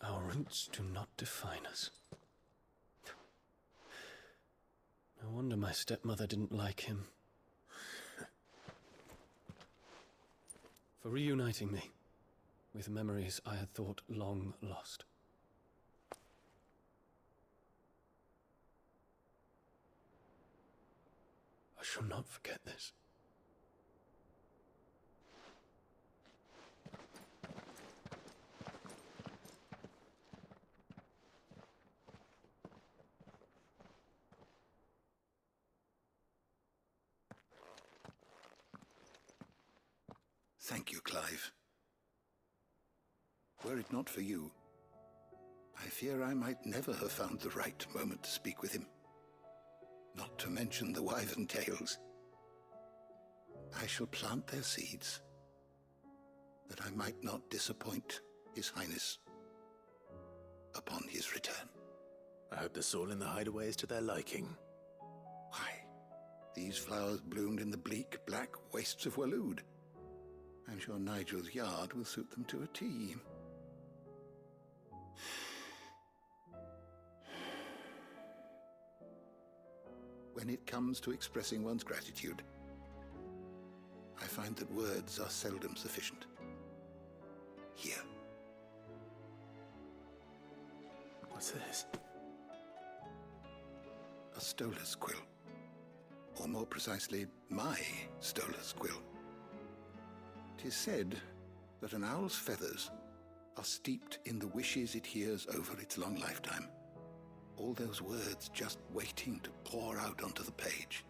Our roots do not define us. No wonder my stepmother didn't like him. For reuniting me with memories I had thought long lost. I shall not forget this. Thank you, Clive. Were it not for you, I fear I might never have found the right moment to speak with him. Not to mention the wyvern tales. I shall plant their seeds, that I might not disappoint His Highness upon his return. I hope the soul in the hideaway is to their liking. Why, these flowers bloomed in the bleak, black wastes of Waloed. I'm sure Nigel's yard will suit them to a T. When it comes to expressing one's gratitude, I find that words are seldom sufficient. Here. What's this? A stolas quill. Or more precisely, my stolas quill. 'Tis said that an owl's feathers are steeped in the wishes it hears over its long lifetime. All those words just waiting to pour out onto the page.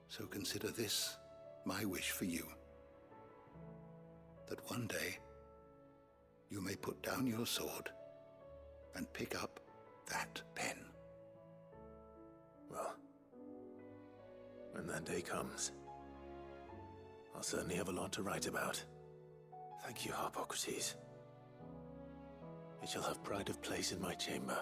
So consider this my wish for you. That one day you may put down your sword and pick up that pen. Well, when that day comes, I'll certainly have a lot to write about. Thank you, Harpocrates. It shall have pride of place in my chamber.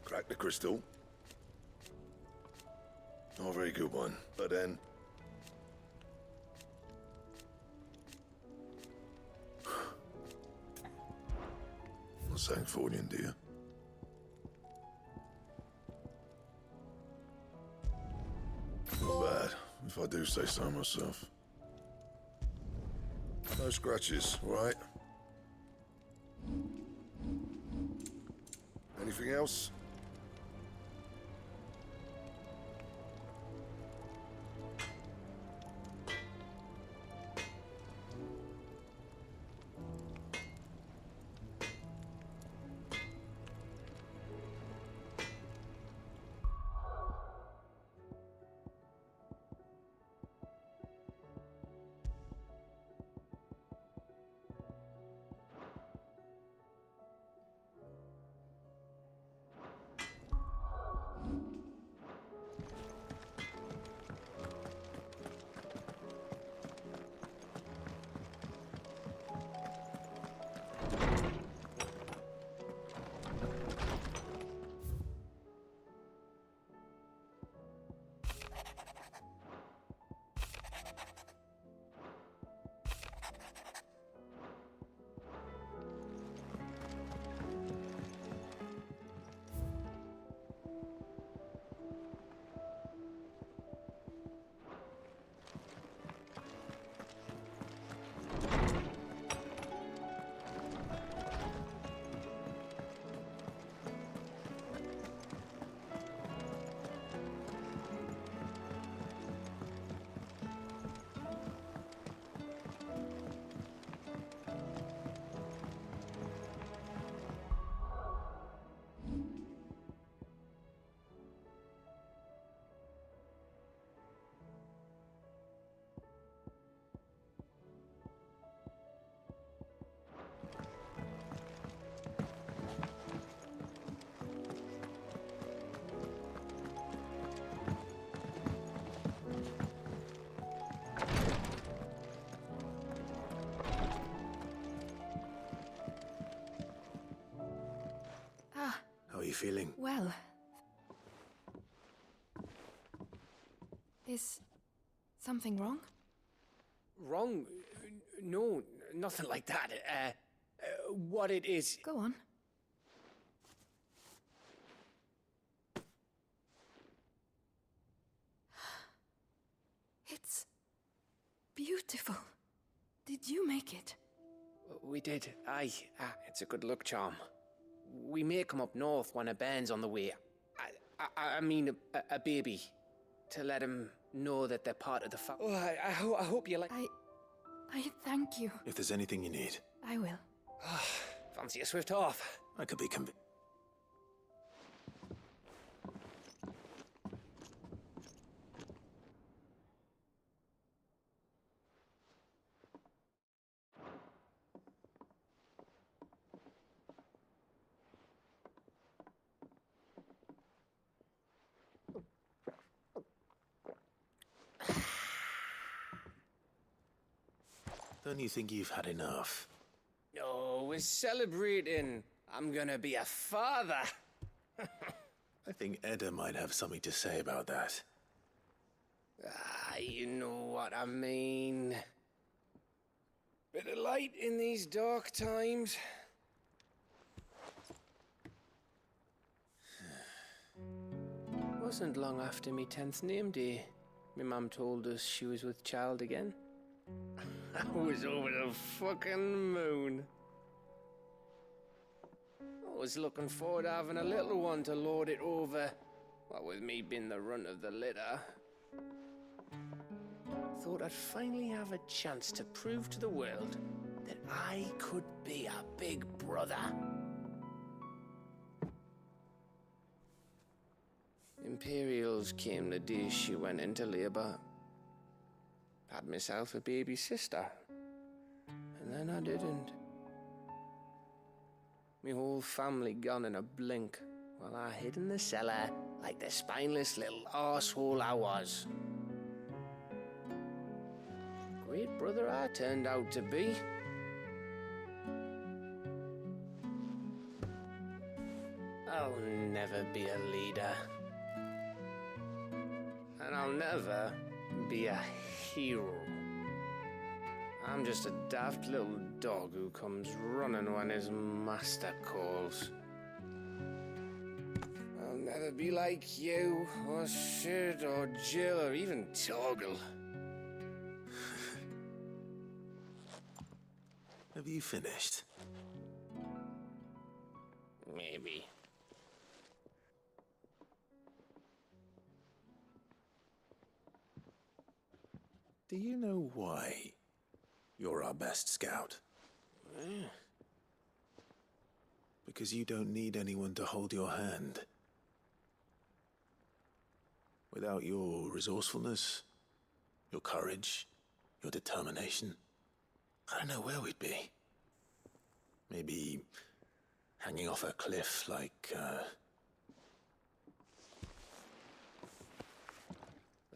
Crack the crystal. Not a very good one, but then... Not Sancfordian, dear. Not bad, if I do say so myself. No scratches, right? Anything else? feeling? Well. Is something wrong? Wrong? No, nothing like that. What it is... Go on. It's beautiful. Did you make it? We did, aye. It's a good luck charm. We may come up north when a bairn's on the way. I mean, a baby. To let him know that they're part of the family. Oh, I hope you like... I thank you. If there's anything you need. I will. Fancy a swift off. I could be convinced. Don't you think you've had enough? No, we're celebrating. I'm gonna be a father. I think Edda might have something to say about that. You know what I mean. Bit of light in these dark times. Wasn't long after me 10th name day. My mum told us she was with child again. I was over the fucking moon. I was looking forward to having a little one to lord it over. What with me being the runt of the litter. Thought I'd finally have a chance to prove to the world that I could be a big brother. Imperials came the day she went into labour. Had myself a baby sister. And then I didn't. Me whole family gone in a blink, while I hid in the cellar like the spineless little arsehole I was. Great brother I turned out to be. I'll never be a leader. And I'll never be a hero. I'm just a daft little dog who comes running when his master calls. I'll never be like you, or Sid, or Jill, or even Torgal. Have you finished? Maybe. Do you know why you're our best scout? Because you don't need anyone to hold your hand. Without your resourcefulness, your courage, your determination, I don't know where we'd be. Maybe hanging off a cliff like,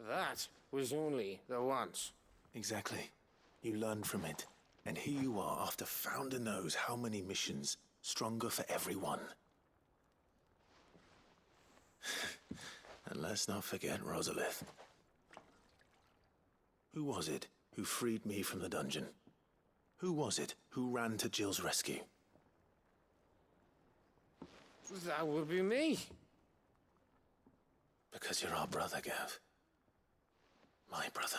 That was only the once. Exactly. You learned from it. And here you are, after Founder knows how many missions, stronger for everyone. And let's not forget Rosalith. Who was it who freed me from the dungeon? Who was it who ran to Jill's rescue? That would be me. Because you're our brother, Gav. My brother.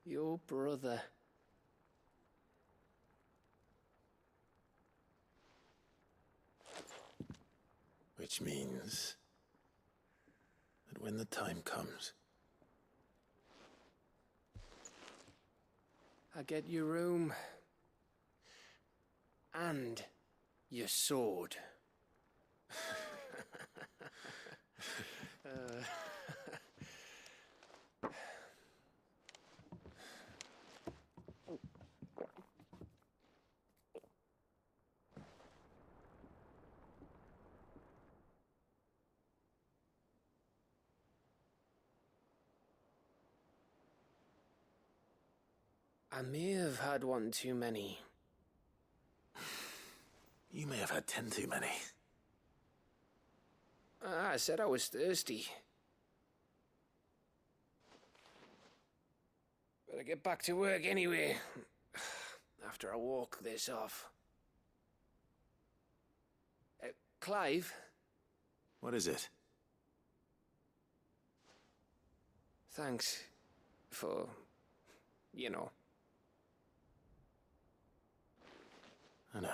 Your brother. Which means that when the time comes, I get your room. And your sword. I may have had one too many. You may have had 10 too many. I said I was thirsty. Better get back to work anyway, after I walk this off. Clive? What is it? Thanks for, you know. I know.